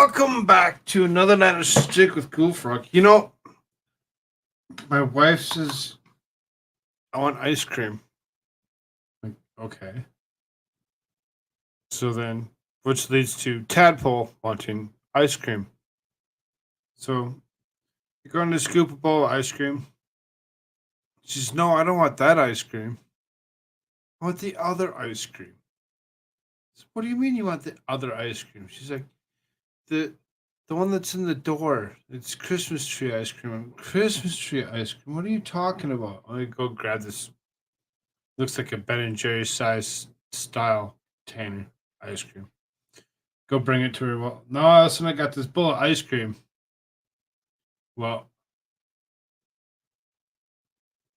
Welcome back to another night of Shtick with Koolfrogg. You know, my wife says, I want ice cream. Like, okay. So then, which leads to Tadpole wanting ice cream. So, you're going to scoop a bowl of ice cream. She says, no, I don't want that ice cream. I want the other ice cream. I said, what do you mean you want the other ice cream? She's like, the the one that's in the door. It's Christmas tree ice cream. Christmas tree ice cream. What are you talking about? Let me go grab this. Looks like a Ben and Jerry's size style Tanner ice cream. Go bring it to her. Well, no, listen, I got this bowl of ice cream. Well,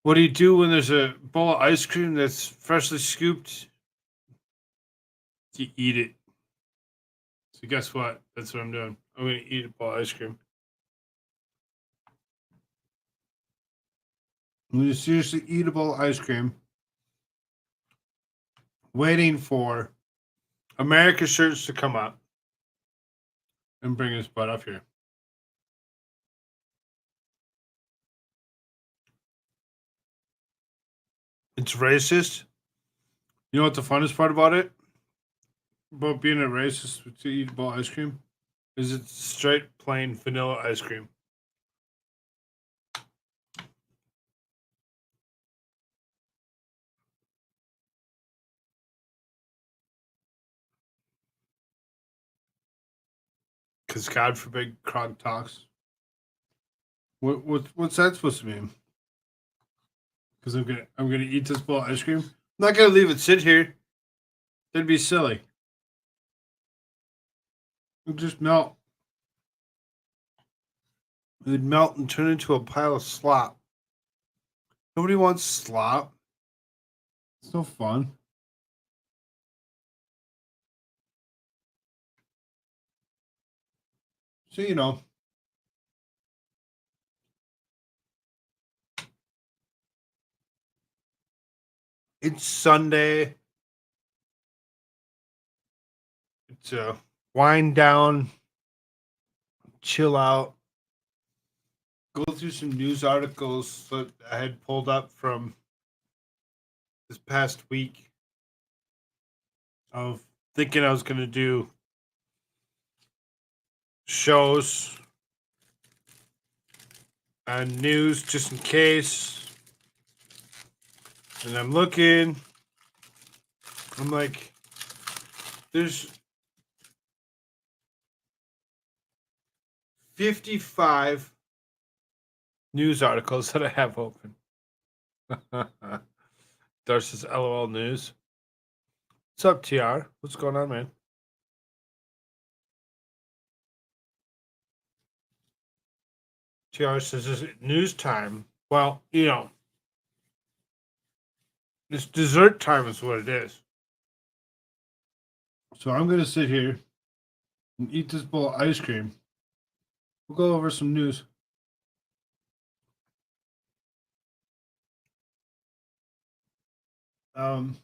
what do you do when there's a bowl of ice cream that's freshly scooped? You eat it. So guess what? That's what I'm doing. I'm gonna eat a bowl of ice cream. I'm gonna seriously eat a bowl of ice cream. Waiting for America shirts to come up and bring his butt up here. It's racist. You know what the funnest part about it? About being a racist to eat a bowl of ice cream? Is it's straight plain vanilla ice cream. Because God forbid Krog talks. What's that supposed to mean? Because I'm gonna eat this bowl of ice cream. I'm not gonna leave it sit here. That'd be silly. It'd just melt. It'd melt and turn into a pile of slop. Nobody wants slop. It's no fun. So it's Sunday. It's a wind down, chill out, go through some news articles that I had pulled up from this past week of thinking I was going to do shows and news just in case. And I'm looking, I'm like, there's 55 news articles that I have open. Darcy's LOL News. What's up, TR? What's going on, man? TR says, is it news time? Well, it's dessert time is what it is. So I'm going to sit here and eat this bowl of ice cream. We'll go over some news. I didn't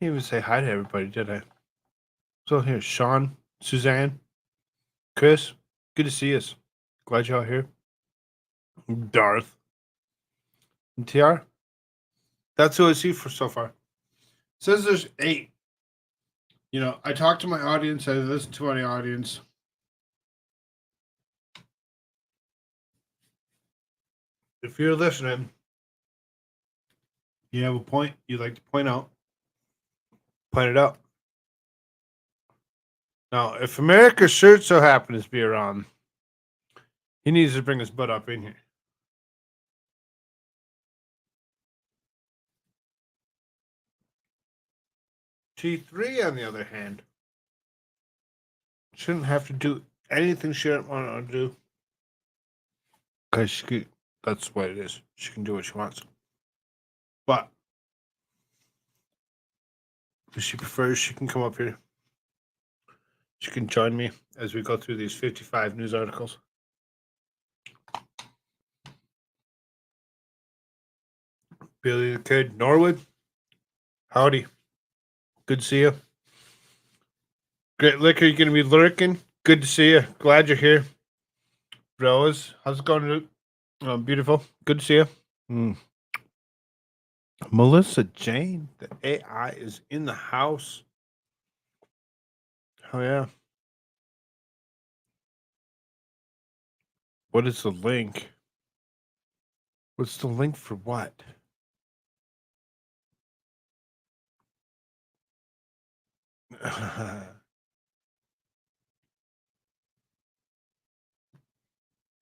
even say hi to everybody, did I? So here, Sean, Suzanne, Chris, good to see us. Glad y'all here. Darth, and TR. That's who I see for so far. It says there's 8. I talked to my audience. I listened to my audience. If you're listening, you have a point you'd like to point out, point it out. Now, if America's shirt so happens to be around, he needs to bring his butt up in here. T3, on the other hand, shouldn't have to do anything she doesn't want to do. Because that's what it is. She can do what she wants. But if she prefers, she can come up here. She can join me as we go through these 55 news articles. Billy the Kid, Norwood. Howdy. Good to see you. Great Liquor, you're going to be lurking. Good to see you. Glad you're here. Rose, how's it going, Luke? Beautiful. Good to see you. Melissa Jane, the AI is in the house. Oh, yeah. What is the link? What's the link for what?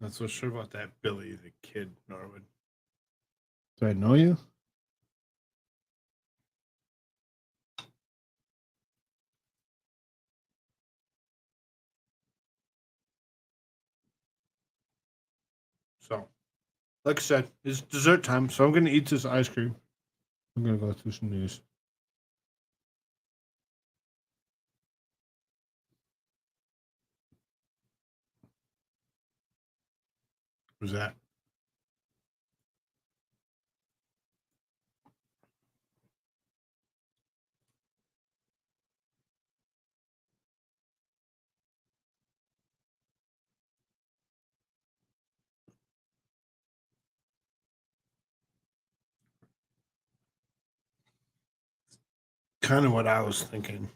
Not so sure about that, Billy, the kid, Norwood. Do I know you? So, like I said, it's dessert time, so I'm going to eat this ice cream. I'm going to go through some news. Who's that? Kind of what I was thinking.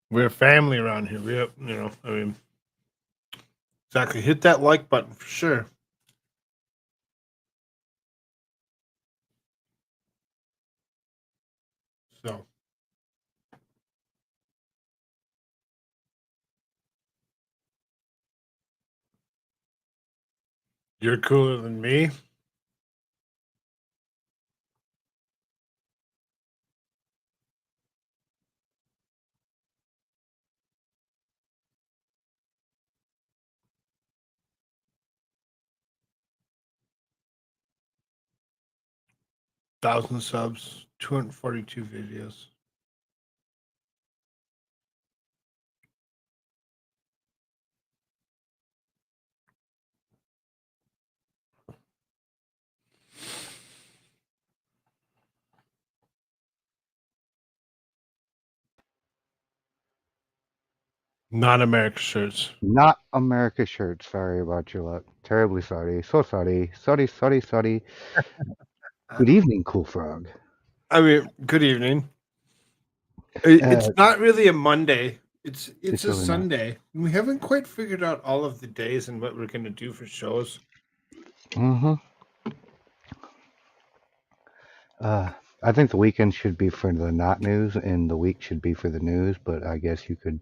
We're a family around here. I mean, exactly. Hit that like button for sure. So, you're cooler than me. Thousand subs, 242 videos. Not America shirts. Not America shirt. Sorry about your luck. Terribly sorry. So sorry. Sorry. Good evening, Koolfrogg. I mean, good evening. Uh, It's not really a Monday. It's a really not. Sunday. We haven't quite figured out all of the days and what we're going to do for shows. Mm-hmm. I think the weekend should be for the not news, and the week should be for the news. But I guess you could.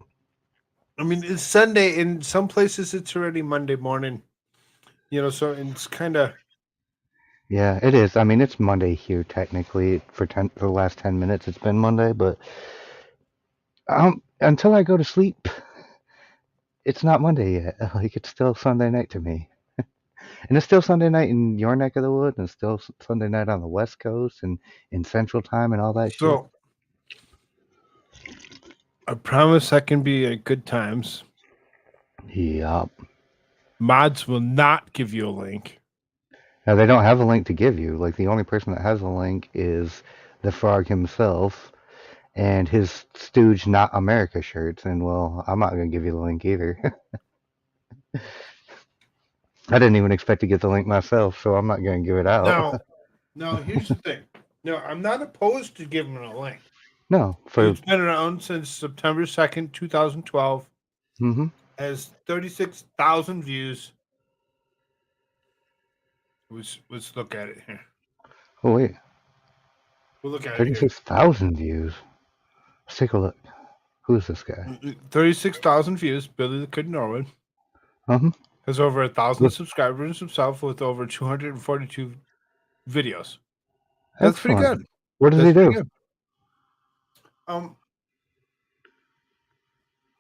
I mean, it's Sunday. In some places, it's already Monday morning. So it's kind of. Yeah, it is. I mean, it's Monday here technically. For the last 10 minutes, it's been Monday. But until I go to sleep, it's not Monday yet. Like it's still Sunday night to me. And it's still Sunday night in your neck of the woods, and it's still Sunday night on the West Coast and in Central Time and all that shit. So I promise that can be at good times. Yup. Mods will not give you a link. Now they don't have a link to give you. Like the only person that has a link is the frog himself and his Stooge Not America shirts. And well, I'm not gonna give you the link either. I didn't even expect to get the link myself, so I'm not gonna give it out. Now, here's the thing. No, I'm not opposed to giving a link. No, It's been around since September 2nd, 2012. Mm-hmm. Has 36,000 views. Let's look at it here. Oh wait. We'll look at it here. 36,000 views. Let's take a look. Who's this guy? 36,000 views. Billy the Kid Norwood. Uh-huh. Has over 1,000 subscribers himself with over 242 videos. That's pretty Excellent. good. What does he do?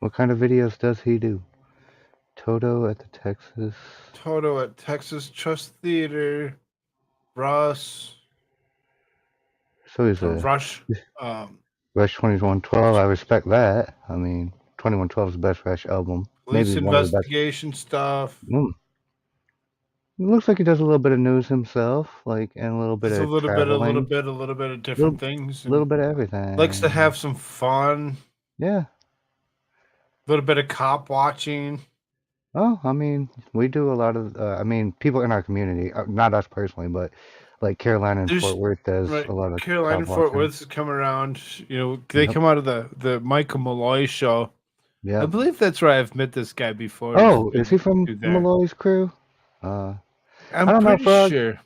What kind of videos does he do? Toto at Texas Trust Theater, Russ. So he's Rush. Rush 2112. I respect that. I mean, 2112's best fresh album. Police Maybe one of the best. investigation stuff. It looks like he does a little bit of news himself, like, and a little bit Just of traveling, a little bit of different things. a little And bit of everything. likes to have some fun. Yeah. A little bit of cop watching. Oh, I mean, we do a lot of. I mean, people in our community, not us personally, but like Carolina and Fort Worth does Right, a lot of Carolina cop Fort watching. Worth is coming around. You know, they Yep. come out of the Michael Malloy show. I Yeah. believe that's where I've met this guy before. Oh, is he from there. Malloy's crew? I I'm don't know, pretty Frog. sure.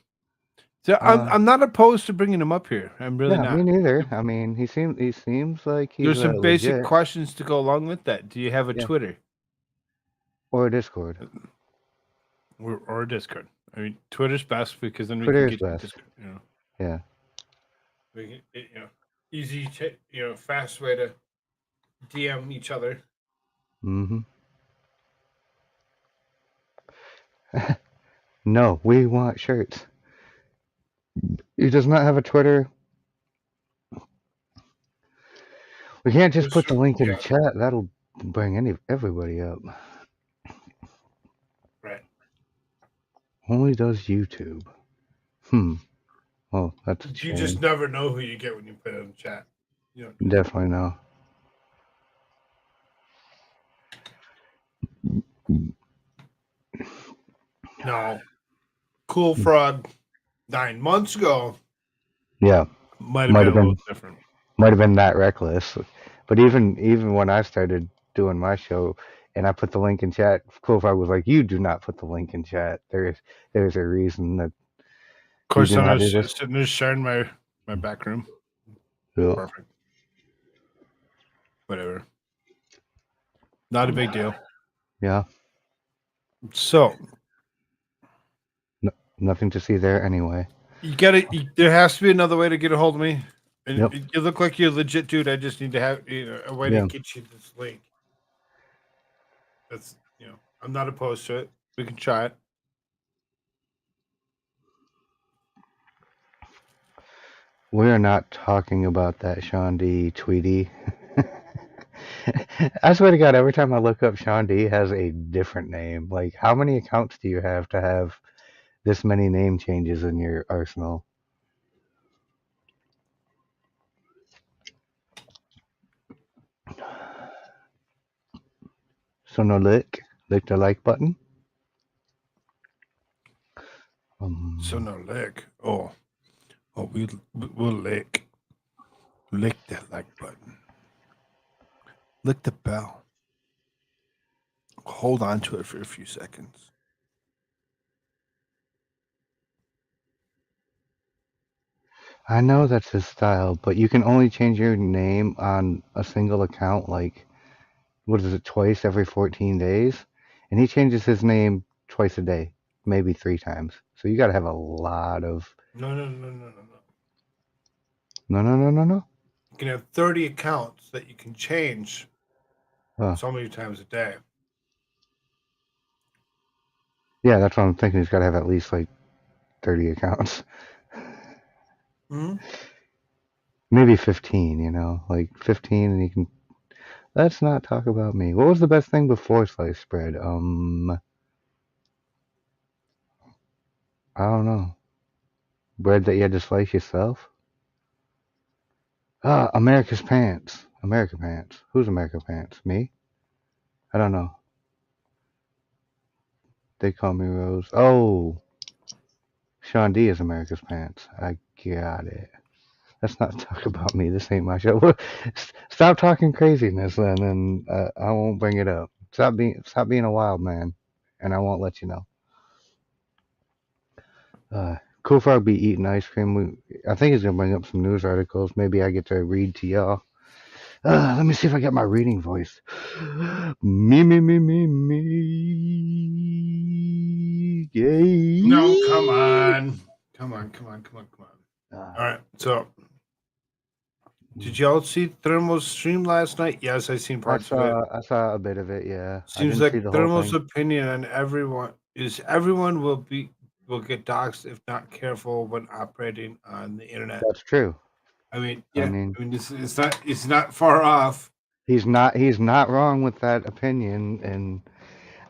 So I'm not opposed to bringing him up here. I'm really Yeah, not. me neither. I mean, he seems like he's There's some basic legit. questions to go along with that. Do you have a Yeah. Twitter Or a Discord. or a Discord? I mean, Twitter's best because then we Twitter can is get best. Discord. You know, Yeah. we can, easy, fast way to DM each other. Mm-hmm. No, we want shirts. He does not have a Twitter. We can't just put the link in chat. That'll bring everybody up. Right. Only does YouTube. Well, that's a shame. You just never know who you get when you put it in chat. Definitely no. No. Koolfrogg 9 months ago. Yeah. Might have been a little different. Might have been that reckless. But even when I started doing my show and I put the link in chat, Koolfrogg was like, "You do not put the link in chat. There's a reason that." Of course, I'm sitting there sharing my back room. Yeah. Perfect. Whatever. Not a big deal. Yeah. So. Nothing to see there anyway. There has to be another way to get a hold of me. And Yep. you look like you're a legit dude. I just need to have a way to get you this link. That's I'm not opposed to it. We can try it. We are not talking about that Sean D. Tweety. I swear to God, every time I look up, Sean D has a different name. Like, how many accounts do you have to have this many name changes in your arsenal? So no lick the like button. So no lick. Oh, we'll lick that like button. Lick the bell. Hold on to it for a few seconds. I know that's his style, but you can only change your name on a single account, like, what is it, twice every 14 days? And he changes his name twice a day, maybe 3 times. So you got to have a lot of... No. No. You can have 30 accounts that you can change so many times a day. Yeah, that's what I'm thinking. He's got to have at least, like, 30 accounts. Mm-hmm. Maybe 15, like 15, and you can... Let's not talk about me. What was the best thing before sliced bread? I don't know. Bread that you had to slice yourself? America's Pants. America Pants. Who's America Pants? Me? I don't know. They call me Rose. Oh! Sean D is America's Pants. I got it. Let's not talk about me. This ain't my show. Stop talking craziness then, and I won't bring it up. Stop being a wild man, and I won't let you know. Koolfrogg be eating ice cream. I think he's gonna bring up some news articles. Maybe I get to read to y'all. Let me see if I get my reading voice. Me. Yay. No, come on. All right, so did y'all see Thermo's stream last night? Yes, I seen parts of it. I saw a bit of it. Yeah. Seems like Thermo's opinion on everyone will get doxxed if not careful when operating on the internet. That's true. I mean, it's not far off. He's not wrong with that opinion. And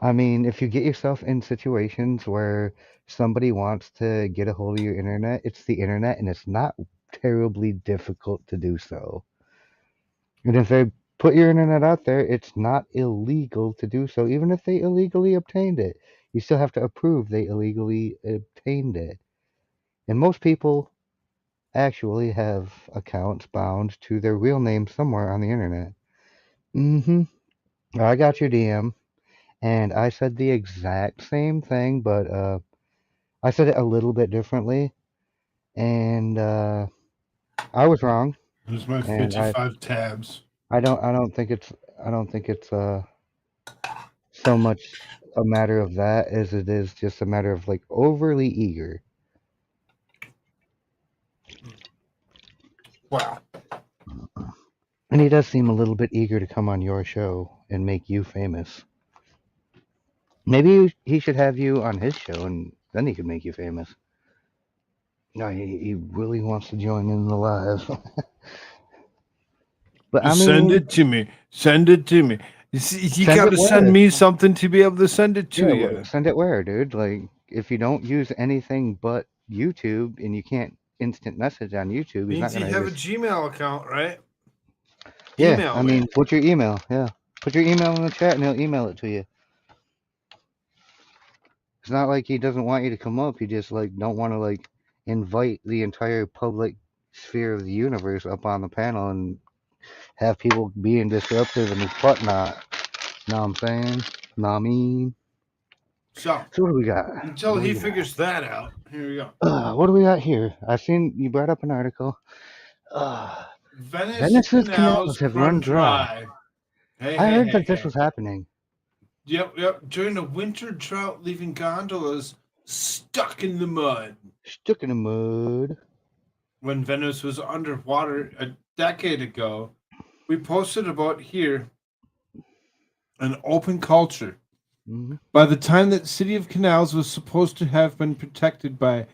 I mean, if you get yourself in situations where somebody wants to get a hold of your internet, it's the internet, and it's not terribly difficult to do so. And if they put your internet out there, it's not illegal to do so, even if they illegally obtained it. You still have to approve they illegally obtained it. And most people actually have accounts bound to their real name somewhere on the internet. Mm-hmm. I got your DM, and I said the exact same thing, but I said it a little bit differently, and I was wrong. There's my And 55 tabs. I don't think it's so much a matter of that as it is just a matter of like overly eager. Wow. And he does seem a little bit eager to come on your show and make you famous. Maybe he should have you on his show, and then he could make you famous. No, he really wants to join in the live. But I Send mean, it to me. Send it to me. You see, you send got it to send where? me something to be able to send it to Yeah, you. send it where, dude? Like, if you don't use anything but YouTube and you can't instant message on YouTube, he's not Means you gonna have ever. a Gmail account, right? Yeah, Email I me. mean, put your email. Yeah, put your email in the chat and he'll email it to you. It's not like he doesn't want you to come up. He just like don't want to like invite the entire public sphere of the universe up on the panel and have people being disruptive and whatnot. Know what I'm saying? Know what I mean? So, So what do we got? until What do he we got? figures that out, here we go. What do we got here? I've seen you brought up an article. Venice Venice's canals canals have run run dry. dry. Hey, I hey, heard hey, that this hey. was happening. Yep. During the winter drought, leaving gondolas stuck in the mud. Stuck in the mud. When Venice was underwater a decade ago, we posted about here an open culture. Mm-hmm. By the time that City of Canals was supposed to have been protected uh,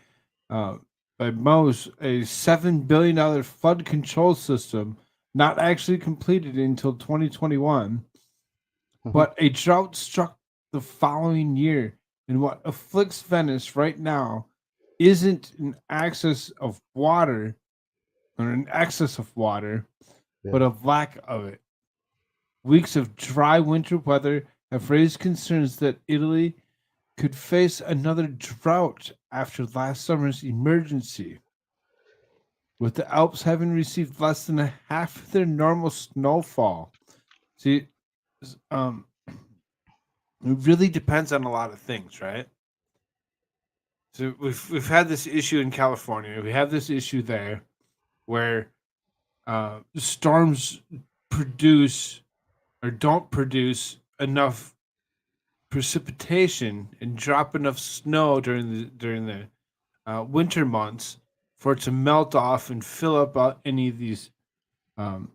by MOS, a $7 billion flood control system, not actually completed until 2021, Uh-huh. but a drought struck the following year. And what afflicts Venice right now isn't an excess of water, Yeah. but a lack of it. Weeks of dry winter weather have raised concerns that Italy could face another drought after last summer's emergency, with the Alps having received less than a half of their normal snowfall. See, it really depends on a lot of things, right? So we've had this issue in California. We have this issue there where storms produce or don't produce enough precipitation and drop enough snow during the winter months for it to melt off and fill up any of these. Um,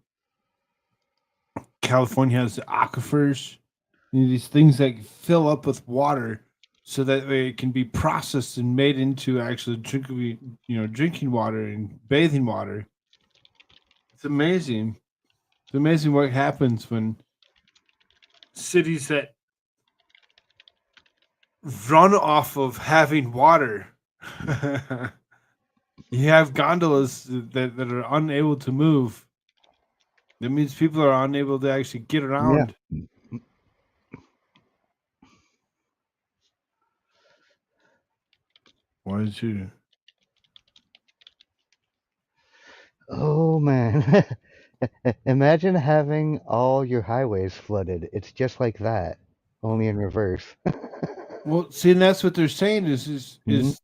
California has the aquifers, these things that fill up with water, so that way it can be processed and made into actually drinking water and bathing water. It's amazing. It's amazing what happens when cities that run off of having water. You have gondolas that are unable to move. That means people are unable to actually get Yeah. around. Why did you? Oh man. Imagine having all your highways flooded. It's just like that, only in reverse. Well, see, and that's what they're saying is Mhm.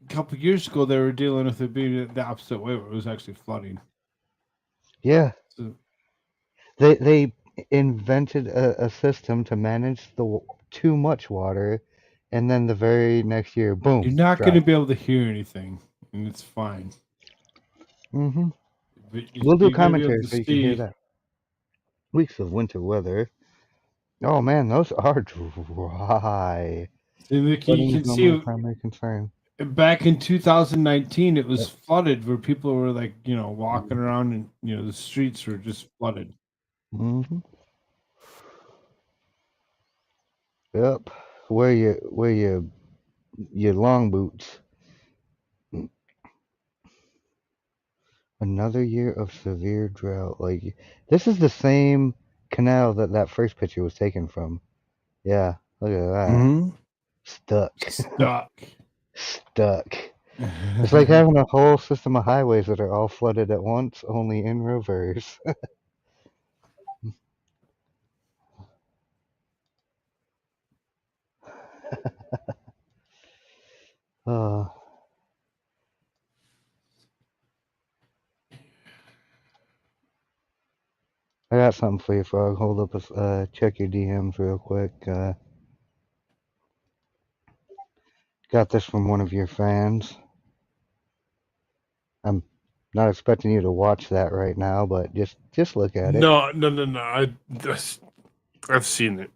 a couple years ago they were dealing with it being the opposite way, where it was actually flooding. Yeah. So They invented a system to manage too much water, and then the very next year, you're boom, not going to drought. be able to hear anything, and it's fine. Hmm. But We'll do you're going to be able commentary to so you can hear see. that. Weeks of winter weather. Oh man, those are dry. See, look, you Flooding is can normally a see primary concern. back in 2019, it was Yep. flooded where people were like, walking around and the streets were just flooded. Hmm. Yep. Wear your long boots. Another year of severe drought. Like this is the same canal that first picture was taken from. Yeah, look at that. Hmm. Stuck. Stuck. Stuck. It's like having a whole system of highways that are all flooded at once, only in reverse. uh, I got something for you, Frog. Hold up, check your DMs real quick. Got this from one of your fans. I'm not expecting you to watch that right now, but just look at it. No. I've seen it.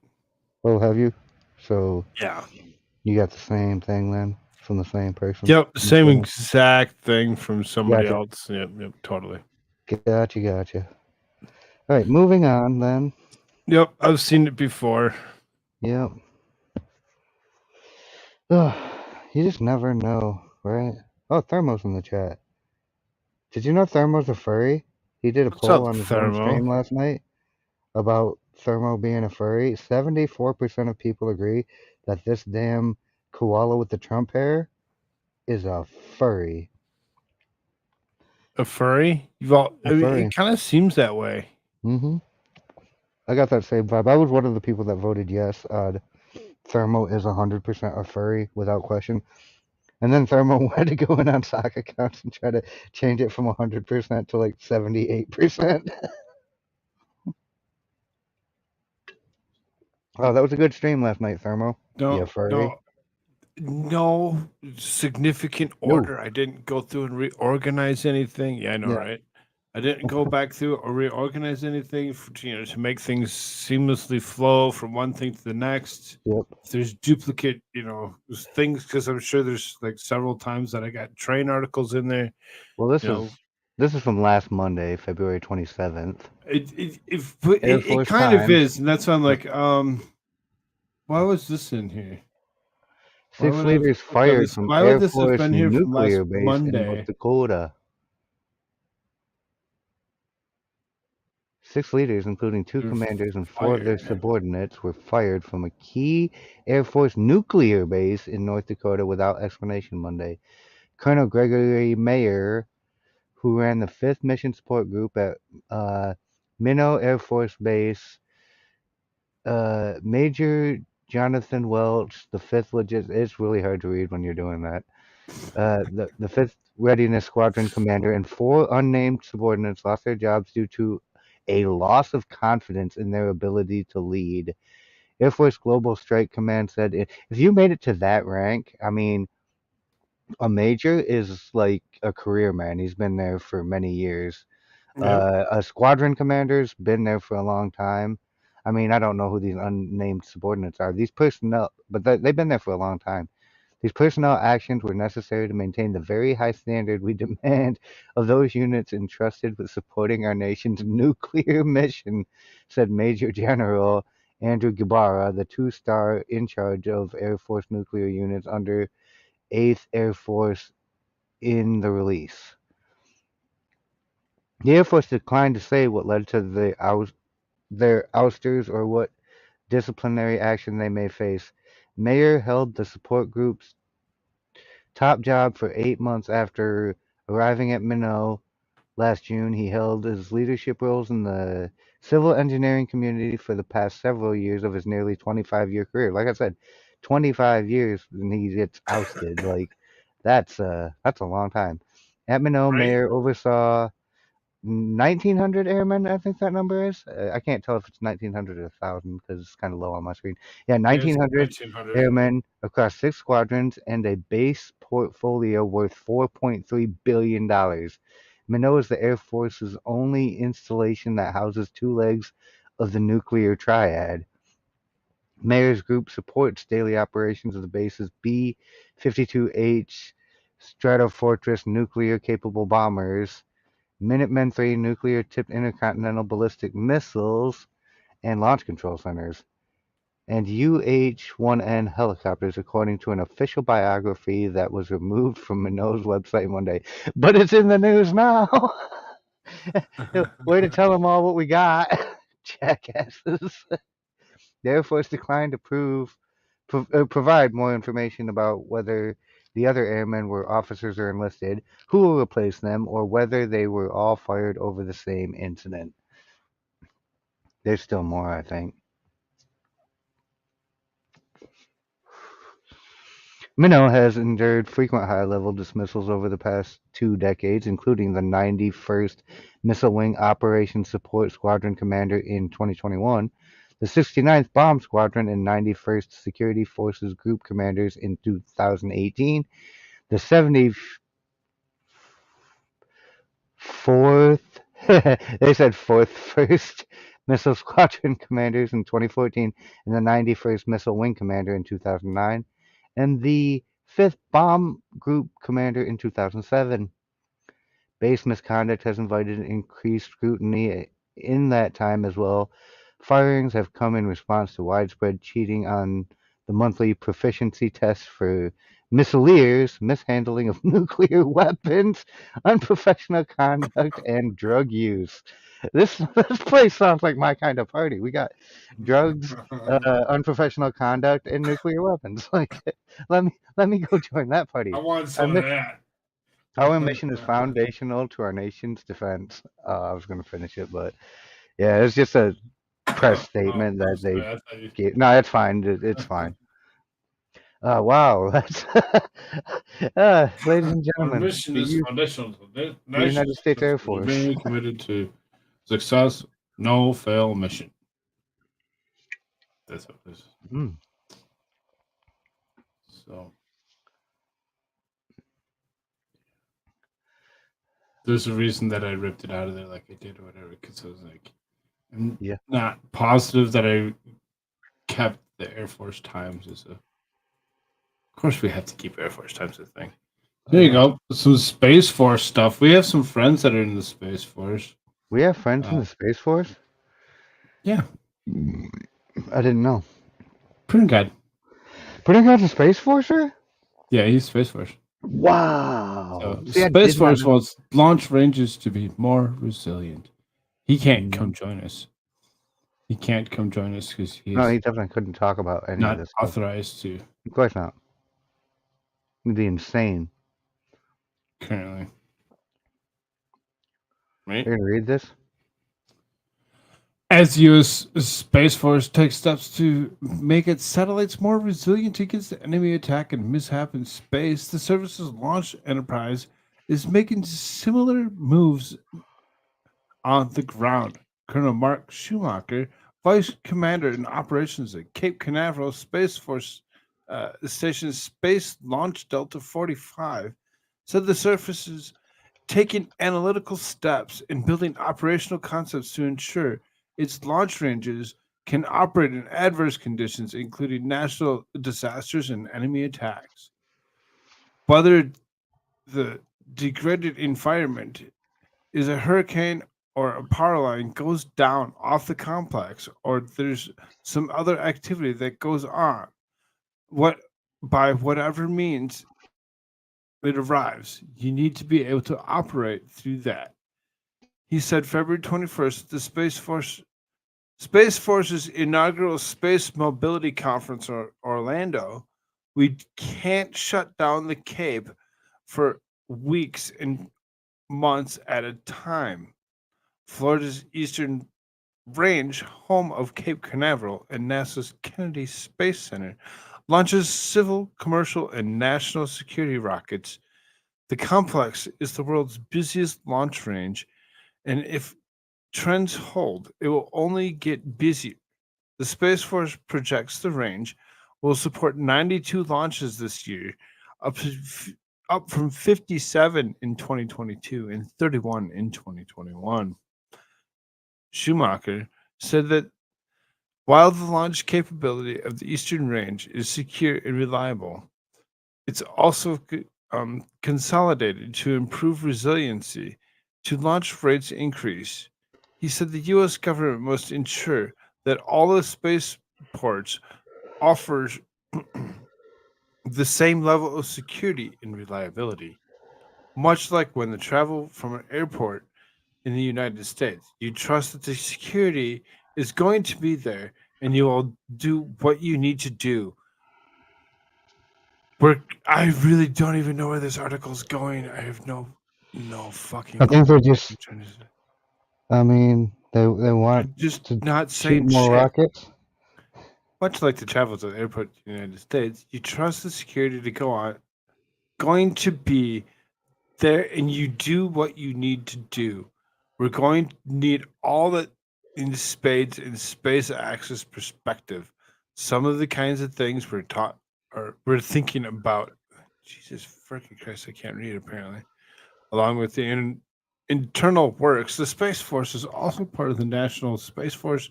Oh, have you? So Yeah. you got the same thing then from the same person? Yep. Same Okay. exact thing from somebody Gotcha. else. Yep. Totally. Gotcha. All right, moving on then. Yep. I've seen it before. Yep. Ugh, you just never know, right? Oh, Thermo's in the chat. Did you know Thermo's a furry? He did a What's poll up, on his own Thermo? stream last night about Thermo being a furry. 74% of people agree that this damn koala with the Trump hair is a furry. A furry? Well, A I mean, furry. it kind of seems that way. Mm-hmm. I got that same vibe. I was one of the people that voted yes. Thermo is 100% a furry without question. And then Thermo had to go in on sock accounts and try to change it from 100% to like 78%. Oh, that was a good stream last night, Thermo. No, Yeah, furry. no, no significant No. order. I didn't go through and reorganize anything. Yeah, I know, Yeah. right? I didn't go back through or reorganize anything to make things seamlessly flow from one thing to the next. Yep. If there's duplicate, things, because I'm sure there's like several times that I got train articles in there. Well, You know, this is from last Monday, February 27th. Air it Force kind of Times. is, and that's why I'm Yep. like, why was this in here? Why 6 would I have leaders clicked on fired this? from Why would Air this have Force been here from last nuclear base in North Monday? Dakota. 6 leaders, including 2 They're commanders and 4 of their fired. subordinates, were fired from a key Air Force nuclear base in North Dakota without explanation Monday. Colonel Gregory Mayer, who ran the 5th Mission Support Group at Minnow Air Force Base, Major Jonathan Welch, the 5th it's really hard to read when you're doing that. The 5th Readiness Squadron commander and 4 unnamed subordinates lost their jobs due to a loss of confidence in their ability to lead. Air Force Global Strike Command said, if you made it to that rank, I mean, a major is like a career man. He's been there for many years. Yep. A squadron commander's been there for a long time. I mean, I don't know who these unnamed subordinates are. These personnel, but they've been there for a long time. These personnel actions were necessary to maintain the very high standard we demand of those units entrusted with supporting our nation's nuclear mission, said Major General Andrew Gabara, the 2-star in charge of Air Force nuclear units under 8th Air Force in the release. The Air Force declined to say what led to their ousters or what disciplinary action they may face. Mayer held the support group's top job for 8 months after arriving at Minot last June. He held his leadership roles in the civil engineering community for the past several years of his nearly 25-year career. Like I said, 25 years and he gets ousted. Like that's a long time. At Minot, Right? Mayer oversaw 1,900 airmen, I think that number is. I can't tell if it's 1,900 or 1,000 because it's kind of low on my screen. Yeah, Yeah, it's 1,900 1900. airmen across 6 squadrons and a base portfolio worth $4.3 billion. Minot is the Air Force's only installation that houses 2 legs of the nuclear triad. Mayer's group supports daily operations of the base's B-52H Stratofortress nuclear-capable bombers, Minuteman III nuclear-tipped intercontinental ballistic missiles, and launch control centers. and UH-1N helicopters, according to an official biography that was removed from Minot's website Monday. But it's in the news now. Way to tell them all what we got, jackasses. The Air Force declined to provide more information about whether the other airmen were officers or enlisted, who will replace them, or whether they were all fired over the same incident. There's still more, I think. Minnow has endured frequent high-level dismissals over the past 2 decades, including the 91st Missile Wing Operations Support Squadron Commander in 2021, the 69th Bomb Squadron and 91st Security Forces Group Commanders in 2018, the 74th, they said 1st Missile Squadron Commanders in 2014, and the 91st Missile Wing Commander in 2009, and the 5th Bomb Group Commander in 2007. Base misconduct has invited increased scrutiny in that time as well. Firings have come in response to widespread cheating on the monthly proficiency tests for missileers, mishandling of nuclear weapons, unprofessional conduct, and drug use. This place sounds like my kind of party. We got drugs, unprofessional conduct, and nuclear weapons. Like, let me go join that I party. want Our, some of mi- that. our mission is foundational to our nation's defense. I was going to finish it, but yeah, it's just a press Oh, statement I'm that sorry. they I thought you. gave. No, it's fine. It's fine. Wow, that's ladies and Our gentlemen, mission is foundational to the the United nation's States defense. Air We're Force. very committed to success, no fail mission. That's what it is. Mm, So there's a reason that I ripped it out of there like I did or whatever, because I was like, I'm yeah. not positive that I kept the Air Force Times as a. Of course, we have to keep Air Force Times a thing. There you Yeah. go. Some Space Force stuff. We have some friends that are in the Space Force. We have friends in Uh, the Space Force? yeah, I didn't know. pretty good. Putting a Space Forcer? Yeah, he's Space Force. Wow. So See, I Space did not Force know. wants launch ranges to be more resilient. He can't come Mm, join us. He can't come join us because he No, is he definitely couldn't talk about any of not this stuff. authorized to Of course not. It'd be insane. currently. Right? You're gonna read this? As U.S. Space Force takes steps to make its satellites more resilient against enemy attack and mishap in space, the service's launch enterprise is making similar moves on the ground. Colonel Mark Schumacher, Vice Commander in Operations at Cape Canaveral Space Force Station Space Launch Delta 45, said the service is taking analytical steps in building operational concepts to ensure its launch ranges can operate in adverse conditions, including natural disasters and enemy attacks. Whether the degraded environment is a hurricane or a power line goes down off the complex, or there's some other activity that goes on, what by whatever means it arrives, you need to be able to operate through that. He said February 21st, the Space Force's inaugural Space Mobility Conference in Orlando. We can't shut down the Cape for weeks and months at a time. Florida's Eastern Range, home of Cape Canaveral and NASA's Kennedy Space Center, launches civil, commercial, and national security rockets. The complex is the world's busiest launch range, and if trends hold, it will only get busier. The Space Force projects the range will support 92 launches this year, up, to, up from 57 in 2022 and 31 in 2021. Schumacher said that while the launch capability of the Eastern Range is secure and reliable, it's also consolidated to improve resiliency to launch rates increase. He said the U.S. government must ensure that all the space ports offers the same level of security and reliability, much like when the travel from an airport in the United States. You trust that the security is going to be there and you will do what you need to do. I really don't even know where this article is going. I have no fucking I think clue they're what just. they're trying to say. I mean, they They're want just to not shoot saying more shit. rockets. Much like the travel to the airport in the United States, you trust the security to going to be there and you do what you need to do. We're going to need all that in spades in space access perspective. Some of the kinds of things we're taught or we're thinking about. Jesus freaking Christ, I can't read apparently. Along with the internal works, the Space Force is also part of the National Space Force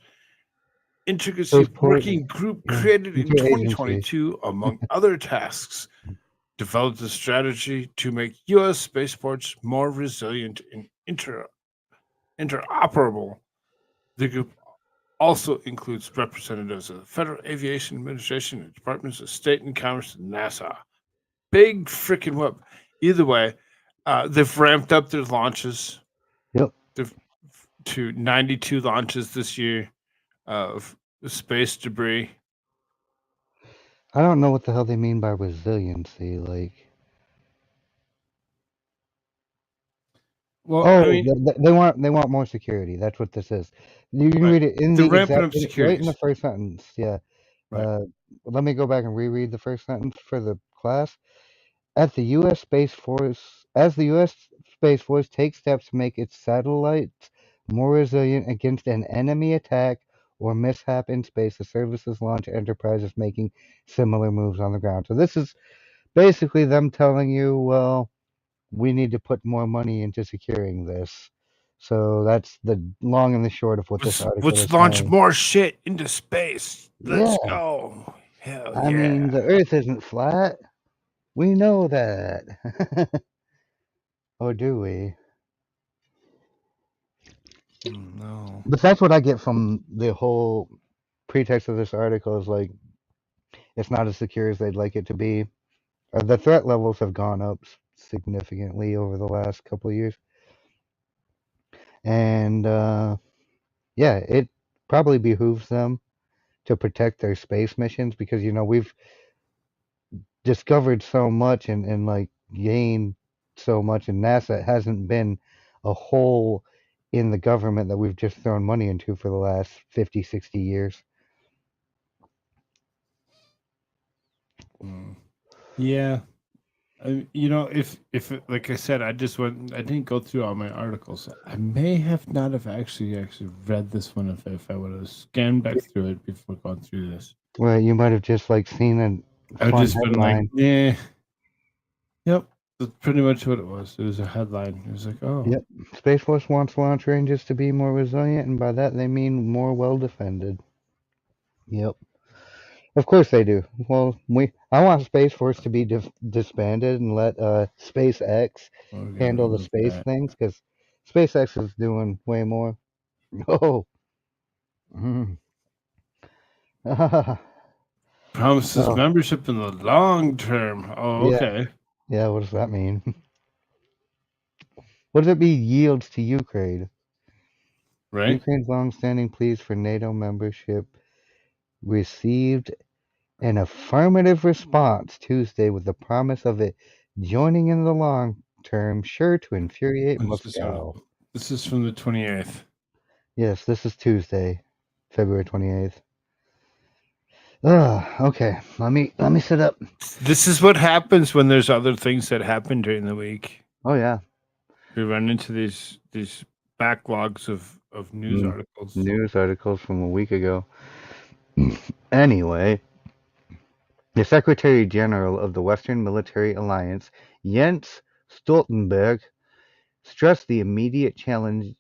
Intricacy Spaceport, Working Group yeah, created in interagency. 2022, among other tasks developed a strategy to make U.S. spaceports more resilient and interoperable. The group also includes representatives of the Federal Aviation Administration and Departments of State and Commerce and NASA. Big freaking whoop. Either way, they've ramped up their launches Yep. to 92 launches this year of space debris. I don't know what the hell they mean by resiliency. Like, Well, I oh, mean, they want more security. That's what this is. You can right. read it in They're the ramping exact up right in the securities. first sentence. Yeah. Right. Let me go back and reread the first sentence for the class. At the U.S. Space Force, as the U.S. Space Force takes steps to make its satellites more resilient against an enemy attack or mishap in space, the service's launch enterprise is making similar moves on the ground. So this is basically them telling you, well, we need to put more money into securing this. So that's the long and the short of what this article Let's is launch saying. more shit into space. Yeah, Let's go. Hell I mean, yeah. the Earth isn't flat. We know that. Or do we? No. But that's what I get from the whole pretext of this article is like it's not as secure as they'd like it to be. The threat levels have gone up significantly over the last couple of years, and yeah, it probably behooves them to protect their space missions because we've discovered so much and like gained so much, and NASA hasn't been a hole in the government that we've just thrown money into for the last 50, 60 years. Mm. Yeah. If like I said, I didn't go through all my articles. I may have not have actually read this one if I would have scanned back through it before going through this. Well, you might have just like seen a I've fun just been like, headline. yeah, yep. That's pretty much what it was. It was a headline. It was like, oh, Yep. Space Force wants launch ranges to be more resilient, and by that they mean more well defended. Yep. Of course they do. Well, I want Space Force to be disbanded and let SpaceX we're gonna handle the remove space that. things because SpaceX is doing way more. Oh. Mm. Promises Oh. membership in the long term. Oh, Yeah. okay. Yeah. What does that mean? What does it mean? Yields to Ukraine. Right? Ukraine's long-standing pleas for NATO membership received an affirmative response Tuesday with the promise of it joining in the long term, sure to infuriate What is this Moscow. article? This is from the 28th. Yes, this is Tuesday, February 28th. Ugh, okay, let me sit up. This is what happens when there's other things that happen during the week. Oh yeah, We run into these backlogs of news articles. news articles from a week ago. Anyway, the Secretary General of the Western Military Alliance, Jens Stoltenberg, stressed the immediate challenge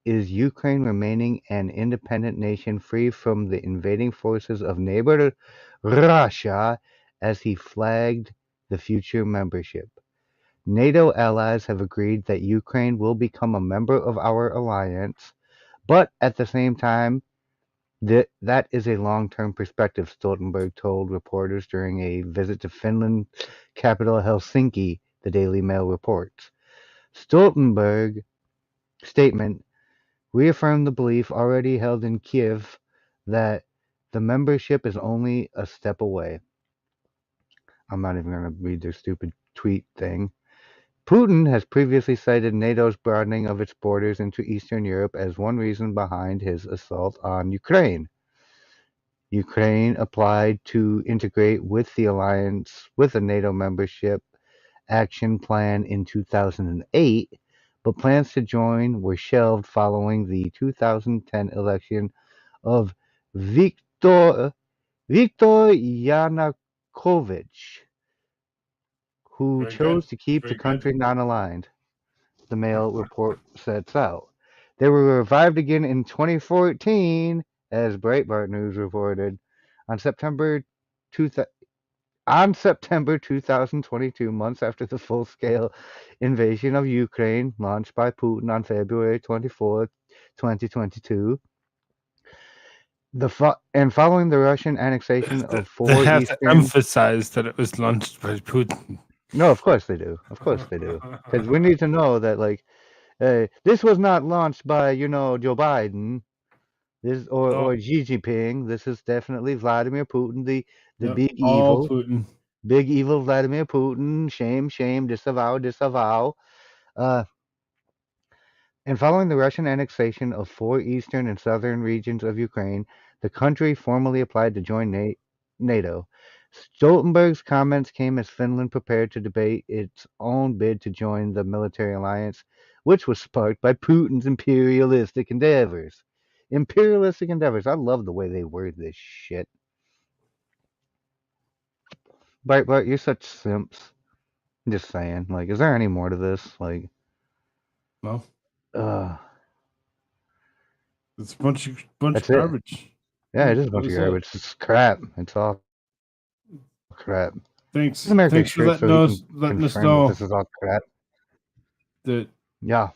is Ukraine remaining an independent nation free from the invading forces of neighbor Russia as he flagged the future membership. NATO allies have agreed that Ukraine will become a member of our alliance, but at the same time, That is a long-term perspective, Stoltenberg told reporters during a visit to Finland capital Helsinki, the Daily Mail reports. Stoltenberg's statement reaffirmed the belief already held in Kiev that the membership is only a step away. I'm not even going to read their stupid tweet thing. Putin has previously cited NATO's broadening of its borders into Eastern Europe as one reason behind his assault on Ukraine. Ukraine applied to integrate with the alliance with a NATO membership action plan in 2008, but plans to join were shelved following the 2010 election of Viktor Yanukovych, who Very good. chose to keep the Very good. country non-aligned, the Mail report sets out. They were revived again in 2014, as Breitbart News reported, on September 2000, on September 2022, months after the full-scale invasion of Ukraine launched by Putin on February 24, 2022. And following the Russian annexation of They four have to eastern. emphasize that it was launched by Putin. No, of course they do. Of course they do. Because we need to know that, like, this was not launched by, Joe Biden, this No, or Xi Jinping. This is definitely Vladimir Putin, the yep, big all evil. Putin. Big evil Vladimir Putin. Shame, shame, disavow, disavow. Uh, and following the Russian annexation of four eastern and southern regions of Ukraine, the country formally applied to join NATO. Stoltenberg's comments came as Finland prepared to debate its own bid to join the military alliance, which was sparked by Putin's imperialistic endeavors. Imperialistic endeavors. I love the way they word this shit. But you're such simps. I'm just saying. Like, is there any more to this? Like, No, uh, it's a bunch of that's it. garbage. Yeah, Yeah, it is a that bunch of was it. garbage. It's crap. It's all crap. This Thanks, America's thanks for shirt so he can letting us confirm that know this is all crap. that Yeah,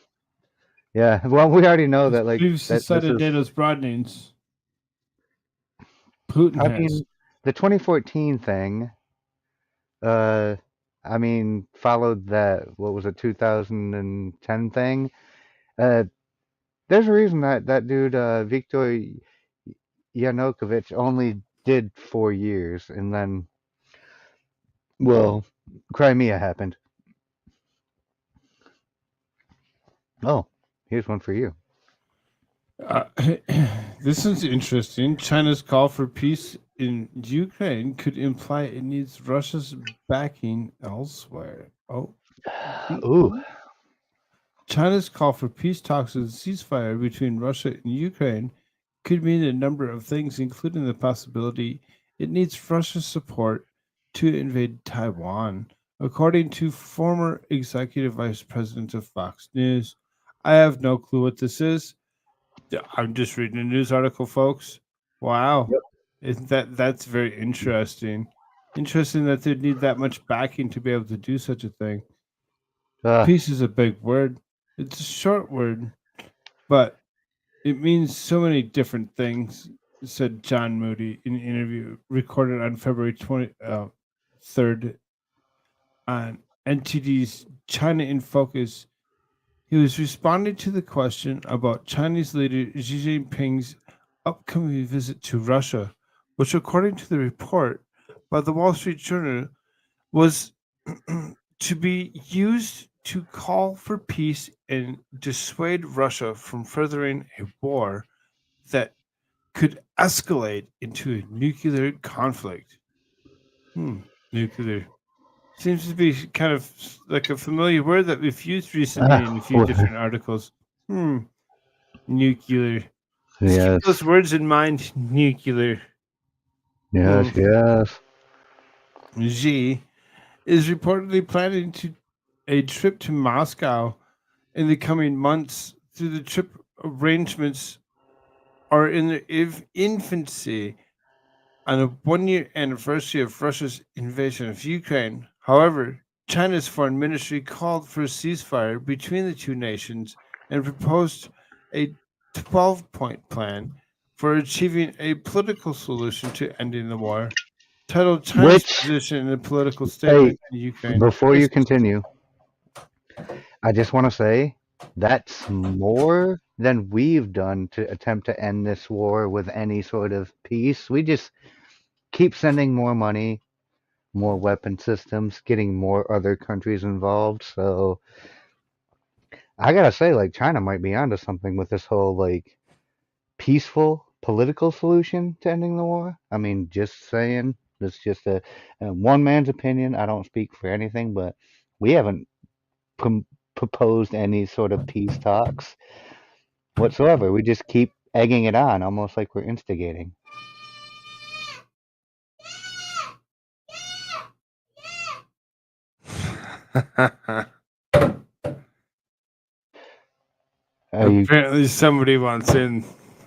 yeah. Well, we already know as that. Like previously that. This cited is. NATO's broadenings, Putin I has. mean, the 2014 thing. Uh, I mean, followed that. What was it? 2010 thing. Uh, there's a reason that dude, Viktor Yanukovych, only did 4 years, and then, well, Crimea happened. Oh, here's one for you. Uh, this is interesting. China's call for peace in Ukraine could imply it needs Russia's backing elsewhere. Oh, Ooh, China's call for peace talks and ceasefire between Russia and Ukraine could mean a number of things, including the possibility it needs Russia's support to invade Taiwan. According to former executive vice president of Fox News, I have no clue what this is. I'm just reading a news article, folks. Wow, yep. isn't that's very interesting? Interesting that they'd need that much backing to be able to do such a thing. Uh, Peace is a big word. It's a short word, but it means so many different things, said John Moody in an interview recorded on February 3rd on NTD's China in Focus. He was responding to the question about Chinese leader Xi Jinping's upcoming visit to Russia, which, according to the report by the Wall Street Journal, was to be used to call for peace and dissuade Russia from furthering a war that could escalate into a nuclear conflict. Hmm, nuclear. Seems to be kind of like a familiar word that we've used recently in a few well, different articles. Hmm, nuclear. Just keep those yes, words in mind. Nuclear. Hmm. yes, yes. Xi is reportedly planning to a trip to Moscow in the coming months. Through the trip arrangements are in their infancy on a 1 year anniversary of Russia's invasion of Ukraine. However, China's foreign ministry called for a ceasefire between the two nations and proposed a 12-point plan for achieving a political solution to ending the war, titled China's Which, position in a political hey, statement in Ukraine. before Yes. you continue, I just want to say that's more than we've done to attempt to end this war with any sort of peace. We just keep sending more money, more weapon systems, getting more other countries involved. So I gotta say, like, China might be onto something with this whole, like, peaceful political solution to ending the war. I mean, just saying, it's just a one man's opinion. I don't speak for anything, but we haven't prom proposed any sort of peace talks whatsoever. We just keep egging it on, almost like we're instigating. Are you? Apparently, somebody wants in.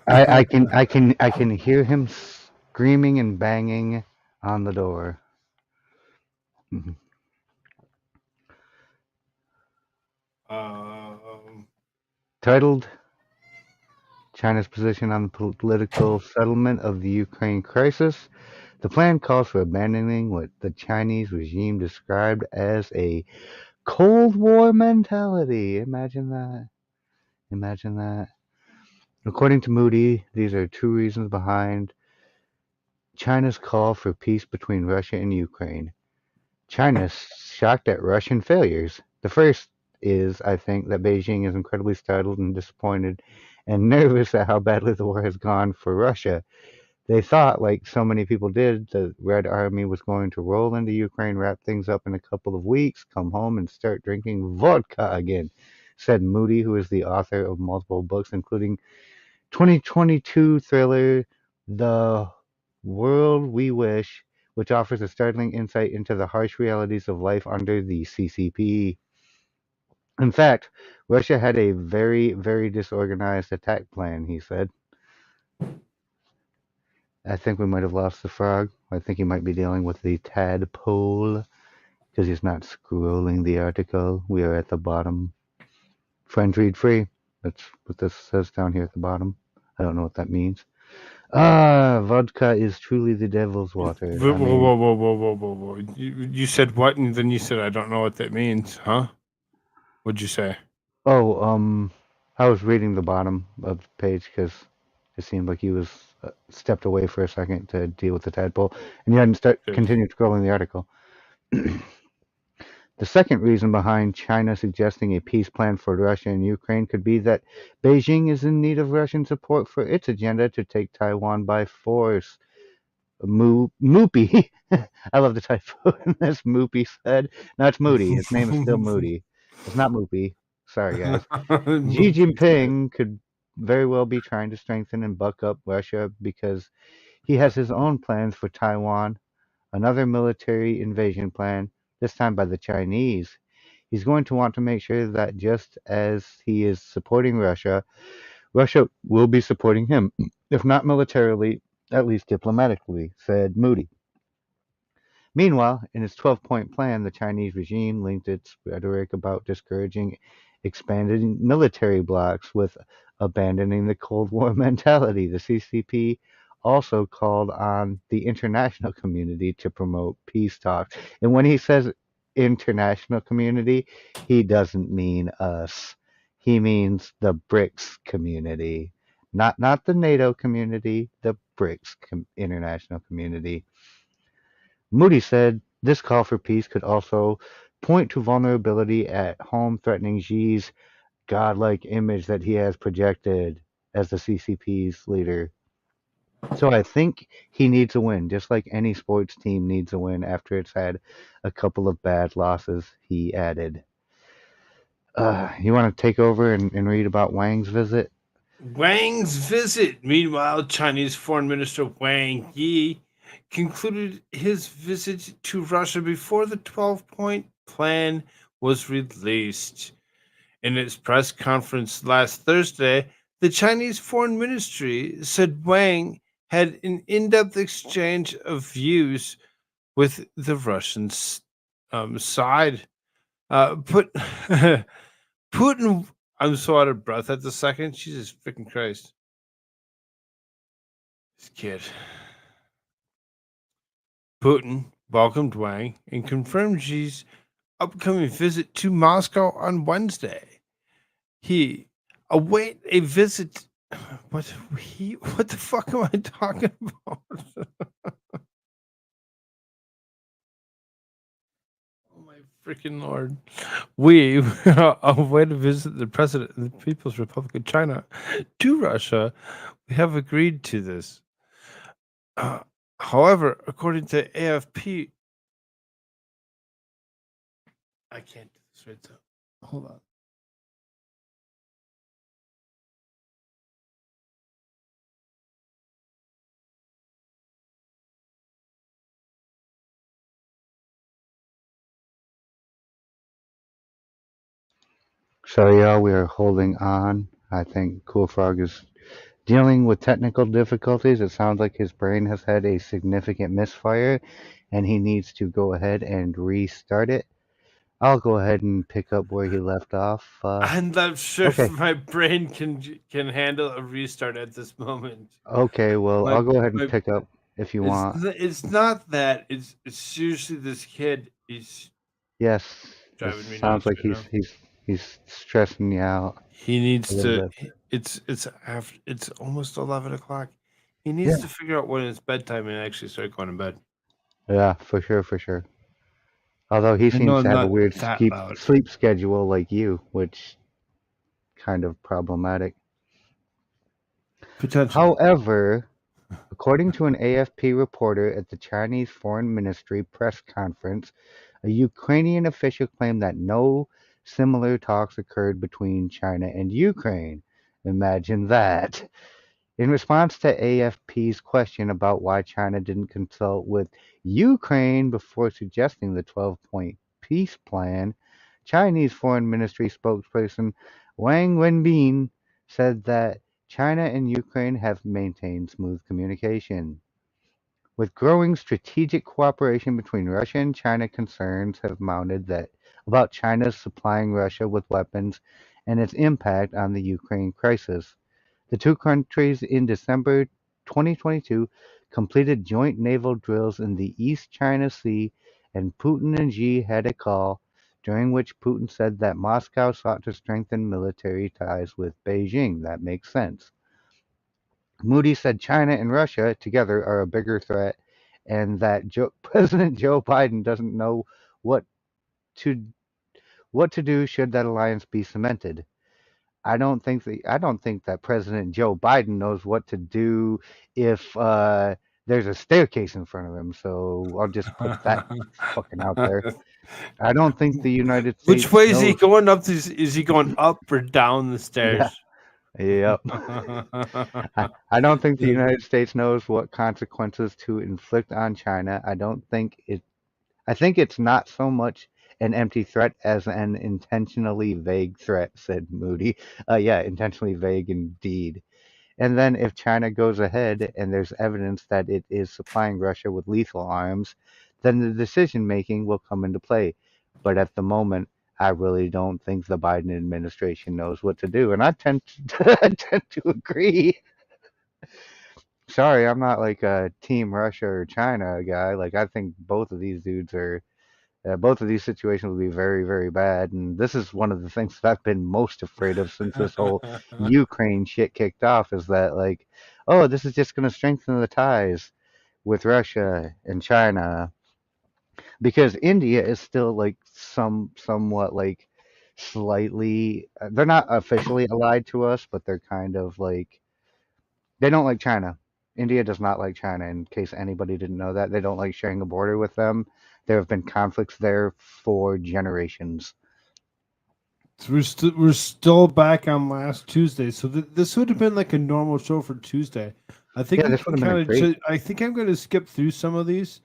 I can hear him screaming and banging on the door. Mhm. um, Titled China's Position on the Political Settlement of the Ukraine Crisis. The plan calls for abandoning what the Chinese regime described as a Cold War mentality. Imagine that. Imagine that. According to Moody, these are two reasons behind China's call for peace between Russia and Ukraine. China is shocked at Russian failures. The first is, I think, that Beijing is incredibly startled and disappointed and nervous at how badly the war has gone for Russia. They thought, like so many people did, the Red Army was going to roll into Ukraine, wrap things up in a couple of weeks, come home, and start drinking vodka again, said Moody, who is the author of multiple books, including 2022 thriller The World We Wish, which offers a startling insight into the harsh realities of life under the CCP. In fact, Russia had a very, very disorganized attack plan, he said. I think we might have lost the frog. I think he might be dealing with the tadpole because he's not scrolling the article. We are at the bottom. Friends read free. That's what this says down here at the bottom. I don't know what that means. Ah, vodka is truly the devil's water. whoa, I mean, whoa, whoa, whoa, whoa, whoa, whoa! You said what, and then you said I don't know what that means, huh? What'd you say? oh, I was reading the bottom of the page because it seemed like he was stepped away for a second to deal with the tadpole, and you hadn't Good. continued scrolling the article. The second reason behind China suggesting a peace plan for Russia and Ukraine could be that Beijing is in need of Russian support for its agenda to take Taiwan by force. Moopy. I love the typo in this. Moopy said. No, it's Moody. His name is still Moody. It's not Moopy. Sorry, guys. Xi Movies. Jinping could very well be trying to strengthen and buck up Russia because he has his own plans for Taiwan, another military invasion plan, this time by the Chinese. He's going to want to make sure that just as he is supporting Russia, Russia will be supporting him, if not militarily, at least diplomatically, said Moody. Meanwhile, in its 12-point plan, the Chinese regime linked its rhetoric about discouraging expanded military blocs with abandoning the Cold War mentality. The CCP also called on the international community to promote peace talks. And when he says international community, he doesn't mean us. He means the BRICS community. Not the NATO community, the BRICS international community. Moody said this call for peace could also point to vulnerability at home, threatening Xi's godlike image that he has projected as the CCP's leader. So I think he needs a win, just like any sports team needs a win after it's had a couple of bad losses, he added. You want to take over and read about Wang's visit? Wang's visit. Meanwhile, Chinese Foreign Minister Wang Yi concluded his visit to Russia before the 12-point plan was released. In its press conference last Thursday, the Chinese Foreign Ministry said Wang had an in depth exchange of views with the Russian side. Put Putin. I'm so out of breath at the second. Jesus freaking Christ. This kid. Putin welcomed Wang and confirmed Xi's upcoming visit to Moscow on Wednesday. He await a visit. What the fuck am I talking about? Oh my freaking lord! We await to visit the president of the People's Republic of China to Russia. We have agreed to this. Uh, However, according to AFP, I can't do this right now. Hold on. Sorry, y'all, we are holding on. I think Koolfrogg is dealing with technical difficulties. It sounds like his brain has had a significant misfire and he needs to go ahead and restart it. I'll go ahead and pick up where he left off. I'm not sure if Okay. my brain can handle a restart at this moment. Okay, well, My I'll go ahead and my pick up if you want. it's not that. It's seriously this kid. He's Yes, it driving me sounds nuts like right now. he's stressing you out He a needs little to. bit. It's after. It's almost 11 o'clock. He needs Yeah, to figure out when it's bedtime and actually start going to bed. yeah, for sure, for sure. Although he I know seems to I'm have a not weird that loud. sleep schedule like you, which kind of problematic. Potentially. However, according to an AFP reporter at the Chinese Foreign Ministry press conference, a Ukrainian official claimed that no similar talks occurred between China and Ukraine. Imagine that. In response to AFP's question about why China didn't consult with Ukraine before suggesting the 12-point peace plan, Chinese Foreign Ministry spokesperson Wang Wenbin said that China and Ukraine have maintained smooth communication. With growing strategic cooperation between Russia and China, concerns have mounted that about China's supplying Russia with weapons and its impact on the Ukraine crisis. The two countries in December 2022 completed joint naval drills in the East China Sea, and Putin and Xi had a call during which Putin said that Moscow sought to strengthen military ties with Beijing. That makes sense. Moody said China and Russia together are a bigger threat, and that President Joe Biden doesn't know what to do should that alliance be cemented. I don't think that President Joe Biden knows what to do if there's a staircase in front of him. So I'll just put that fucking out there. I don't think the United Which States way is he knows. going up? Is he going up or down the Yeah. stairs? Yep. I don't think the The- United States knows what consequences to inflict on China. I think it's not so much an empty threat as an intentionally vague threat, said Moody. Yeah, intentionally vague indeed. And then if China goes ahead and there's evidence that it is supplying Russia with lethal arms, then the decision making will come into play. But at the moment, I really don't think the Biden administration knows what to do. And I tend to, I tend to agree. Sorry, I'm not like a team Russia or China guy. Like I think both of these dudes are both of these situations will be very, very bad. And this is one of the things that I've been most afraid of since this whole Ukraine shit kicked off is that, like, oh, this is just going to strengthen the ties with Russia and China because India is still like somewhat like slightly, they're not officially allied to us, but they're kind of like, they don't like China. India does not like China, in case anybody didn't know that. They don't like sharing a border with them. There have been conflicts there for generations. So we're still back on last Tuesday. So this would have been like a normal show for Tuesday. I think Yeah, we this would can have been a kind great. of. I think I'm going to skip through some of these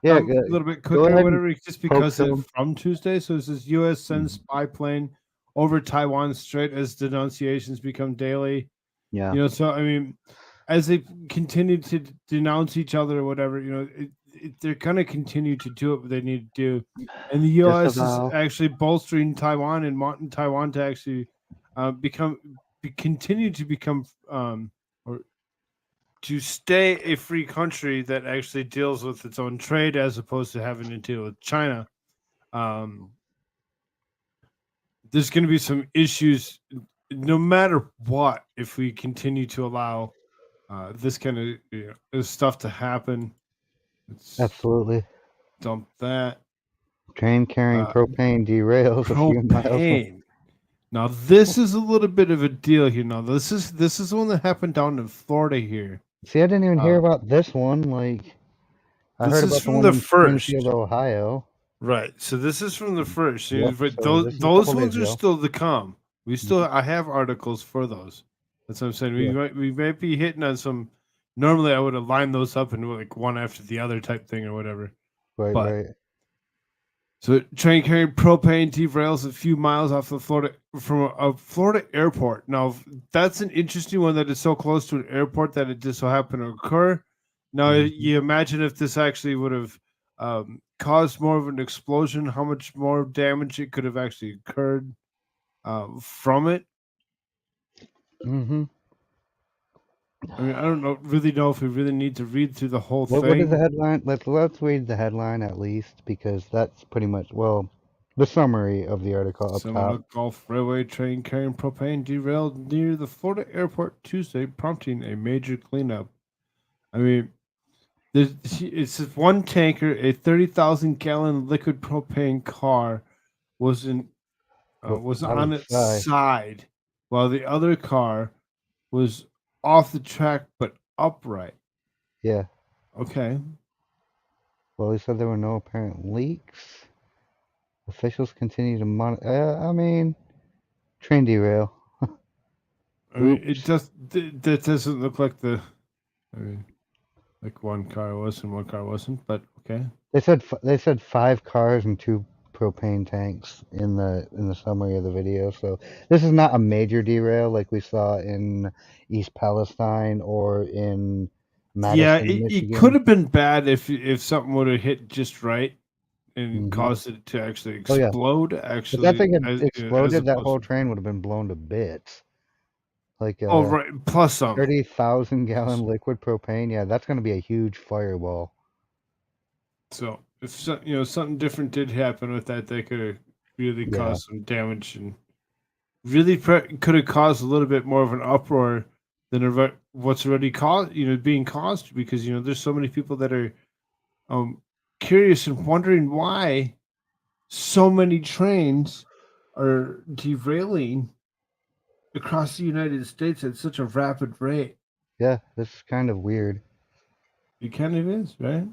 Yeah, a little bit go quicker, or ahead and whatever, just poke because they're through from Tuesday. So it says U.S. sends them. spy plane over Taiwan Strait as denunciations become daily. Yeah, You know, so I mean, as they continue to denounce each other or whatever, you know, they're going to continue to do what they need to do. And the just U.S. is about. actually bolstering Taiwan and wanting Taiwan to actually continue to become or to stay a free country that actually deals with its own trade as opposed to having to deal with China. Um, there's going to be some issues no matter what if we continue to allow this kind of this stuff to happen. Let's Absolutely. dump that. Train carrying Uh, propane derails a few miles from. propane. Now this is a little bit of a deal here. Now this is one that happened down in Florida here. See, I didn't even hear Uh, about this one. Like, I this heard is about the from one the in Springfield, first. Ohio. Right. So this is from the first. Yep. But So those this is a those couple days ones are ago. still to come. Mhm. I have articles for those. That's what I'm saying. Yeah. We might be hitting on some. Normally, I would have lined those up in like one after the other type thing or whatever. Right. But Right. so train carrying propane derails a few miles off the Florida from a Florida airport. Now that's an interesting one that is so close to an airport that it just so happened to occur. Now Hmm. you imagine if this actually would have caused more of an explosion, how much more damage it could have actually occurred from it. Hmm. I mean, I don't know, really know if we really need to read through the whole What is the thing. headline? Let's read the headline at least, because that's pretty much, well, the summary of the article up top. Seminole Gulf Railway train carrying propane derailed near the Florida airport Tuesday, prompting a major cleanup. I mean, it's this one tanker, a 30,000 gallon liquid propane car, was in was Out of on the its sky. side, while the other car was off the track but upright. Yeah. Okay, Well, he said there were no apparent leaks. Officials continue to monitor. I mean, train derail. I mean, it Oops. just that doesn't look like the. I mean, like one car was and one car wasn't, but okay. They said 5 cars and 2 propane tanks in the summary of the video. So this is not a major derail like we saw in East Palestine or in Yeah, Madison, it could Michigan. have been bad if something would have hit just right and Hmm. caused it to actually Oh yeah, explode. if that Actually, thing had as exploded, that opposed whole to train would have been blown to bits. Like oh right, plus some. 30,000 gallon liquid propane. Yeah, that's going to be a huge fireball. So if something different did happen with that, they could have really Yeah. caused some damage and really could have caused a little bit more of an uproar than what's already caused. Being caused because there's so many people that are um curious and wondering why so many trains are derailing across the United States at such a rapid rate. Yeah, this is kind of weird. It kind of is, right?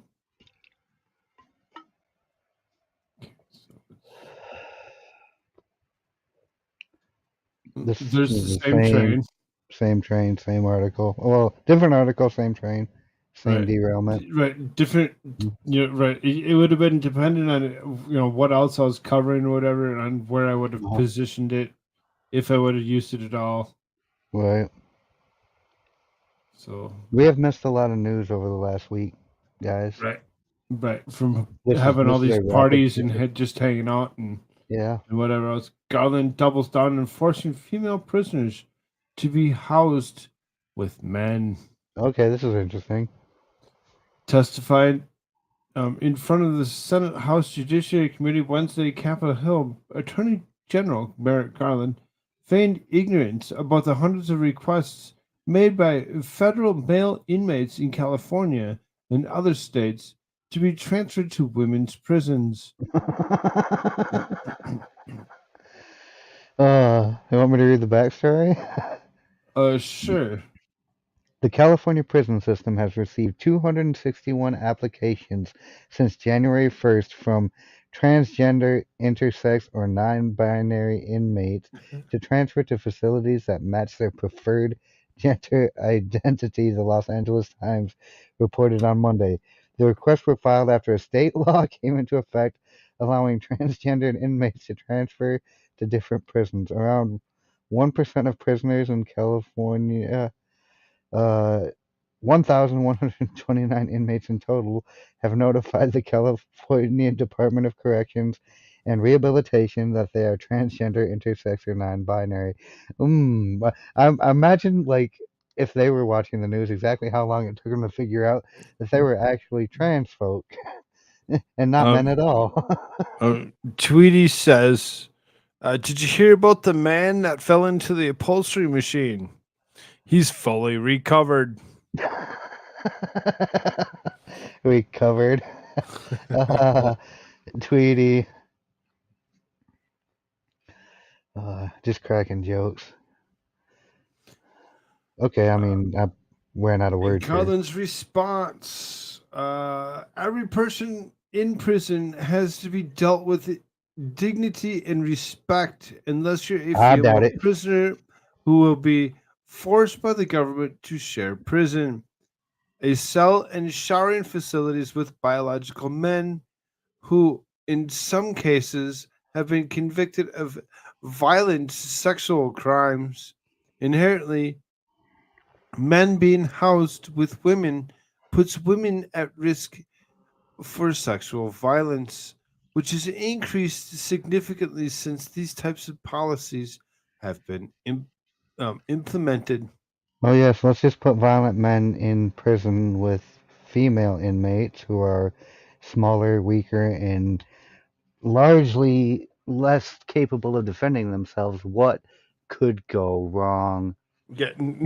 So This there's is the the same train, same train, same article. Well, different article, same train, same right? derailment. Right, different. Mhm. Right. It would have been dependent on what else I was covering or whatever, and on where I would have Uh-huh. positioned it if I would have used it at all. Right. So We have missed a lot of news over the last week, guys. right, right from This is having all this is these a rapid parties and pivot. just hanging out Yeah. and whatever else. Garland doubles down on forcing female prisoners to be housed with men. Okay, this is interesting. Testified in front of the Senate House Judiciary Committee Wednesday, Capitol Hill, Attorney General Merrick Garland feigned ignorance about the hundreds of requests made by federal male inmates in California and other states to be transferred to women's prisons. You want me to read the backstory? Sure. The California prison system has received 261 applications since January 1st from transgender, intersex, or non-binary inmates to transfer to facilities that match their preferred gender identity, the Los Angeles Times reported on Monday. The requests were filed after a state law came into effect allowing transgendered inmates to transfer to different prisons. Around 1% of prisoners in California, uh, 1,129 inmates in total, have notified the California Department of Corrections and Rehabilitation that they are transgender, intersex, or non-binary. I imagine, like, if they were watching the news, exactly how long it took them to figure out that they were actually trans folk and not men Um, at all. Tweety says, "Did you hear about the man that fell into the upholstery machine? He's fully recovered." We covered. Tweety. Just cracking jokes. Okay, I mean, I'm wearing out of In words here. Cullen's response, every person in prison has to be dealt with dignity and respect unless you're a I doubt female it. prisoner who will be forced by the government to share prison, a cell and showering facilities with biological men who, in some cases, have been convicted of violent sexual crimes. Inherently, men being housed with women puts women at risk for sexual violence, which has increased significantly since these types of policies have been implemented. Oh, yes, let's just put violent men in prison with female inmates who are smaller, weaker, and largely less capable of defending themselves. What could go wrong? Yeah, And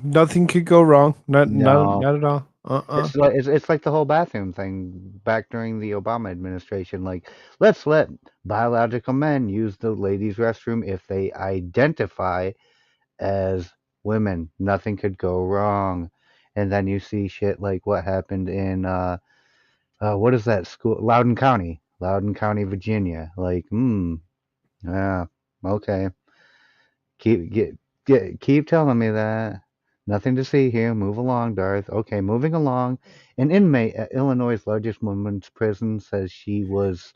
nothing could go wrong. no, Not at all. Uh-uh. it's like the whole bathroom thing back during the Obama administration. Like, let's let biological men use the ladies' restroom if they identify as women. Nothing could go wrong. And then you see shit like what happened in what is that school? Loudoun County, Virginia. Like, yeah, okay. Keep telling me that. Nothing to see here. Move along, Darth. Okay, moving along. An inmate at Illinois' largest women's prison says she was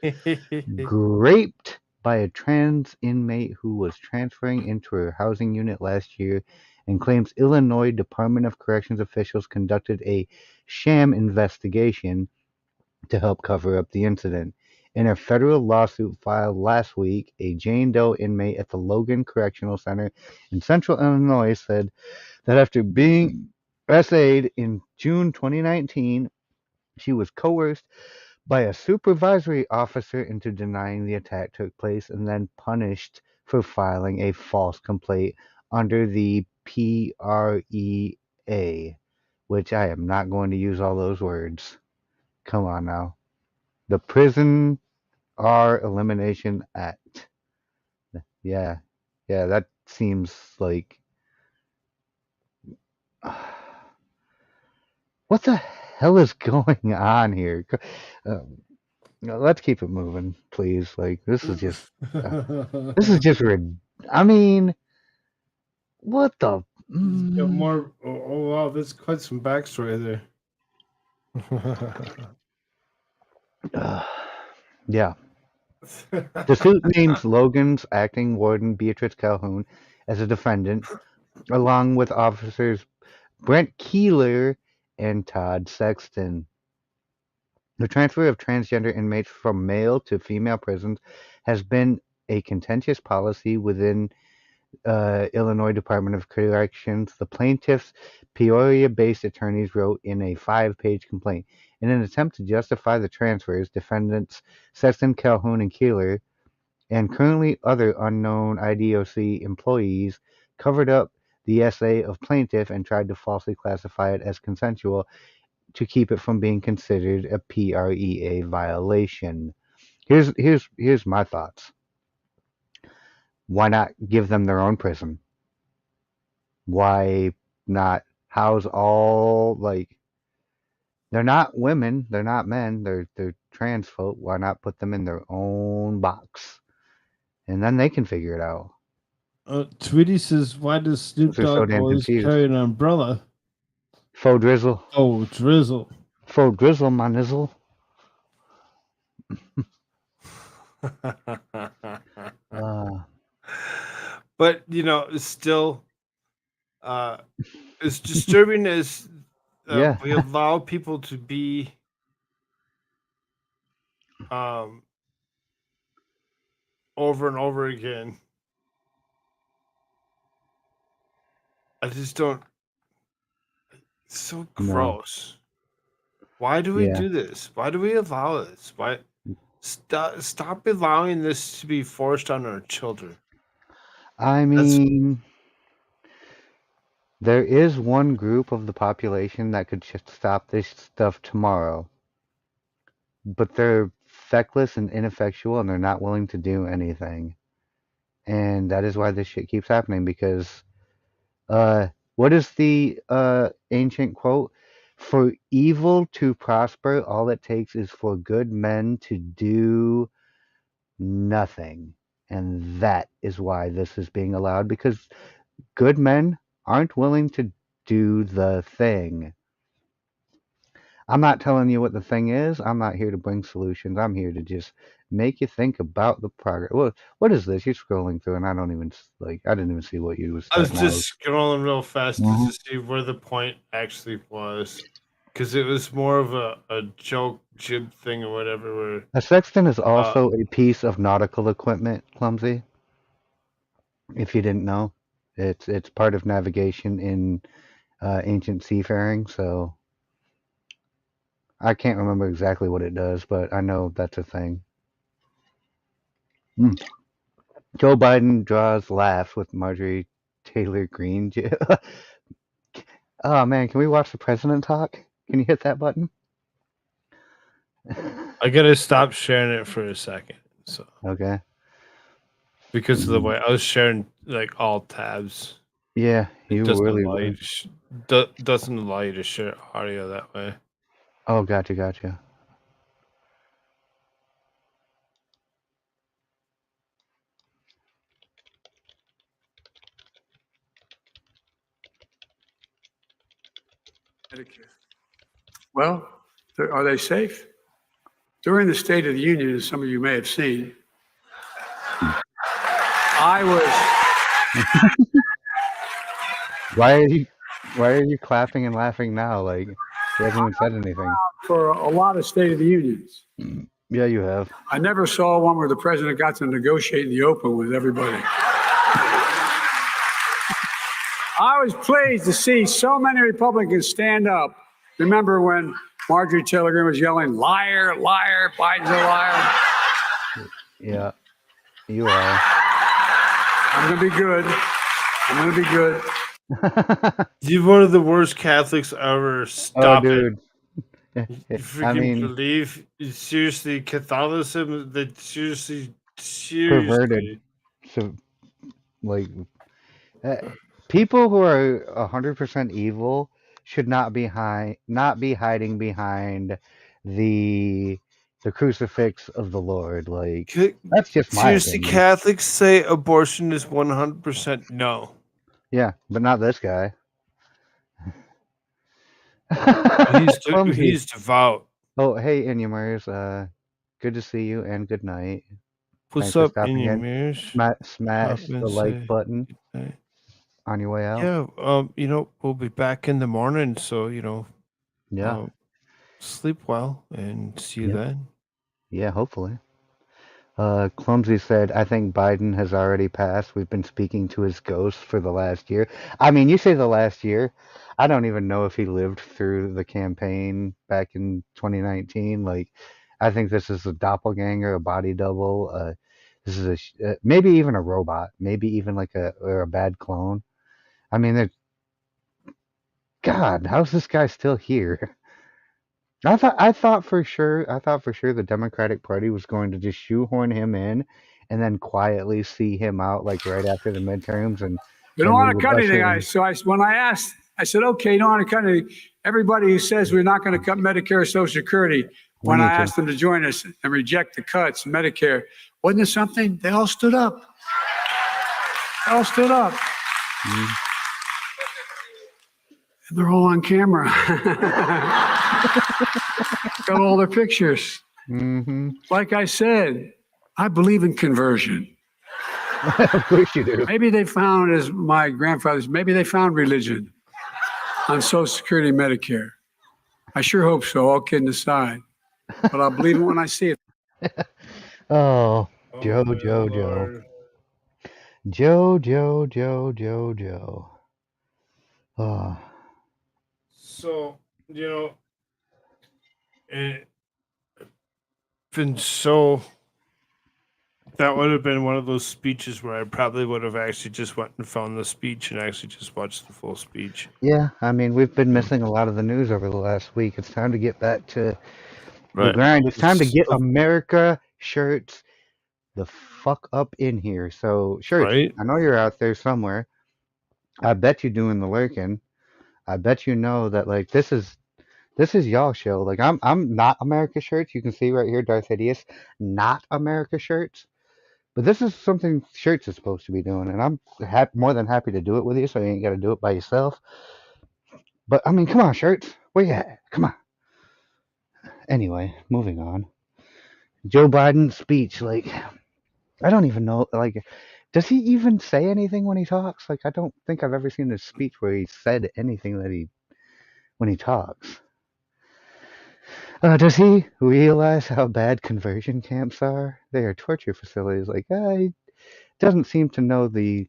raped by a trans inmate who was transferring into her housing unit last year and claims Illinois Department of Corrections officials conducted a sham investigation to help cover up the incident. In a federal lawsuit filed last week, a Jane Doe inmate at the Logan Correctional Center in central Illinois said that after being SA'd in June 2019, she was coerced by a supervisory officer into denying the attack took place and then punished for filing a false complaint under the PREA, which I am not going to use all those words. Come on now. The Prison R Elimination Act. Yeah. Yeah, that seems like. What the hell is going on here? Let's keep it moving, please. Like, uh, this is just I mean, what the? Yeah, more. Oh, wow, there's quite some backstory there. Yeah. The suit names Logan's acting warden Beatrice Calhoun as a defendant, along with officers Brent Keeler and Todd Sexton. The transfer of transgender inmates from male to female prisons has been a contentious policy within Illinois Department of Corrections. The plaintiff's Peoria-based attorneys wrote in a 5-page complaint. In an attempt to justify the transfers, defendants Sexton, Calhoun, and Keeler, and currently other unknown IDOC employees, covered up the essay of plaintiff and tried to falsely classify it as consensual to keep it from being considered a PREA violation. Here's my thoughts. Why not give them their own prison? Why not house all, like, they're not women, they're not men, they're trans folk. Why not put them in their own box? And then they can figure it out. Tweety says, "Why does Snoop Because they're so Dogg damn always confused. carry an umbrella?" Faux drizzle. Oh, drizzle. Faux drizzle, my nizzle. Uh, But it's still as disturbing as yeah. we allow people to be um, over and over again. I just don't. So No. gross. Why do we Yeah. do this? Why do we allow this? Why stop allowing this to be forced on our children? I That's mean, there is one group of the population that could just stop this stuff tomorrow, but they're feckless and ineffectual, and they're not willing to do anything. And that is why this shit keeps happening, because what is the ancient quote? For evil to prosper, all it takes is for good men to do nothing. And that is why this is being allowed, because good men aren't willing to do the thing. I'm not telling you what the thing is. I'm not here to bring solutions. I'm here to just make you think about the progress. What is this? You're scrolling through, and I don't even I didn't even see what you was I was typing out. just scrolling real fast just Hmm. to see where the point actually was. Because it was more of a joke jib thing or whatever where A sextant is uh also a piece of nautical equipment, Clumsy. If you didn't know, it's part of navigation in ancient seafaring. So I can't remember exactly what it does, but I know that's a thing. Mm. Joe Biden draws laughs with Marjorie Taylor Greene. Oh man, can we watch the president talk? Can you hit that button? I gotta stop sharing it for a second. So Okay. because of the Mm. way I was sharing like all tabs. Yeah, It you doesn't really allow you were. to doesn't allow you to share audio that way. Oh, gotcha. Medicare. Well, are they safe? During the State of the Union, as some of you may have seen, I was Why are you clapping and laughing now? Like he hasn't even said anything. for a lot of State of the Unions. Yeah, you have. I never saw one where the president got to negotiate in the open with everybody. I was pleased to see so many Republicans stand up. Remember when Marjorie Taylor Greene was yelling, liar, liar, Biden's a liar? Yeah, you are. I'm going to be good. I'm going to be good. You're one of the worst Catholics ever. Oh, Stop it. dude. You I freaking mean, believe seriously Catholicism that seriously perverted. So, like, uh, people who are 100% evil should not be hiding behind the the crucifix of the Lord. Like, Ca- that's just my seriously opinion. Catholics say abortion is 100% no. Yeah, but not this guy. Clumsy. He's devout. Oh, hey, Inumers. Good to see you and good night. What's Thanks for up in stopping your in. mirrors? Pop Smash the and like say button good night. on your way out. Yeah, we'll be back in the morning, so Yeah. sleep well and see you Yep. then. Yeah, hopefully. Clumsy said, I think Biden has already passed. We've been speaking to his ghost for the last year. I mean, you say the last year. I don't even know if he lived through the campaign back in 2019. Like, I think this is a doppelganger, a body double. This is maybe even a robot, maybe even like a bad clone. I mean, God, how's this guy still here? I thought for sure the Democratic Party was going to just shoehorn him in and then quietly see him out like right after the midterms We don't and we want to would cut anything. usher in. When I asked, I said, okay, you don't want to cut anything. Everybody who says we're not going to cut Medicare or Social Security, We when I need to. asked them to join us and reject the cuts in Medicare, wasn't it something? They all stood up. They all stood up. Mm. And they're all on camera. Got all their pictures. Mm-hmm. Like I said, I believe in conversion. Of course you do. Maybe they found, as my grandfathers, maybe they found religion on Social Security and Medicare. I sure hope so, all kidding aside. But I'll believe it when I see it. Oh, Oh Joe, my Joe, Joe. Lord. Joe, Joe, Joe, Joe, Joe. Oh. So, it been so. That would have been one of those speeches where I probably would have actually just went and found the speech and actually just watched the full speech. Yeah, I mean, we've been missing a lot of the news over the last week. It's time to get back to the grind. It's time to get America shirts the fuck up in here. So, shirts, Right? I know you're out there somewhere. I bet you doing the lurking. I bet you know that like this is y'all show. Like I'm not America shirts. You can see right here, Darth Hideous, not America shirts. But this is something shirts is supposed to be doing, and I'm more than happy to do it with you. So you ain't got to do it by yourself. But I mean, come on, shirts, where you at? Come on. Anyway, moving on. Joe Biden's speech, like I don't even know, like does he even say anything when he talks? Like I don't think I've ever seen a speech where he said anything that he when he talks. Does he realize how bad conversion camps are? They are torture facilities. Like, he doesn't seem to know the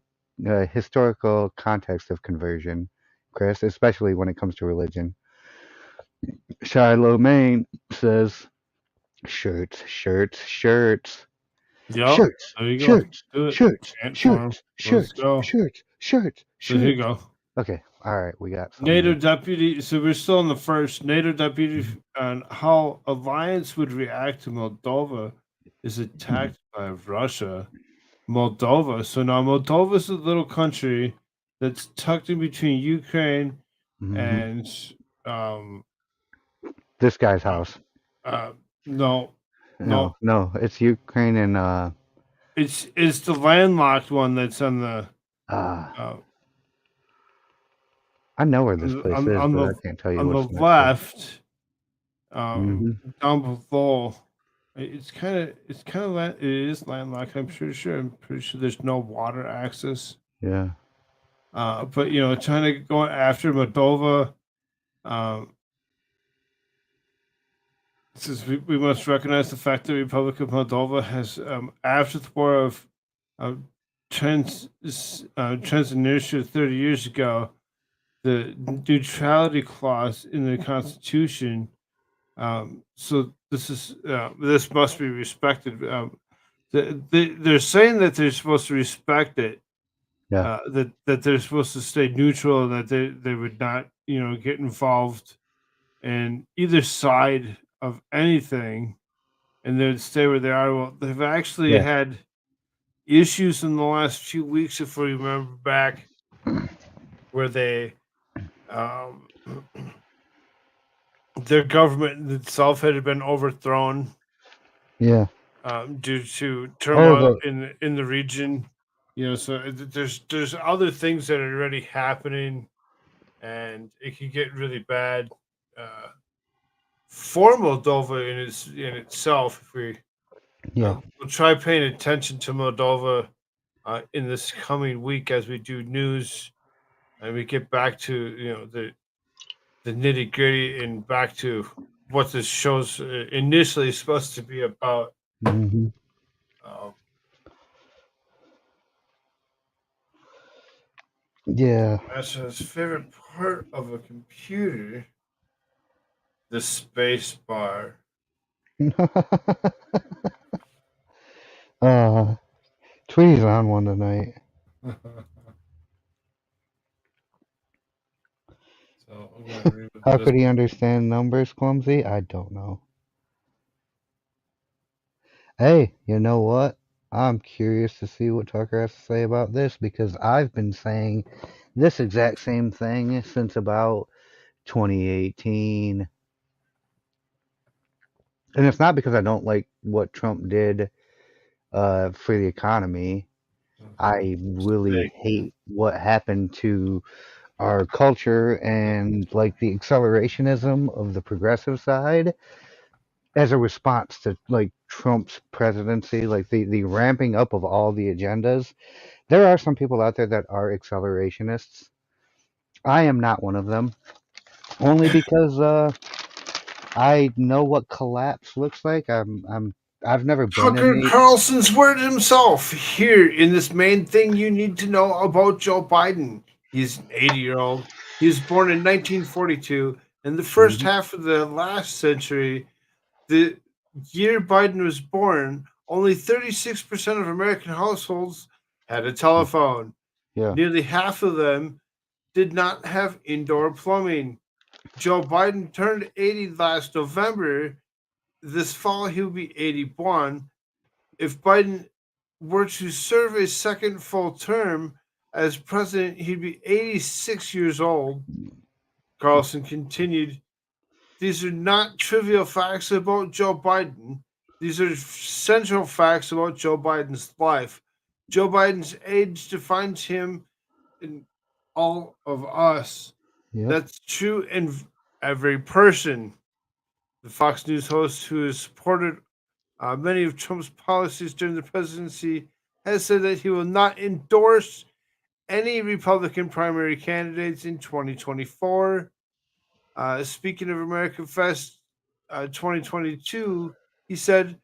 historical context of conversion, Chris, especially when it comes to religion. Shiloh Maine says, shirts, shirts, shirts. Yep. Shirts, There you go. shirts, Do it. shirts, Chant for 'em. shirts, Let's shirts, go. shirts, shirts, So here you shirts. go. Okay, all right, we got some. NATO deputy. So we're still on the first. NATO deputy on how alliance would react to Moldova is attacked by Russia. Moldova. So now Moldova is a little country that's tucked in between Ukraine and this guy's house. no, No, it's Ukraine and it's the landlocked one that's on the I know where this place is, but I can't tell you on what's the next left. Mhm. Down below, it is landlocked. I'm pretty sure there's no water access. Yeah. But trying to go after Moldova. Says we must recognize the fact that the Republic of Moldova has, after the war of Transnistria 30 years ago, the neutrality clause in the Constitution. So this must be respected. They're saying that they're supposed to respect it. Yeah. That they're supposed to stay neutral and that they would not get involved in either side of anything, and they'd stay where they are. Well, they've actually had issues in the last few weeks, if we remember back, where they their government itself had been overthrown. Yeah. Due to turmoil in the region, so there's other things that are already happening, and it can get really bad for Moldova in itself. If we we'll try paying attention to Moldova in this coming week as we do news and we get back to the nitty gritty and back to what this show's initially supposed to be about. Mm-hmm. Yeah. That's his favorite part of a computer, the space bar. Tweety's on one tonight. How could he understand numbers, Clumsy? I don't know. Hey, you know what? I'm curious to see what Tucker has to say about this because I've been saying this exact same thing since about 2018. And it's not because I don't like what Trump did for the economy. I really hate what happened to our culture and like the accelerationism of the progressive side as a response to like Trump's presidency, like the ramping up of all the agendas. There are some people out there that are accelerationists. I am not one of them, only because I know what collapse looks like. I've never been Tucker in the Carlson's word himself here in this main thing you need to know about Joe Biden. He's an 80-year-old. He was born in 1942. In the first half of the last century, the year Biden was born, only 36% of American households had a telephone. Yeah. Nearly half of them did not have indoor plumbing. Joe Biden turned 80 last November. This fall, he'll be 81. If Biden were to serve a second full term as president, he'd be 86 years old. Carlson continued, "These are not trivial facts about Joe Biden. These are central facts about Joe Biden's life. Joe Biden's age defines him in all of us. Yep. That's true in every person." The Fox News host, who has supported many of Trump's policies during the presidency, has said that he will not endorse any Republican primary candidates in 2024. Speaking of America Fest 2022, he said,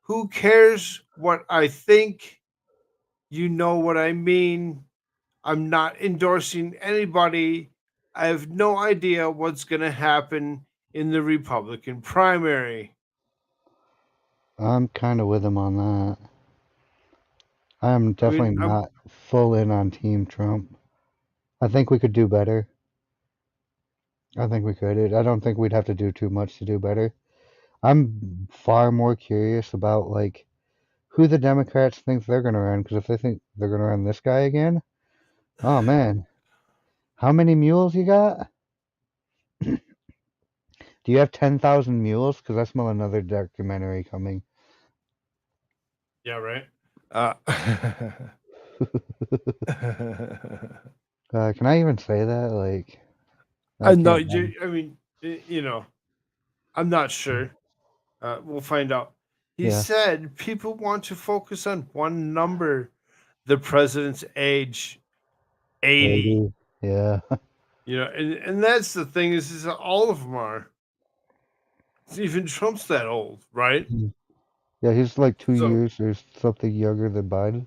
"Who cares what I think? You know what I mean. I'm not endorsing anybody. I have no idea what's going to happen in the Republican primary." I'm kind of with him on that. I am I mean, definitely not full in on Team Trump. I think we could do better. I think we could. I don't think we'd have to do too much to do better. I'm far more curious about like who the Democrats think they're going to run, because if they think they're going to run this guy again, oh man, how many mules you got? Do you have 10,000 mules? Because I smell another documentary coming. yeah, right. Can I even say that? Like, I I'm can't. not. I mean, I'm not sure. We'll find out. He Yeah, said people want to focus on one number, the president's age, 80. 80. Yeah. And that's the thing is that all of them are. Even Trump's that old, right? Yeah, he's like 2 So years or something younger than Biden.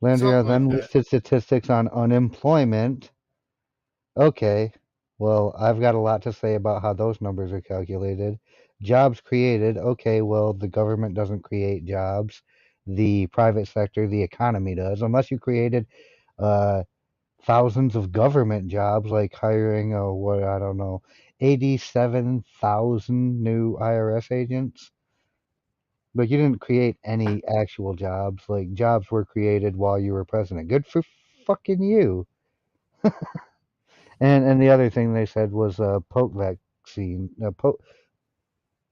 Landria something like then that. listed statistics on unemployment. Okay, well, I've got a lot to say about how those numbers are calculated. Jobs created. Okay, well, the government doesn't create jobs. The private sector, the economy does. Unless you created uh, thousands of government jobs, like hiring, what, I don't know, 87,000 new IRS agents. But you didn't create any actual jobs. Like, jobs were created while you were president. Good for fucking you. And the other thing they said was poke vaccine, pokes,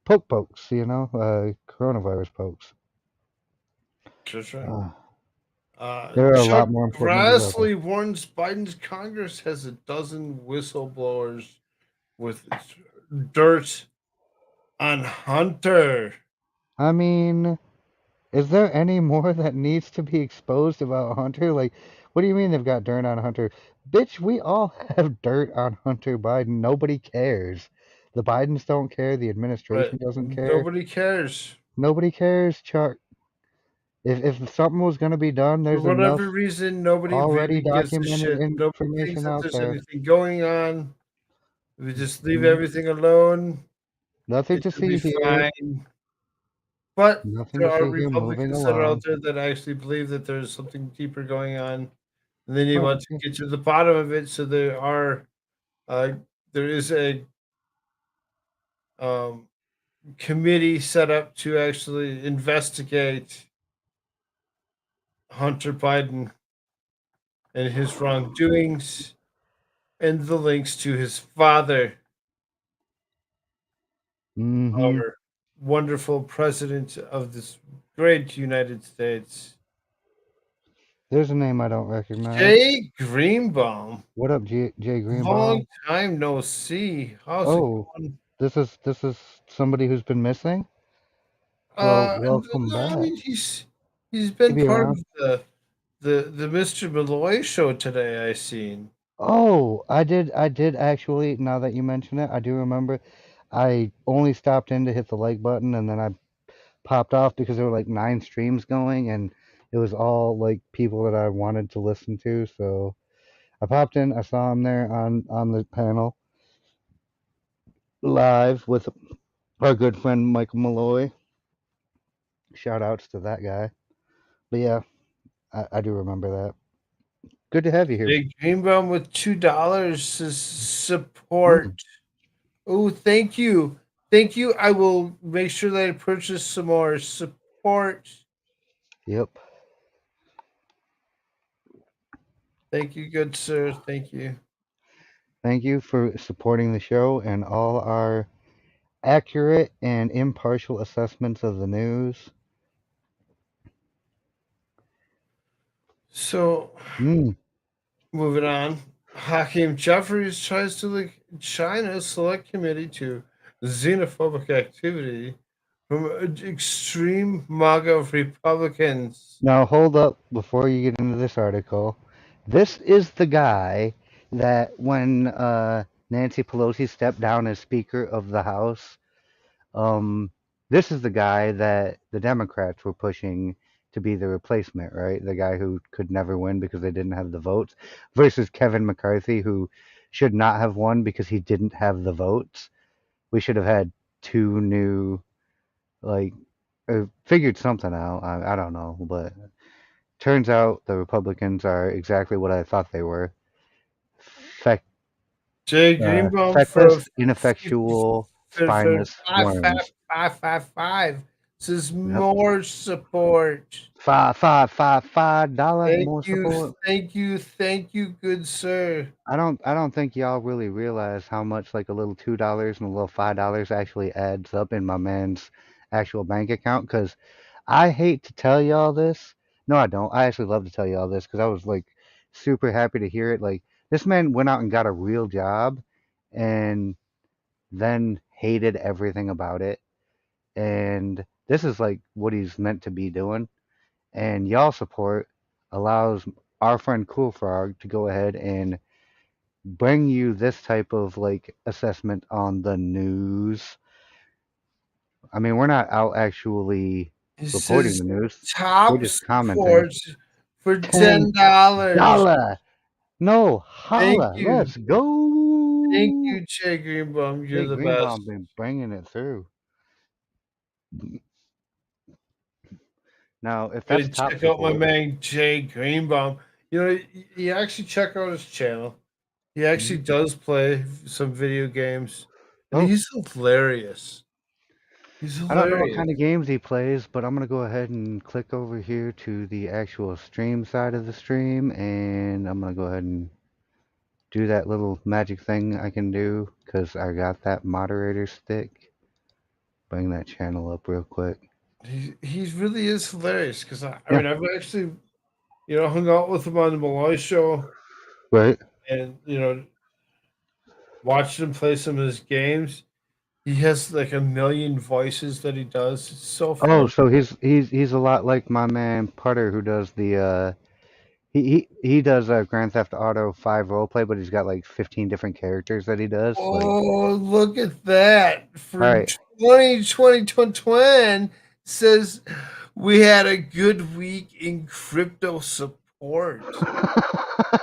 coronavirus pokes. That's right. Uh, there are a Chuck lot more important numbers out there. Grassley warns Biden's Congress has a dozen whistleblowers with dirt on Hunter. I mean, is there any more that needs to be exposed about Hunter? Like, what do you mean they've got dirt on Hunter? Bitch, we all have dirt on Hunter Biden. Nobody cares. The Bidens don't care. The But administration doesn't care. nobody cares. Nobody cares, Chuck. If something was going to be done, For there's enough whatever reason, nobody already really gives a documented shit. Nobody thinks information that out there's there. anything going on. If we just leave Mhm. everything alone, Nothing it to should be see here. fine. But Nothing there to are see here. Moving Republicans that are out along. there that actually believe that there's something deeper going on, and then you Oh, want to get to the bottom of it. So uh, there is a um, committee set up to actually investigate Hunter Biden and his wrongdoings and the links to his father, mm-hmm. our wonderful president of this great United States, There's a name I don't recognize. Jay Greenbaum. What up, Jay Long Greenbaum? time no see. How's it Oh, going? this is somebody who's been missing. Well, welcome No, I back. mean he's been Maybe part around. of the Mr. Malloy show today. I seen. Oh, I did actually. Now that you mention it, I do remember. I only stopped in to hit the like button, and then I popped off because there were like 9 streams going, and it was all like people that I wanted to listen to. So I popped in. I saw him there on the panel live with our good friend Michael Malloy. Shout outs to that guy. But yeah, I do remember that. Good to have you here. Jay Greenbaum with $2 support. Mm, Oh, thank you. Thank you. I will make sure that I purchase some more support. yep. Thank you, good sir. Thank you. Thank you for supporting the show and all our accurate and impartial assessments of the news. So, Mm. moving on. Hakeem Jeffries tries to link China's select committee to xenophobic activity from extreme MAGA Republicans. Now hold up before you get into this article. This is the guy that when Nancy Pelosi stepped down as Speaker of the House, this is the guy that the Democrats were pushing to be the replacement, right? The guy who could never win because they didn't have the votes, versus Kevin McCarthy, who should not have won because he didn't have the votes. We should have had two new, like, figured something out. I don't know, but turns out the Republicans are exactly what I thought they were. Feck, Jay Greenbaum feckless, ineffectual, for spineless worms. 55555 says Yep. more support. $5 more You, support. thank you, good sir. I don't think y'all really realize how much like a little $2 and a little $5 actually adds up in my man's actual bank account. Cause I hate to tell y'all this. No, I don't. I actually love to tell y'all this because I was like super happy to hear it. Like this man went out and got a real job and then hated everything about it. And this is like what he's meant to be doing. And y'all support allows our friend Cool Frog to go ahead and bring you this type of like assessment on the news. I mean, we're not out actually It reporting says the news. We're top just commenting. support for $10. $10. No, Thank holla. you. Let's go. Thank you, Jay Greenbaum. You're Jay the best. Greenbaum been bringing it through. Now, if Gotta that's top check out my support, man Jay Greenbaum. You know, you actually check out his channel. He actually mhm. does play some video games, and Oh, he's hilarious. He's I don't know what hilarious. kind of games he plays, but I'm gonna go ahead and click over here to the actual stream side of the stream, and I'm gonna go ahead and do that little magic thing I can do because I got that moderator stick. Bring that channel up real quick. He really is hilarious because I Yeah, mean I've actually hung out with him on the Malloy show right. and watched him play some of his games. He has like a million voices that he does. It's so Oh, fun. so he's a lot like my man Putter who does the he does Grand Theft Auto 5 roleplay, but he's got like 15 different characters that he does. Like, Oh, look at that. all For right. 2020 says we had a good week in crypto support.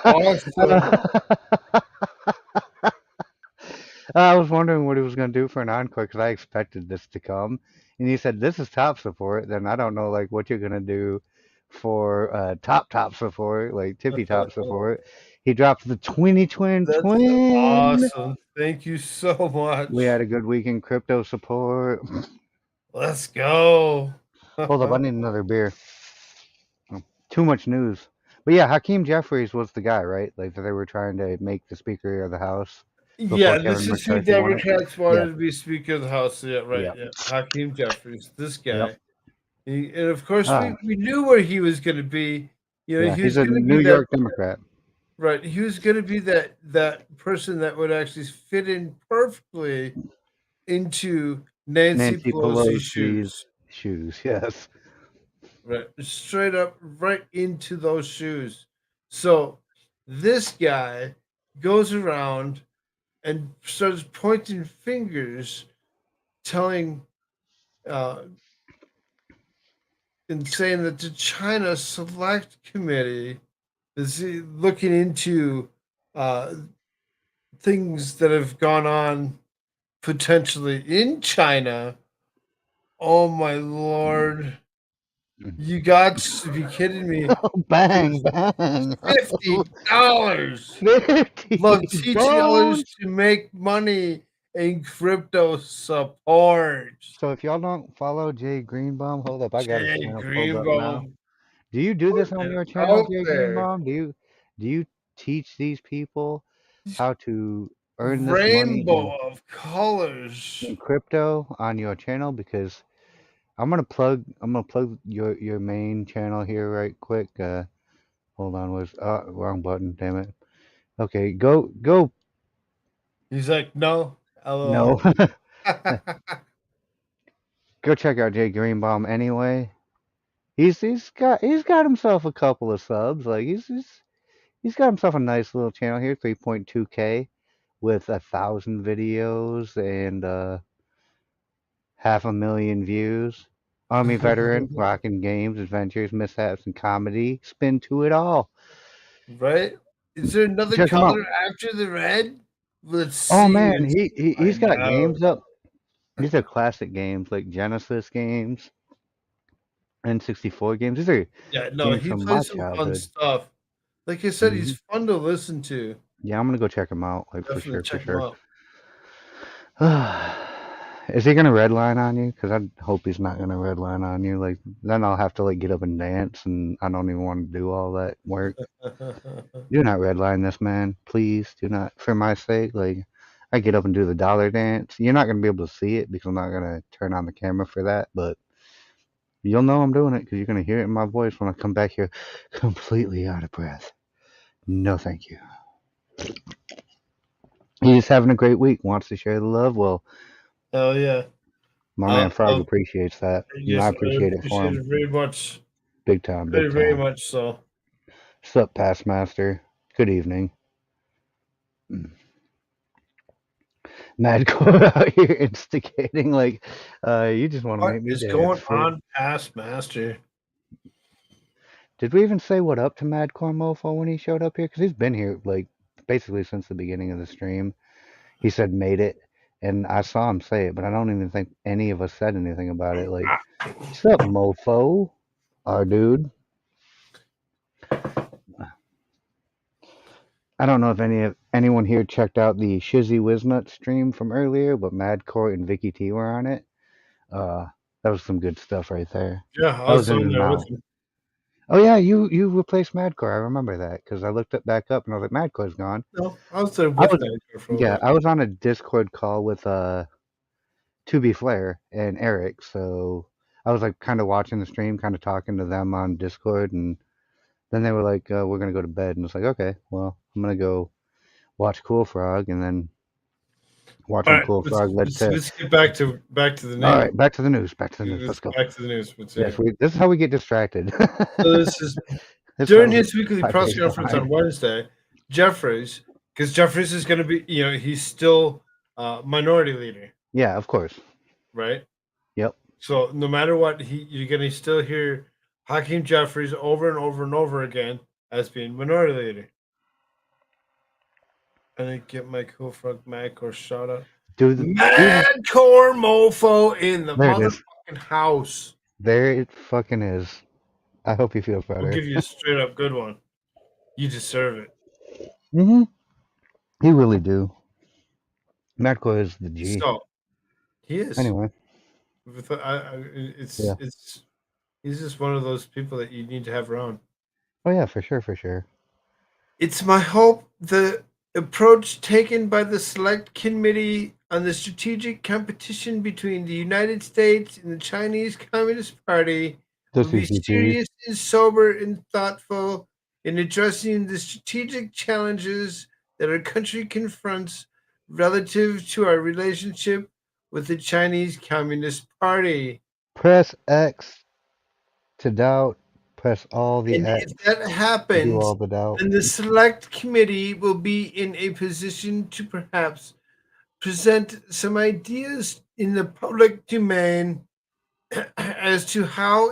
Awesome. I was wondering what he was going to do for an encore because I expected this to come, and he said this is top support. Then I don't know like what you're going to do for top support, like tippy top support. He dropped the 20 That's twin. awesome. Thank you so We had much. a good week in crypto support. Let's go. Hold up, I need another beer. Oh, too much news. But yeah, Hakeem Jeffries was the guy, right? Like that they were trying to make the Speaker of the House before Yeah, this Kevin is who McCarthy won it. Democrats Yeah, wanted to be Speaker of the House. Yeah, right. yeah, Yeah. Hakeem Jeffries, this yep. guy. And of course, Ah, we knew where he was going to be. yeah, He he's was a going to be New that. York Democrat. Right. He was going to be that person that would actually fit in perfectly into Nancy Nancy Pelosi's Pelosi's shoes. shoes. Yes. Right. Straight up right into those shoes. So this guy goes around and starts pointing fingers, telling uh, in saying that the China Select Committee is looking into uh, things that have gone on potentially in China. Oh my lord! You got to be kidding me! Oh, bang, bang. $50. 50 Love teaching others bones. to make money in crypto support. So if y'all don't follow Jay Greenbaum, hold up, I got his Jay channel pulled up now. Greenbaum, Do you do this putting on it your channel, out Jay there. Greenbaum? Do you teach these people how to earn this money Rainbow of colors. in crypto on your channel? Because I'm gonna plug your main channel here right quick. Hold on, wrong button, damn it. Okay, go He's like, no, no. LOL. Go check out Jay Greenbaum anyway. He's got himself a couple of subs. Like he's got himself a nice little channel here, 3.2K with 1,000 videos and 500,000 views. Army veteran, rocking games, adventures, mishaps, and comedy. Spin to it all. Right? Is there another Check him out. color after the red? Let's Oh see. man, Let's he's find got out. games up. These are classic games like Genesis games, N64 games. These are Yeah, no, games he from my plays some fun childhood. stuff. Like I said, Hmm he's fun to listen to. Yeah, I'm gonna go check him out, like for Definitely sure, for check him sure. out. Is he gonna redline on you? Because I hope he's not gonna redline on you. Like then I'll have to like get up and dance, and I don't even want to do all that work. Do not redline this man, please. Do not, for my sake. Like I get up and do the dollar dance. You're not gonna be able to see it because I'm not gonna turn on the camera for that, but you'll know I'm doing it because you're gonna hear it in my voice when I come back here, completely out of breath. No, thank you. He's just having a great week. Wants to share the love. Well, Hell yeah. my man Frog Well, appreciates that, and I yes, I appreciate it for appreciate him. it very much. Big time, Very, big very time. much so. Sup, past master. Good evening. Madcore out here instigating like, you just want to What make me is dance. going on, past master? Did we even say what up to Madcore Mofo when he showed up here? Because he's been here like basically since the beginning of the stream. He said made it, and I saw him say it, but I don't even think any of us said anything about it. Like, what's up, Mofo? Our dude. I don't know if anyone here checked out the Shizzy Wiznut stream from earlier, but Madcore and Vicky T were on it. Uh, that was some good stuff right there. Yeah, I I was was in on and there with out. him. Oh yeah, you replaced Madcore. I remember that because I looked it back up and I was like, Madcore's gone. No, I was there I with was Nightcore for a little yeah, bit. I was on a Discord call with 2B Flair and Eric, so I was like kind of watching the stream, kind of talking to them on Discord, and then they were like, "We're gonna go to bed," and it's like, okay, well, I'm gonna go watch Cool Frog, and then All watching right, Cool Frog led to. let's get back to the All news. right, back to the news. Back to the news. Let's Let's go. back to the news. What's Yes, here? this is how we get distracted. So this is That's how during we his weekly get 5 press days conference behind. on Wednesday, Jeffries, because Jeffries is going to be, he's still minority leader, Yeah, of course. right? Yep. So no matter what, you're going to still hear Hakeem Jeffries over and over and over again as being minority leader. I didn't get my cool frog Mac or shout out. Do Madcore mofo in the there it is. motherfucking house. There it fucking is. I hope he feels We'll better. give you a straight up good one. You deserve it. Mm-hmm. He really do. Madcore is the G. So he is. Anyway, It's yeah. he's just one of those people that you need to have around. Oh yeah, for sure, for sure. It's my hope the approach taken by the Select Committee on the strategic competition between the United States and the Chinese Communist Party The will be CCP. serious and sober and thoughtful in addressing the strategic challenges that our country confronts relative to our relationship with the Chinese Communist Party. Press X to doubt. Press all the And X if that to do all happens, the doubt. then the select committee will be in a position to perhaps present some ideas in the public domain as to how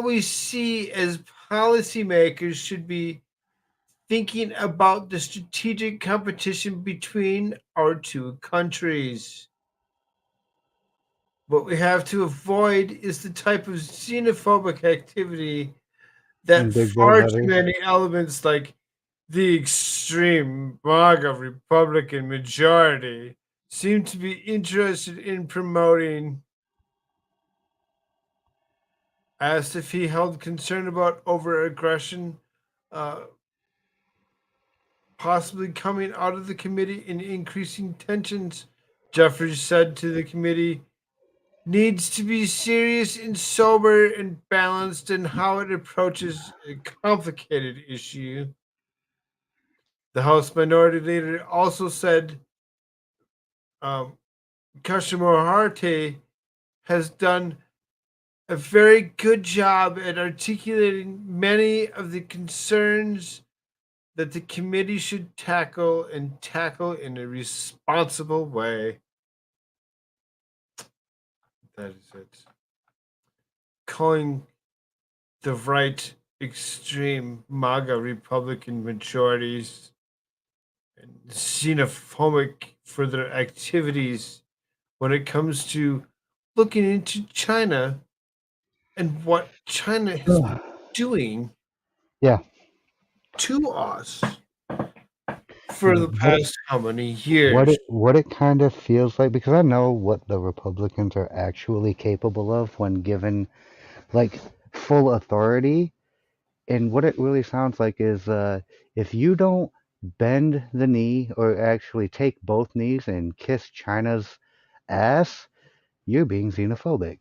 we see as policymakers should be thinking about the strategic competition between our two countries. What we have to avoid is the type of xenophobic activity that In big bold far too letters. many elements like the extreme MAGA Republican majority seem to be interested in promoting. Asked if he held concern about over aggression possibly coming out of the committee and increasing tensions, Jeffries said to the committee, needs to be serious and sober and balanced in how it approaches a complicated issue. The House Minority Leader also said um, Harte has done a very good job at articulating many of the concerns that the committee should tackle in a responsible way. That is it. Calling the right extreme MAGA Republican majorities and xenophobic for their activities when it comes to looking into China and what China has been doing Yeah. to us for the What it, past how many what years? it what it kind of feels like, because I know what the Republicans are actually capable of when given like full authority, and what it really sounds like is if you don't bend the knee or actually take both knees and kiss China's ass, you're being xenophobic.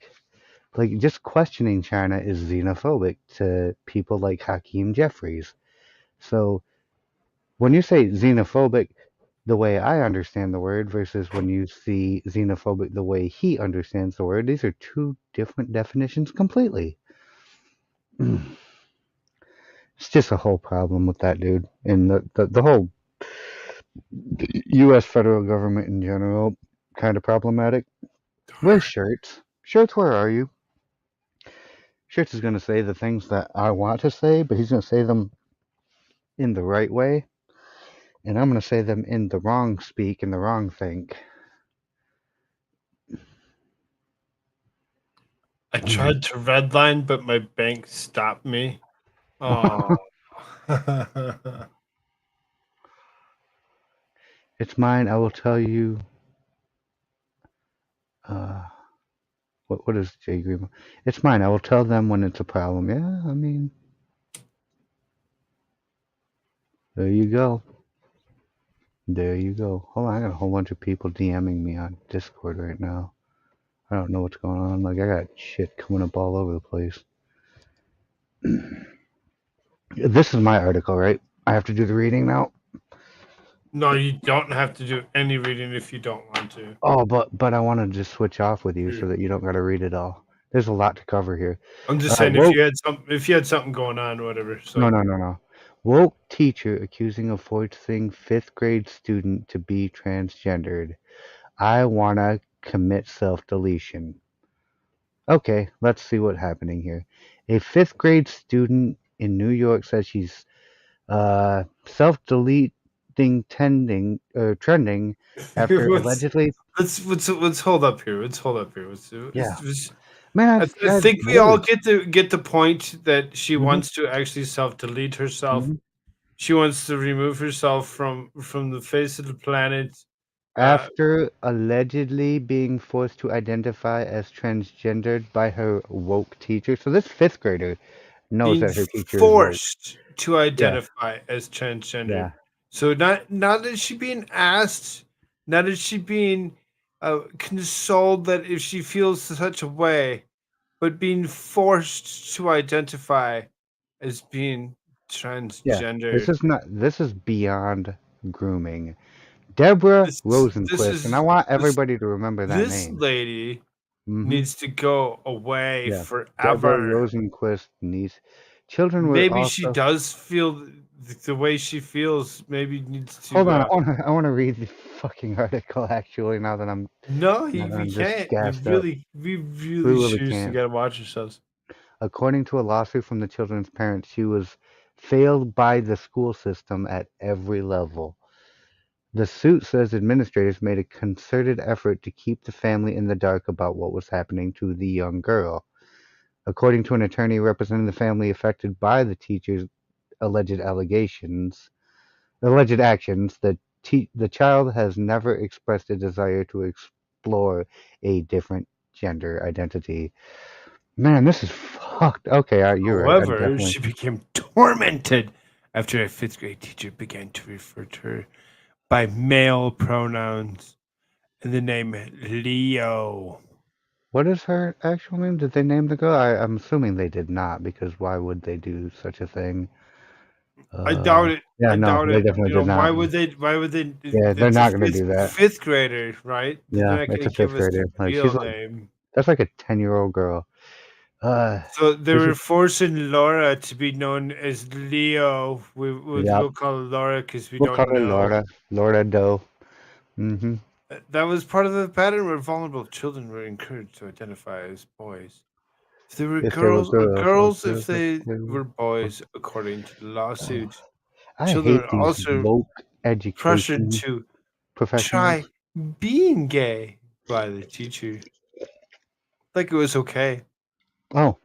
Like just questioning China is xenophobic to people like Hakeem Jeffries. So when you say xenophobic the way I understand the word versus when you see xenophobic the way he understands the word, these are two different definitions completely. It's just a whole problem with that dude and the whole U.S. federal government in general kind of problematic. Where's Shirts? Shirts, where are you? Shirts is going to say the things that I want to say, but he's going to say them in the right way, and I'm going to say them in the wrong speak and the wrong think. I tried to redline, but my bank stopped me. Oh. It's mine. I will tell you. Uh, what is Jay Green? It's mine. I will tell them when it's a problem. Yeah, I mean, there you go. There you go. Hold on, I got a whole bunch of people DMing me on Discord right now. I don't know what's going on. Like, I got shit coming up all over the place. This is my article, right? I have to do the reading now. No, you don't have to do any reading if you don't want to. Oh, but I want to just switch off with you so Sure. that you don't got to read it all. There's a lot to cover here. I'm just saying Woke. if you had something going on or whatever. So No. Woke teacher accusing of forcing fifth grade student to be transgendered. I wanna commit self-deletion. Okay, let's see what's happening here. A fifth grade student in New York says she's self-deleting trending after let's allegedly. let's hold up here. Let's hold up here. Yeah, man, I I've think we all literally. get the point that she Hmm. wants to actually self delete herself. Hmm. She wants to remove herself from the face of the planet. Uh, After allegedly being forced to identify as transgendered by her woke teacher. So this fifth grader knows being that her teacher is woke. forced to Yeah, identify as transgendered. yeah, So not that she being asked, not that she being consoled that if she feels such a way, but being forced to identify as being yeah. transgendered. This is beyond grooming. Deborah This Rosenquist, and I is want this everybody to remember that this name. lady Hmm. needs to go away Yeah, Deborah forever. Rosenquist needs. Children were Maybe she also. does feel the way she feels maybe needs Hold to. on, I wanna read the fucking article actually now that I'm No, now that we I'm just can't. gassed up. We We really really seriously can't. gotta watch ourselves. According to a lawsuit from the children's parents, she was failed by the school system at every level. The suit says administrators made a concerted effort to keep the family in the dark about what was happening to the young girl. According to an attorney representing the family affected by the teacher's alleged allegations, alleged actions, the child has never expressed a desire to explore a different gender identity. Man, this is fucked. Okay, you're right. I However, definitely. she became tormented after a fifth grade teacher began to refer to her by male pronouns and the name Leo. What is her actual name? Did they name the girl? I'm assuming they did not, because why would they do such a thing? I doubt it. Yeah, I no, doubt they it. definitely You know, did not. why would they? Why would they? Yeah, they're It's a not gonna do that. fifth grader, right? They're Yeah, not it's going a to give fifth us grader. the Like she's real like name. that's like a 10-year-old girl. So they This is were forcing Laura to be known as Leo. yeah. We'll call her Laura because we We'll call don't her know. Laura Doe. Mm-hmm. That was part of the pattern where vulnerable children were encouraged to identify as boys. If they were If they were girls, or girls if girls if they they were were. boys, according to the Oh, lawsuit. I Children hate are these also woke pressured education to professionals. try being gay by the teacher. Like it was okay. Oh,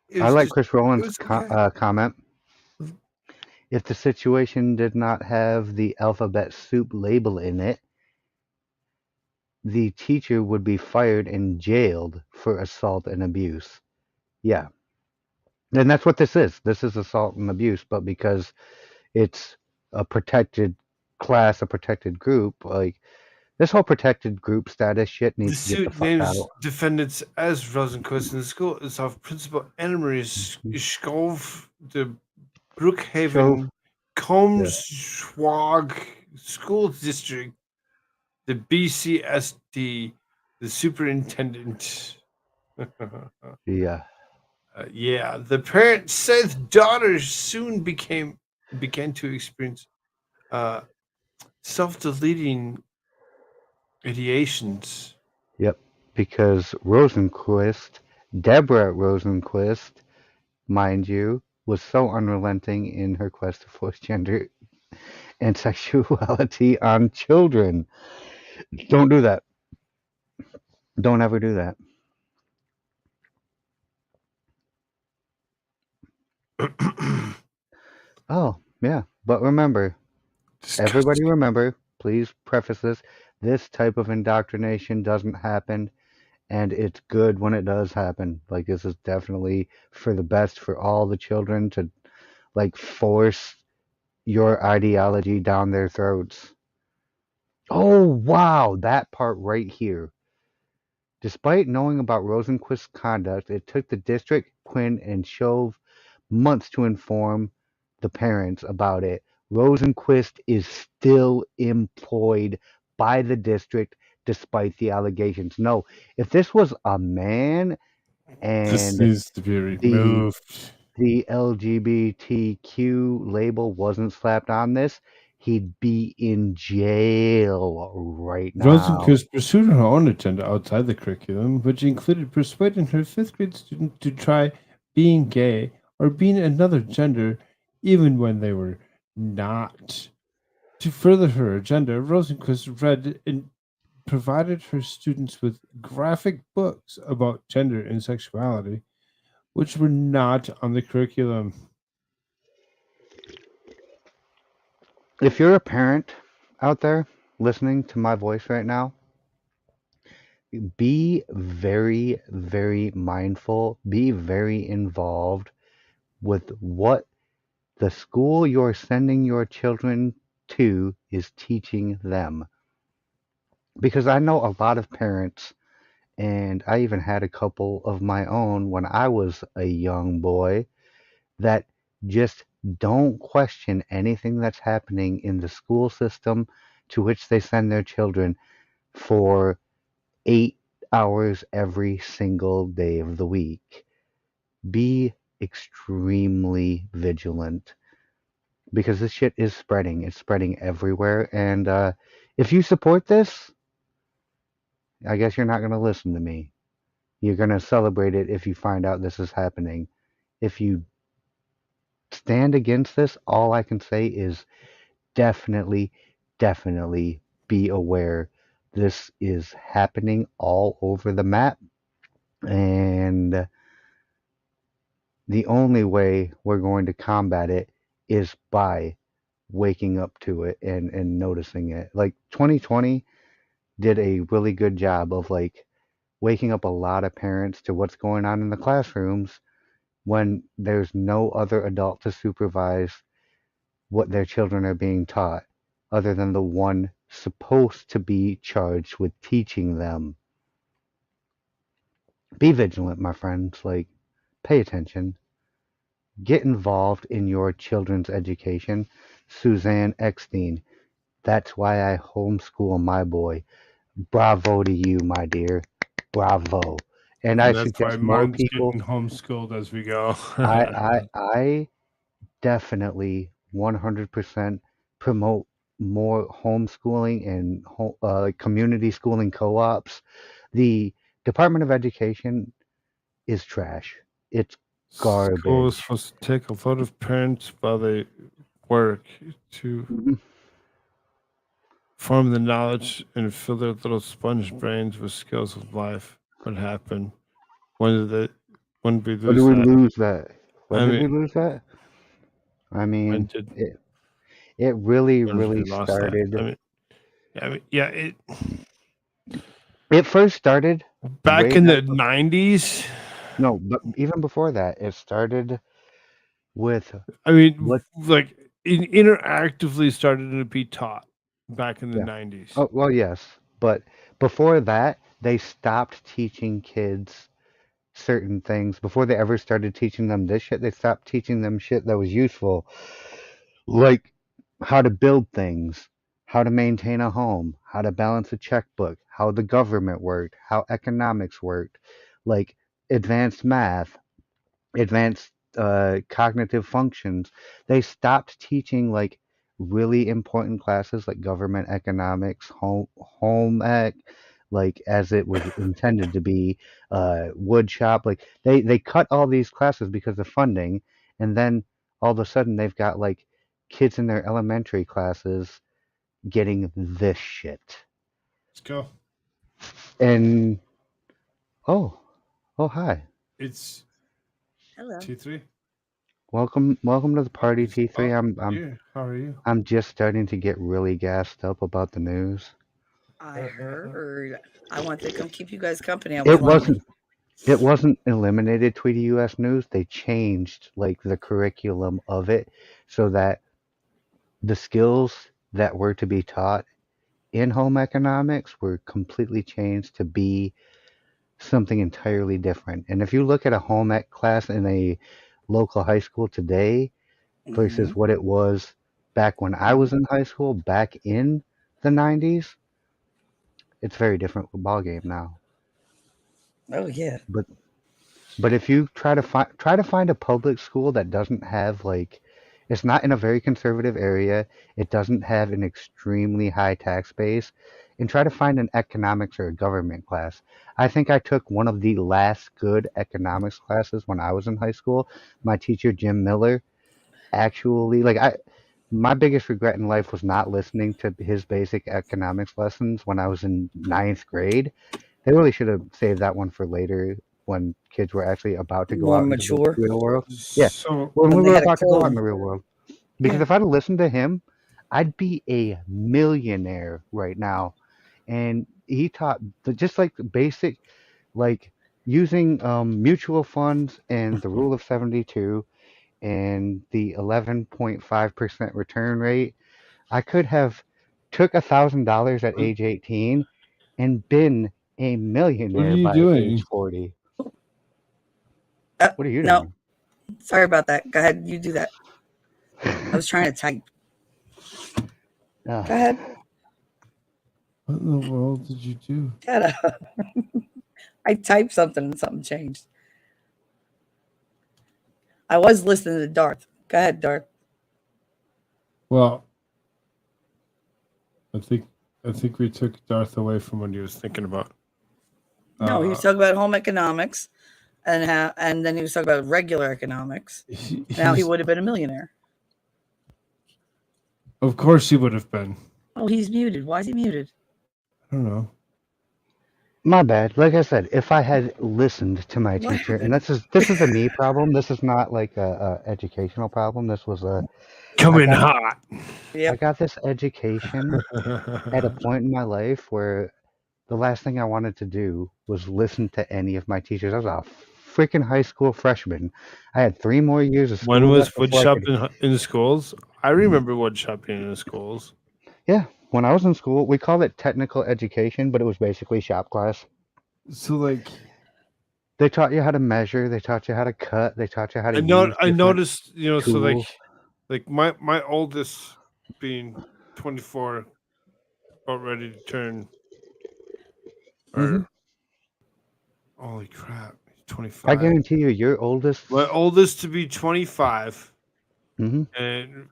It I was like just, Chris it Rowland's was okay. comment. If the situation did not have the alphabet soup label in it, the teacher would be fired and jailed for assault and abuse. Yeah. And that's what this is. This is assault and abuse, but because it's a protected class, a protected group, like this whole protected group status shit The needs to get the suit fuck names out. defendants as Rosenquist in the school itself. Principal Anna-Marie Mhm. Skov, the Shove. Brookhaven Yeah. Combs-Schwag School District, the BCSD, the superintendent. Yeah. Yeah, the parent said daughters soon began to experience uh, self-deleting ideations. Yep. Because Rosenquist, Deborah Rosenquist, mind you, was so unrelenting in her quest to force gender and sexuality on children. Don't do that. Don't ever do that. Oh, yeah. But remember, everybody Disgusting. remember, please preface this. This type of indoctrination doesn't happen, and it's good when it does happen. Like, this is definitely for the best for all the children to, like, force your ideology down their throats. Oh, wow. That part right here. Despite knowing about Rosenquist's conduct, it took the district, Quinn, and Shove months to inform the parents about it. Rosenquist is still employed by the district despite the allegations. No, if this was a man This and needs to be the removed. the LGBTQ label wasn't slapped on this, he'd be in jail right now. Rosenquist pursued her own agenda outside the curriculum, which included persuading her fifth grade students to try being gay or being another gender, even when they were not. To further her agenda, Rosenquist read and provided her students with graphic books about gender and sexuality, which were not on the curriculum. If you're a parent out there listening to my voice right now, be very, very mindful, be very involved with what the school you're sending your children to is teaching them. Because I know a lot of parents, and I even had a couple of my own when I was a young boy, that just don't question anything that's happening in the school system to which they send their children for 8 hours every single day of the week. Be extremely vigilant because this shit is spreading. It's spreading everywhere. And if you support this, I guess you're not going to listen to me. You're going to celebrate it if you find out this is happening. If you stand against this, all I can say is definitely, definitely be aware this is happening all over the map. And the only way we're going to combat it is by waking up to it and noticing it. Like 2020 did a really good job of like waking up a lot of parents to what's going on in the classrooms when there's no other adult to supervise what their children are being taught other than the one supposed to be charged with teaching them. Be vigilant, my friends. Like, pay attention. Get involved in your children's education. Suzanne Eckstein. That's why I homeschool my boy. Bravo to you, my dear. Bravo. And I And that's why suggest more mine's people. getting homeschooled as we go. I definitely 100% promote more homeschooling and community schooling co-ops. The Department of Education is trash. It's School is garbage. supposed to take a lot of parents while they work to Mhm. form the knowledge and fill their little sponge brains with skills of life. What happened? When did we When did lose we that? lose that? When I did we mean, lose that? I when mean, did it really, when did we really lost that? started. Yeah. It It first started back way in back. the 90s. No, but even before that, it started with I mean, what? like it interactively started to be taught back in the Yeah. 90s. Oh, well, yes. But before that, they stopped teaching kids certain things. Before they ever started teaching them this shit, they stopped teaching them shit that was useful, like how to build things, how to maintain a home, how to balance a checkbook, how the government worked, how economics worked, like advanced math, advanced cognitive functions. They stopped teaching like really important classes like government economics, home ec, like as it was intended to be, wood shop. Like they cut all these classes because of funding, and then all of a sudden they've got like kids in their elementary classes getting this shit. Let's go. And oh, oh hi. It's Hello. T3. Welcome to the party, T3. How are you? I'm just starting to get really gassed up about the news. I heard. I want to come keep you guys company. I was It wondering. wasn't eliminated Tweety US News. They changed like the curriculum of it so that the skills that were to be taught in home economics were completely changed to be something entirely different. And if you look at a home ec class in a local high school today Hmm. versus what it was back when I was in high school, back in the 90s, it's a very different ball game now. Oh yeah. But But if you try to find a public school that doesn't have like it's not in a very conservative area, it doesn't have an extremely high tax base, and try to find an economics or a government class. I think I took one of the last good economics classes when I was in high school. My teacher Jim Miller actually my biggest regret in life was not listening to his basic economics lessons when I was in ninth grade. They really should have saved that one for later when kids were actually about to go More out into the mature real world. Yeah, So when when we they were had a about to go out in clue. the real world. Because Yeah. if I'd have listened to him, I'd be a millionaire right now. And he taught just like the basic, like using mutual funds and the rule of 72 and the 11.5% return rate. I could have took $1,000 at age 18 and been a what are millionaire you by age doing? 40. Uh, What are you no, doing? sorry about that. Go ahead. You do that. I was trying to type. Go Ah, ahead. What in the world did you do? Shut up. I typed something and something changed. I was listening to Darth. Go ahead, Darth. Well, I think we took Darth away from what he was thinking about. No, he was talking about home economics, and then he was talking about regular economics. Now he he's- would have been a millionaire. Of course, he would have been. Oh, he's muted. Why is he muted? I don't know. My bad. Like I said, if I had listened to my What teacher, and happened? this is a me problem. This is not like a educational problem. This was a Coming got- hot. I Yep. got this education at a point in my life where the last thing I wanted to do was listen to any of my teachers. I was a freaking high school freshman. I had 3 more years of school When was left before I could. woodshop in schools? I remember woodshop in schools. Yeah, when I was in school, we called it technical education, but it was basically shop class. So like, They taught you how to measure. They taught you how to cut. They taught you how to I use different noticed, so tools. like my oldest being 24, about ready to turn, or Mhm. holy crap, he's I 25. guarantee you, your oldest. My oldest to be 25, Mhm.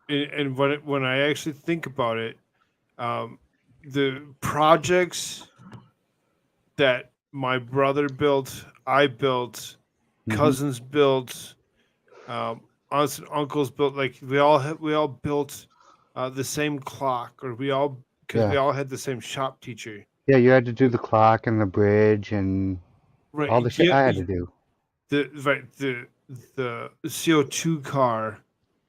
and when I actually think about it, the projects that my brother built, I built, Mhm. cousins built, aunts and uncles built. Like we all built the same clock, or we all because we Yeah. all had the same shop teacher. Yeah, you had to do the clock and the bridge and Right. all the shit I had to do. The CO2 car.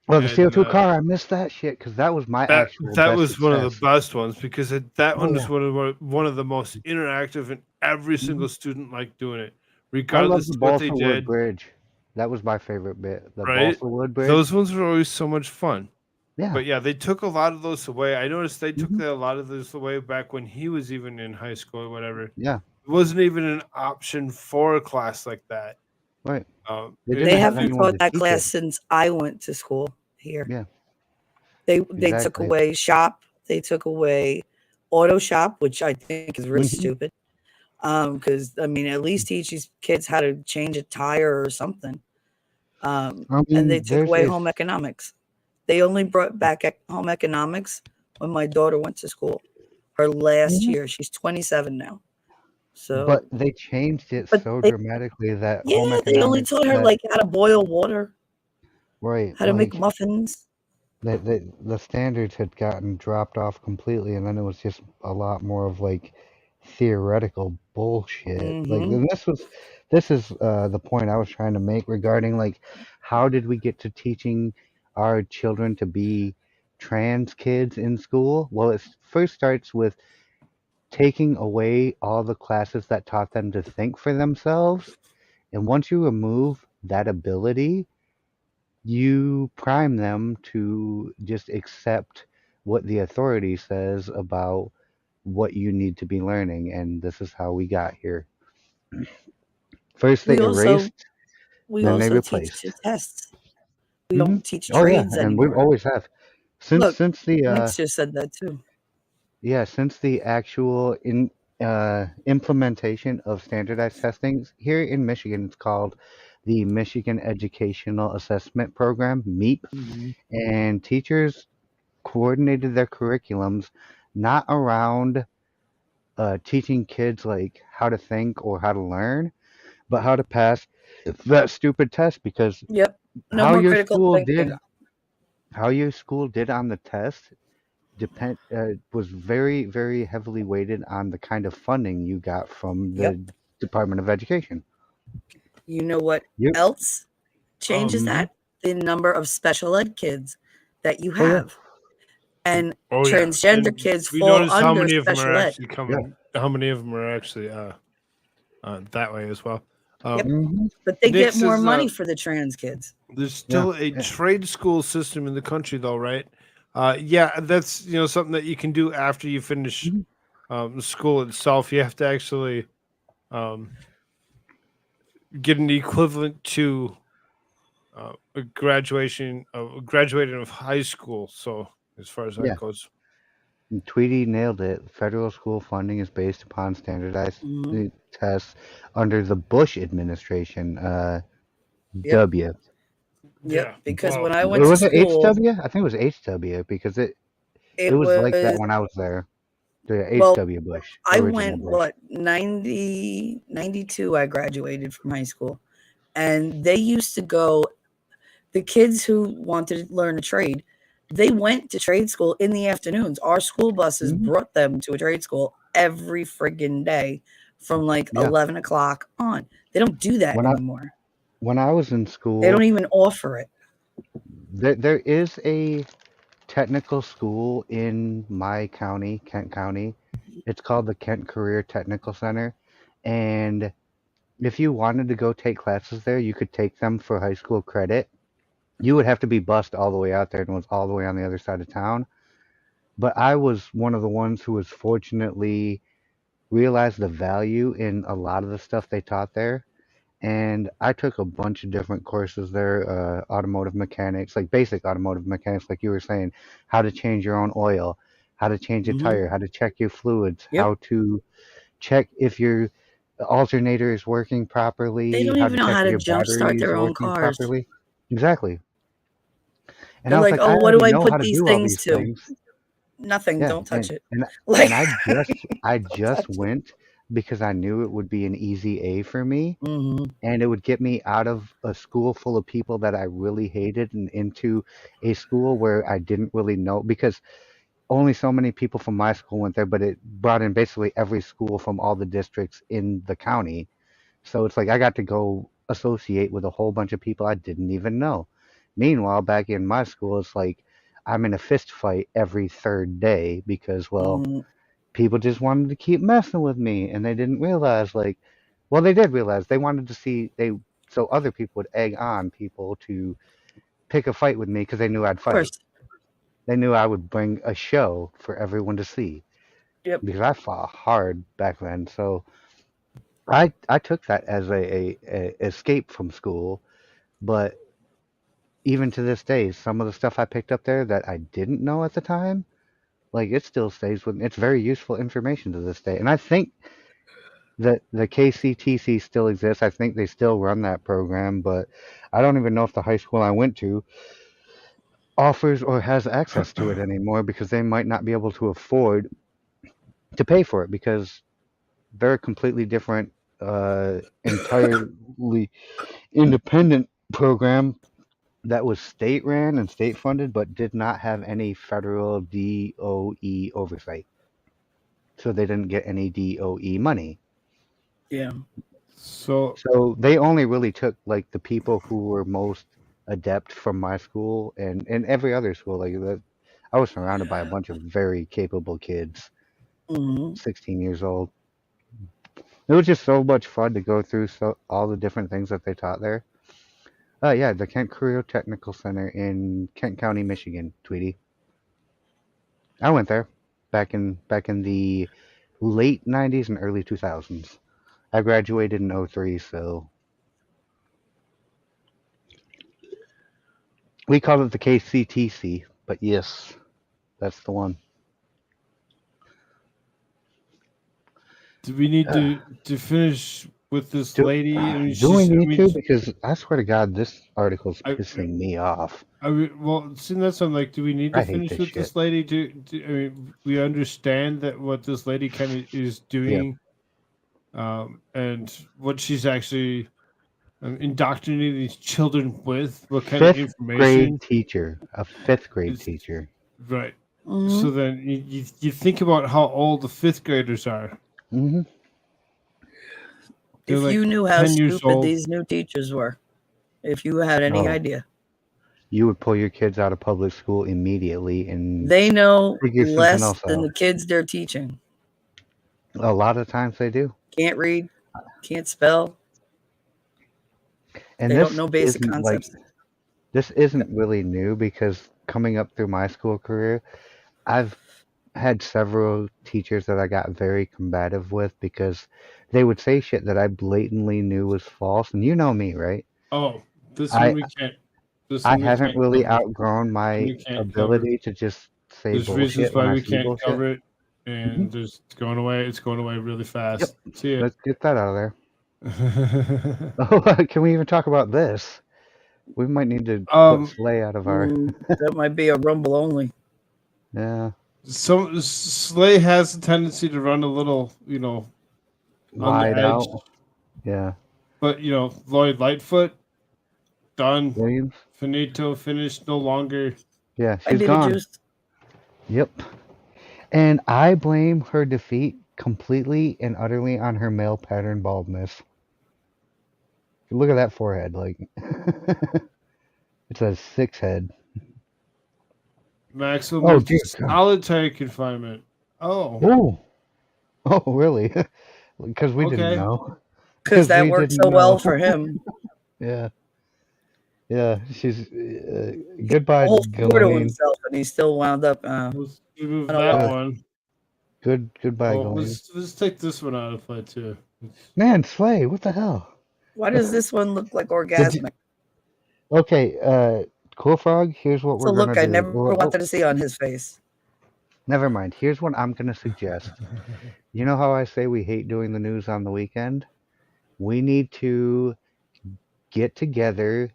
Well, the And, CO2 car, I missed that shit because that was my actual that best was one of the success. best ones because that Oh, one was yeah. one of the most interactive, and every Mhm. single student liked doing it, I love regardless the of what they balsa wood did. bridge. That was my favorite bit. The Right? balsa wood bridge. Those ones were always so much fun. Yeah. But yeah, they took a lot of those away. I noticed they took Mhm. a lot of those away back when he was even in high school or whatever. Yeah. It wasn't even an option for a class like that. Right. They It- didn't They have haven't anyone taught to that teach class it. since I went to school here. Yeah. They took Exactly. away shop. They took away auto shop, which I think is really Mhm. stupid. Because I mean, at least teach these kids how to change a tire or something. I And they mean, took there's away a home economics. They only brought back home economics when my daughter went to school. Her last Mhm. year, she's 27 now. So, But they changed it but so they, dramatically that yeah, home they only economics taught her that like how to boil water, right, how to make like muffins. the standards had gotten dropped off completely, and then it was just a lot more of like theoretical bullshit. Like, Hmm and this is the point I was trying to make regarding like how did we get to teaching our children to be trans kids in school? Well, it first starts with taking away all the classes that taught them to think for themselves, and once you remove that ability, you prime them to just accept what the authority says about what you need to be learning, and this is how we got here. First they We also erased, we then they also teach to replaced. tests. We Hmm. don't teach Oh yeah, trades and we've anymore. always have Look, since the Nick's just said that too. since the actual implementation of standardized testing here in Michigan. It's called the Michigan Educational Assessment Program, MEAP, Hmm and teachers coordinated their curriculums not around teaching kids like how to think or how to learn, but how to pass that stupid test. Because Yep. No how more your critical school did thinking. on the test was very heavily weighted on the kind of funding you got from Yep. the Department of Education. You know what Yep. else changes Um, Mhm. that? The number of special ed kids that you Oh yeah. have. And oh yeah, transgender and kids we fall noticed how under many of them are special ed. actually coming. How many of them are actually that way as well. Yep. Hmm. But they Nick get more says money for the trans kids. there's Yeah. still a trade school system in the country, though, right? Yeah, that's something that you can do after you finish Mhm. school itself. You have to actually um, get an equivalent to a graduating of high school. So as far as that Yeah. goes, And Tweety nailed it. Federal school funding is based upon standardized Hmm tests under the Bush administration. Yep. W. Yep. Yeah. Because Well, when I went to Was it school, HW? I think it was HW because it it was like that was when I was there. The well. HW Bush, I original went Bush. 92. I graduated from high school, and they used to go. The kids who wanted to learn a trade, they went to trade school in the afternoons. Our school buses Mhm. brought them to a trade school every friggin' day from like Yeah. 11 o'clock on. They don't do that anymore. When I was in They school, don't even offer it. there is a technical school in my county, Kent County. It's called the Kent Career Technical Center, and if you wanted to go take classes there, you could take them for high school credit. You would have to be bused all the way out there and was all the way on the other side of town. But I was one of the ones who was fortunately realized the value in a lot of the stuff they taught there. And I took a bunch of different courses there, automotive mechanics, like basic automotive mechanics, like you were saying, how to change your own oil, how to change a tire, how to check your fluids, Yep. how to check if your alternator is working They properly, don't how even to know check how if to your battery jumpstart is their own working cars. properly. Exactly. And They're I was like, like, I oh, what do already I know how put to these do all things these to? things. Nothing. Yeah, Don't touch it. and Like, I don't just touch it. went because I knew it would be an easy A for me, Mhm. and it would get me out of a school full of people that I really hated and into a school where I didn't really know because only so many people from my school went there, but it brought in basically every school from all the districts in the county. So it's like I got to go associate with a whole bunch of people I didn't even know. Meanwhile, back in my school, it's like I'm in a fist fight every third day because, well, Mhm. people just wanted to keep messing with me and they didn't realize, like, well, they did realize they wanted to see, so other people would egg on people to pick a fight with me because they knew I'd Of course. fight. They knew I would bring a show for everyone to see Yep. because I fought hard back then. So I took that as a escape from school, but even to this day, some of the stuff I picked up there that I didn't know at the time, like it still stays with me. It's very useful information to this day. And I think that the KCTC still exists. I think they still run that program, but I don't even know if the high school I went to offers or has access to it anymore because they might not be able to afford to pay for it because they're a completely different, entirely independent program that was state ran and state funded, but did not have any federal DOE oversight. So they didn't get any DOE money. Yeah. So So they only really took like the people who were most adept from my school and every other school. Like that, I was surrounded by a bunch of very capable kids, Mhm. 16 years old. It was just so much fun to go through all the different things that they taught there. Yeah, the Kent Career Technical Center in Kent County, Michigan, Tweety. I went there back in the late 90s and early 2000s. I graduated in '03, so we called it the KCTC, but yes, that's the one. do we need to finish with this Do, lady? I mean, do we she's. I need mean, to? Because I swear to God, this article's I. pissing me off. Well, seeing that's something like, do we need to I hate finish this with shit. this lady? I mean, we understand that what this lady kind of is Yeah, doing, and what she's actually indoctrinating these children with, what kind of fifth grade information teacher, a fifth grade is teacher. right. Mhm. So then you think about how old the fifth graders are. Hmm. They're If like you knew how 10 years stupid old. these new teachers were, if you had any Oh, idea, you would pull your kids out of public school immediately and they know figure something less else than out. the kids they're teaching. A lot of times they do. Can't read, can't spell. And They don't know basic concepts. this isn't really new because coming up through my school career, I've had several teachers that I got very combative with because they would say shit that I blatantly knew was false. And you know me, right? Oh, this one I we can't. This I one we haven't can't really cover. outgrown my We can't cover. ability to just say There's reasons bullshit when why I we see can't bullshit. cover it, Hmm. and there's it's going away. It's going away really Yep. fast. See Let's get that out of there. ya. Oh, can we even talk about this? We might need to put Um, Slay out of our. That might be a Rumble only. Yeah. So Slay has a tendency to run a little, on the Wide edge. out. Yeah. But Lloyd Lightfoot, done. Williams. Finito, finished, no longer. Yeah, I she's gone. Beetlejuice. Yep. And I blame her defeat completely and utterly on her male pattern baldness. Look at that forehead, like it's a 6 head. Maximum Oh, dear God. solitary confinement. Oh. Oh, really? Because we didn't Okay. know. Because that we worked didn't so well know. for him. Yeah. Yeah, she's goodbye, Whole floor to Ghislaine. himself, and he still wound up. Let's remove I don't that know. one. Goodbye, Oh, Ghislaine. let's take this one out of play too. Man, Slay, what the hell? Why does this one look like orgasmic? Okay, Koolfrogg, here's what It's a we're gonna look do. I never wanted to see on his face. Never mind. Here's what I'm gonna suggest. You know how I say we hate doing the news on the weekend? We need to get together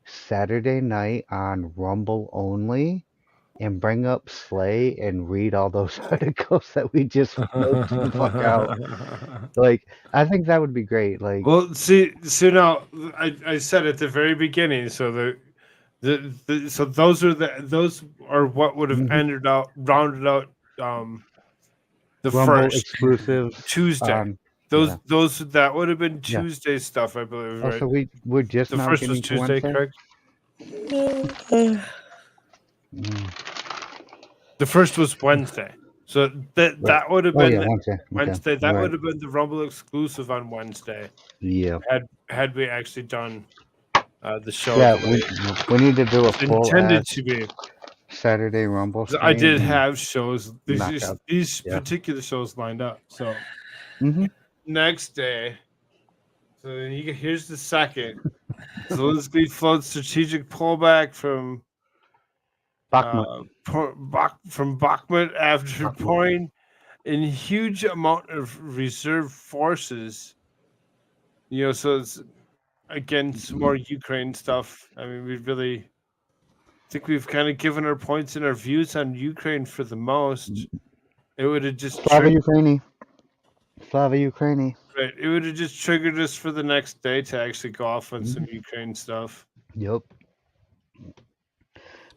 Saturday night on Rumble only and bring up Slay and read all those articles that we just noped the fuck out. Like, I think that would be great. Like, Well, see, so now I said at the very beginning. So so those are what would have rounded out the Rumble first exclusives Tuesday. on Those that would have been Yeah. Tuesday stuff, I believe. Right? So we're just The now first getting was to Tuesday, Wednesday? correct? Mm. The first was Wednesday. So that would have Oh, been yeah, Wednesday. Wednesday. Okay. That Right. would have been the Rumble exclusive on Wednesday. Yeah. Had we actually done the show. Yeah, the way we need to do a it's full intended ass to be. Saturday Rumble stream. I did and have shows. knock out. These Yeah. particular shows lined up. So Mhm. next day. So then here's the second. Zelensky floats strategic pullback from Bakhmut. from Bakhmut after Bakhmut. pouring in huge amount of reserve forces. So it's again some more Ukraine stuff. I mean, we really think we've kind of given our points and our views on Ukraine for the most. It would have just Slava Ukraini. Slava Ukraini. Right. It would have just triggered us for the next day to actually go off on some Ukraine stuff. Yep.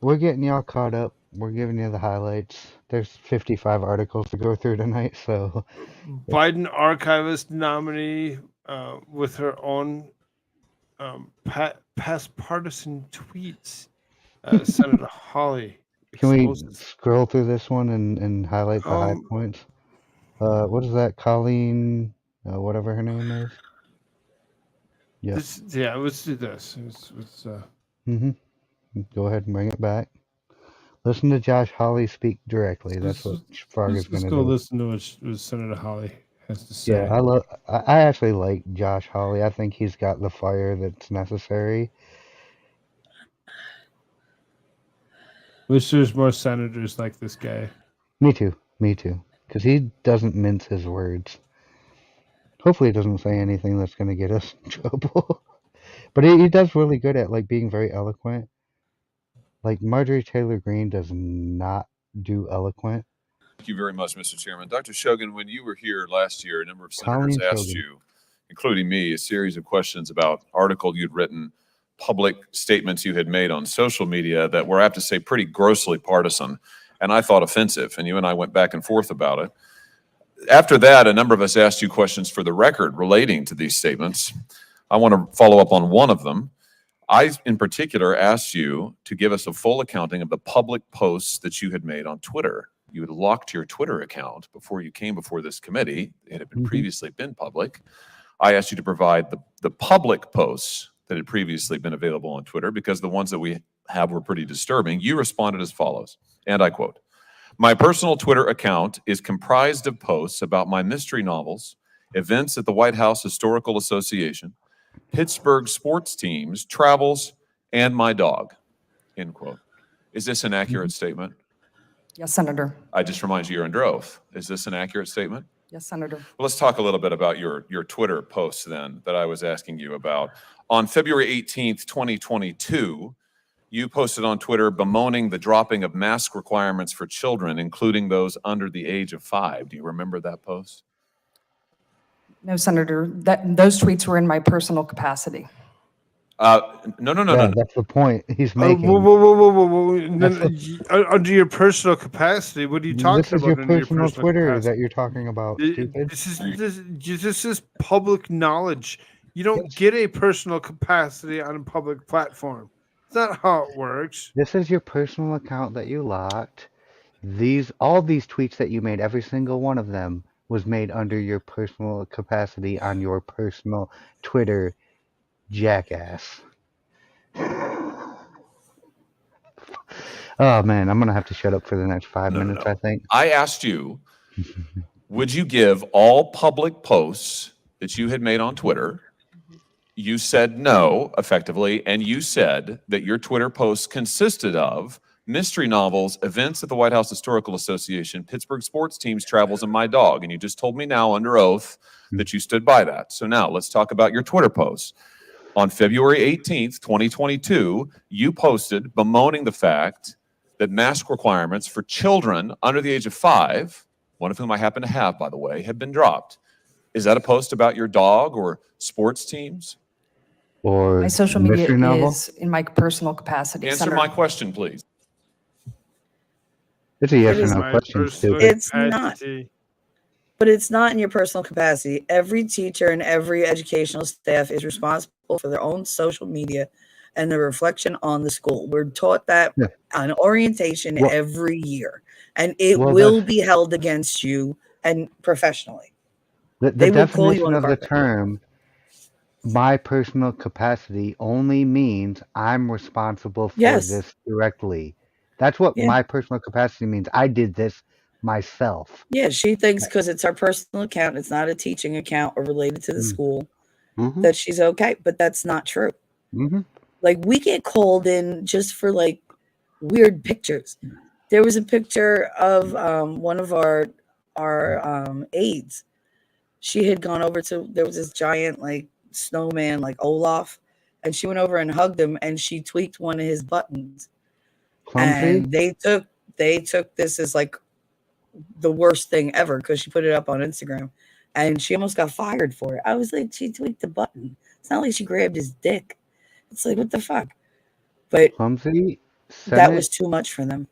We're getting y'all caught up. We're giving you the highlights. There's 55 articles to go through tonight, so Biden archivist nominee with her own past partisan tweets. Senator Hawley. Can we exposes- scroll through this one and highlight the high points? What is that? Colleen, whatever her name is. Yeah. Let's do this. Go ahead and bring it back. Listen to Josh Hawley speak directly. That's what Frog is going to do. Let's go listen to what Senator Hawley has to say. Yeah, I actually like Josh Hawley. I think he's got the fire that's necessary. Wish there's more senators like this guy. Me too. Because he doesn't mince his words. Hopefully he doesn't say anything that's going to get us in trouble. But he does really good at being very eloquent. Like Marjorie Taylor Greene does not do eloquent. Thank you very much, Mr. Chairman. Dr. Shogan, when you were here last year, a number of Colleen senators asked Shogan. you, including me, a series of questions about article you'd written, public statements you had made on social media that were, I have to say, pretty grossly partisan, and I thought offensive, and you and I went back and forth about it. After that, a number of us asked you questions for the record relating to these statements. I want to follow up on one of them. I, in particular, asked you to give us a full accounting of the public posts that you had made on Twitter. You had locked your Twitter account before you came before this committee. It had been previously been public. I asked you to provide the public posts that had previously been available on Twitter because the ones that we have were pretty disturbing. You responded as follows, and I quote, "My personal Twitter account is comprised of posts about my mystery novels, events at the White House Historical Association, Pittsburgh sports teams, travels, and my dog," end quote. Is this an accurate statement? Yes, Senator. I just remind you, you're under oath. Is this an accurate statement? Yes, Senator. Well, let's talk a little bit about your Twitter posts then that I was asking you about. On February 18th, 2022, you posted on Twitter bemoaning the dropping of mask requirements for children, including those under the age of 5. Do you remember that post? No, Senator, those tweets were in my personal capacity. No. That's the point he's Whoa, making. whoa. That's Under your personal capacity, what are you talking This is about? your Under personal Twitter capacity? that you're talking about, stupid. This is public knowledge. You don't Yes. get a personal capacity on a public platform. That's not how it works. This is your personal account that you locked. All these tweets that you made, every single one of them was made under your personal capacity on your personal Twitter, jackass. Oh man, I'm gonna have to shut up for the next 5 minutes, I think. I asked you, would you give all public posts that you had made on Twitter? You said no, effectively, and you said that your Twitter posts consisted of mystery novels, events at the White House Historical Association, Pittsburgh sports teams, travels, and my dog. And you just told me now under oath that you stood by that. So now let's talk about your Twitter posts. On February 18th, 2022, you posted bemoaning the fact that mask requirements for children under the age of 5, one of whom I happen to have, by the way, have been dropped. Is that a post about your dog or sports teams? Or My social media mystery novel? is in my personal capacity. Answer Senator. my question, please. It's a yes It or is no My question, personal stupid. It's not. capacity. But it's not in your personal capacity. Every teacher and every educational staff is responsible for their own social media and the reflection on the school. We're taught that Yeah. on orientation Well- every year, and it Well, will that's- be held against you and professionally. The They will pull you definition on the of the carpet. term my personal capacity only means I'm responsible for Yes. this directly. That's what Yeah. my personal capacity means. I did this myself. Yeah, she thinks because it's her personal account, it's not a teaching account or related to the school, Mm-hmm. that she's okay. But that's not true. Mm-hmm. Like, we get called in just for like weird pictures. There was a picture of one of our aides. She had gone over to, there was this giant like snowman like Olaf, and she went over and hugged him, and she tweaked one of his buttons. Clumsy? And they took this as like the worst thing ever because she put it up on Instagram, and she almost got fired for it. I was like, she tweaked the button. It's not like she grabbed his dick. It's like, what the fuck? But Clumsy? that was too much for them.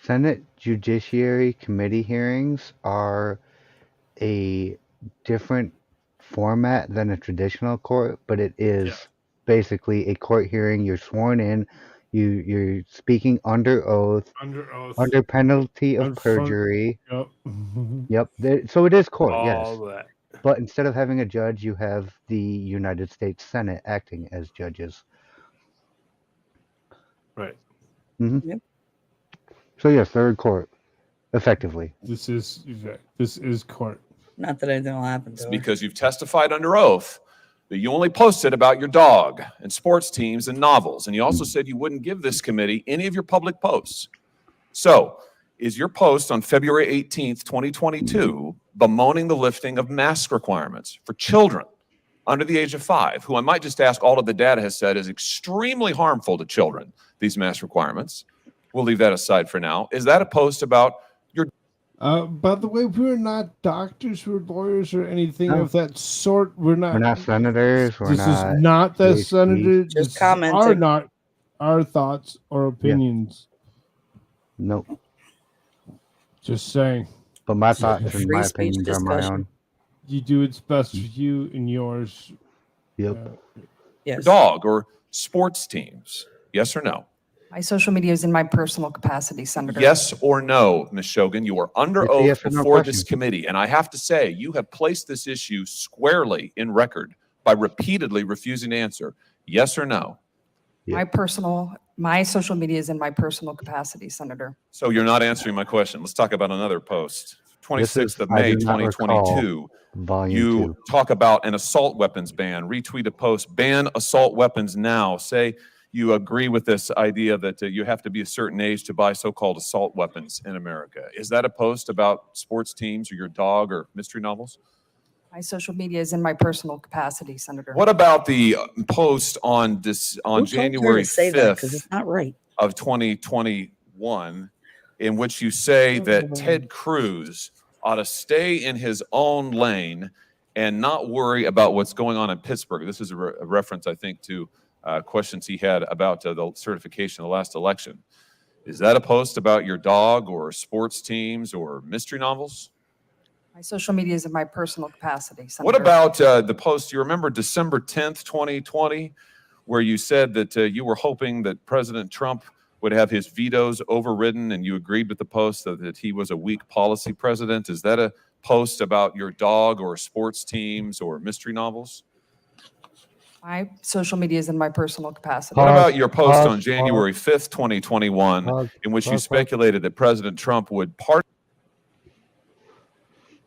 Senate Judiciary Committee hearings are a different format than a traditional court, but it is basically a court hearing. You're sworn in. You're speaking under oath, Under oath. under penalty of And front- perjury. Yep. Yep. So it is court, yes. All that. But instead of having a judge, you have the United States Senate acting as judges. Right. Mm-hmm. Yep. So yes, third court, effectively. This is court. Not that anything will happen It's to her. because you've testified under oath that you only posted about your dog and sports teams and novels. And you also said you wouldn't give this committee any of your public posts. So is your post on February 18th, 2022, bemoaning the lifting of mask requirements for children under the age of 5, who I might just ask, all of the data has said is extremely harmful to children, these mask requirements. We'll leave that aside for now. Is that a post about your... By the way, we're not doctors, we're lawyers, or anything No. of that sort. We're not. We're not senators. We're This not. is not the PhDs. senator. Just This is commenting. not our thoughts or opinions. Nope. Just saying. But my It's a thoughts and free my speech opinions are my discussion. own. You do what's best for you and yours. Yep. your Yes. dog or sports teams? Yes or no? My social media is in my personal capacity, Senator. Yes or no, Ms. Shogun? You are under It's a oath yes or no before this question. committee. And I have to say, you have placed this issue squarely in record by repeatedly refusing to answer yes or no. My social media is in my personal capacity, Senator. So you're not answering my question. Let's talk about another post. This is- 26th of I May, do not 2022. Volume You 2. talk about an assault weapons ban, retweet a post, ban assault weapons now. Say, you agree with this idea that you have to be a certain age to buy so-called assault weapons in America. Is that a post about sports teams or your dog or mystery novels? My social media is in my personal capacity, Senator. What about the post on Who told her January to say that? Because 5th it's not right. of 2021, in which you say that Ted Cruz ought to stay in his own lane and not worry about what's going on in Pittsburgh? This is a reference, I think, to questions he had about the certification of the last election. Is that a post about your dog or sports teams or mystery novels? My social media is in my personal capacity, Senator. What about the post, you remember December 10th, 2020, where you said that you were hoping that President Trump would have his vetoes overridden, and you agreed with the post that he was a weak policy president? Is that a post about your dog or sports teams or mystery novels? My social media is in my personal capacity. What about your post Pause, on January 5th, 2021, in which you speculated that President Trump would pardon?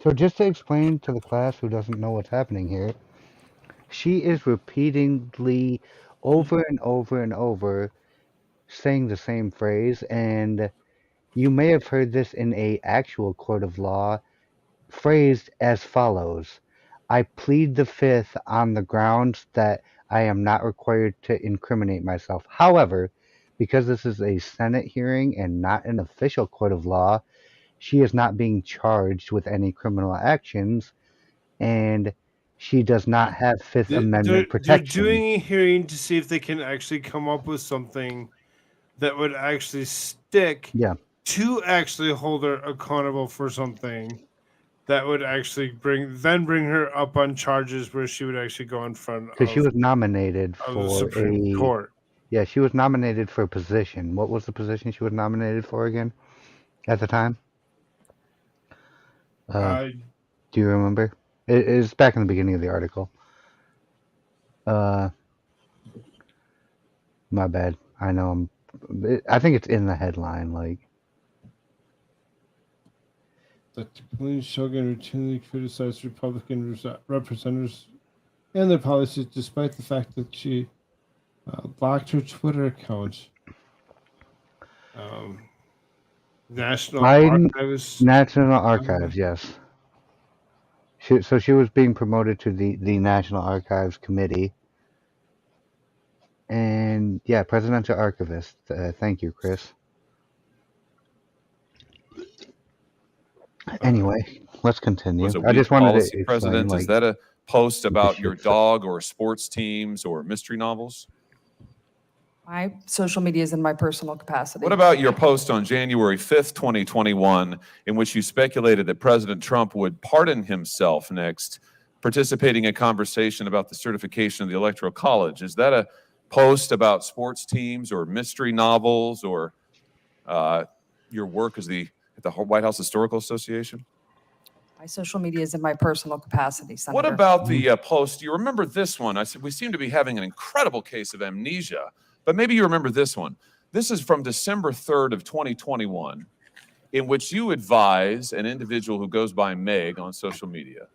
So just to explain to the class who doesn't know what's happening here, she is repeatedly over and over and over saying the same phrase, and you may have heard this in a actual court of law phrased as follows: I plead the fifth on the grounds that I am not required to incriminate myself. However, because this is a Senate hearing and not an official court of law, she is not being charged with any criminal actions, and she does not have Fifth Amendment protection. They're doing a hearing to see if they can actually come up with something that would actually stick to actually hold her accountable for something that would actually bring her up on charges where she would actually go in front Because she was nominated for the Supreme Court. Yeah, she was nominated for a position. What was the position she was nominated for again at the time? Do you remember? It's back in the beginning of the article. My bad. I know I think it's in the headline, like. That Pauline Shogun routinely criticized Republican representatives and their policies, despite the fact that she blocked her Twitter account. National Archives. National Archives, yes. So she was being promoted to the National Archives Committee. And yeah, presidential archivist. Thank you, Chris. Anyway, let's continue. I just wanted to explain, President, like, is that a post about your dog or sports teams or mystery novels? My social media is in my personal capacity. What about your post on January 5th, 2021, in which you speculated that President Trump would pardon himself next, participating in a conversation about the certification of the Electoral College? Is that a post about sports teams or mystery novels or your work at the White House Historical Association? My social media is in my personal capacity, Senator. What about the post? You remember this one? I said we seem to be having an incredible case of amnesia, but maybe you remember this one. This is from December 3rd of 2021, in which you advise an individual who goes by Meg on social media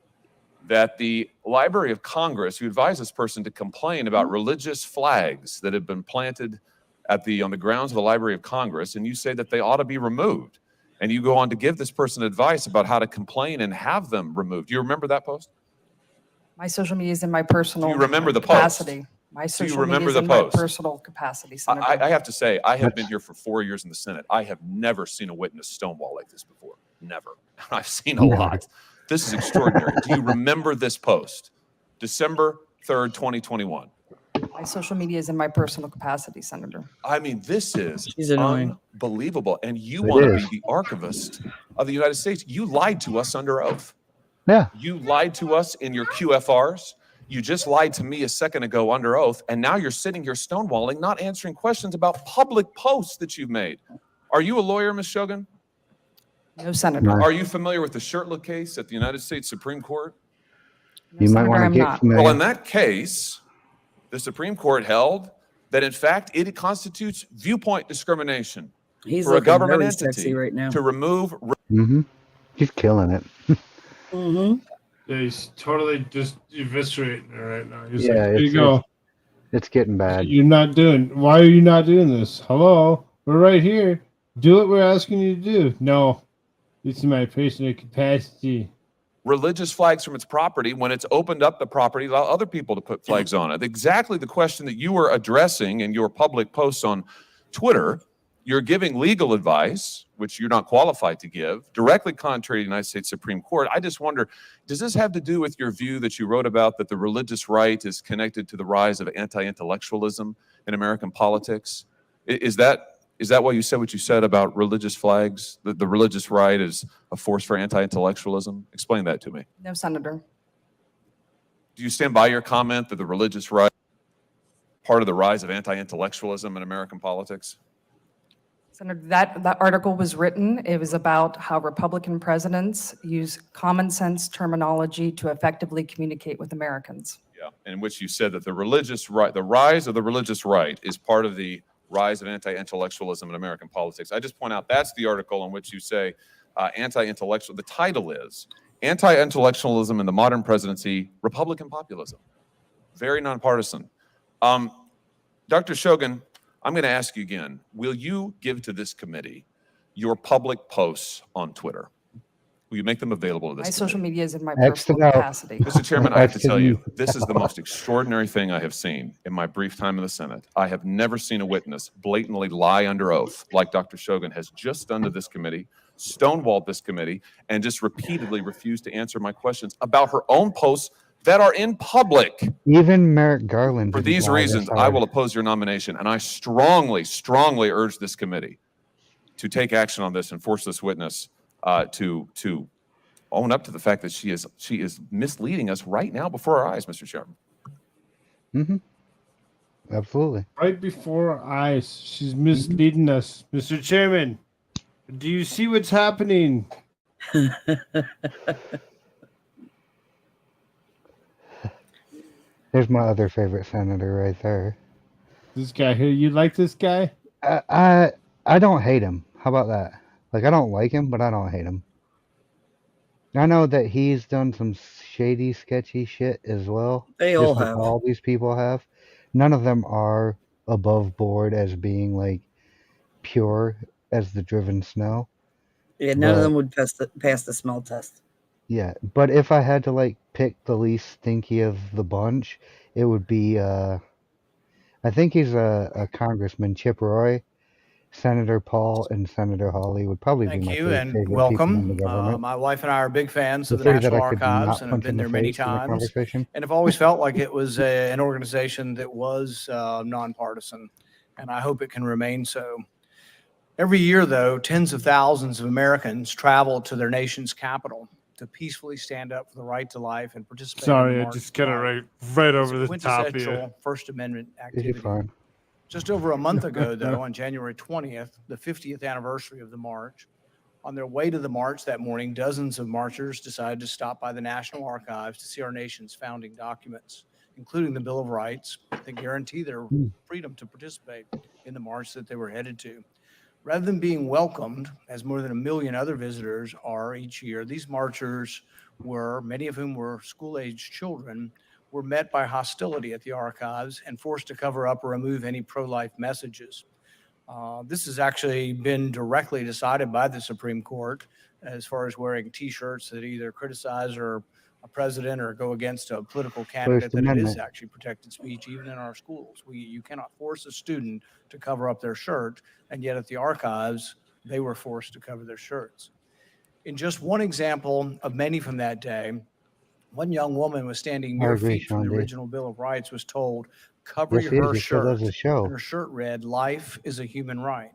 that the Library of Congress, you advise this person to complain about religious flags that have been planted on the grounds of the Library of Congress, and you say that they ought to be removed. And you go on to give this person advice about how to complain and have them removed. Do you remember that post? My social media is in my personal Do you remember the capacity. post? My social remember media is the in post? my personal capacity, Senator. I have to say, I have been here for 4 years in the Senate. I have never seen a witness stonewall like this before. Never. I've seen a lot. This is extraordinary. Do you remember this post? December 3rd, 2021. My social media is in my personal capacity, Senator. I mean, this is annoying. unbelievable. And you want to be the archivist of the United States. You lied to us under oath. Yeah. You lied to us in your QFRs. You just lied to me a second ago under oath. And now you're sitting here stonewalling, not answering questions about public posts that you've made. Are you a lawyer, Ms. Shogun? No, Senator. Are you familiar with the Shirtliff case at the United States Supreme Court? No, You might Senator, want to I'm get not. familiar. Well, in that case, the Supreme Court held that, in fact, it constitutes viewpoint discrimination He's for a looking government very entity sexy right now. to remove. He's killing it. Yeah, he's totally just eviscerating her right now. He's Yeah, like, here you it's- go. It's getting bad. You're not doing. Why are you not doing this? Hello, we're right here. Do what we're asking you to do. No, this is my personal capacity. Religious flags from its property, when it's opened up the property, allow other people to put flags on it. Exactly the question that you were addressing in your public posts on Twitter. You're giving legal advice, which you're not qualified to give, directly contrary to the United States Supreme Court. I just wonder, does this have to do with your view that you wrote about that the religious right is connected to the rise of anti-intellectualism in American politics? Is that why you said what you said about religious flags, that the religious right is a force for anti-intellectualism? Explain that to me. No, Senator. Do you stand by your comment that the religious right is part of the rise of anti-intellectualism in American politics? Senator, that article was written. It was about how Republican presidents use common sense terminology to effectively communicate with Americans. Yeah, in which you said that the religious right, the rise of the religious right is part of the rise of anti-intellectualism in American politics. I just point out that's the article in which you say anti-intellectual, the title is Anti-Intellectualism in the Modern Presidency, Republican Populism. Very nonpartisan. Dr. Shogun, I'm going to ask you again, will you give to this committee your public posts on Twitter? Will you make them available to this My social committee? media is in my X personal it out. capacity. Mr. Chairman, I have to X it tell you, out. this is the most extraordinary thing I have seen in my brief time in the Senate. I have never seen a witness blatantly lie under oath like Dr. Shogun has just done to this committee, stonewalled this committee, and just repeatedly refused to answer my questions about her own posts that are in public. Even Merrick Garland. For didn't these lie this reasons, I hard. will oppose your nomination, and I strongly, strongly urge this committee to take action on this and force this witness to own up to the fact that she is misleading us right now before our eyes, Mr. Chairman. Mm-hmm. Absolutely. Right before our eyes, she's misleading us, Mr. Chairman. Do you see what's happening? There's my other favorite senator right there. This guy here, you like this guy? I don't hate him. How about that? Like, I don't like him, but I don't hate him. I know that he's done some shady, sketchy shit as well. They just all like have. all these people have. None of them are above board as being like pure as the driven snow. Yeah, none of But- them would pass the smell test. Yeah, but if I had to like pick the least stinky of the bunch, it would be I think he's a Congressman, Chip Roy, Senator Paul, and Senator Hawley would probably Thank be my you three and favorite people in welcome. the government. My wife and I are big fans The of the three that National I could Archives not and have punch in been the there many face in the times conversation. and have always felt like it was an organization that was nonpartisan, and I hope it can remain so. Every year, though, tens of thousands of Americans travel to their nation's capital to peacefully stand up for the right to life and participate in Sorry, the I March just for got it Life. right It's over a the top of you. quintessential First Amendment Is activity. he fine? Just over a month ago, though, on January 20th, the 50th anniversary of the march, on their way to the march that morning, dozens of marchers decided to stop by the National Archives to see our nation's founding documents, including the Bill of Rights that guarantee their freedom to participate in the march that they were headed to. Rather than being welcomed, as more than 1 million other visitors are each year, these marchers many of whom were school-aged children, were met by hostility at the archives and forced to cover up or remove any pro-life messages. This has actually been directly decided by the Supreme Court as far as wearing T-shirts that either criticize or a president or go against a political candidate, that it is Amendment. actually protected speech even in our schools. You cannot force a student to cover up their shirt, and yet at the archives, they were forced to cover their shirts. In just one example of many from that day, one young woman was standing mere agree, feet from the Sean D. original Bill of Rights, was told, cover Yes, he her is. He still shirt. does a show. And her shirt read, "Life is a human right."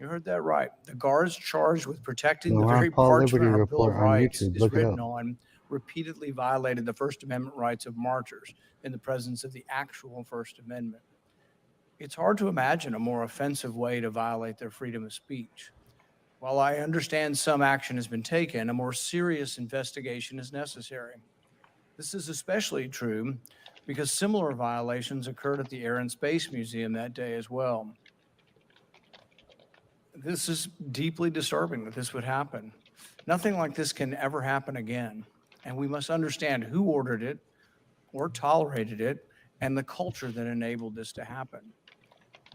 You heard that right. The guards charged with protecting The the Ron very Paul parchment Liberty our Bill of Report on Rights YouTube. is Look it written up. on repeatedly violated the First Amendment rights of marchers in the presence of the actual First Amendment. It's hard to imagine a more offensive way to violate their freedom of speech. While I understand some action has been taken, a more serious investigation is necessary. This is especially true because similar violations occurred at the Air and Space Museum that day as well. This is deeply disturbing that this would happen. Nothing like this can ever happen again, and we must understand who ordered it or tolerated it and the culture that enabled this to happen.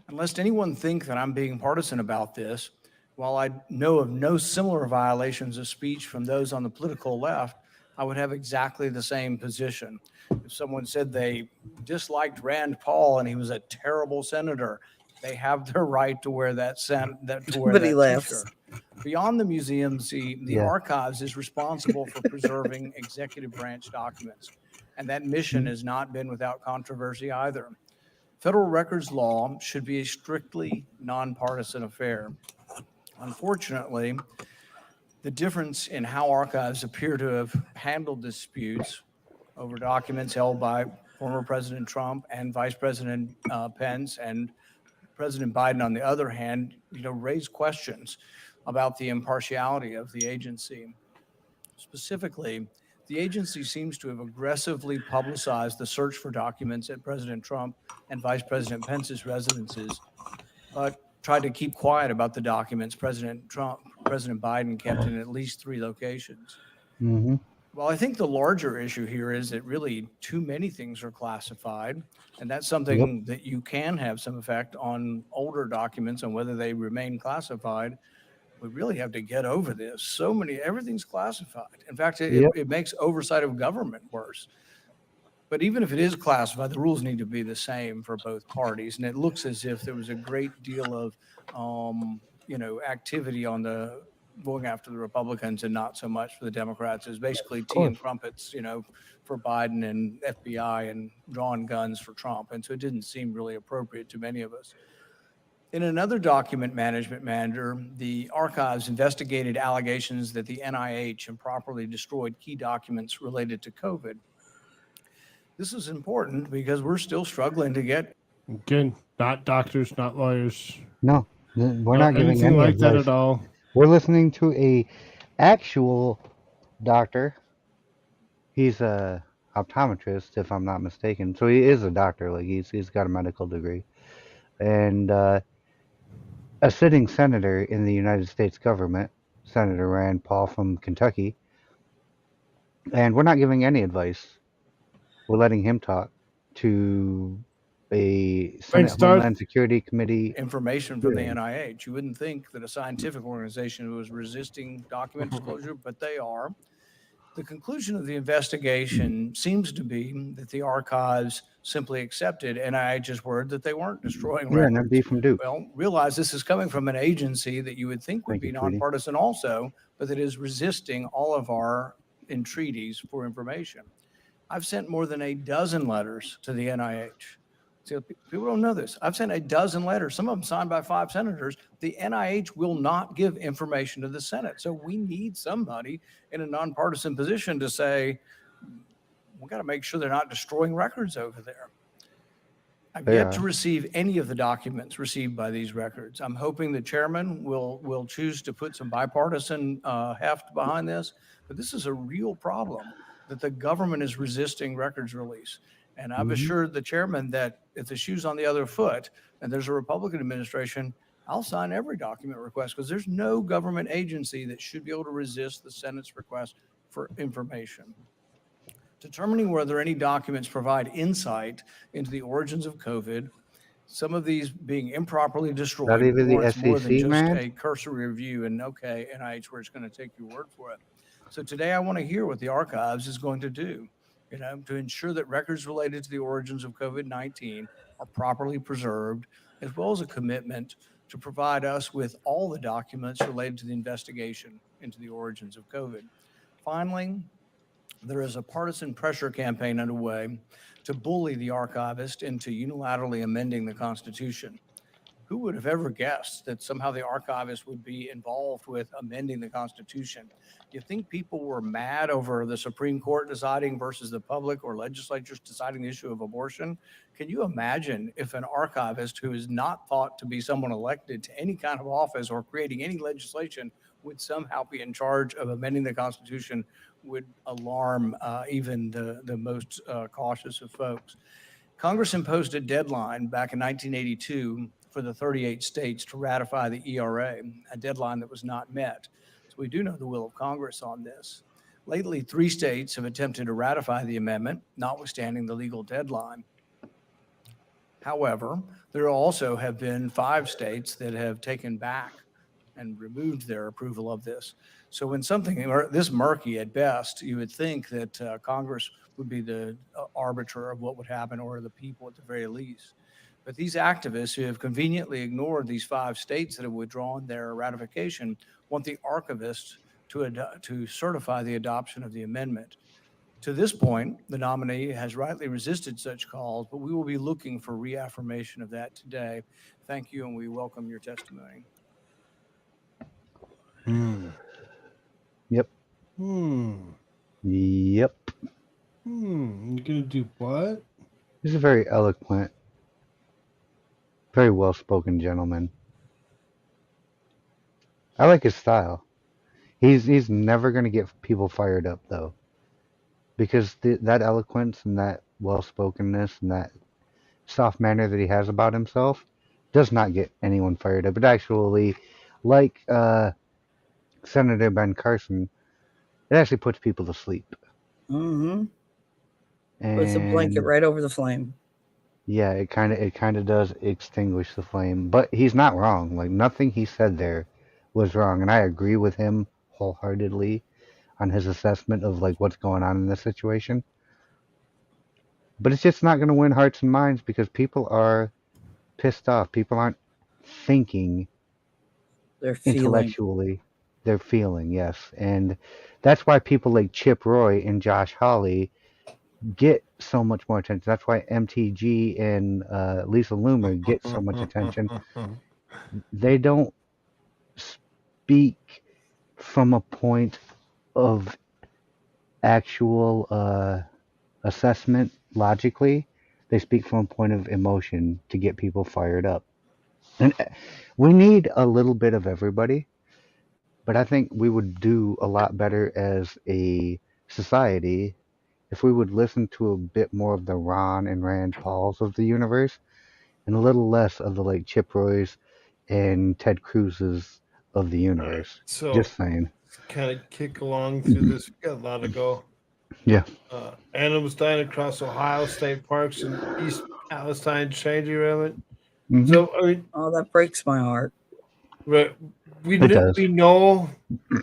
And lest anyone think that I'm being partisan about this, while I know of no similar violations of speech from those on the political left, I would have exactly the same position. If someone said they disliked Rand Paul and he was a terrible senator, they have their right to wear that Everybody laughs. t-shirt. Beyond the museums, the Yeah. archives is responsible for preserving executive branch documents. And that mission has not been without controversy either. Federal records law should be a strictly nonpartisan affair. Unfortunately, the difference in how archives appear to have handled disputes over documents held by former President Trump and Vice President Pence and President Biden, on the other hand, raise questions about the impartiality of the agency. Specifically, the agency seems to have aggressively publicized the search for documents at President Trump and Vice President Pence's residences, but tried to keep quiet about the documents President Biden kept in at least 3 locations. Mm-hmm. Well, I think the larger issue here is that really too many things are classified, and that's something that you can have some effect on older documents and whether they remain classified. We really have to get over this. Everything's classified. In fact, it makes oversight of government worse. But even if it is classified, the rules need to be the same for both parties. And it looks as if there was a great deal of, activity on the going after the Republicans and not so much for the Democrats. It was basically tea and crumpets, for Biden and FBI and drawing guns for Trump. And so it didn't seem really appropriate to many of us. In another document management matter, the archives investigated allegations that the NIH improperly destroyed key documents related to COVID. This is important because we're still struggling to get. Again, not doctors, not lawyers. No, we're not giving anything any like that advice. at all. We're listening to a actual doctor. He's a optometrist, if I'm not mistaken. So he is a doctor. Like he's got a medical degree, and a sitting senator in the United States government, Senator Rand Paul from Kentucky. And we're not giving any advice. We're letting him talk to a Senate Homeland Security Committee. Information from the NIH. You wouldn't think that a scientific organization was resisting document disclosure, but they are. The conclusion of the investigation seems to be that the archives simply accepted NIH's word that they weren't destroying records. Yeah, NMD from Duke. Well, realize this is coming from an agency that you would think would be nonpartisan also, but that is resisting all of our entreaties for information. I've sent more than a dozen letters to the NIH. See, people don't know this. I've sent a dozen letters, some of them signed by 5 senators. The NIH will not give information to the Senate. So we need somebody in a nonpartisan position to say, we got to make sure they're not destroying records over there. I've yet to receive any of the documents received by these records. I'm hoping the chairman will choose to put some bipartisan heft behind this, but this is a real problem that the government is resisting records release. And I've assured the chairman that if the shoe's on the other foot and there's a Republican administration, I'll sign every document request because there's no government agency that should be able to resist the Senate's request for information. Determining whether any documents provide insight into the origins of COVID, some of these being improperly destroyed, Not even the warrants more than SEC, just man. a cursory review and okay, NIH, we're just going to take your word for it. So today I want to hear what the archives is going to do, to ensure that records related to the origins of COVID-19 are properly preserved, as well as a commitment to provide us with all the documents related to the investigation into the origins of COVID. Finally, there is a partisan pressure campaign underway to bully the archivist into unilaterally amending the Constitution. Who would have ever guessed that somehow the archivist would be involved with amending the Constitution? You think people were mad over the Supreme Court deciding versus the public or legislatures deciding the issue of abortion? Can you imagine if an archivist who is not thought to be someone elected to any kind of office or creating any legislation would somehow be in charge of amending the Constitution? Would alarm even the most cautious of folks. Congress imposed a deadline back in 1982 for the 38 states to ratify the ERA, a deadline that was not met. So we do know the will of Congress on this. Lately, 3 states have attempted to ratify the amendment, notwithstanding the legal deadline. However, there also have been 5 states that have taken back and removed their approval of this. So when something this murky at best, you would think that Congress would be the arbiter of what would happen, or the people at the very least. But these activists who have conveniently ignored these 5 states that have withdrawn their ratification want the archivist to certify the adoption of the amendment. To this point, the nominee has rightly resisted such calls, but we will be looking for reaffirmation of that today. Thank you, and we welcome your testimony. Yep. You're gonna do what? He's a very eloquent, very well-spoken gentleman. I like his style. He's never going to get people fired up, though, because that eloquence and that well-spokenness and that soft manner that he has about himself does not get anyone fired up. It actually, like Senator Ben Carson, it actually puts people to sleep. Mm-hmm. And Puts a blanket right over the flame. yeah, it kind of does extinguish the flame. But he's not wrong. Like, nothing he said there was wrong, and I agree with him wholeheartedly on his assessment of like what's going on in this situation. But it's just not going to win hearts and minds because people are pissed off. People aren't thinking They're feeling. intellectually. They're feeling, yes. And that's why people like Chip Roy and Josh Hawley get so much more attention. That's why MTG and Lisa Loomer get so much attention. They don't speak from a point of actual assessment logically. They speak from a point of emotion to get people fired up. And we need a little bit of everybody, but I think we would do a lot better as a society if we would listen to a bit more of the Ron and Rand Pauls of the universe and a little less of the like Chip Roys and Ted Cruz's of the universe. So Just saying. kind of kick along through this. We got a lot to go. Yeah. Animals dying across Ohio state parks in East Palestine train derailment. Mhm. So I mean, Oh, that breaks my heart. right, It does. we know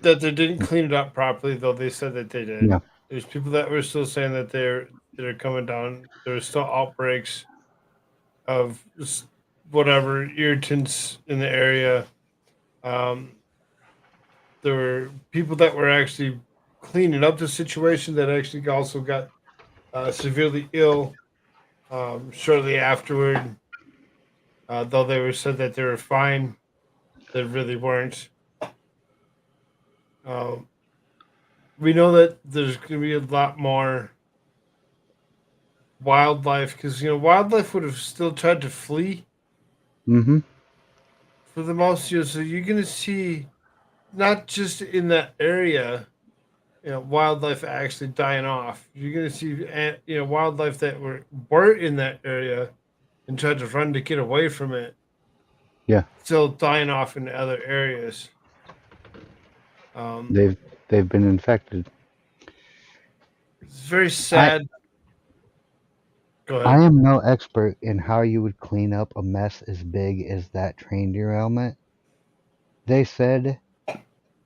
that they didn't clean it up properly, though they said that they did. Yeah. There's people that were still saying that they're coming down. There's still outbreaks of whatever irritants in the area. There were people that were actually cleaning up the situation that actually also got severely ill shortly afterward. Though they were said that they were fine, they really weren't. We know that there's going to be a lot more wildlife because wildlife would have still tried to flee Mhm. for the most year. So you're going to see not just in that area, wildlife actually dying off. You're going to see wildlife that were in that area and tried to run to get away from it. Yeah. Still dying off in other areas. They've been infected. It's very sad. Go ahead. I am no expert in how you would clean up a mess as big as that train derailment. They said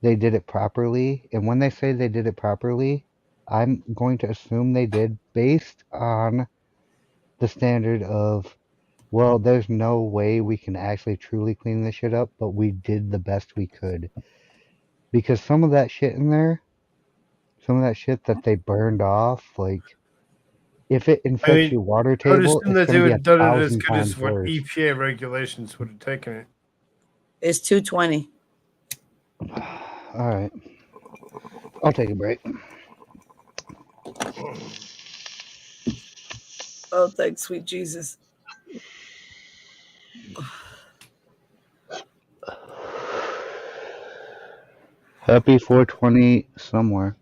they did it properly, and when they say they did it properly, I'm going to assume they did based on the standard of, well, there's no way we can actually truly clean this shit up, but we did the best we could. Because some of that shit in there, some of that shit that they burned off, like, if it infects your water I would table, assume it's that they going to would be have done it as 1,000 good as times what worse. EPA regulations would have taken it. It's 2:20. All right. I'll take a break. Oh, thanks, sweet Jesus. Happy 420 somewhere.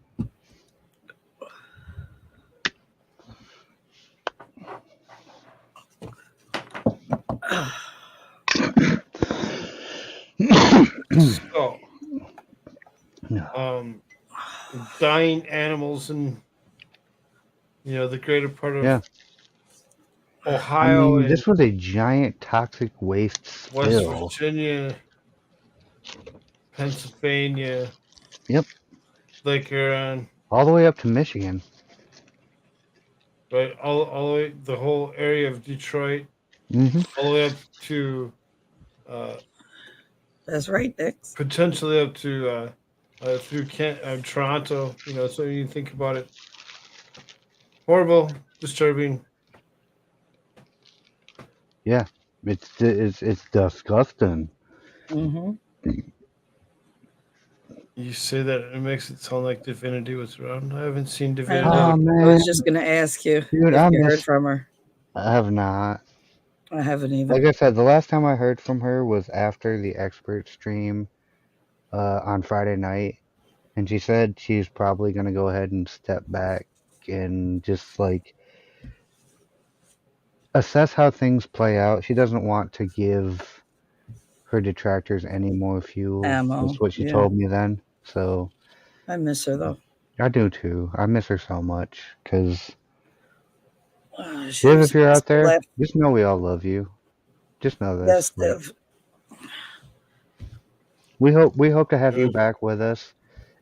So, dying animals and the greater part of I Ohio mean, and this was a giant toxic waste West spill. Virginia, Pennsylvania, Yep, Lake Huron, all the way up to Michigan. right? All the way, the whole area of Detroit, Hmm. all the way up to That's right, Dix. potentially up to through Toronto. You know, so you think about it, horrible, disturbing. Yeah, it's disgusting. Mm-hmm. You say that and it makes it sound like Divinity was around. I haven't seen I Divinity. know. Oh I man, was just gonna ask you dude, if I you heard miss. from her. I have not. I haven't either. Like I said, the last time I heard from her was after the expert stream on Friday night, and she said she's probably gonna go ahead and step back and just like assess how things play out. She doesn't want to give her detractors any more fuel. Ammo. That's what she Yeah. told me then. So I miss her though. I do too. I miss her so much. Cause She Liv, was if you're out there, left. just know we all love you. Just know Yes, this. Like, Div. we hope to have you back with us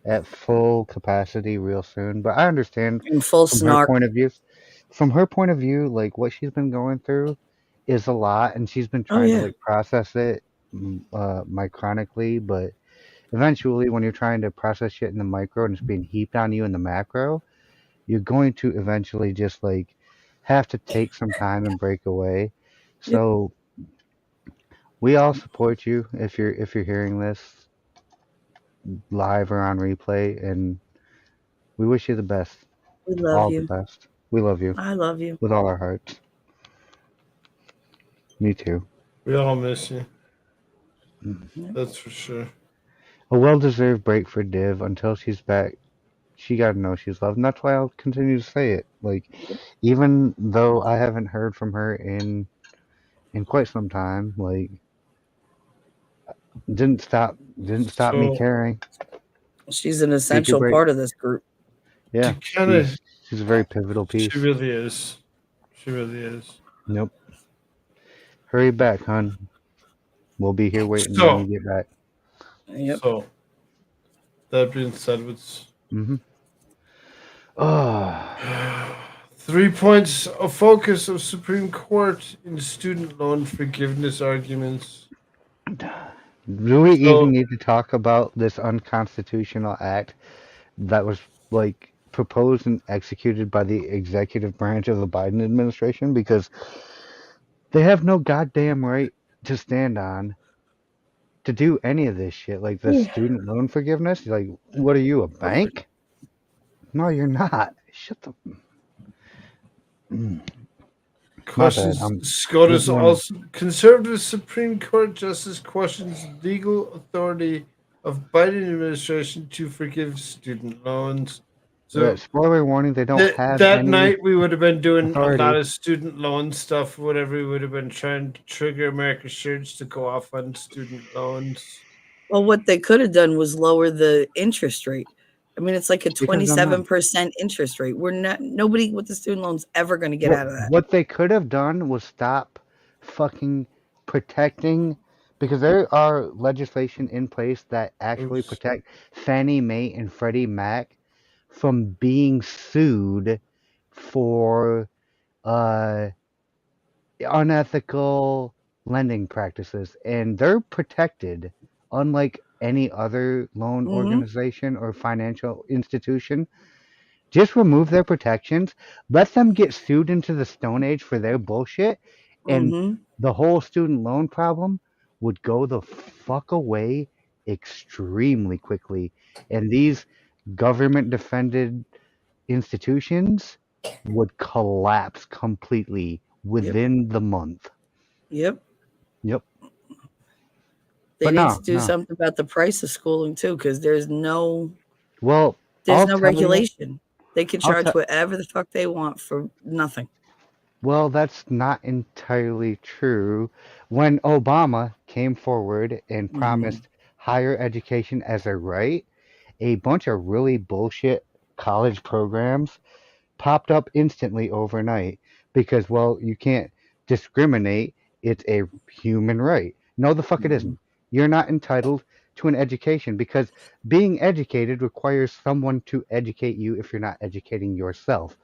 at full capacity real soon. But I understand In full from her snark. point of view. From her point of view, like what she's been going through is a lot, and she's been Oh trying to yeah. like process it micronically. But eventually, when you're trying to process shit in the micro and it's being heaped on you in the macro, you're going to eventually just like have to take some time and break away. Yep. So we all support you if you're hearing this live or on replay, and we wish you the best, We love all the you. best. We love you I love you. with all our hearts. Me too. We all miss you. Mm. That's for sure. A well-deserved break for Div until she's back. She gotta know she's loved, and that's why I'll continue to say it. Like, even though I haven't heard from her in quite some time, like, didn't stop me So caring. She's an Take your essential break. part of this group. Yeah, to kind of, she's a very pivotal she piece. really is. She really is. Nope. Hurry back, hon. We'll be here waiting when So, you get back. Yep. so that being said, what's Mm-hmm. Oh, 3 points of focus of Supreme Court in student loan forgiveness arguments? do we So, even need to talk about this unconstitutional act that was like proposed and executed by the executive branch of the Biden administration? Because they have no goddamn right to stand on to do any of this shit, like the student loan forgiveness. Like, what are you, a bank? No, you're not. Shut the. Mm, my bad. questions I'm. We're SCOTUS going. also conservative Supreme Court justice questions legal authority of Biden administration to forgive student loans. So Spoiler warning: they don't have that any night we would have been doing a lot authority. of student loan stuff, whatever. We would have been trying to trigger America's Church to go off on student loans. Well, what they could have done was lower the interest rate. I mean, it's like a They could have done that. 27% interest rate. We're not nobody with the student loans ever going to get out of that. What they could have done was stop fucking protecting, because there are legislation in place that actually Oops. protect Fannie Mae and Freddie Mac from being sued for unethical lending practices, and they're protected unlike any other loan Mhm. organization or financial institution. Just remove their protections, let them get sued into the Stone Age for their bullshit, and Mhm. the whole student loan problem would go the fuck away extremely quickly. And these government defended institutions would collapse completely within the month. Yep. Yep. They But need no, to do no. something about the price of schooling too, because there's no Well, I'll tell you. regulation. They can I'll charge tell. whatever the fuck they want for nothing. Well, that's not entirely true. When Obama came forward and Mhm. promised higher education as a right, a bunch of really bullshit college programs popped up instantly overnight because, well, you can't discriminate. It's a human right. No, the fuck it isn't. You're not entitled to an education because being educated requires someone to educate you if you're not educating yourself.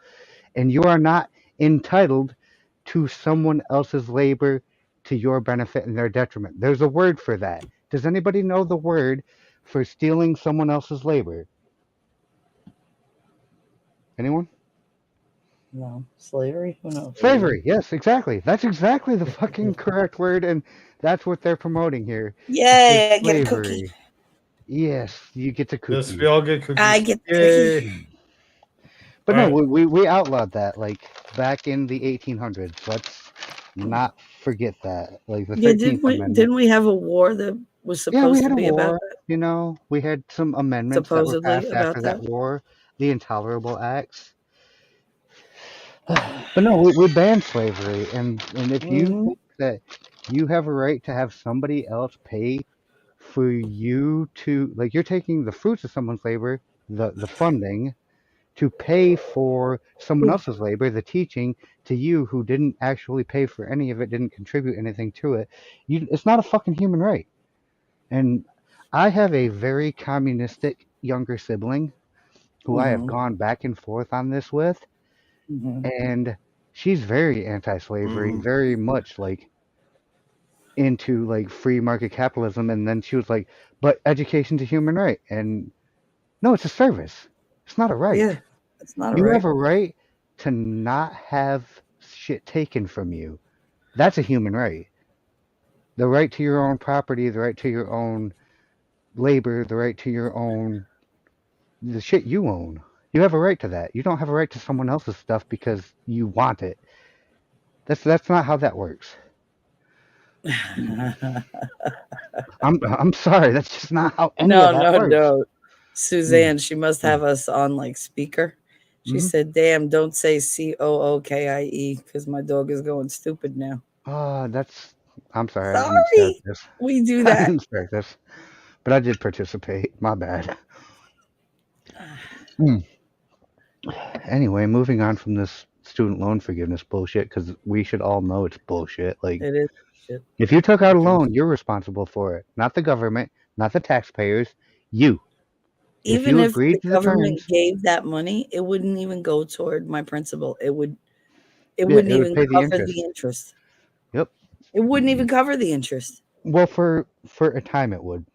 And you are not entitled to someone else's labor to your benefit and their detriment. There's a word for that. Does anybody know the word for stealing someone else's labor? Anyone? No, slavery. Who knows? Slavery. Yes, exactly. That's exactly the fucking correct word, and that's what they're promoting here. Yay! is I get a cookie. slavery. Yes, you get a Yes, cookie. we all get cookies. I get the Yay. cookie. But no, Alright. we outlawed that like back in the 1800s. Let's not forget that. Like the Yeah, 13th Amendment. didn't we have a war that was Yeah, we supposed had to a be about war. that? You know, we had some amendments that were Supposedly passed about after that that? war, the Intolerable Acts. But no, we banned slavery, and if you Mhm. think that you have a right to have somebody else pay for you to, like, you're taking the fruits of someone's labor, the funding, to pay for someone else's labor, the teaching, to you who didn't actually pay for any of it, didn't contribute anything to it. It's not a fucking human right. And I have a very communistic younger sibling who I have Mhm. gone back and forth on this with, Mhm. and she's very anti-slavery, Mhm. very much like into like free market capitalism. And then she was like, "But education's a human right," and no, it's a service. It's not a right. Yeah, that's not You right. have a right to not have shit taken from you. That's a human right. The right to your own property, the right to your own labor, the right to your own the shit you own. You have a right to that. You don't have a right to someone else's stuff because you want it. That's not how that works. I'm sorry. That's just not how any of No, that no, works. no. Suzanne, she must have us on like speaker. She Mhm. said, "Damn, don't say COOKIE because my dog is going stupid now." That's. I'm sorry. I didn't start Sorry, this. we do I that. didn't start this, but I did participate. My bad. Hmm. Anyway, moving on from this student loan forgiveness bullshit, because we should all know it's bullshit. Like, It is shit. if you took out a It is. loan, you're responsible for it, not the government, not the taxpayers. You. If Even you if the agreed to the government terms, gave that money, it wouldn't even go toward my principal. It yeah, wouldn't it would even pay the cover interest. the interest. Yep. It wouldn't even cover the interest. Well, for a time it would,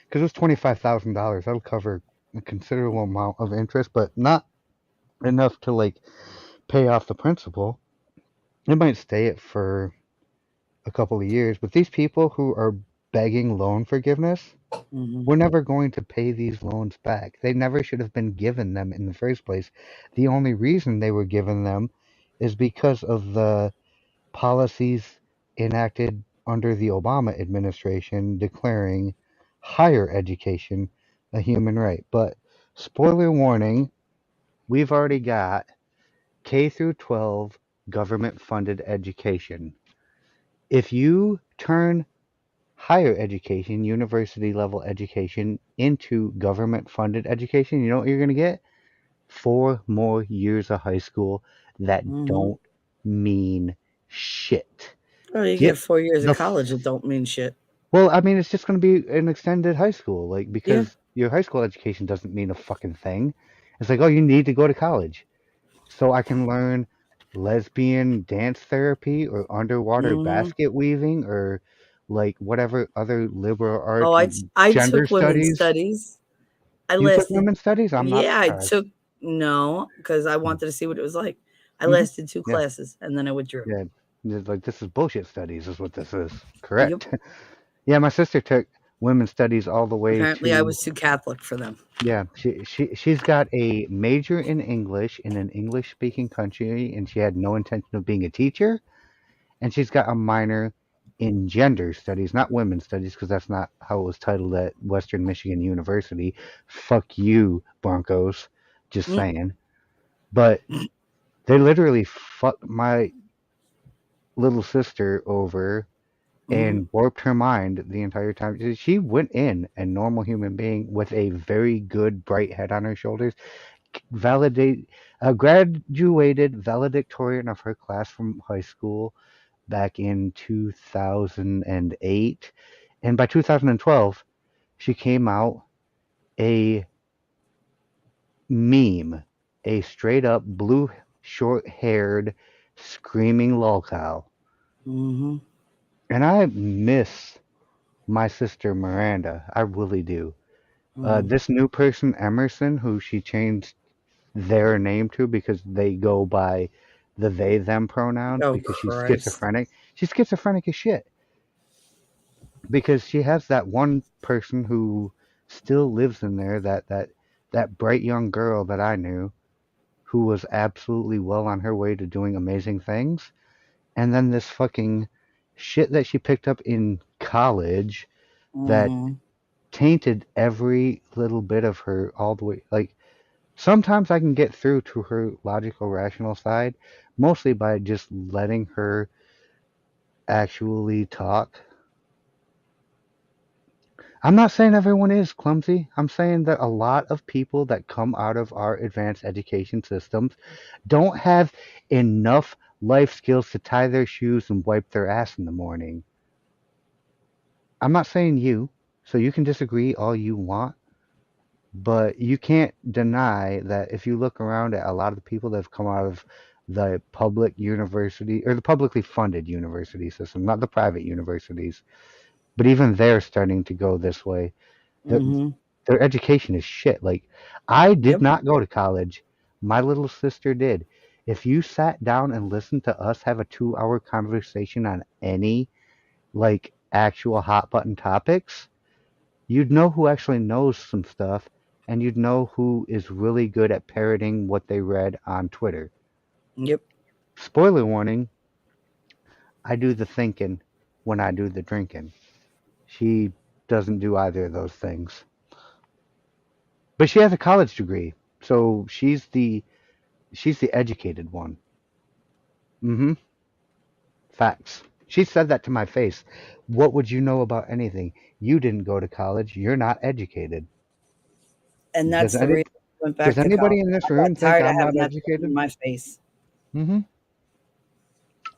because it was $25,000. That'll cover a considerable amount of interest, but not enough to like pay off the principal. It might stay it for a couple of years, but these people who are begging loan forgiveness, Mhm. we're never going to pay these loans back. They never should have been given them in the first place. The only reason they were given them is because of the policies enacted under the Obama administration declaring higher education a human right. But spoiler warning, we've already got K through 12 government funded education. If you turn higher education, university level education, into government funded education, you know what you're going to get? 4 more years of high school that Mhm. don't mean shit. Oh, you Yeah, get 4 years the of college. It don't mean shit. well, I mean, it's just going to be an extended high school, like Yeah. because your high school education doesn't mean a fucking thing. It's like, oh, you need to go to college so I can learn lesbian dance therapy or underwater Mhm. basket weaving or like whatever other liberal Oh, arts, I gender took women's studies. studies. I You took lasted women's studies? I'm not Yeah, I surprised. took no, because I wanted to see what it was like. I Mhm. lasted 2 Yeah. classes and then I withdrew. Yeah, it's like this is bullshit studies, is what this is. Yep. Correct. Yeah, my sister took women's studies all the way Apparently, I to. was too Catholic for them. Yeah, she's got a major in English in an English speaking country, and she had no intention of being a teacher. And she's got a minor in gender studies, not women's studies, because that's not how it was titled at Western Michigan University. Fuck you, Broncos. Just Mm. saying. But they literally fucked my little sister over Mhm. and warped her mind the entire time. She went in a normal human being with a very good, bright head on her shoulders, graduated valedictorian of her class from high school back in 2008, and by 2012 she came out a meme, a straight up blue short haired screaming lolcow. Mm-hmm. And I miss my sister Miranda. I really do. Mm-hmm. This new person, Emerson, who she changed their name to because they go by the they them pronouns Oh because she's Christ. schizophrenic. She's schizophrenic as shit because she has that one person who still lives in there, that bright young girl that I knew who was absolutely well on her way to doing amazing things. And then this fucking shit that she picked up in college that Mm-hmm. tainted every little bit of her all the way. Like, sometimes I can get through to her logical, rational side, mostly by just letting her actually talk. I'm not saying everyone is clumsy. I'm saying that a lot of people that come out of our advanced education systems don't have enough life skills to tie their shoes and wipe their ass in the morning. I'm not saying you, so you can disagree all you want, but you can't deny that if you look around at a lot of the people that have come out of the public university or the publicly funded university system, not the private universities, but even they're starting to go this way. Their, Mm-hmm. their education is shit. Like, I did Yep. not go to college. My little sister did. If you sat down and listened to us have a 2-hour conversation on any like actual hot button topics, you'd know who actually knows some stuff and you'd know who is really good at parroting what they read on Twitter. Yep. Spoiler warning, I do the thinking when I do the drinking. She doesn't do either of those things. But she has a college degree, so she's the educated one. Mm-hmm. Facts. She said that to my face. What would you know about anything? You didn't go to college. You're not educated. And Does that's the any reason I went does back to college. anybody in this I room got think tired of I'm not having that thing in educated? my face. Mm-hmm.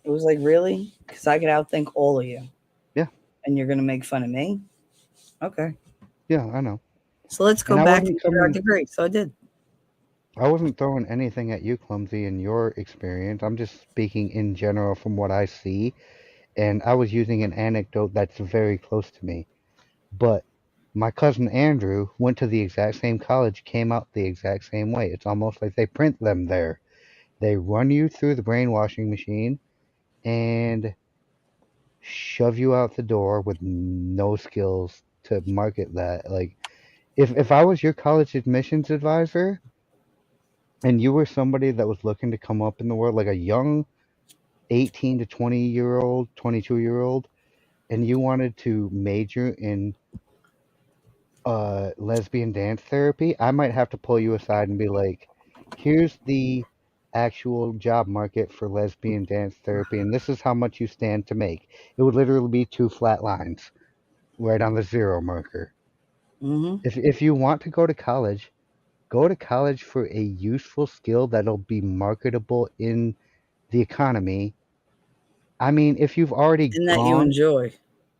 It was like, really? Because I could outthink all of you. Yeah. And you're gonna make fun of me? Okay. Yeah, I know. So let's go And back and get our degree. So I did. I wasn't throwing anything at you, Clumsy, in your experience. I'm just speaking in general from what I see. And I was using an anecdote that's very close to me. But my cousin Andrew went to the exact same college, came out the exact same way. It's almost like they print them there. They run you through the brainwashing machine and shove you out the door with no skills to market that. Like, if I was your college admissions advisor and you were somebody that was looking to come up in the world, like a young 18 to 20-year-old, 22-year-old, and you wanted to major in lesbian dance therapy, I might have to pull you aside and be like, here's the actual job market for lesbian dance therapy, and this is how much you stand to make. It would literally be 2 flat lines right on the zero marker. Mm-hmm. If you want to go to college for a useful skill that'll be marketable in the economy. I mean, if you've already And that you gone enjoy.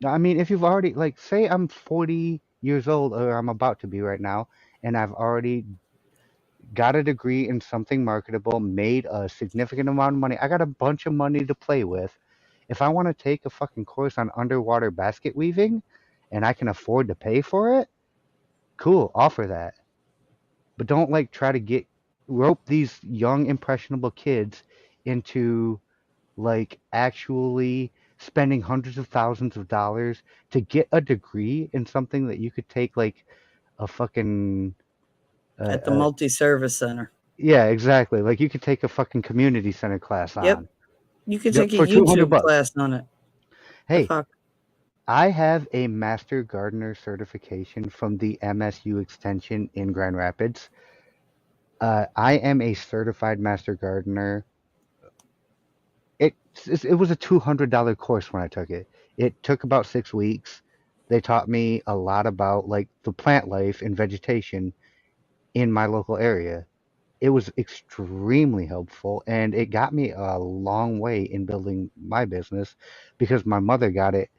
I mean, if you've already, like, say I'm 40 years old, or I'm about to be right now, and I've already got a degree in something marketable, made a significant amount of money, I got a bunch of money to play with. If I want to take a fucking course on underwater basket weaving and I can afford to pay for it, cool, offer that. But don't, like, try to rope these young, impressionable kids into like actually spending hundreds of thousands of dollars to get a degree in something that you could take like a fucking At the uh, multi-service center. yeah, exactly, like you could take a fucking community center class Yep. on. You could Yep, take a for 200 YouTube bucks. class on it. The Hey, fuck? I have a master gardener certification from the MSU extension in Grand Rapids. I am a certified master gardener. It was a $200 course when I took it. It took about 6 weeks. They taught me a lot about like the plant life and vegetation in my local area. it was extremely helpful, and it got me a long way in building my business because my mother got it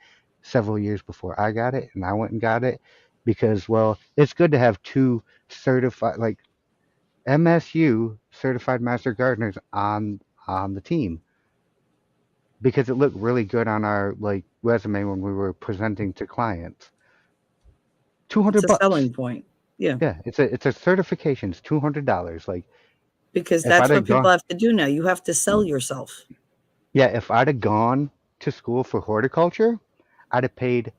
several years before I got it, and I went and got it because, well, it's good to have two certified, like MSU certified master gardeners on the team because it looked really good on our like resume when we were presenting to clients. It's 200 a bucks. selling point. Yeah, Yeah, it's a certification. It's $200. Like because if I'd that's have what people gone, have to do now. You have to sell yourself. yeah, if I'd have gone to school for horticulture, I'd have paid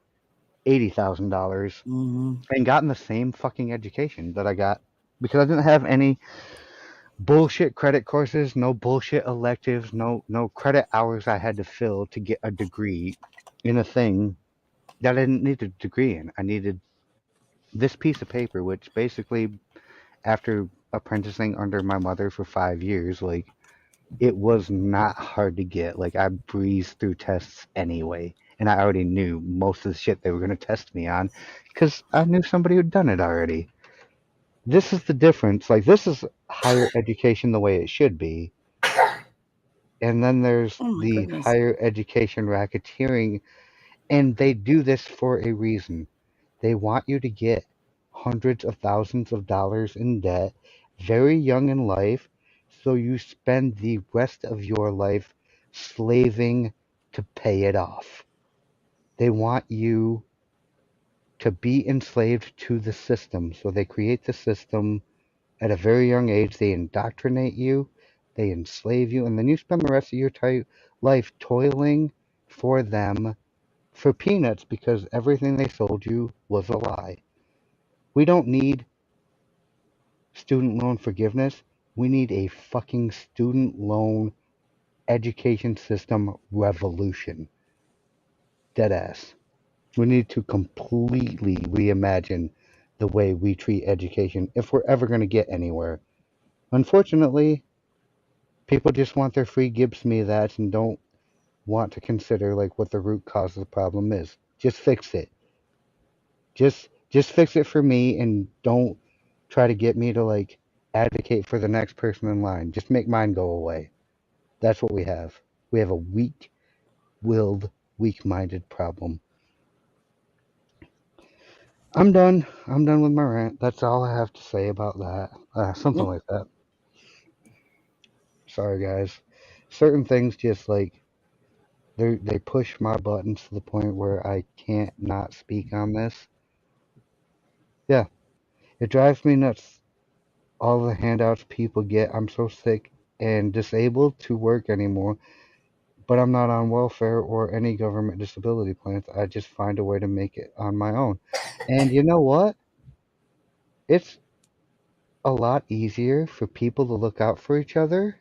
$80,000 Hmm. and gotten the same fucking education that I got because I didn't have any bullshit credit courses, no bullshit electives, no credit hours I had to fill to get a degree in a thing that I didn't need a degree in. I needed this piece of paper, which basically, after apprenticing under my mother for 5 years, like it was not hard to get. Like I breezed through tests anyway, and I already knew most of the shit they were going to test me on because I knew somebody who'd done it already. This is the difference. Like this is higher education the way it should be. And then there's Oh my the goodness. higher education racketeering, and they do this for a reason. They want you to get hundreds of thousands of dollars in debt very young in life, so you spend the rest of your life slaving to pay it off. They want you to be enslaved to the system, so they create the system at a very young age. They indoctrinate you, they enslave you, and then you spend the rest of your life toiling for them for peanuts because everything they sold you was a lie. We don't need student loan forgiveness. We need a fucking student loan education system revolution. Deadass. We need to completely reimagine the way we treat education if we're ever going to get anywhere. Unfortunately, people just want their free Gibbs me that and don't want to consider like what the root cause of the problem is. Just fix it. Just fix it for me and don't try to get me to like advocate for the next person in line. Just make mine go away. That's what we have. We have a weak-willed, weak-minded problem. I'm done. I'm done with my rant. That's all I have to say about that. Something like that. Sorry, guys. Certain things just like they push my buttons to the point where I can't not speak on this. Yeah, it drives me nuts. All the handouts people get. I'm so sick and disabled to work anymore, but I'm not on welfare or any government disability plans. I just find a way to make it on my own. And you know what? It's a lot easier for people to look out for each other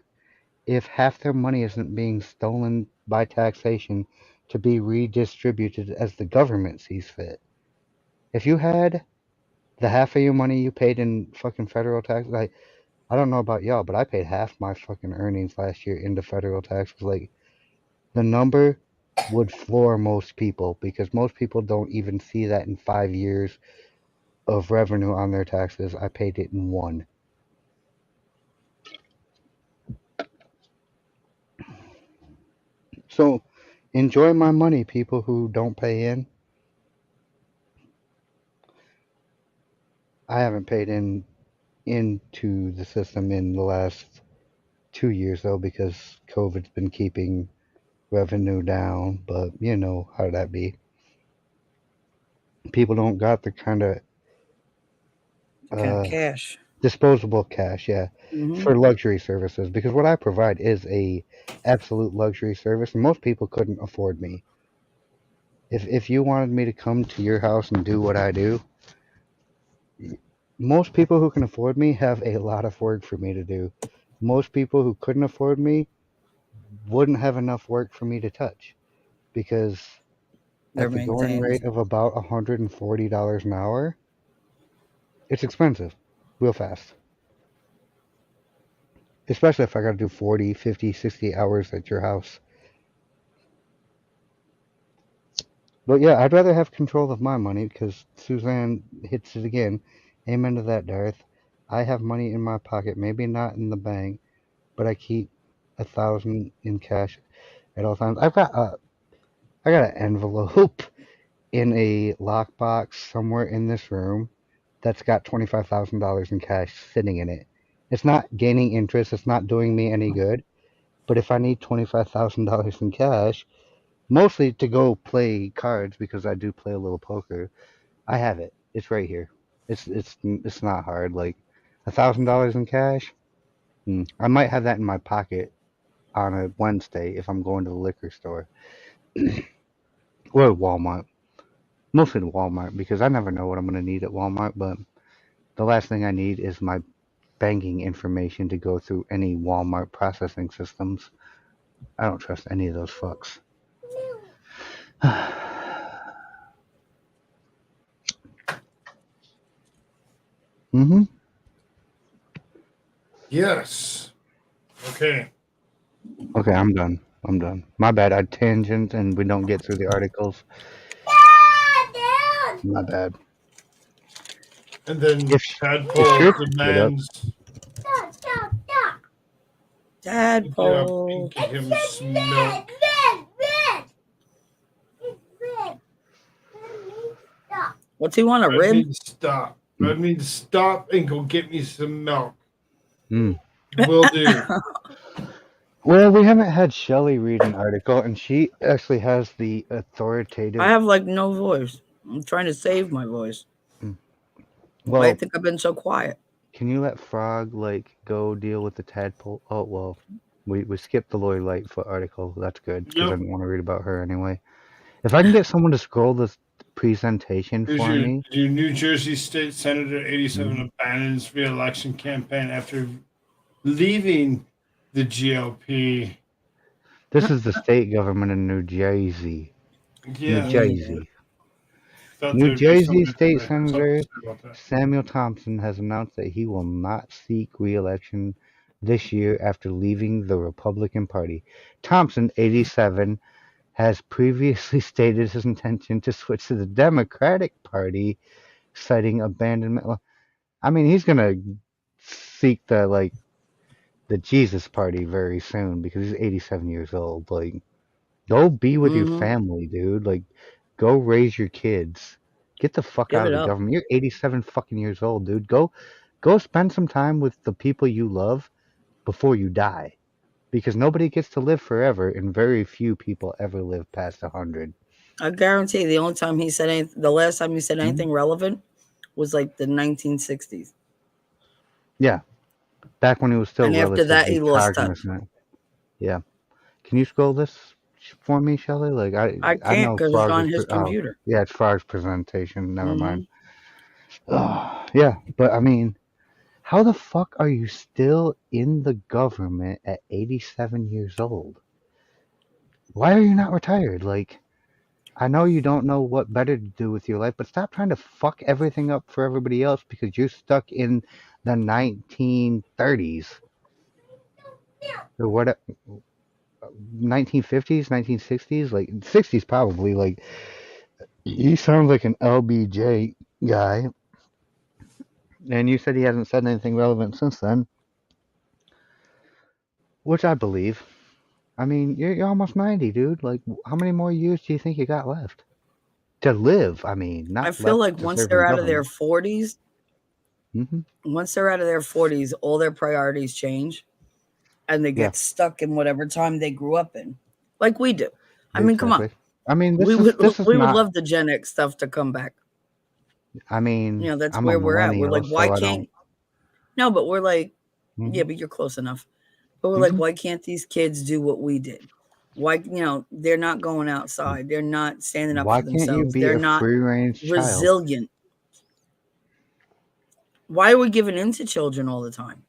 if half their money isn't being stolen by taxation to be redistributed as the government sees fit. If you had the half of your money you paid in fucking federal tax, like I don't know about y'all, but I paid half my fucking earnings last year into federal taxes. Like the number would floor most people because most people don't even see that in 5 years of revenue on their taxes. I paid it in one. So enjoy my money, people who don't pay in. I haven't paid into the system in the last 2 years though because COVID's been keeping revenue down, but you know how that be. People don't got the kind of Cash. disposable cash, yeah, Hmm. for luxury services because what I provide is a absolute luxury service and most people couldn't afford me. If you wanted me to come to your house and do what I do, most people who can afford me have a lot of work for me to do. Most people who couldn't afford me wouldn't have enough work for me to touch because They're at the going maintained. rate of about $140 an hour, it's expensive real fast. Especially if I got to do 40, 50, 60 hours at your house. But yeah, I'd rather have control of my money because Suzanne hits it again. Amen to that, Darth. I have money in my pocket, maybe not in the bank, but I keep 1,000 in cash at all times. I got an envelope in a lockbox somewhere in this room that's got $25,000 in cash sitting in it. It's not gaining interest. It's not doing me any good. But if I need $25,000 in cash, mostly to go play cards because I do play a little poker, I have it. It's right here. It's not hard. Like $1,000 in cash. I might have that in my pocket on a Wednesday if I'm going to the liquor store or Walmart. Mostly to Walmart because I never know what I'm going to need at Walmart. But the last thing I need is my banking information to go through any Walmart processing systems. I don't trust any of those fucks. Mm-hmm. Yes. Okay. Okay, I'm done. I'm done. My bad. I tangent and we don't get through the articles. My bad. And then If Tadpole Shtick get up, demands Tadpole. give him some milk. What's he want, a Red rib? means stop. Red means stop and go get me some milk. Mm. Will do. Well, we haven't had Shelly read an article, and she actually has the authoritative. I have like no voice. I'm trying to save my voice. Why do Well, you think I've been so quiet? can you let Frog like go deal with the tadpole? Oh well, we skipped the Lori Lightfoot article. That's good because I Yep. didn't want to read about her anyway. If I can get someone to scroll this presentation Here's for me. your New Jersey State Senator 87 Mhm. abandons re-election campaign after leaving the GOP. This is the state government in New Jersey. Yeah. New Jersey. Thought New there'd be Jersey something State something to Senator say about that. Samuel Thompson has announced that he will not seek re-election this year after leaving the Republican Party. Thompson, 87, has previously stated his intention to switch to the Democratic Party, citing abandonment. I mean, he's gonna seek the Jesus Party very soon because he's 87 years old. Like, go be with your Mm-hmm. family, dude. Like, go raise your kids. Get the fuck Give out it of the up. government. You're 87 fucking years old, dude. Go spend some time with the people you love before you die. Because nobody gets to live forever, and very few people ever live past 100. I guarantee the only time he said anything, the last time he said anything relevant was like the 1960s. Yeah, back when he was still And after that, relatively he lost touch. cognizant. Yeah. Can you scroll this for me, Shelley? Like, I I can't know because it's Frog on is. his Oh, computer. yeah, it's Frog's presentation. Never Mm-hmm. mind. Yeah, but I mean, how the fuck are you still in the government at 87 years old? Why are you not retired? Like, I know you don't know what better to do with your life, but stop trying to fuck everything up for everybody else because you're stuck in the 1930s or what? 1950s, 1960s, like 60s probably. Like, he sounds like an LBJ guy, and you said he hasn't said anything relevant since then, which I believe. I mean, you're almost 90, dude. Like, how many more years do you think you got left to live? I mean, I not feel left like to once serve in they're out of their government. 40s, once they're out of their 40s, all their priorities change and they Yeah, get stuck in whatever time they grew up in, like we do. I mean, come on. exactly. I mean, We this is would not. love the Gen X stuff to come back. I mean, You know, that's I'm a where we're at. We're millennial, like, why so I can't? don't. No, but we're like, yeah, Mhm. but you're close enough. But we're like, why can't these kids do what we did? Why, they're not going outside. They're not standing up Why for can't you themselves. be They're a not free range child? resilient. Why are we giving in to children all the time?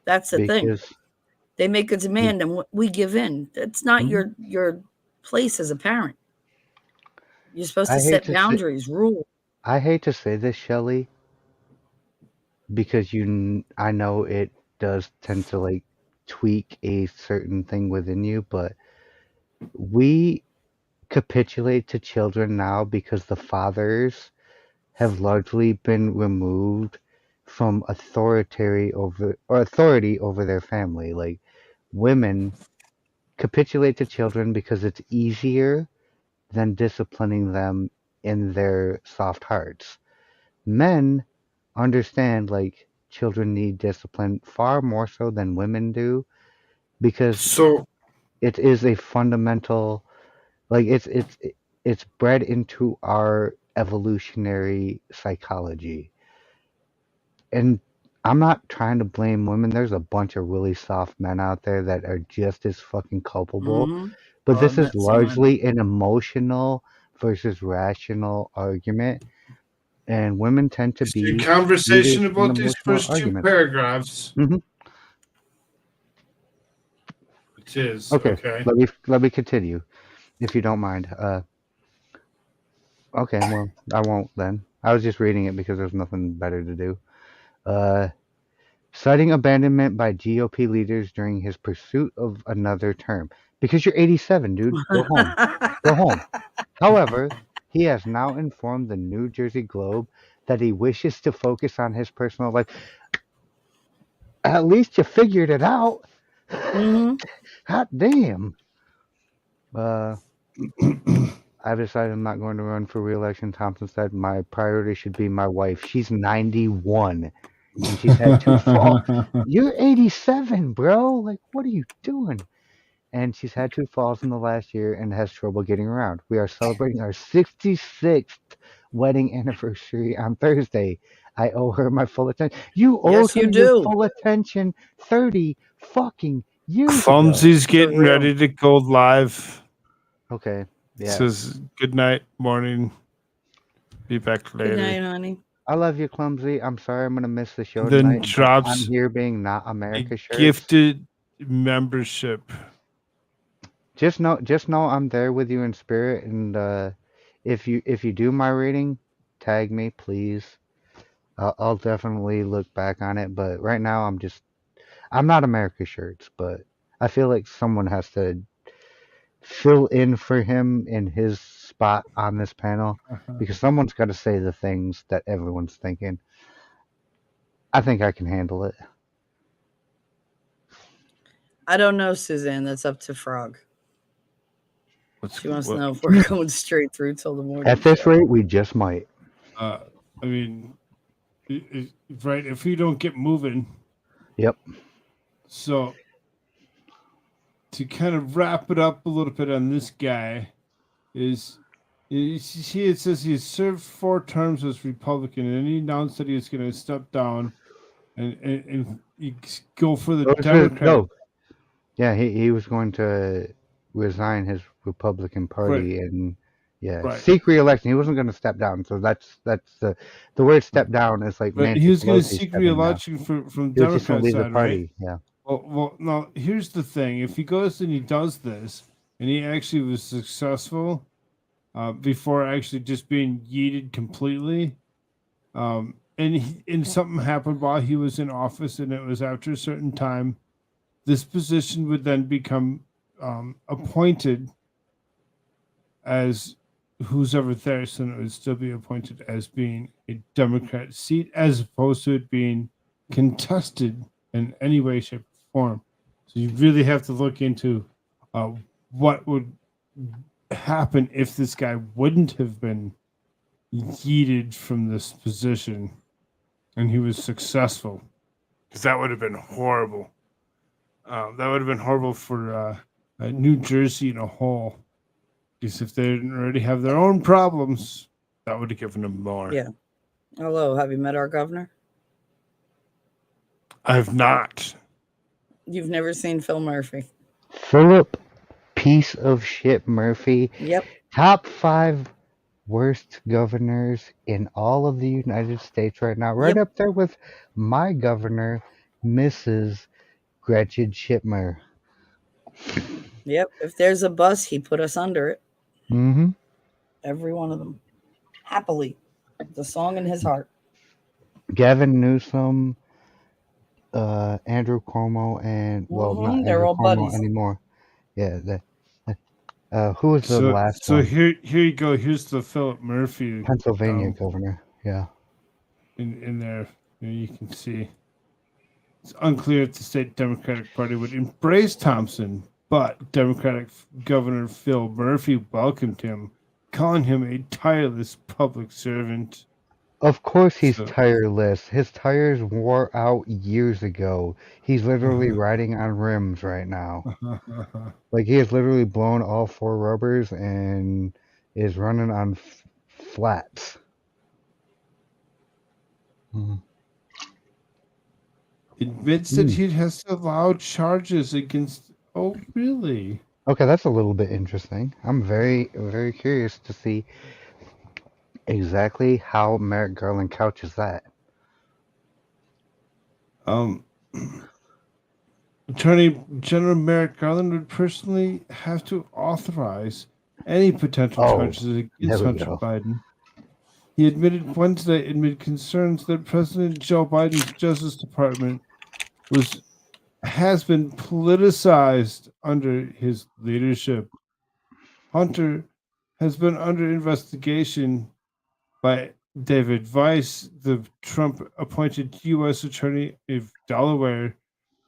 That's the thing. Because They make a demand and we give in. That's not your place as a parent. You're supposed I to hate set to say boundaries, rules. I hate to say this, Shelley, because I know it does tend to like tweak a certain thing within you, but we capitulate to children now because the fathers have largely been removed from authority over their family. Like women capitulate to children because it's easier than disciplining them in their soft hearts. Men understand like children need discipline far more so than women do because So it is a fundamental like it's bred into our evolutionary psychology. And I'm not trying to blame women. There's a bunch of really soft men out there that are just as fucking culpable. Mm-hmm. But Oh, I've this is met some men. largely an emotional versus rational argument. And women tend to it's a be conversation leaders in about these emotional first two arguments. paragraphs. Mhm. It is Okay, okay. let me continue, if you don't mind. Okay, well, I won't then. I was just reading it because there's nothing better to do. Uh, Citing abandonment by GOP leaders during his pursuit of another term. Because you're 87, dude. Go home. Go home. However, he has now informed the New Jersey Globe that he wishes to focus on his personal life. At least you figured it out. Mm-hmm. Hot damn. I've decided I'm not going to run for re-election. Thompson said my priority should be my wife. She's 91 and she's had 2 falls. You're 87, bro. Like, what are you doing? And she's had 2 falls in the last year and has trouble getting around. We are celebrating our 66th wedding anniversary on Thursday. I owe her my full attention. You owed Yes, her you your do. full attention 30 fucking years ago. Clumsy's getting real. ready to go live. Okay, yeah. Says good night, morning. Be back later. Good night, honey. I love you, Clumsy. I'm sorry I'm gonna miss the show Then tonight. But I'm drops here being not a America shirts. gifted membership. Just know I'm there with you in spirit. And if you do my reading, tag me, please. I'll definitely look back on it. But right now I'm not America shirts, but I feel like someone has to fill in for him in his spot on this panel because someone's got to say the things that everyone's thinking. I think I can handle it. I don't know, Suzanne. That's up to Frog. What's, She wants what, to know if we're going straight through till the morning. At this show. rate, we just might. I mean, right? If we don't get moving. Yep. So to kind of wrap it up a little bit on this guy is it says he has served 4 terms as Republican, and he announced that he was going to step down and go for the Democrat. No. Yeah, he was going to resign his Republican Party and seek re-election. He wasn't going to step down. So that's the word step down is like But Nancy he was going to Pelosi seek stepping down. re-election from He was just going Democrat to leave the side, party. right? Yeah. Well, now here's the thing: if he goes and he does this, and he actually was successful before actually just being yeeted completely, and something happened while he was in office, and it was after a certain time, this position would then become appointed as who's ever there, so it would still be appointed as being a Democrat seat, as opposed to it being contested in any way, shape, or form. So you really have to look into what would happen if this guy wouldn't have been yeeted from this position and he was successful, because that would have been horrible. That would have been horrible for New Jersey in a whole. Because if they didn't already have their own problems, that would have given them more. Yeah. Hello. Have you met our governor? I have not. You've never seen Phil Murphy. Philip, piece of shit Murphy. Yep. Top 5 worst governors in all of the United States right now. Right up there with my governor, Mrs. Gretchen Whitmer. Yep. If there's a bus, he put us under it. Mm-hmm. Every one of them. Happily. The song in his heart. Gavin Newsom, Andrew Cuomo, and not they're Andrew all Cuomo buddies anymore. Yeah. Who was the last so one? here you go. Here's the Philip Murphy, Pennsylvania governor. Yeah. in there. You can see it's unclear if the state Democratic Party would embrace Thompson, but Democratic Governor Phil Murphy welcomed him, calling him a tireless public servant. Of course he's So, tireless. His tires wore out years ago. He's literally riding on rims right now. Like he has literally blown all 4 rubbers and is running on flats. admits that he has allowed charges against. Oh, really? Okay, that's a little bit interesting. I'm very, very curious to see exactly how Merrick Garland couches that. Attorney General Merrick Garland would personally have to authorize any potential Oh, charges there against we Hunter go. Biden. He admitted Wednesday amid concerns that President Joe Biden's Justice Department has been politicized under his leadership. Hunter has been under investigation by David Weiss, the Trump-appointed U.S. Attorney of Delaware,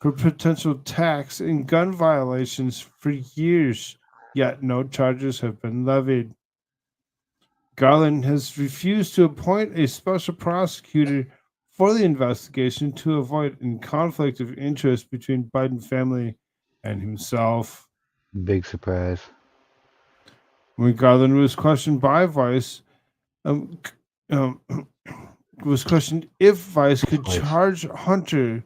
for potential tax and gun violations for years, yet no charges have been levied. Garland has refused to appoint a special prosecutor for the investigation to avoid a conflict of interest between Biden family and himself. Big surprise. When Garland was questioned by Vice, was questioned if Vice could charge Hunter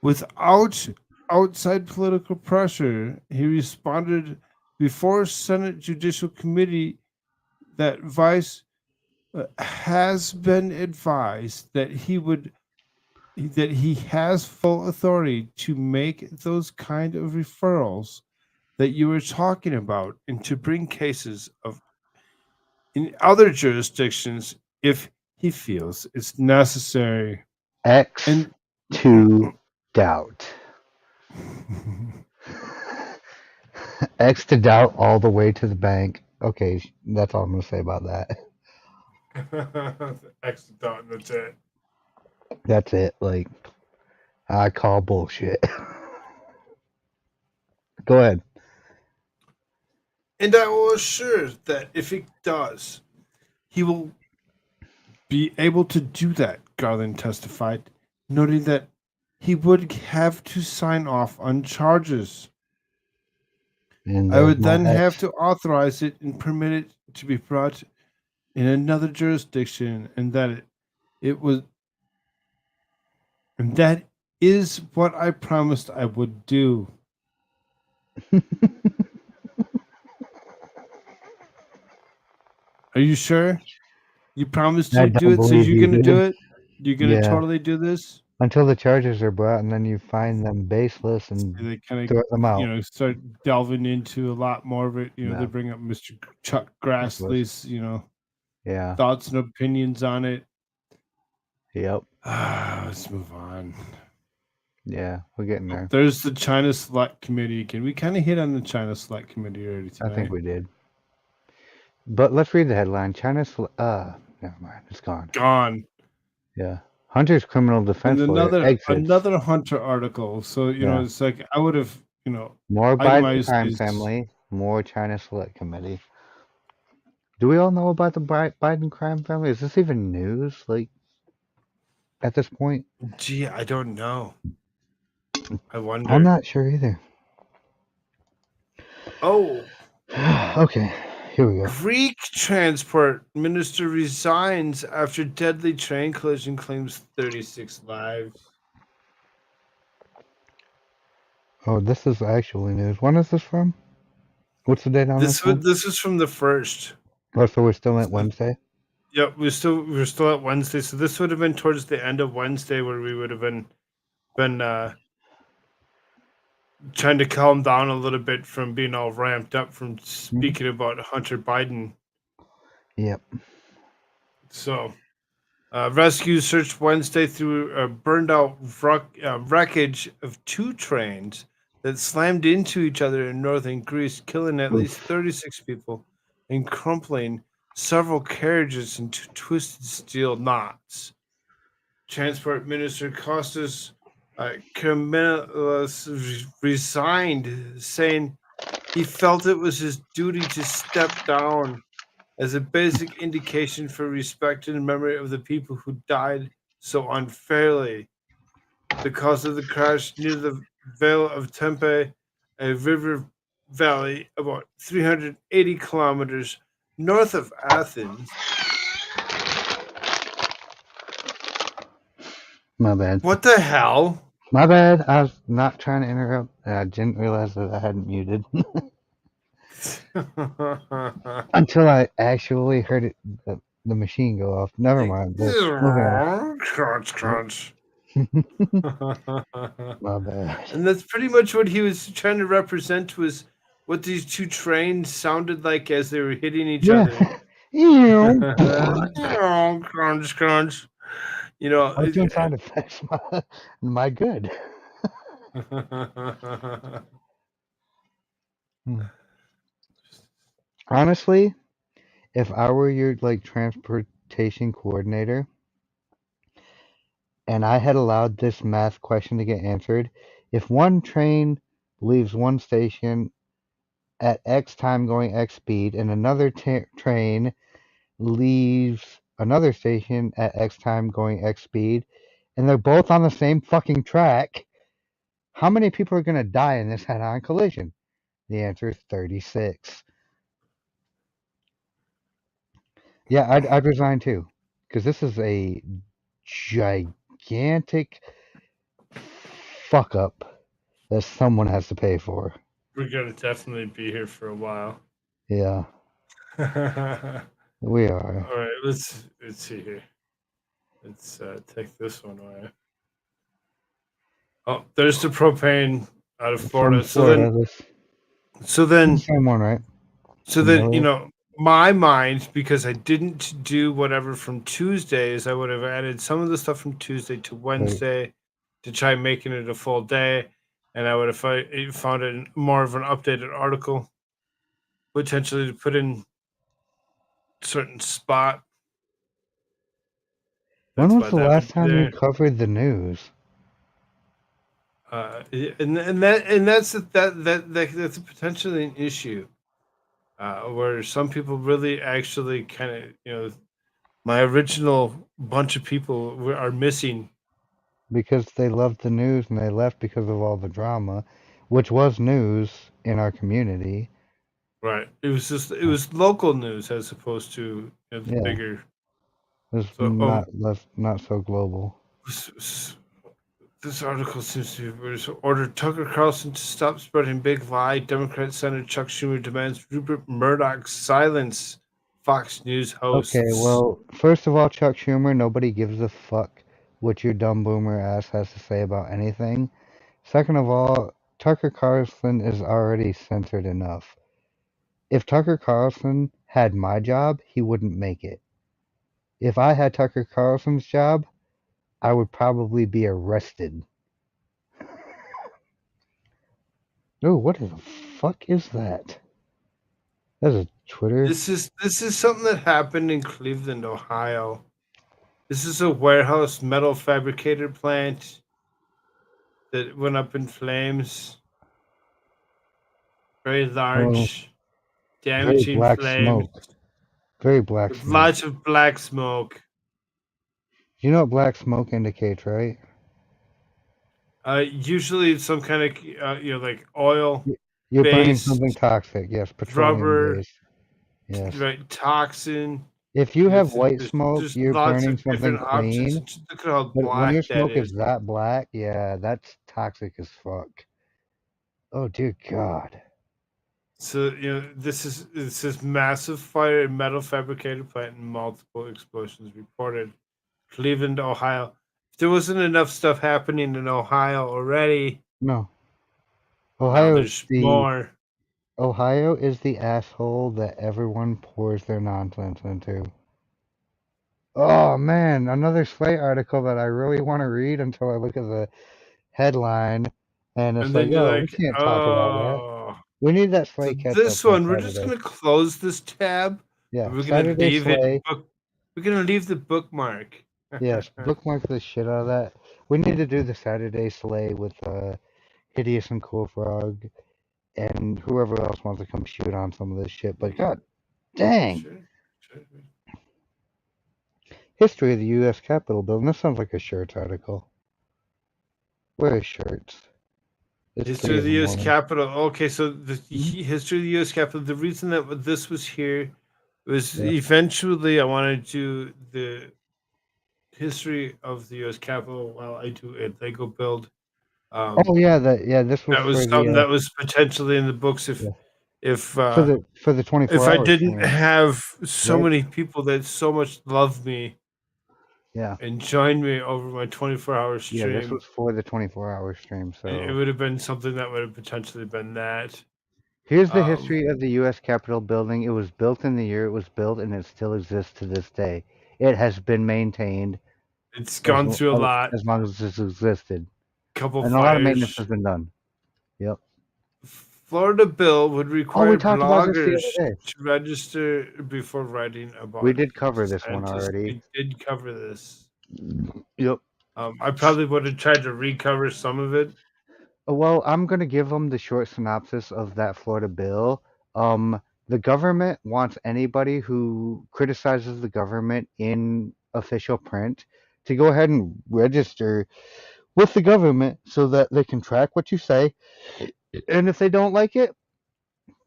without outside political pressure, he responded before Senate Judicial Committee that Vice has been advised that he has full authority to make those kind of referrals that you were talking about and to bring cases of in other jurisdictions if he feels it's necessary. X And to doubt. X to doubt all the way to the bank. Okay, that's all I'm going to say about that. X dot, that's it. That's it. Like, I call bullshit. Go ahead. And I will assure that if it does, he will be able to do that, Garland testified, noting that he would have to sign off on charges. And I would there's my then have X. to authorize it and permit it to be brought in another jurisdiction, and that is what I promised I would do. Are you sure? You promised I to do don't it, so believe you're you gonna do did. it? You're gonna Yeah. totally do this? Until the charges are brought, and then you find them baseless and They kind throw them out. of, start delving into a lot more of it. They Yeah. bring up Mr. Chuck Nicholas. Grassley's, Yeah. thoughts and opinions on it. Yep. Let's move on. Yeah, we're getting there. There's the China Select Committee again. We kind of hit on the China Select Committee already tonight. I think we did. But let's read the headline. China's never mind. It's gone. Gone. Yeah. Hunter's criminal defense And lawyer exits. another Hunter article. So Yeah. it's like I would have More Biden itemized crime these. family. More China Select Committee. Do we all know about the Biden crime family? Is this even news? Like, at this point? Gee, I don't know. I wonder. I'm not sure either. Oh, Okay, here we go. Greek transport minister resigns after deadly train collision, claims 36 lives. Oh, this is actually news. When is this from? What's the date on this one? This is from the first. Oh, so we're still at Wednesday? Yep, we're still at Wednesday. So this would have been towards the end of Wednesday, where we would have been trying to calm down a little bit from being all ramped up from speaking about Hunter Biden. Yep. So, rescues searched Wednesday through a burned out wreckage of 2 trains that slammed into each other in northern Greece, killing at least 36 people and crumpling several carriages into twisted steel knots. Transport Minister Costas Kermelis resigned, saying he felt it was his duty to step down as a basic indication for respect in memory of the people who died so unfairly. The cause of the crash near the Vale of Tempe, a river valley about 380 kilometers north of Athens. My bad. What the hell? My bad. I was not trying to interrupt. And I didn't realize that I hadn't muted until I actually heard it, the machine go off. Never mind. But moving on. Crunch, crunch. My bad. And that's pretty much what he was trying to represent, was what these two trains sounded like as they were hitting each other. Yeah. Crunch, crunch. You know, I was doing sound effects. My good. Honestly, if I were your transportation coordinator and I had allowed this math question to get answered, if one train leaves one station at X time going X speed and another train leaves another station at X time going X speed, and they're both on the same fucking track, how many people are going to die in this head-on collision? The answer is 36. Yeah, I'd resign too, because this is a gigantic fuck up that someone has to pay for. We're gonna definitely be here for a while. Yeah, All we are. right, let's see here. Let's take this one away. Oh, there's the propane out of Florida. From Florida, So then, same one, right? So then, you know, my mind, because I didn't do whatever from Tuesdays, I would have added some of the stuff from Tuesday to Wednesday to try making it a full day. And I would have found it more of an updated article, potentially to put in a certain spot. When was the last time you covered the news? That's a potentially an issue. Where some people really actually kind of, you know, my original bunch of people are missing. Because they loved the news and they left because of all the drama, which was news in our community. Right. It was local news as opposed to, you know, the bigger. It was not so global. This article seems to be ordered Tucker Carlson to stop spreading big lie. Democrat Senator Chuck Schumer demands Rupert Murdoch's silence. Fox News hosts. Okay, well, first of all, Chuck Schumer, nobody gives a fuck what your dumb boomer ass has to say about anything. Second of all, Tucker Carlson is already censored enough. If Tucker Carlson had my job, he wouldn't make it. If I had Tucker Carlson's job, I would probably be arrested. Oh, what the fuck is that? That's a Twitter. This is something that happened in Cleveland, Ohio. This is a warehouse metal fabricator plant that went up in flames. Very large, damaging very black flames. smoke. Very black with smoke. lots of black smoke. You know what black smoke indicates, right? Usually it's some kind of you know, like oil. You're burning something toxic. Yes, petroleum rubber. based. Yes. Right, toxin. If you have white smoke, you're burning something clean. Look at how But black when your that smoke is. is that black, yeah, that's toxic as fuck. Oh dear God. So, you know, this is massive fire in metal fabricator plant and multiple explosions reported. Cleveland, Ohio. If there wasn't enough stuff happening in Ohio already. No. Ohio is more. Ohio is the asshole that everyone pours their nonsense into. Oh man, another Slate article that I really want to read until I look at the headline, and it's like, oh, we can't talk about that. We need that Slate catch up. This one, we're just gonna close this tab. Yeah, We're gonna Saturday leave Slate. it. We're gonna leave the bookmark. Yes, bookmark the shit out of that. We need to do the Saturday sleigh with Hideous and Koolfrogg and whoever else wants to come shoot on some of this shit. But god dang, Sure. Sure. history of the U.S. Capitol building. This sounds like a shirts article. Where is shirts? It's History 3 of in the the U.S. morning. Capitol. Okay, so the Mhm. history of the U.S. Capitol. The reason that this was here was Yeah. eventually I wanted to do the history of the U.S. Capitol while I do a Lego build. Oh yeah, this was That was for something the that was potentially in the books yeah, if for the 24 if I hour didn't stream, have so right? many people that so much love me Yeah. and join me over my 24-hour Yeah, this stream, was for the 24-hour stream. it So would have been something that would have potentially been that. here's the Um, history of the U.S. Capitol building. It was built in the year it was built, and it still exists to this day. It has been maintained it's as gone through a lot, as long as it's existed, couple and a lot of maintenance fires. has been done. Yep. Florida bill would Oh, we require talked about this the bloggers other day. to register before writing We about did cover this one scientists. already. We did cover this. Yep. I probably would have tried to recover some of it. Well, I'm gonna give them the short synopsis of that Florida bill. The government wants anybody who criticizes the government in official print to go ahead and register with the government so that they can track what you say. And if they don't like it,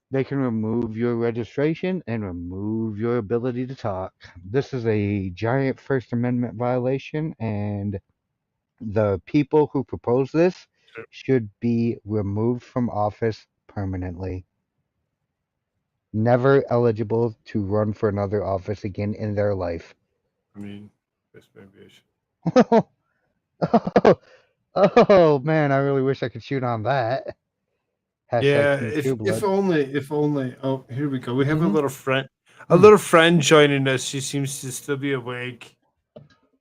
they can remove your registration and remove your ability to talk. This is a giant First Amendment violation, and the people who propose this should be removed from office permanently. Never eligible to run for another office again in their life. I mean, this maybe I should. Oh man, I really wish I could shoot on that. Hashtag Yeah, Team if True Blood. if only. Oh, here we go. We have Mhm. a little friend joining us. She seems to still be awake.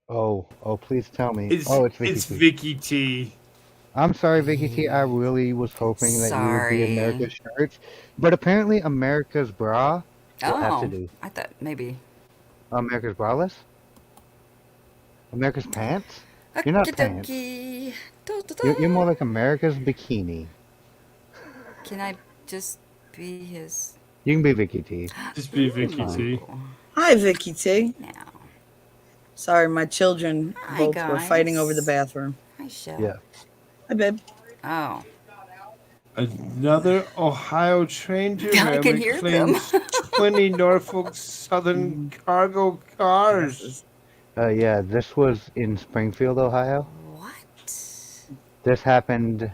Oh, please tell me. Oh, it's Vicky It's T. Vicky T. I'm sorry, Vicky T. I really was hoping that you would be Sorry. America's shirts, but apparently America's bra will have to Oh, do. I thought maybe. America's braless? America's pants? You're not pants. Okey-dokey. You're more like America's bikini. Can I just be his? You can be Vicky T. Just be Vicky T. Ooh, Hi, Vicky T. now. Sorry, my children Hi, both were fighting over the guys. bathroom. Hi, Shell. Yeah. Hi, babe. Oh, Another Ohio train I can derailment hear them. claims 20 Norfolk Southern cargo cars. Yeah, this was in Springfield, Ohio. What? This happened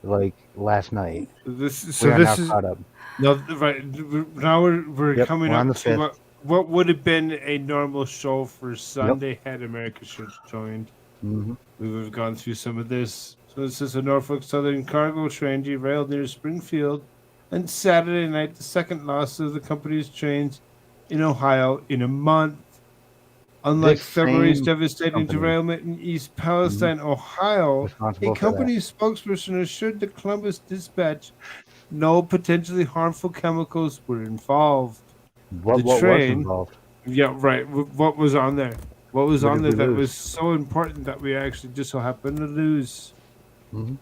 like last night. This We are now this is caught up. no right now we're Yep, coming we're on up the to 5th. what would have been a normal show for Sunday had America Church joined. Hmm. We would have gone through some of this. So this is a Norfolk Southern cargo train derailed near Springfield on Saturday night, the second loss of the company's trains in Ohio in a month. Unlike This February's same devastating company derailment in East Palestine, Ohio, a responsible for that. company spokesperson assured the Columbus Dispatch no potentially harmful chemicals were involved. What The was train, involved? yeah, right. What was on there? What was What on did there we that was lose? so important that we actually just so happened to lose? Hmm.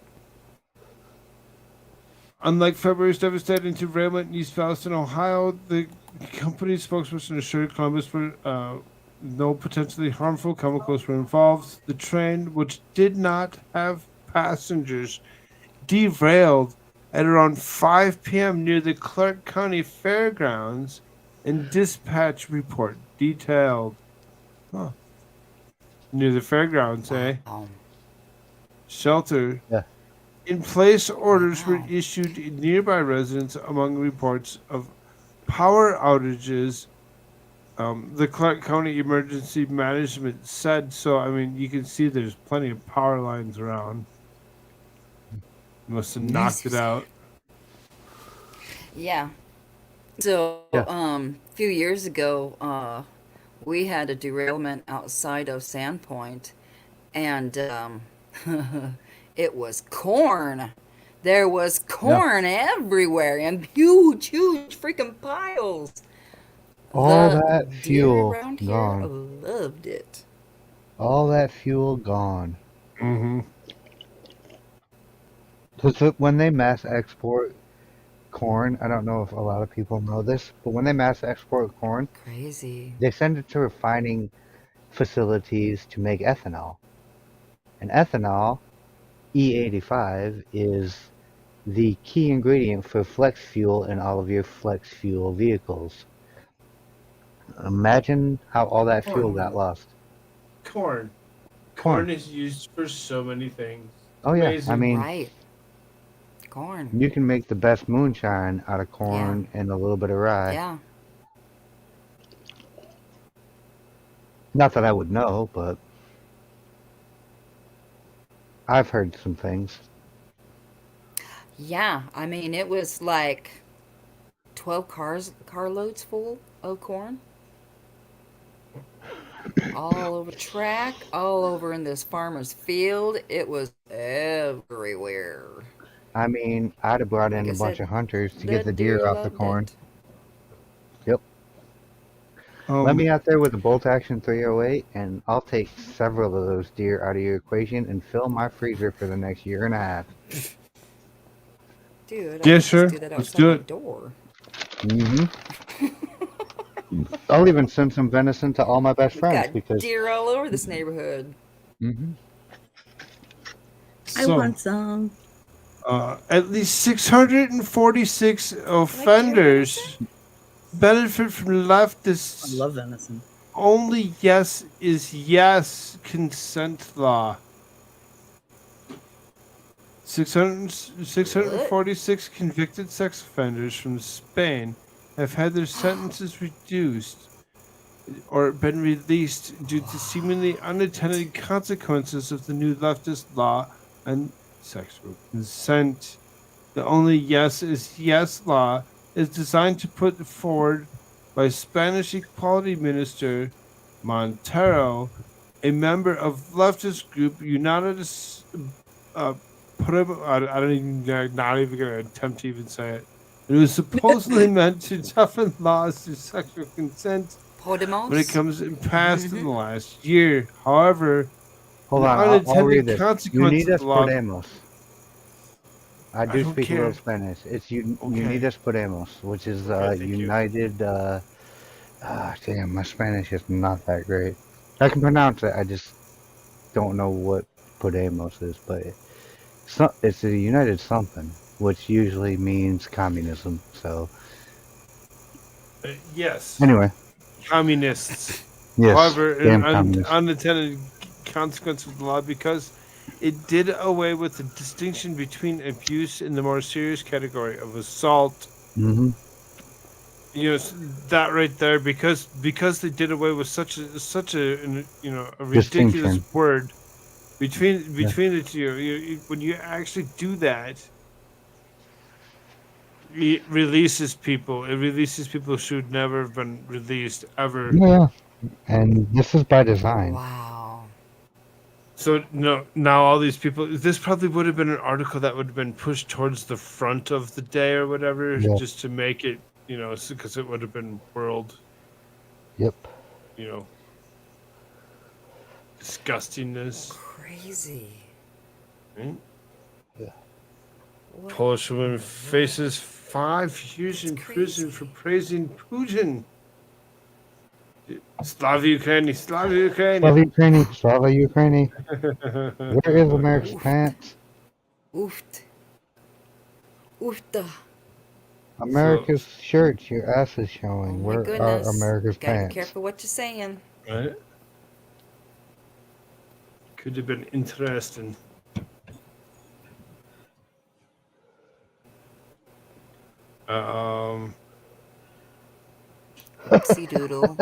Unlike February's devastating derailment in East Palestine, Ohio, the company's spokesperson assured Columbus no potentially harmful chemicals were involved. The train, which did not have passengers, derailed at around 5 p.m. near the Clark County Fairgrounds, and dispatch report detailed. Huh. Near the fairgrounds, eh? Wow. Shelter. Yeah. In place orders were Wow. issued in nearby residents among reports of power outages. The Clark County Emergency Management said so. I mean, you can see there's plenty of power lines around. Must have knocked it out. Yeah. So, Yeah. a few years ago, we had a derailment outside of Sandpoint, and it was corn. There was corn everywhere and huge, huge freaking piles. All The that deer fuel around here gone. loved it. All that fuel gone. Mm-hmm. So when they mass export corn, I don't know if a lot of people know this, but when they mass export corn, Crazy. they send it to refining facilities to make ethanol. And ethanol, E85, is the key ingredient for flex fuel in all of your flex fuel vehicles. Imagine how all that fuel got lost. Corn. Corn. Corn is used for so many things. It's Oh yeah, I amazing. mean, Right. Corn. you can make the best moonshine out of Yeah. corn and a little bit of rye. Yeah. Not that I would know, but I've heard some things. Yeah. I mean, it was like 12 carloads full of corn. All over track, all over in this farmer's field. It was everywhere. I mean, I'd have brought Like in I a bunch said, of hunters to the get the deer deer off the loved corn. it. Yep. Let Um, me out there with a bolt action 308, and I'll take several of those deer out of your equation and fill my freezer for the next year and a half. Dude, I yeah, could sure. just do that Let's outside do my it. door. hmm I'll even send some venison to all my best We've friends got because. deer all over this neighborhood. hmm I So, want some. at least 646 Like deer offenders venison? benefit from I leftists' love venison. only yes is yes consent law. 646 convicted sex offenders from Spain have had their sentences reduced or been released due to seemingly unintended consequences of the new leftist law on sexual consent. The only yes is yes law is designed to put forward by Spanish Equality Minister Montero, a member of leftist group United uh, I don't even, not even going to attempt to even say it. It was supposedly meant to toughen laws to sexual consent when it Podemos? comes passed in the last year. However, Hold the on, I'll read unintended this. consequence of Unidas the law. Podemos. I I do don't speak a little care. Spanish. It's Okay. Unidas Podemos, which is Okay, thank you. United. Damn, my Spanish is not that great. I can pronounce it. I just don't know what Podemos is, but it's a United something, which usually means communism. So Yes, anyway, communists. yes, However, an damn communists. unintended consequence of the law because it did away with the distinction between abuse in the more serious category of assault. hmm You know that right there because they did away with such a a ridiculous Distinction. word between Yeah. the two. When you actually do that, it releases people. It releases people who should never have been released ever. Yeah, and this is by design. Wow. So no, now all these people. This probably would have been an article that would have been pushed towards the front of the day or whatever, Yeah. just to make it, because it would have been world, Yep. Disgustingness. Crazy. Right? Yeah. What? Polish woman faces 5 years That's in prison crazy. for praising Putin. Slava Ukraini, Slava Ukraini. Slava Ukraini, Slava Ukraini. Where is America's Oofed. pants? Oofed. Oofta. America's shirts, your ass is showing. Oh my Where are goodness. America's Gotta be pants? careful what you're saying. Right? Could have been interesting. Oopsie doodle.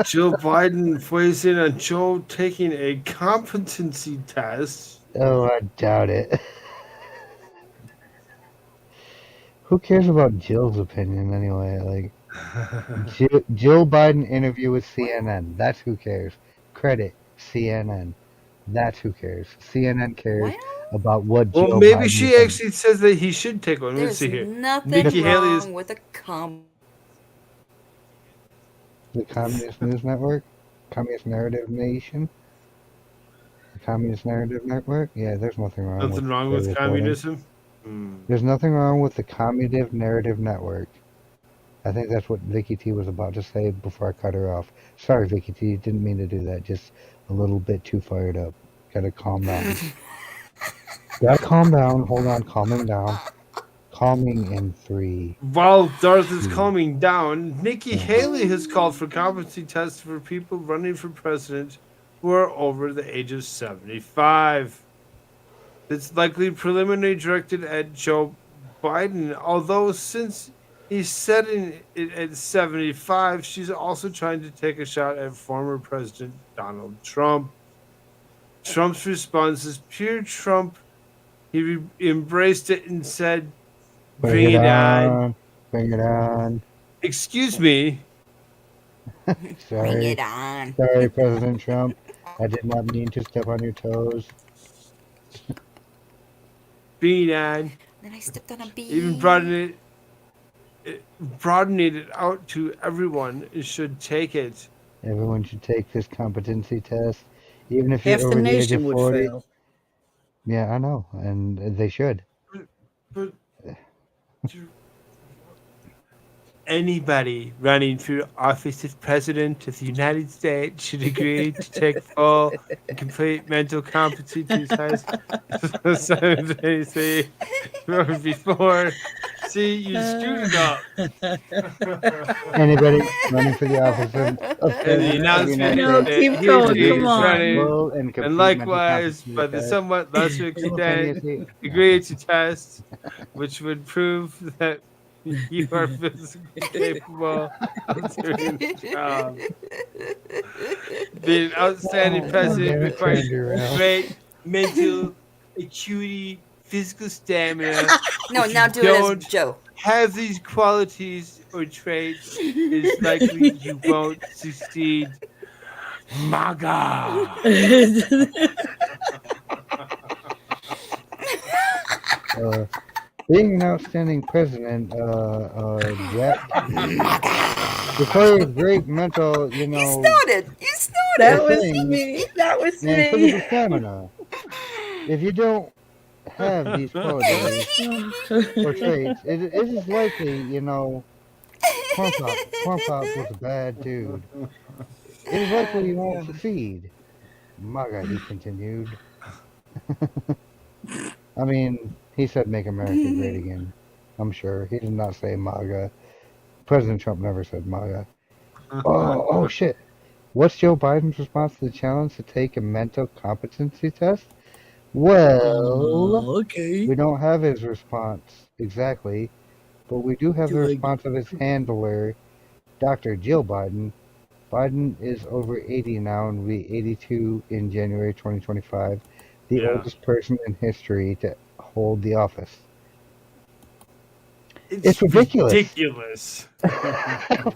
Joe Biden weighs in on Joe taking a competency test. Oh, I doubt it. Who cares about Jill's opinion anyway? Like, Jill Biden interview with CNN. That's who cares. Credit CNN. That's who cares. CNN cares Well, about what Well, Joe maybe Biden she thinks. actually says that he should take one. Let's there's see here. nothing Nikki Haley is wrong with a The Communist News Network, Communist Narrative Nation. The Communist Narrative Network? Yeah, there's nothing wrong with Nothing wrong their with reporting. communism? Hmm. There's nothing wrong with the Communist Narrative Network. I think that's what Vicky T was about to say before I cut her off. Sorry, Vicky T, didn't mean to do that. Just a little bit too fired up. Gotta calm down. Gotta calm down. Hold on, calming down. Calming in 3. While Darth is Hmm. calming down, Nikki Yeah. Haley has called for competency tests for people running for president who are over the age of 75. It's likely preliminary directed at Joe Biden, although since he's setting it at 75, she's also trying to take a shot at former President Donald Trump. Trump's response is pure Trump. He embraced it and said, "Bring it on." Bring it on. Excuse me. Bring Sorry. it on. Sorry, President Trump. I did not mean to step on your toes. Bring it on. Then I stepped on a bee. Even broadening it out to everyone should take it. Everyone should take this competency test, even if Half you're the over the age nation of would 40. fail. Yeah, I know, and they should. But anybody running for office as president of the United States should agree to take full and complete mental competency test simultaneously before. See, you screwed it up. Anybody running for the office of And the president of the announcement United No, that States keep he going, is come on. running, full and complete and mental likewise, competency but the test somewhat lesser extent, simultaneously. agree to test, which would prove that you are physically capable of doing the job. Being an outstanding president damn it, requires turned around. great mental acuity, physical stamina. No, If now you do it as don't Joe. have these qualities or traits, it's likely you won't succeed. MAGA. Being an outstanding president, Jack, requires great mental, You snorted. You snorted. That was things me. That was and me. physical stamina. If you don't have these qualities or traits, it is likely, Corn Pop was a bad dude. It is likely you won't succeed. MAGA, he continued. I mean, he said make America great again. I'm sure. He did not say MAGA. President Trump never said MAGA. Oh shit. What's Joe Biden's response to the challenge to take a mental competency test? Well, okay. we don't have his response exactly, but we do have the Good. response of his handler, Dr. Jill Biden. Biden is over 80 now and will be 82 in January 2025, the Yeah. oldest person in history to hold the office. It's ridiculous. Ridiculous.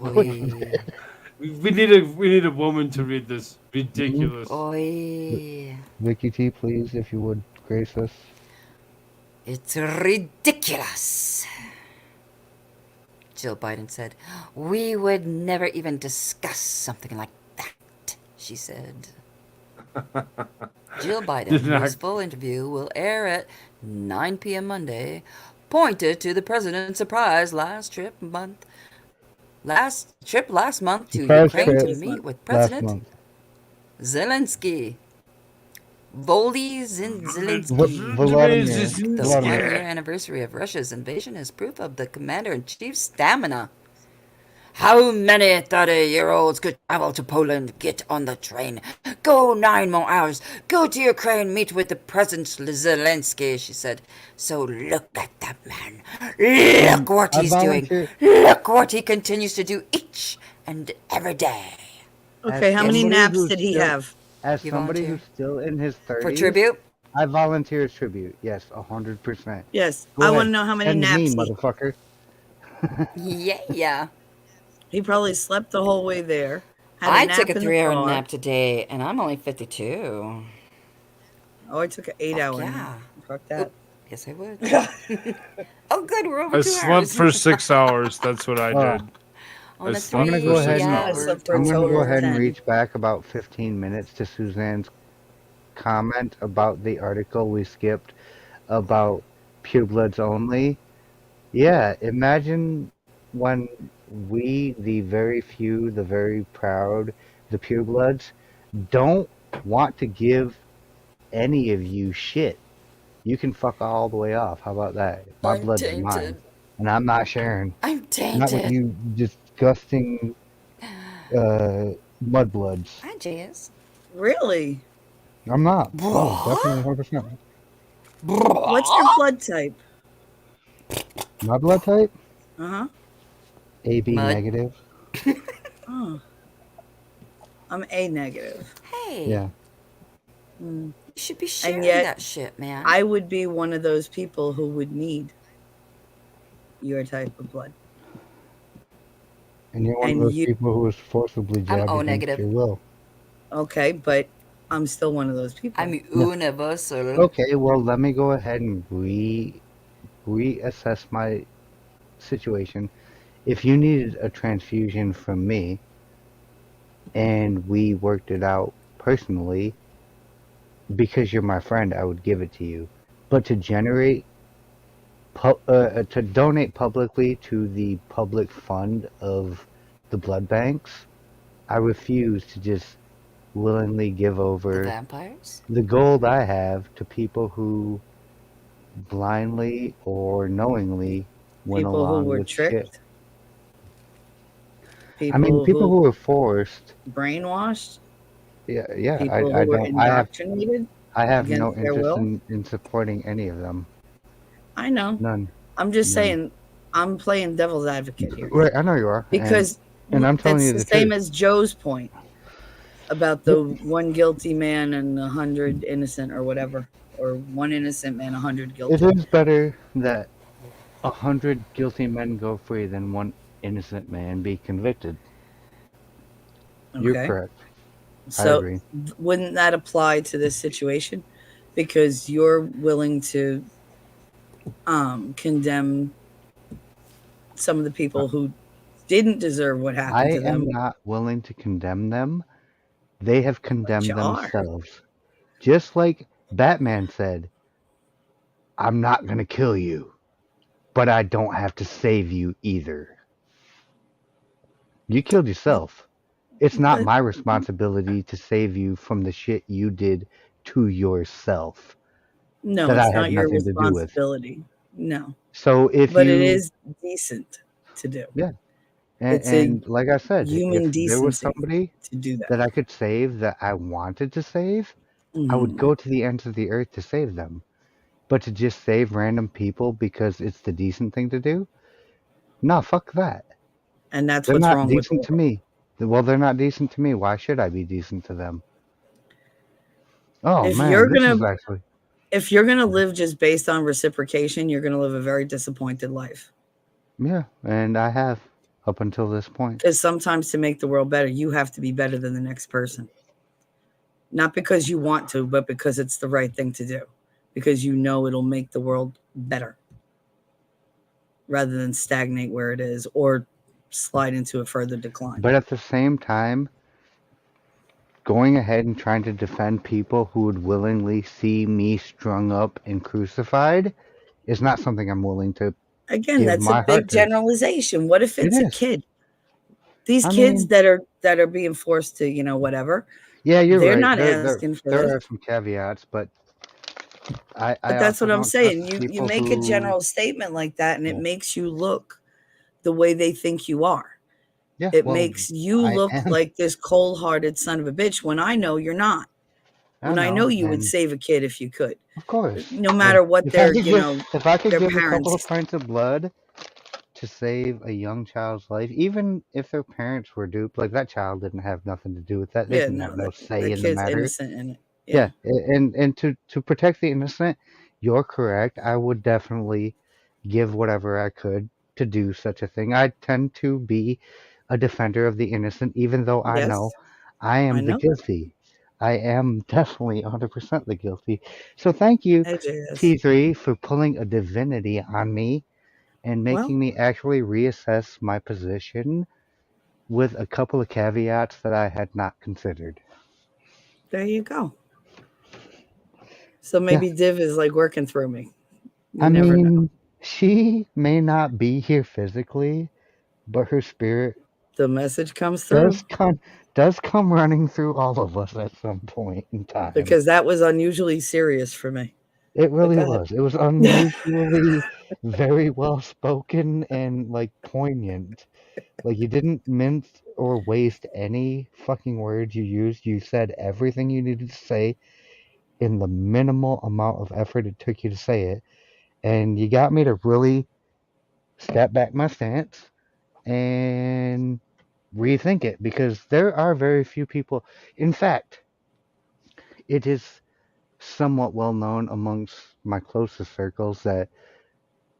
Oy. We need a woman to read this. Ridiculous. Oy. Vicky T, please, if you would grace us. It's ridiculous. Jill Biden said, "We would never even discuss something like that," she said. Jill Biden, Did not- whose full interview will air at 9 p.m. Monday, pointed to the president's surprise last month to Surprise Ukraine to trip meet with last President month. Zelensky. Zelensky. Vladimir. The Vladimir. one-year anniversary of Russia's invasion is proof of the commander-in-chief's stamina. How many 30-year-olds could travel to Poland, get on the train, go 9 more hours, go to Ukraine, meet with the President Zelensky, she said. So look at that man. Look what I he's doing. volunteer- Look what he continues to do each and every day. Okay, how many somebody naps who's did he still- have? As You somebody volunteer? who's still in his 30s, For tribute? I volunteer as tribute. Yes, 100%. Yes, Go I ahead. want to know how many Send naps me, he. motherfucker. Yeah. He probably slept the whole way there. Had I nap took a in the 3-hour car. nap today, and I'm only 52. Oh, I took an 8-hour yeah. nap. Fuck that. Yes, I would. Oh, good. We're over I 2 slept hours. for 6 hours. That's what I Oh. did. On I the slept I'm gonna three go ahead and- I hour slept for a I'm going to total go of ahead and 10. reach back about 15 minutes to Suzanne's comment about the article we skipped about purebloods only. Yeah, imagine when we, the very few, the very proud, the purebloods, don't want to give any of you shit. You can fuck all the way off. How about that? My I'm blood is mine, tainted. and I'm not sharing. I'm Not with tainted. you disgusting mudbloods. Hi, Jazz. Really? I'm not. No, Bruh. definitely 100%. What's your blood type? My blood type? Uh-huh. AB Mud. negative. Oh. I'm A negative. Hey, Yeah. Mm. you should be sharing yet, that shit, man. I would be one of those people who would need your type of blood. And you're one And of those you- people who was forcibly I'm jabbed O against negative. your will. Okay, but I'm still one of those people. I'm universal. Okay, well, let me go ahead and reassess my situation. If you needed a transfusion from me, and we worked it out personally, because you're my friend, I would give it to you. But to to donate publicly to the public fund of the blood banks, I refuse to just willingly give The over vampires? the gold I have to people who blindly or knowingly went People who along were with shit. tricked. I mean, people who were forced. brainwashed. Yeah, People I who were don't. indoctrinated. I have no against their interest will? in supporting any of them. I know. None. I'm just None. saying, I'm playing devil's advocate here. Right, I know you are. Because and I'm telling it's you the the same truth. as Joe's point about the one guilty man and 100 innocent or whatever, or one innocent man, 100 guilty. It is better that 100 guilty men go free than one innocent man be convicted. You're Okay. correct. I So agree. wouldn't that apply to this situation? Because you're willing to condemn some of the people who didn't deserve what happened I to them. am not willing to condemn them. They have condemned you are. themselves. Just like Batman said, I'm not going to kill you, but I don't have to save you either. You killed yourself. It's not But- my responsibility to save you from the shit you did to yourself. No, that it's I have not your nothing to do with. responsibility. No. So if But you, it is decent to do. yeah, It's a and like I said, human if there was decency somebody to do that. that I could save that I wanted to save, I would Mhm. go to the ends of the earth to save them. But to just save random people because it's the decent thing to do? No, fuck that. And that's They're what's not wrong with the decent to world. me. Well, they're not decent to me. Why should I be decent to them? Oh If man, you're this gonna is actually. if you're gonna live just based on reciprocation, you're gonna live a very disappointed life. Yeah, and I have up until this point. Because sometimes to make the world better, you have to be better than the next person. Not because you want to, but because it's the right thing to do. Because you know it'll make the world better. Rather than stagnate where it is or slide into a further decline. But at the same time, going ahead and trying to defend people who would willingly see me strung up and crucified is not something I'm willing to. Again, give that's my a heart big to. generalization. What if it's It a is. kid? These I kids mean, that are being forced to, whatever. Yeah, you're They're right. not asking for there this. are some caveats, but I But that's also what I'm don't saying. trust You people make a who. general statement like that, and it Yeah. makes you look the way they think you are. Yeah, It well, makes you I look am. like this cold-hearted son of a bitch when I know you're not. When I know you would and save a kid if you could, Of course. no matter what If I their, could if I could their give a couple of parents. pints of blood to save a young child's life, even if their parents were duped, like that child didn't have nothing to do with that. They Yeah, didn't no, have no that say in the kid's matter. innocent in it. Yeah, and to protect the innocent, you're correct. I would definitely give whatever I could to do such a thing. I tend to be a defender of the innocent, even though I Yes, know I am I the know. guilty. I am definitely 100% the guilty. So thank you, AJ is. T3, for pulling a divinity on me and making me actually reassess my position with a couple of caveats that I had not considered. There you go. So maybe Div is like working through me. You I never know. mean, she may not be here physically, but her spirit The message comes through does come running through all of us at some point in time. because that was unusually serious for me. It really go ahead. was. It was unusually very well spoken and like poignant. Like you didn't mince or waste any fucking words you used. You said everything you needed to say in the minimal amount of effort it took you to say it. And you got me to really step back my stance and rethink it because there are very few people. In fact, it is somewhat well known amongst my closest circles that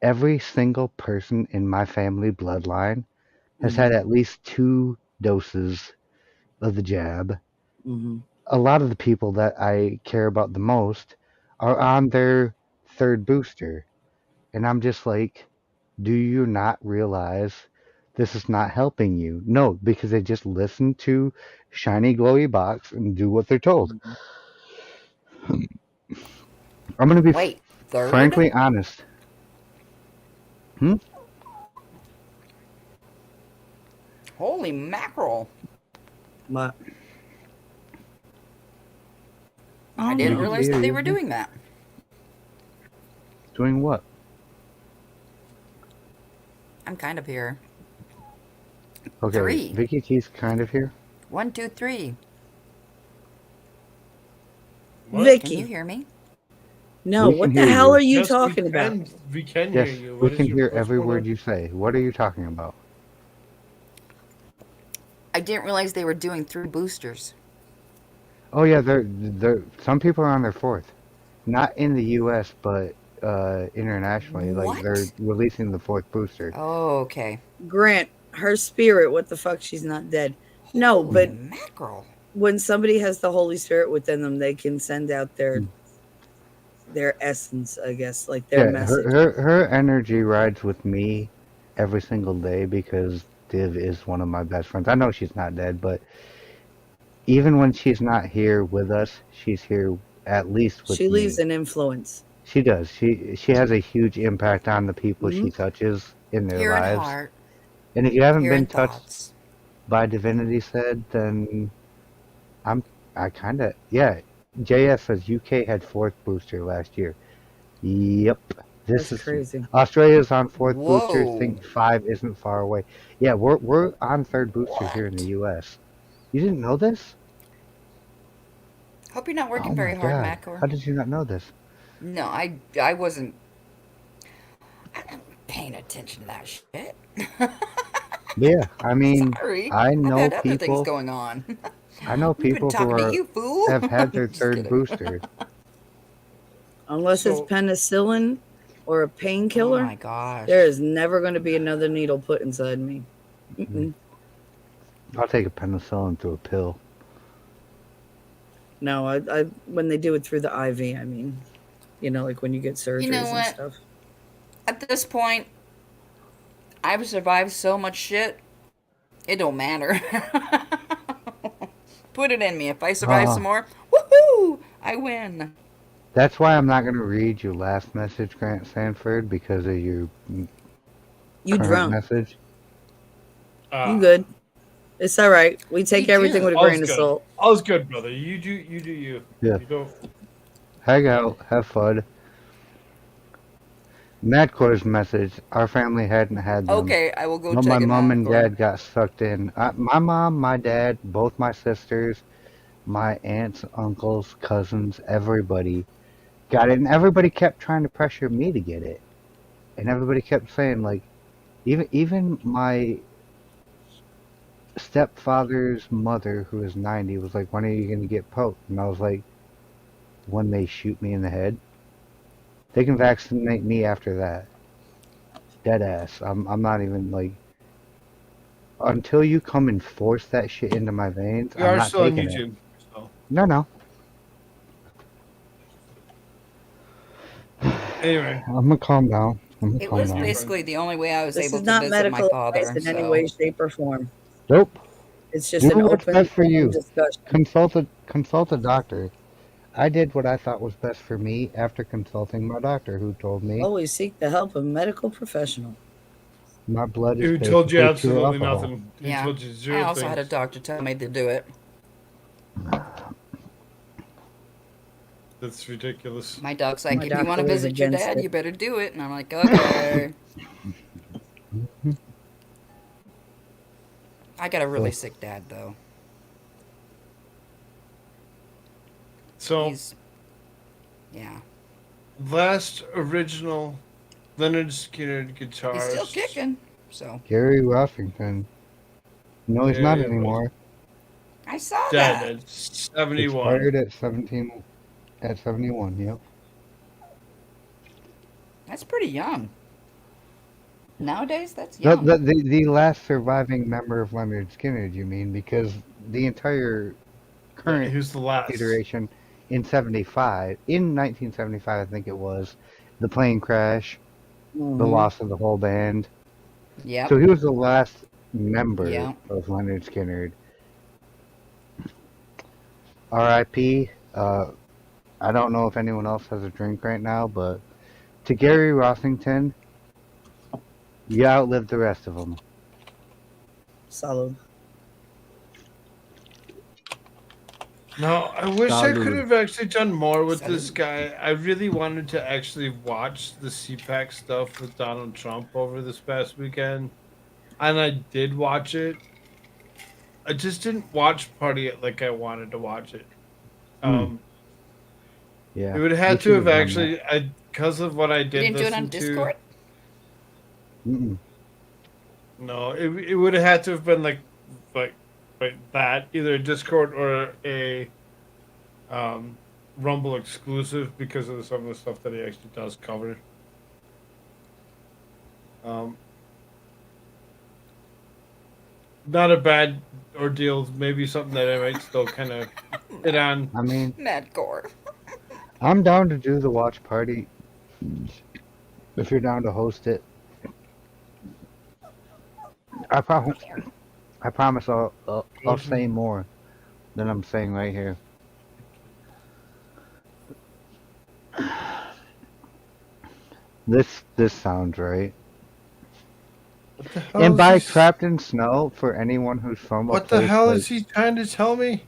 every single person in my family bloodline has had at least 2 doses of the jab. Mm-hmm. A lot of the people that I care about the most are on their 3rd booster. And I'm just like, do you not realize this is not helping you? No, because they just listen to shiny glowy box and do what they're told. I'm going to be Wait, third? frankly honest. Holy mackerel. But I didn't You realize hear that they you? were doing that. Doing what? I'm kind of here. Okay, 3. Vicky T's kind of here. 1, 2, 3. What? Can you Vicky, hear me? no, We what can the hear hell you. are you Yes, talking about? We can Yes, hear you. we What can is hear what's every going word on? you say. What are you talking about? I didn't realize they were doing 3 boosters. Oh yeah, they're some people are on their 4th. Not in the US, but internationally. Like they're What? releasing the 4th booster. Oh, okay. Grant, her spirit, what the fuck? She's not dead. No, Holy but mackerel. when somebody has the Holy Spirit within them, they can send out their essence, I guess, like their Yeah, message. her energy rides with me every single day because Div is one of my best friends. I know she's not dead, but even when she's not here with us, she's here at least with She leaves me. an influence. She does. She has a huge impact on the people she Mhm. touches in their Here in lives. heart, And if you haven't here in been touched thoughts. by Divinity Said, then I kind of, yeah. JS says UK had 4th booster last year. Yep. This That's is crazy. Australia's on 4th booster. Whoa. Think 5 isn't far away. Yeah, we're on 3rd booster here in the What? US. You didn't know this? Hope you're not Oh working my very hard, God. Macor. How did you not know this? No, I wasn't paying attention to that shit. Yeah, I mean, Sorry. I I've know had other things people. going on. I know We've been people who talking to you, fool. have had their Just 3rd kidding. booster. Unless it's So- penicillin or a Oh painkiller, my gosh. there is never going to be another needle put inside me. Mm-mm. I'll take a penicillin through a pill. No, I when they do it through the IV, I mean, like when you get surgeries know and what? stuff. At this point, I've survived so much shit, it don't matter. Put it in me. If I survive some more, woohoo! I win. That's why I'm not going to read your last message, Grant Sanford, because of your You current drunk. message. You good. It's all right. We take Me everything too. with a All's grain of good. salt. All's good, brother. You do you. Yeah. You don't. Hang out, have fun. Madcore's message, our family hadn't had them. Okay, I will go But check my it mom out. and dad got sucked in. My mom, my dad, both my sisters, my aunts, uncles, cousins, everybody got it. And everybody kept trying to pressure me to get it. And everybody kept saying, like, even my stepfather's mother, who is 90, was like, when are you going to get poked? And I was like, when they shoot me in the head. They can vaccinate me after that. Dead ass. I'm not even like, until you come and force that shit into my veins, We I'm are not still on taking it. YouTube. So. No. Anyway, I'm gonna calm down. It was basically the only way I was This able is to not visit my medical father. advice in any So way, shape, or form. Nope. It's just Do an what's open best for you. discussion. Consult a doctor. I did what I thought was best for me after consulting my doctor, who told me Always seek the help of a medical professional. my blood is Who told you basically pure absolutely alcohol. nothing? Who Yeah. told you I zero also had a things? doctor tell me to do it. That's ridiculous. My dog's like, My if you want doctor to was visit your against dad, it. you better do it. And I'm like, okay. I got a really sick dad, though. So, He's, yeah. last original Leonard Skinner guitarist. He's still kicking. So Gary Washington. No, he's not Gary anymore. I saw Dead that. at 71. Expired at 17. At 71. Yep. That's pretty young. Nowadays, that's The, young. the last surviving member of Leonard Skinner, you mean? Because the entire current Who's the last? iteration in 1975, I think it was, the plane crash, the Mhm. loss of the whole band. Yep. So he was the last member Yeah. of Leonard Skinner. R.I.P. I don't know if anyone else has a drink right now, but to Gary Washington, you outlived the rest of them. Solid. No, I wish I Salud. could have actually done more with this Salud. guy. I really wanted to actually watch the CPAC stuff with Donald Trump over this past weekend, and I did watch it. I just didn't watch Party It like I wanted to watch it. Yeah. It would have you had to should have done actually, because of what I You did didn't do it listen on to. Discord? that. Mm-mm. No, it would have had to have been like that, either a Discord or a Rumble exclusive because of some of the stuff that he actually does cover. Not a bad ordeal. Maybe something that I might still kind of hit on. I mean, Mad Gore. I'm down to do the watch party if you're down to host it. I promise I'll say more than I'm saying right here. This sounds right. What the hell And is by he- trapped in snow, for anyone who's from a What the place hell like, is he trying to tell me?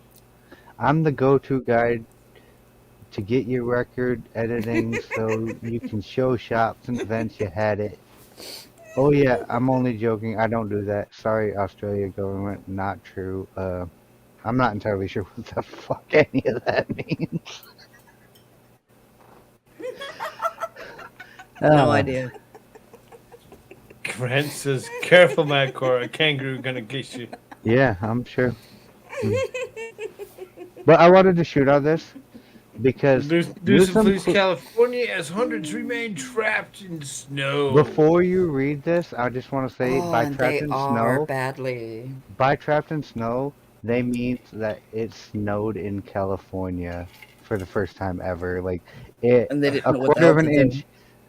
I'm the go-to guide to get your record editing so you can show shops and events you had it. Oh yeah, I'm only joking. I don't do that. Sorry, Australia government. Not true. I'm not entirely sure what the fuck any of that means. No idea. Grant says, "Careful, Madcore. A kangaroo gonna get you." Yeah, I'm sure. But I wanted to shoot out this because Newsom Newsom flees put- California as hundreds remain trapped in snow. before you read this, I just want to say Oh, by and trapped they in are snow, badly. by trapped in snow, they mean that it snowed in California for the first time ever. Like it, And they didn't a know what the quarter hell of an to do. inch,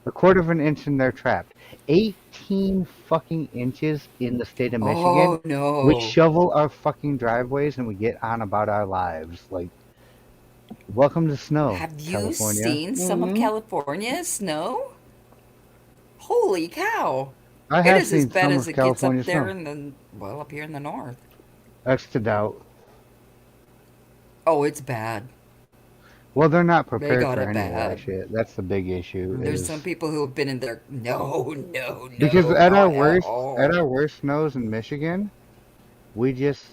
a quarter of an inch, and they're trapped. 18 fucking inches in the state of Michigan. Oh, no. We shovel our fucking driveways and we get on about our lives. Like, welcome to snow, Have you California. seen some of Mhm. California's snow? Holy cow. I It have is as seen bad some as of it gets California up there snow. in the, well, up here in the north. That's to doubt. Oh, it's bad. Well, they're not prepared got for it any of that bad. shit. That's the big issue. There's is- some people who have been in there. No, because at our not worst snows in Michigan, we just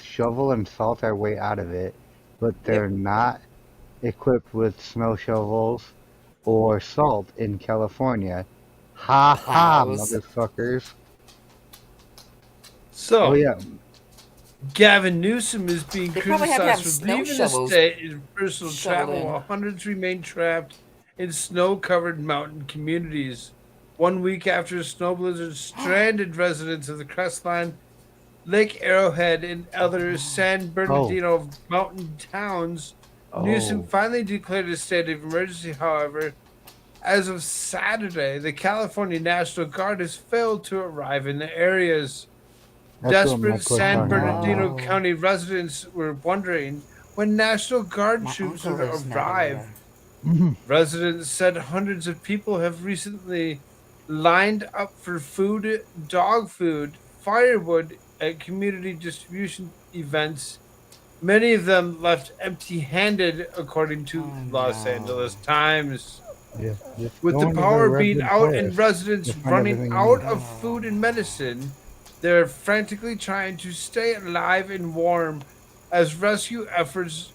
shovel and salt our way out of it, but they're not equipped with snow shovels or salt in California. Ha ha, Plows. motherfuckers. So, Oh yeah, Gavin Newsom is being They probably have to have criticized for snow leaving the shovels state in personal shoveled travel in. while hundreds remain trapped in snow-covered mountain communities. 1 week after a snow blizzard stranded residents of the Crestline, Lake Arrowhead, and other San Bernardino mountain towns, Newsom Oh. finally declared a state of emergency. However, as of Saturday, the California National Guard has failed to arrive in the areas. That's what Desperate my question San on Bernardino Oh. County residents were wondering when National Guard My troops uncle would lives near arrive. there. Residents said hundreds of people have recently lined up for food, dog food, firewood at community distribution events. Many of them left empty handed, according Oh to Los no. Angeles Times. Just With go the into the power being redwood out and forest. residents You'll find running everything you out need. of food and medicine, they're frantically trying to stay alive and warm as rescue efforts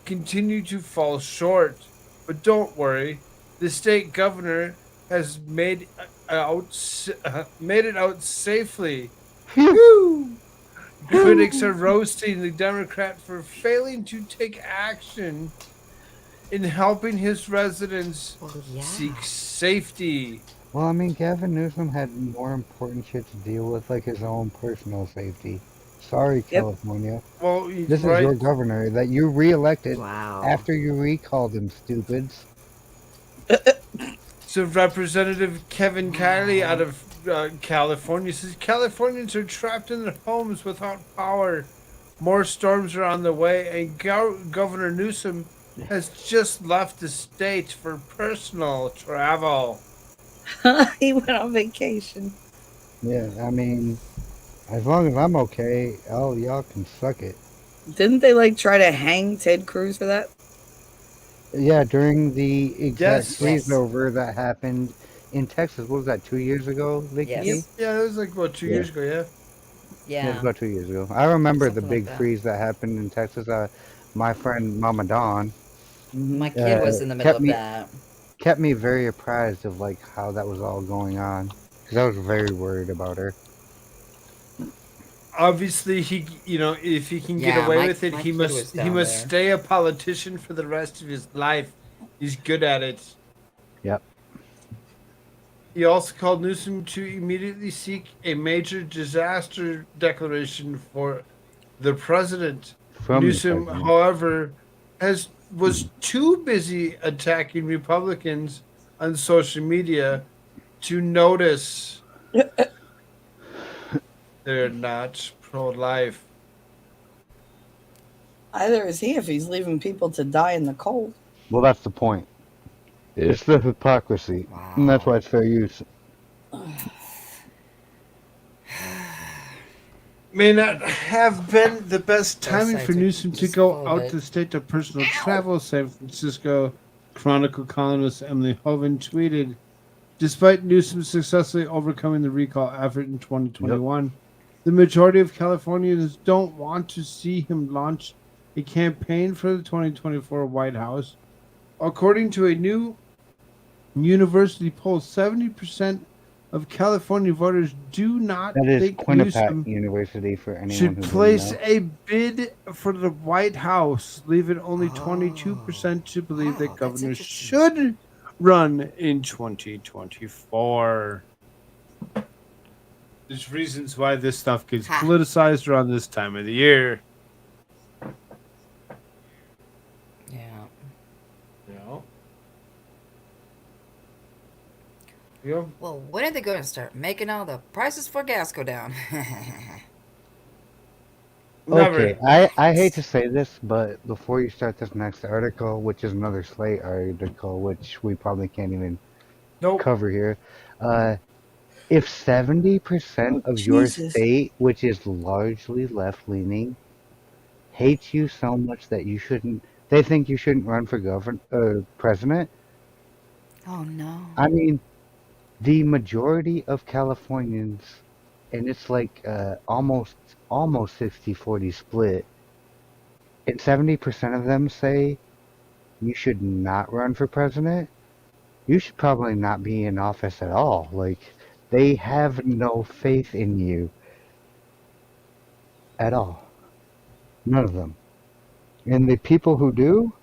continue to fall short. But don't worry, the state governor has made it out safely. Phew! Woo! Critics are roasting the Democrat for failing to take action in helping his residents Well, yeah. seek safety. Well, I mean, Gavin Newsom had more important shit to deal with, like his own personal safety. Sorry, Yep. California. Well, he's This is right. your governor that you reelected Wow. after you recalled him, stupids. So Representative Kevin Kiley out of California says Californians are trapped in their homes without power. More storms are on the way, and Governor Newsom has just left the state for personal travel. He went on vacation. Yeah, I mean, as long as I'm okay, y'all can suck it. Didn't they like try to hang Ted Cruz for that? Yeah, during the exact Yes. Yes. freeze-over that happened in Texas, what was that, 2 years ago, Vicky? Yes. Yeah, it was like about 2 years ago. Yeah. Yeah, it was Yeah. about 2 years ago. I remember the Something like big that. freeze that happened in Texas. My friend Mama Dawn My kid was in the middle kept of me that. kept me very apprised of like how that was all going on because I was very worried about her. Obviously, if he can get Yeah, away my- with it, my he kid must was he down must there. stay a politician for the rest of his life. He's good at it. Yep. He also called Newsom to immediately seek a major disaster declaration for the president. From the Newsom, president. however, was too busy attacking Republicans on social media to notice they're not pro-life. Either is he if he's leaving people to die in the cold. Well, that's the point. It's the hypocrisy, and that's why it's fair use. May not have been the best timing sides for are Newsom to just go full of out it. to state of personal travel, San Francisco Chronicle columnist Emily Hovind tweeted. Despite Newsom successfully overcoming the recall effort in 2021, the majority of Californians don't want to see him launch a campaign for the 2024 White House. According to a new university poll, 70% of California voters do not That is think Quinnipiac Newsom University for anyone who should didn't place know. a bid for the White House, leaving only 22% to believe that that's governor interesting. should run in 2024. There's reasons why this stuff gets Ha. politicized around this time of the year. Yeah. Yeah. Well, when are they going to start making all the prices for gas go down? Never. Okay, I hate to say this, but before you start this next article, which is another Slate article, which we probably can't even Nope. cover here, if 70% Oh, of your Jesus. state, which is largely left-leaning, hates you so much that they think you shouldn't run for president. Oh no. I mean, the majority of Californians, and it's like almost 60-40 split, and 70% of them say you should not run for president. You should probably not be in office at all. Like, they have no faith in you at all. None of them. And the people who do,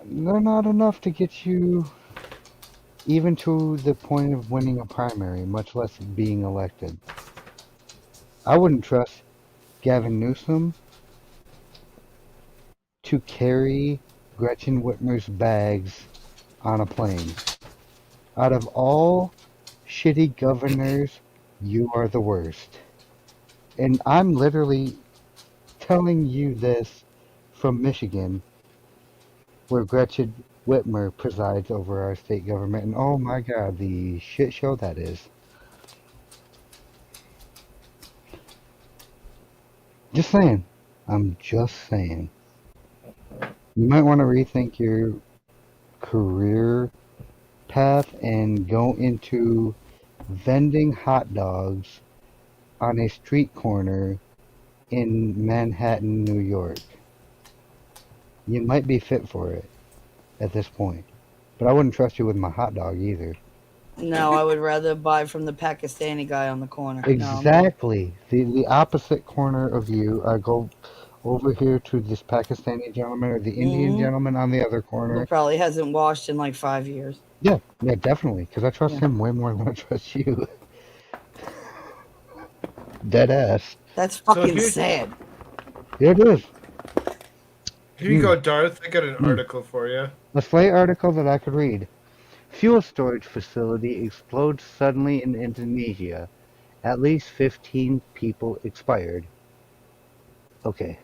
they're not enough to get you even to the point of winning a primary, much less being elected. I wouldn't trust Gavin Newsom to carry Gretchen Whitmer's bags on a plane. Out of all shitty governors, you are the worst. And I'm literally telling you this from Michigan, where Gretchen Whitmer presides over our state government, and oh my god, the shit show that is. Just saying. I'm just saying. You might want to rethink your career path and go into vending hot dogs on a street corner in Manhattan, New York. You might be fit for it at this point. But I wouldn't trust you with my hot dog either. No, I would rather buy from the Pakistani guy on the corner. Exactly. The opposite corner of you. I go over here to this Pakistani gentleman or the Indian gentleman on the other Who corner. probably hasn't washed in like 5 years. Yeah, definitely. Because I trust Yeah. him way more than I trust you. Dead ass. That's So fucking here's- sad. It is. Here you go, Darth. I got an article for you. A Slate article that I could read. Fuel storage facility explodes suddenly in Indonesia. At least 15 people expired. Okay,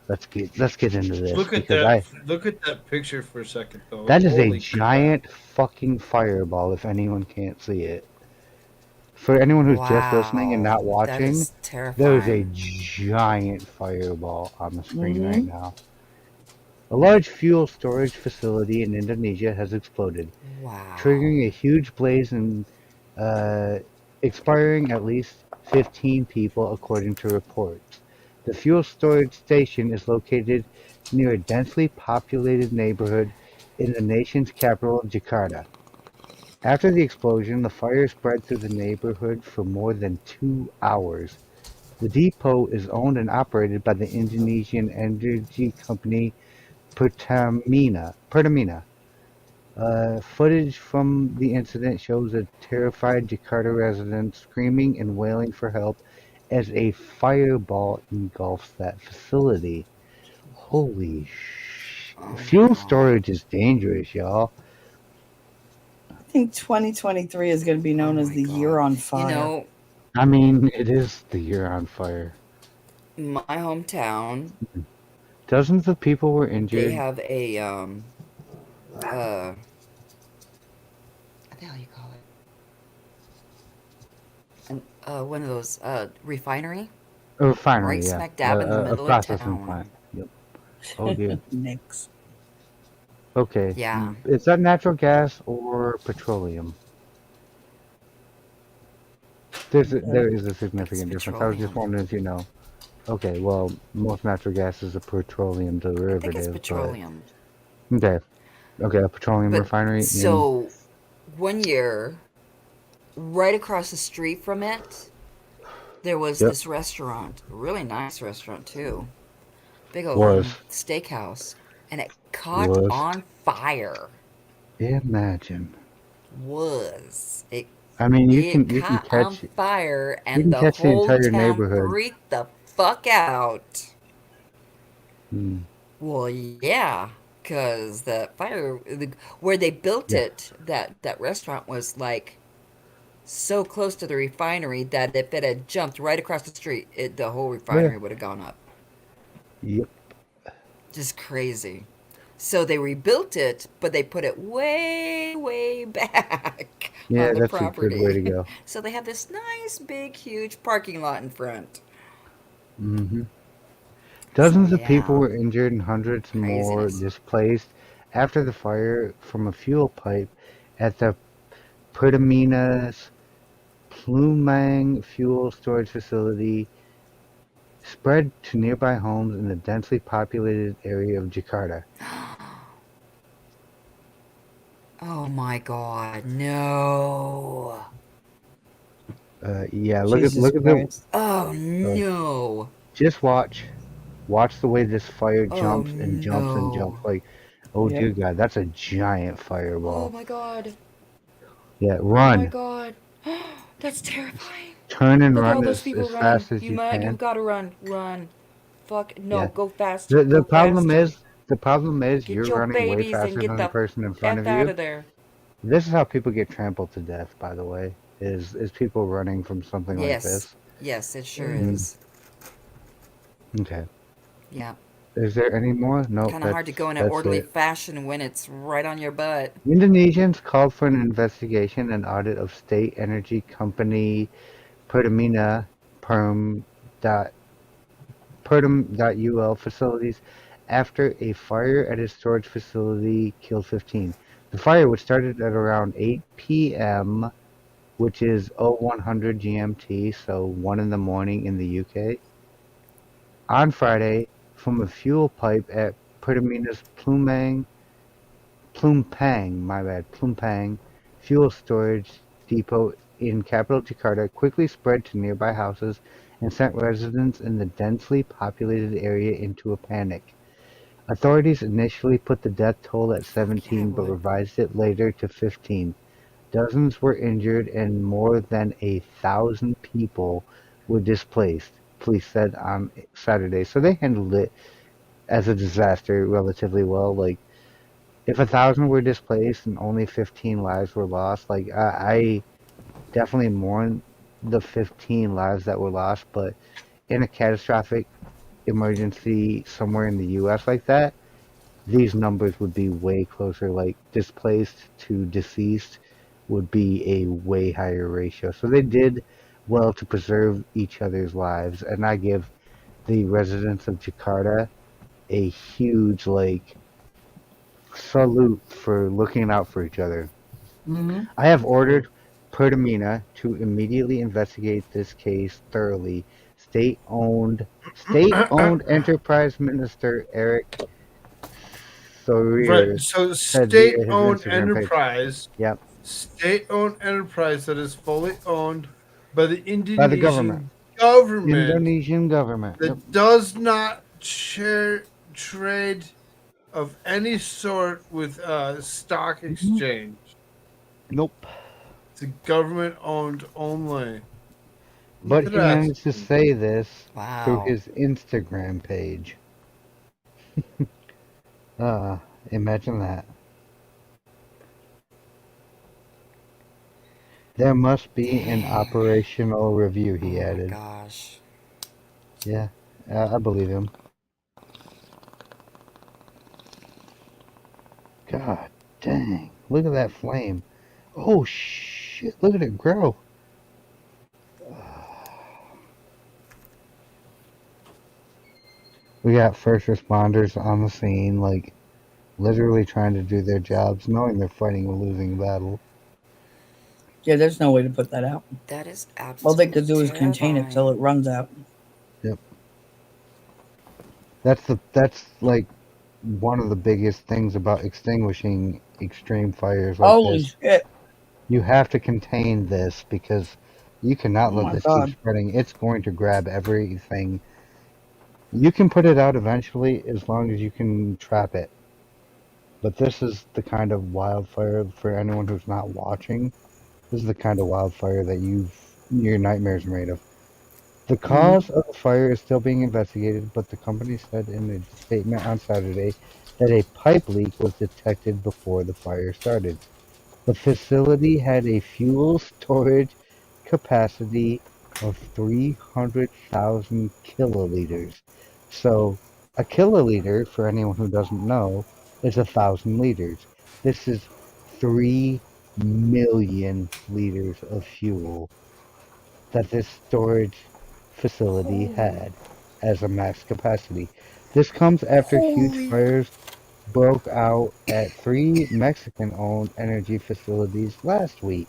let's get into this. Look at because that. Look at that picture for a second, though. that is a Holy giant fucking fireball. If anyone can't see it, for anyone who's just listening and not Wow, that watching, is there is a terrifying. giant fireball on the screen right now. A large fuel storage facility in Indonesia has exploded, Wow. triggering a huge blaze and expiring at least 15 people, according to reports. The fuel storage station is located near a densely populated neighborhood in the nation's capital, Jakarta. After the explosion, the fire spread through the neighborhood for more than 2 hours. The depot is owned and operated by the Indonesian energy company Pertamina. Footage from the incident shows a terrified Jakarta resident screaming and wailing for help as a fireball engulfs that facility. Holy sh! Oh my Fuel God. storage is dangerous, y'all. I think 2023 is going to be known Oh as my the God. year on fire. You know, I mean, it is the year on fire. my hometown, Dozens of people were they injured. have a what the hell you call it? One of those refinery, A refinery, right yeah. smack dab in the A middle of processing town. plant. Yep. Oh dear. Nix. Okay. Yeah. Is that natural gas or petroleum? There is a significant difference. I was just petroleum. wondering if you know. Okay, well, most natural gas is a petroleum I think it's derivative. petroleum. Okay, a petroleum But refinery. so one year, right across the street from it, there was Yep. this restaurant, a really nice restaurant too, big old Was. steakhouse, and it caught Was. on fire. Imagine. It I mean, you it can caught catch on fire, you and can the catch the whole entire town neighborhood. freaked the fuck out. Mm, Well, yeah, because the fire, where they built Yeah. it, that restaurant was like so close to the refinery that if it had jumped right across the street, the whole refinery would have gone up. Yep. Just crazy. So they rebuilt it, but they put it way, way back Yeah, on the that's a property. good way to go. So they have this nice, big, huge parking lot in front. hmm Dozens So, of people yeah. were injured and hundreds more Craziness. displaced after the fire from a fuel pipe at the Pertamina's Plumang fuel storage facility spread to nearby homes in the densely populated area of Jakarta. Oh my God, no. Yeah, Jesus look at Christ. Oh no. just watch the way this fire Oh jumps and jumps and jumps. no. Like, oh Yep. dear God, that's a giant Oh fireball. my God. Yeah, Oh my run, God. That's terrifying. turn and Look at all run those people as running. fast as You you might, you can. gotta run, run. Fuck, no, Yeah. go faster, The go problem faster. is Get you're your running way babies and faster get than the the person in front F of out you. of there. This is how people get trampled to death, by the way. Is people running from something like Yes, this. yes, it sure Mhm. is. Okay. Yeah. Is there any more? Nope, Kind of hard to go in an that's orderly it. fashion when it's right on your butt. Indonesians called for an investigation and audit of state energy company Pertamina Perm. Pertam.ul facilities after a fire at its storage facility killed 15. The fire, which started at around 8 p.m., which is 0100 GMT, so 1 in the morning in the UK, on Friday from a fuel pipe at Pertamina's Plumpang fuel storage depot in capital Jakarta quickly spread to nearby houses and sent residents in the densely populated area into a panic. Authorities initially put the death toll at Yeah, 17 it but would. revised it later to 15. Dozens were injured and more than 1,000 people were displaced, police said on Saturday. So they handled it as a disaster relatively well. Like, if 1,000 were displaced and only 15 lives were lost, like I definitely mourn the 15 lives that were lost, but in a catastrophic emergency somewhere in the US like that, these numbers would be way closer. Like displaced to deceased would be a way higher ratio. So they did well to preserve each other's lives, and I give the residents of Jakarta a huge like salute for looking out for each other. Hmm. I have ordered Pertamina to immediately investigate this case thoroughly. State-owned enterprise minister Eric Right. Thorir So said via his Instagram page. Yep, state owned enterprise that is fully owned by the by the government, Indonesian government Indonesian government. Yep. that does not share trade of any sort with stock Mhm. exchange. Nope. It's a government owned only. But he managed to Interesting. say this through Wow. his Instagram page. Uh, Imagine that. There must be an Dang. operational review, Oh he my added. gosh. Yeah, I believe him. God dang. Look at that flame. Oh shit, look at it grow. We got first responders on the scene, like literally trying to do their jobs, knowing they're fighting a losing battle. Yeah, there's no way to put that out. That is All they absolutely could do is contain it till terrifying. it runs out. Yep. That's like one of the biggest things about extinguishing extreme fires like Holy this. shit. You have to contain this because you cannot Oh let my this keep god. spreading. It's going to grab everything. You can put it out eventually as long as you can trap it. But this is the kind of wildfire, for anyone who's not watching, this is the kind of wildfire that your nightmares are made of. The Hmm. cause of the fire is still being investigated, but the company said in a statement on Saturday that a pipe leak was detected before the fire started. The facility had a fuel storage capacity of 300,000 kiloliters. So, a kiloliter, for anyone who doesn't know, is 1,000 liters. This is 3 million liters of fuel that this storage facility Holy, had as a max capacity. This comes after huge holy. fires broke out at 3 Mexican-owned energy facilities last week.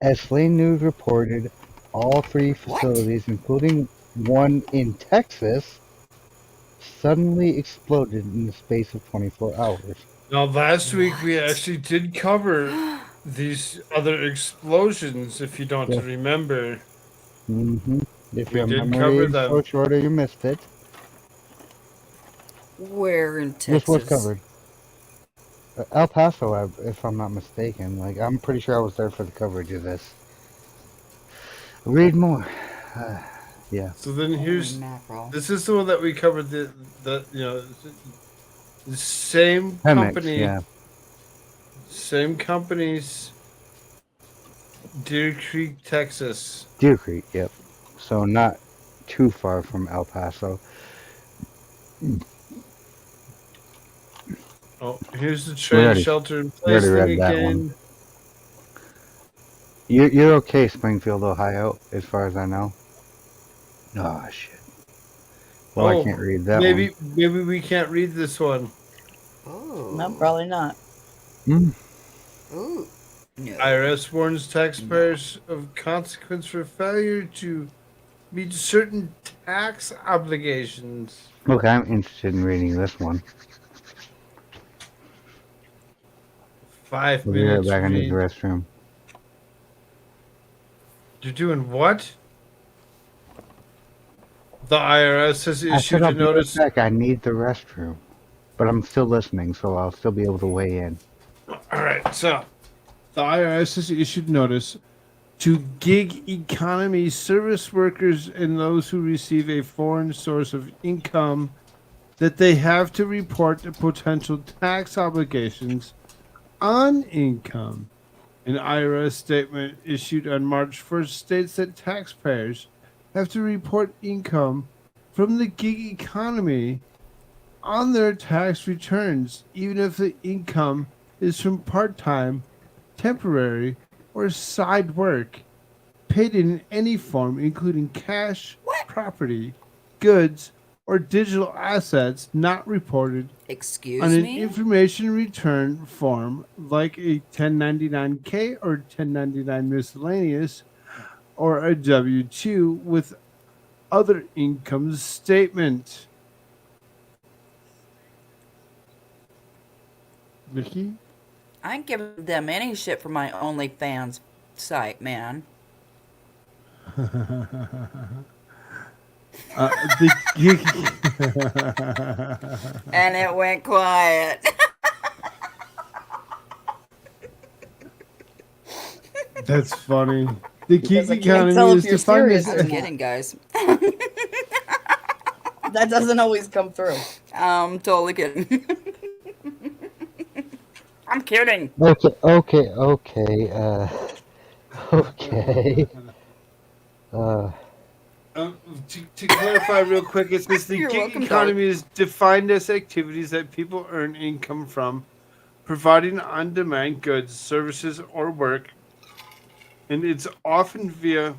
As Slane News reported, all 3 What? facilities, including one in Texas, suddenly exploded in the space of 24 hours. Now, last week we What? actually did cover these other explosions, if you don't Yes. remember. If We your did memory cover is so them. short or you missed it, Where in this was Texas? covered. El Paso, if I'm not mistaken. Like, I'm pretty sure I was there for the coverage of this. Read more. Yeah. So then Holy here's mackerel. this is the one that we covered the same Pemex, company, yeah. same companies, Deer Creek, Texas. Deer Creek, yep. So not too far from El Paso. Oh, here's the We train already, shelter in we already place thing read that one. again. You're okay, Springfield, Ohio, as far as I know. Oh shit. Well, I Oh, can't read that one. maybe we can't read this one. No, Oh. probably not. Mm. Ooh. No. IRS warns taxpayers of consequence for failure to meet certain tax obligations. Okay, I'm interested in reading this one. 5 We'll be right minutes back. I need the read. restroom. You're doing what? The IRS has I said issued I'll a be right notice. back. I need the restroom. But I'm still listening, so I'll still be able to weigh in. All right, so the IRS has issued notice to gig economy service workers and those who receive a foreign source of income that they have to report the potential tax obligations on income. An IRS statement issued on March 1st states that taxpayers have to report income from the gig economy on their tax returns, even if the income is from part time, temporary, or side work, paid in any form, including cash, property, goods, or digital assets not reported on Excuse an me? information return form like a 1099K or 1099 miscellaneous or a W-2 with other income statement. Mickey? I ain't giving them any shit for my OnlyFans site, man. The gig. And it went quiet. That's funny. The Because gig I can't economy tell if is you're defined serious as or I'm not. kidding, guys. That doesn't always come through. I'm totally kidding. I'm kidding. Okay. Okay. To clarify real quick, it says the You're gig welcome, economy is defined as activities that people earn income from, providing on-demand goods, services, or work, and it's often via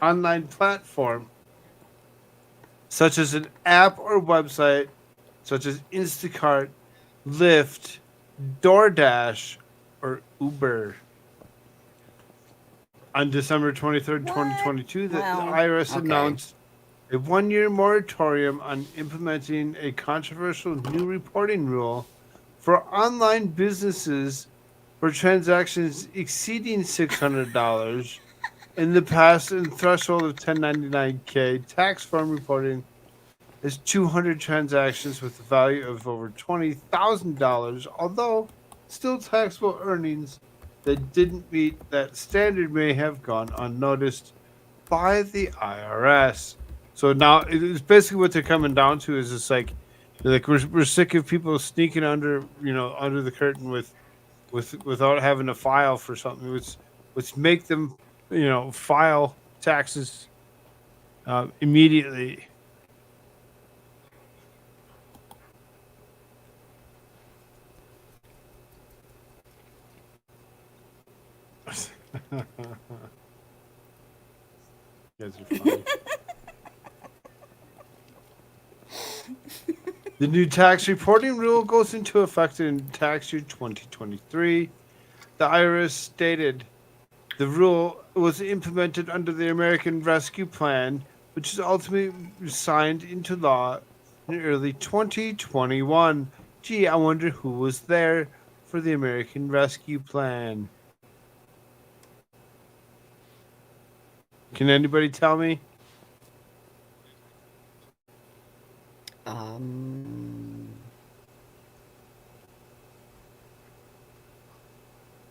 online platform, such as an app or website, such as Instacart, Lyft, DoorDash, or Uber. On December 23rd, What? 2022, the Well, IRS okay. announced a one-year moratorium on implementing a controversial new reporting rule for online businesses for transactions exceeding $600 in the past and threshold of 1099K. Tax form reporting is 200 transactions with a value of over $20,000, although still taxable earnings that didn't meet that standard may have gone unnoticed by the IRS. So now it's basically what they're coming down to is it's like we're sick of people sneaking under under the curtain without having to file for something. Let's make them file taxes immediately. You guys are funny. The new tax reporting rule goes into effect in tax year 2023. The IRS stated the rule was implemented under the American Rescue Plan, which is ultimately signed into law in early 2021. Gee, I wonder who was there for the American Rescue Plan. Can anybody tell me?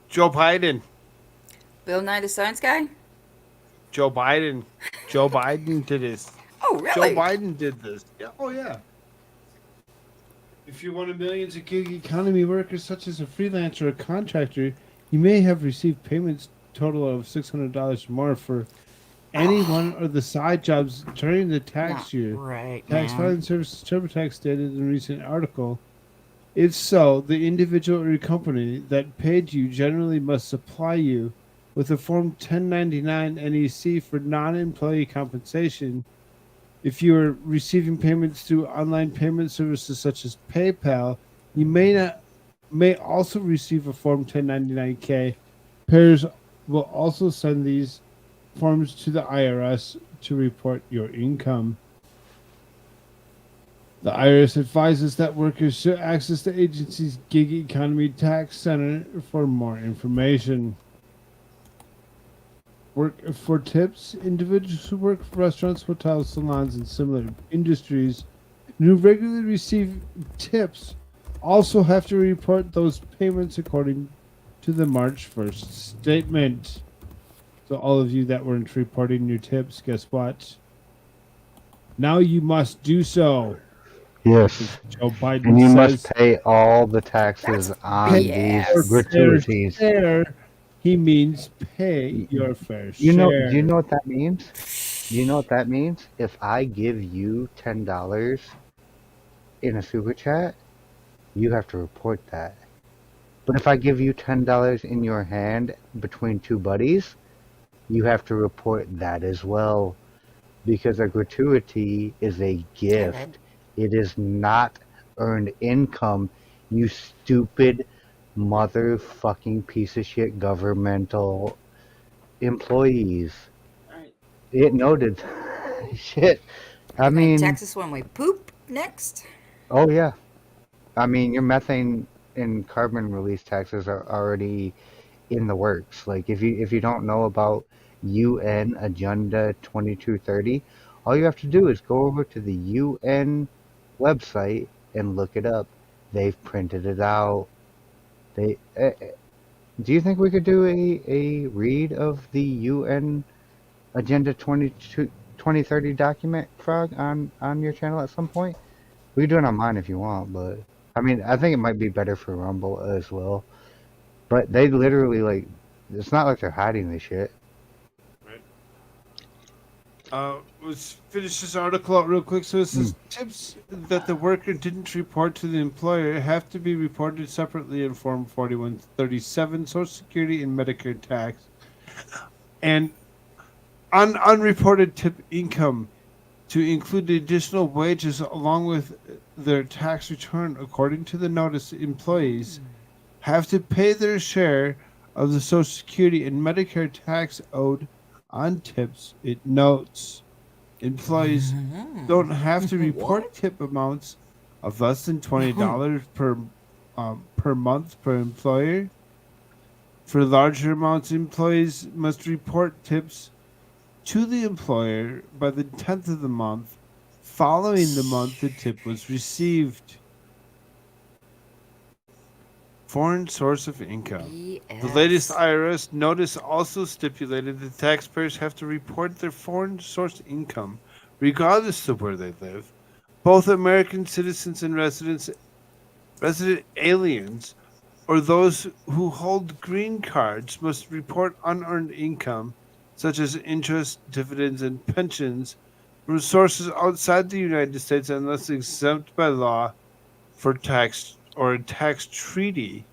Joe Biden. Bill Nye the Science Guy? Joe Biden. Joe Biden did this. Oh, Joe really? Biden did this. Yeah. Oh, yeah. If you're one of millions of gig economy workers, such as a freelancer or contractor, you may have received payments total of $600 or more for any one of the side jobs during the tax Not year. right, Tax man. Filing Services TurboTax stated in a recent article. If so, the individual or company that paid you generally must supply you with a Form 1099 NEC for non-employee compensation. If you are receiving payments through online payment services such as PayPal, you may also receive a Form 1099-K. Payers will also send these forms to the IRS to report your income. The IRS advises that workers should access the agency's Gig Economy Tax Center for more information. Work for tips. Individuals who work for restaurants, hotels, salons, and similar industries and who regularly receive tips also have to report those payments according to the March 1st statement. So all of you that weren't reporting your tips, guess what? Now you must do so. Yes. Joe Biden And you must says pay all the taxes That's on your these BS. fair gratuities. share. He means pay your fair You know, share. do you know what that means? Do you know what that means? If I give you $10 in a super chat, you have to report that. But if I give you $10 in your hand between two buddies, you have to report that as well. Because a gratuity is a gift. It is not earned income, you stupid motherfucking piece of shit governmental employees. It noted. Shit. Are I you going to mean, tax us when we poop next? oh yeah. I mean, your methane and carbon release taxes are already in the works. Like if you don't know about UN Agenda 2230, all you have to do is go over to the UN website and look it up. They've printed it out. They do you think we could do a read of the UN Agenda 2030 document, Frog, on your channel at some point? We can do it on mine if you want, but I mean, I think it might be better for Rumble as well. But they literally, like, it's not like they're hiding this shit. Let's finish this article out real quick. So it says tips that the worker didn't report to the employer have to be reported separately in Form 4137, Social Security and Medicare tax. And unreported tip income to include the additional wages along with their tax return. According to the notice, employees have to pay their share of the Social Security and Medicare tax owed on tips. It notes employees don't have to report tip amounts of less than $20 per month per employer. For larger amounts, employees must report tips to the employer by the 10th of the month following the month the tip was received. Foreign source of income. The latest IRS notice also stipulated that taxpayers have to report their foreign source income regardless of where they live. Both American citizens and resident aliens or those who hold green cards must report unearned income such as interest, dividends, and pensions from sources outside the United States unless exempt by law for tax or a tax treaty.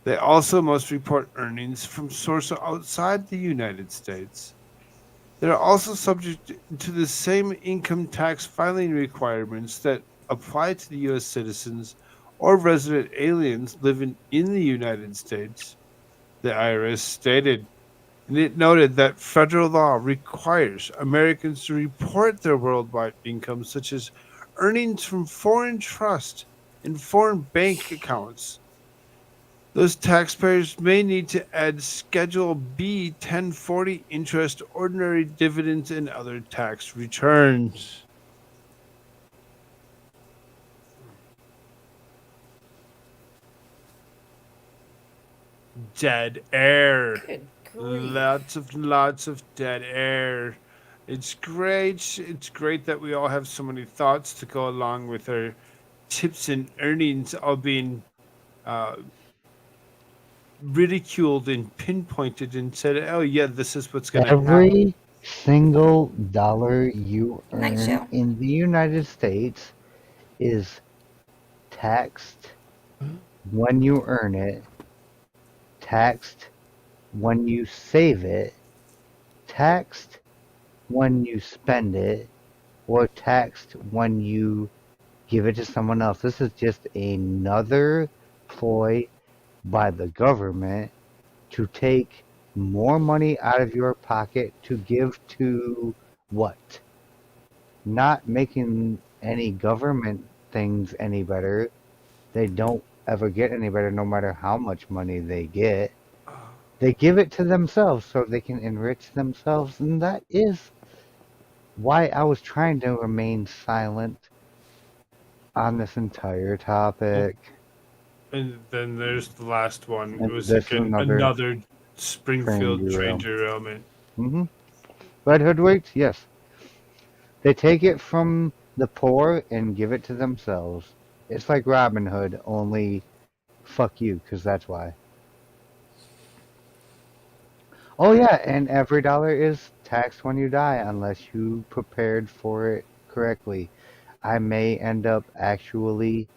They also must report earnings from sources outside the United States. They are also subject to the same income tax filing requirements that apply to the U.S. citizens or resident aliens living in the United States, the IRS stated. And it noted that federal law requires Americans to report their worldwide income, such as earnings from foreign trust and foreign bank accounts. Those taxpayers may need to add Schedule B 1040 interest, ordinary dividends, and other tax returns. Dead air. Good grief. Lots of dead air. It's great. It's great that we all have so many thoughts to go along with our tips and earnings all being ridiculed and pinpointed and said, "Oh yeah, this is what's going to happen." single dollar you Good night, earn Shell. in the United States is taxed when you earn it, taxed when you save it, taxed when you spend it, or taxed when you give it to someone else. This is just another ploy by the government to take more money out of your pocket to give to what? Not making any government things any better. They don't ever get any better no matter how much money they get. They give it to themselves so they can enrich themselves, and that is why I was trying to remain silent on this entire topic. And then there's the last one. It And was this is again another another train Springfield train derail. derailment. Mm-hmm. Red hoodwinked? Yes. They take it from the poor and give it to themselves. It's like Robin Hood, only fuck you, because that's why. Oh yeah, and every dollar is taxed when you die unless you prepared for it correctly. I may end up actually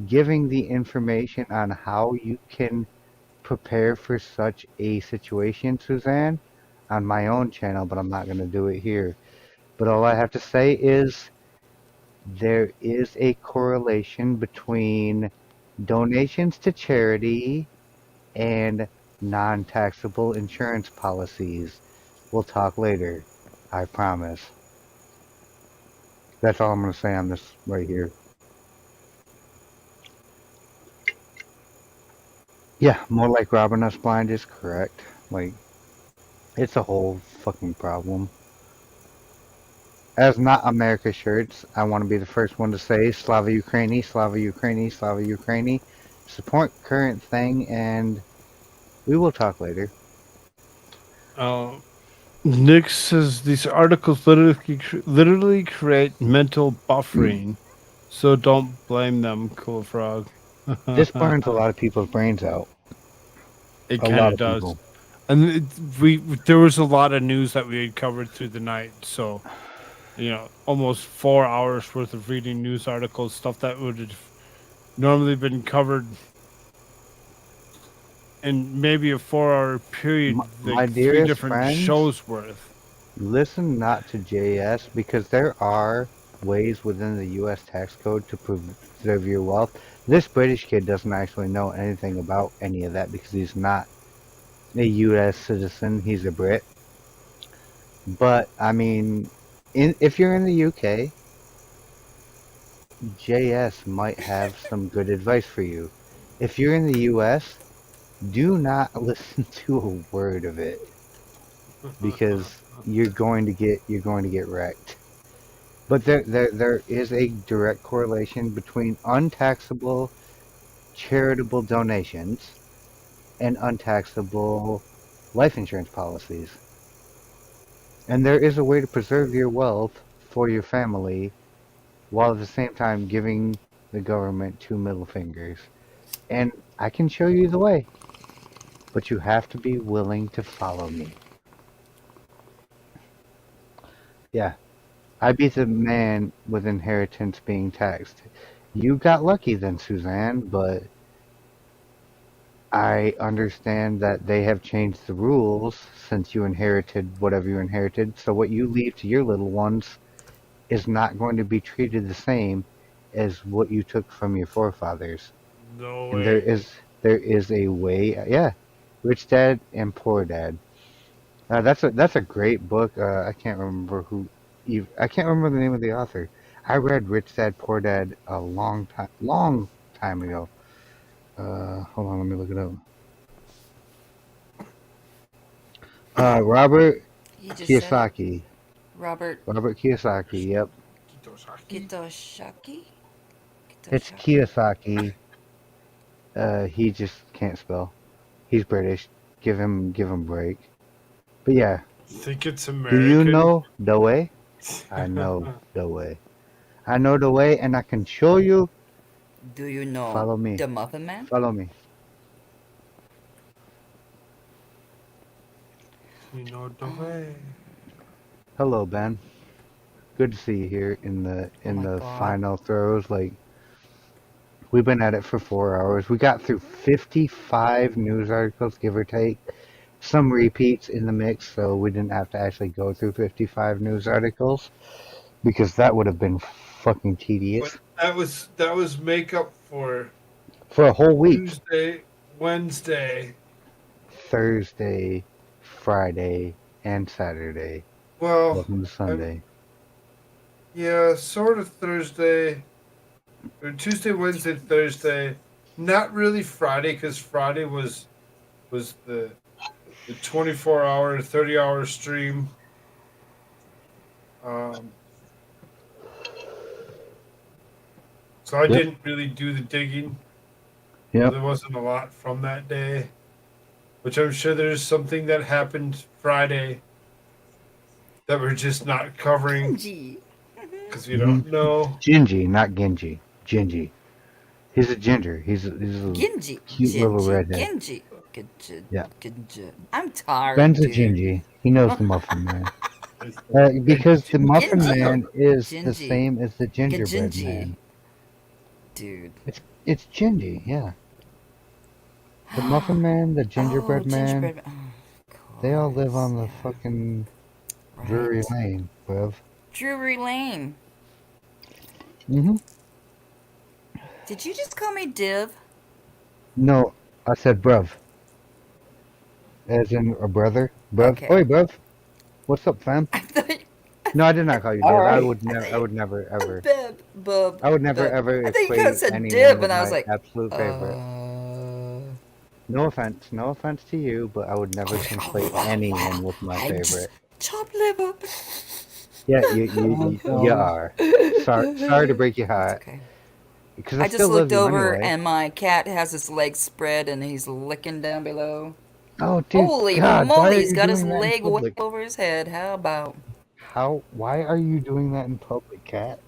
giving the information on how you can prepare for such a situation, Suzanne, on my own channel, but I'm not going to do it here. But all I have to say is there is a correlation between donations to charity and non-taxable insurance policies. We'll talk later. I promise. That's all I'm going to say on this right here. Yeah, more like robbing us blind is correct. Like, it's a whole fucking problem. As not America shirts, I want to be the first one to say Slava Ukraini, Slava Ukraini, Slava Ukraini. Support current thing, and we will talk later. Nick says these articles literally create mental buffering, so don't blame them, Cool Frog. This burns a lot of people's brains out. It A kind lot of of does. people. And there was a lot of news that we had covered through the night, so almost 4 hours worth of reading news articles, stuff that would have normally been covered in maybe a 4 hour period, My like three dearest different friends, shows worth. listen not to JS because there are ways within the US tax code to preserve your wealth. This British kid doesn't actually know anything about any of that because he's not a US citizen, he's a Brit. But I mean, if you're in the UK, JS might have some good advice for you. If you're in the US, do not listen to a word of it because you're going to get wrecked. But there is a direct correlation between untaxable charitable donations and untaxable life insurance policies. And there is a way to preserve your wealth for your family while at the same time giving the government two middle fingers. And I can show you the way, but you have to be willing to follow me. Yeah, I be the man with inheritance being taxed. You got lucky then, Suzanne, but I understand that they have changed the rules since you inherited whatever you inherited. So what you leave to your little ones is not going to be treated the same as what you took from your forefathers. No And there way. is a way. Yeah, Rich Dad and Poor Dad. That's a great book. I can't remember I can't remember the name of the author. I read Rich Dad Poor Dad a long time ago. Hold on, let me look it up. Robert You just said it. Kiyosaki. Robert Robert Kiyosaki. Yep, Kitoshaki? it's Kitoshaki? Kiyosaki. He just can't spell. He's British. Give him a break. But yeah, Think it's do you American? know the way? I know the way. I know the way, and I can show you. Do you know Follow me. the Muffin Man? Follow me. You know the way. Hello, Ben. Good to see you here in the Oh my God. final throws. Like, we've been at it for 4 hours. We got through 55 news articles, give or take. Some repeats in the mix, so we didn't have to actually go through 55 news articles because that would have been fucking tedious But that was makeup for for a whole week. Tuesday, Wednesday. Thursday, Friday, and Saturday. Well, Welcome to Sunday. yeah, sort of Thursday, or Tuesday, Wednesday, Thursday. Not really Friday, because Friday was the 24-hour, 30-hour stream. So I Yep. didn't really do the digging. Yep. There wasn't a lot from that day, which I'm sure there's something that happened Friday that we're just not covering Genji. because we don't know. Gingy, not Genji. Gingy. He's a ginger. He's a Genji. cute little Genji. redhead. Genji. Genji. Yeah. Genji. I'm tired, Ben's a dude. Gingy. He knows the Muffin Man. Because the Muffin Genji. Man is the Genji. same as the Gingerbread Genji. Man. Dude. It's Gingy, yeah. The Muffin Man, the Gingerbread Man, Gingerbread Man. Oh, they all live on the yeah. fucking Drury Right. Lane, bruv. Drury Lane. Mm-hmm. Did you just call me Div? No, I said bruv. As in a brother. Bruv. Okay. Oi, bruv. What's up, fam? I thought No, I did not call you Dib. All right. I would never ever. Bub. I would never Bub. ever I think you equate guys said anyone Dib, with and I was my like, absolute favorite. No offense to you, but I would never conflate anyone with my favorite. Chopped liver. Yeah, you are. Sorry to break your heart. Okay. Because I I just still love looked you over anyway. and my cat has his legs spread and he's licking down below. Oh, dude, Holy God, why moly, are he's you got his doing that in leg way public? over his head. How about? Why are you doing that in public, cat?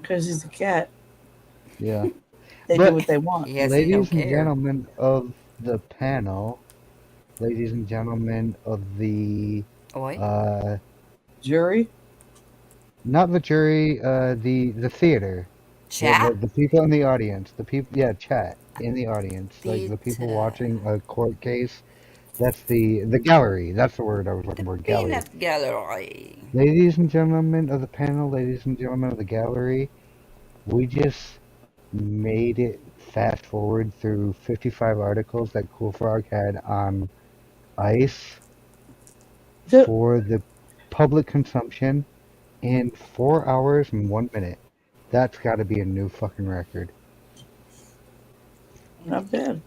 Because he's a cat. Yeah. They But- do what they want. Yes, he don't Ladies and care. gentlemen of the panel, ladies and gentlemen of the Oi. Jury? not the jury, the theater. Chat? The people in the audience, chat in the audience, like the people Theater. watching a court case. That's the gallery. That's the word I was looking for. Gallery. Peanut gallery. Ladies and gentlemen of the panel, ladies and gentlemen of the gallery, we just made it fast forward through 55 articles that Koolfrogg had on ice The- for the public consumption in 4 hours and 1 minute. That's got to be a new fucking record. Not bad.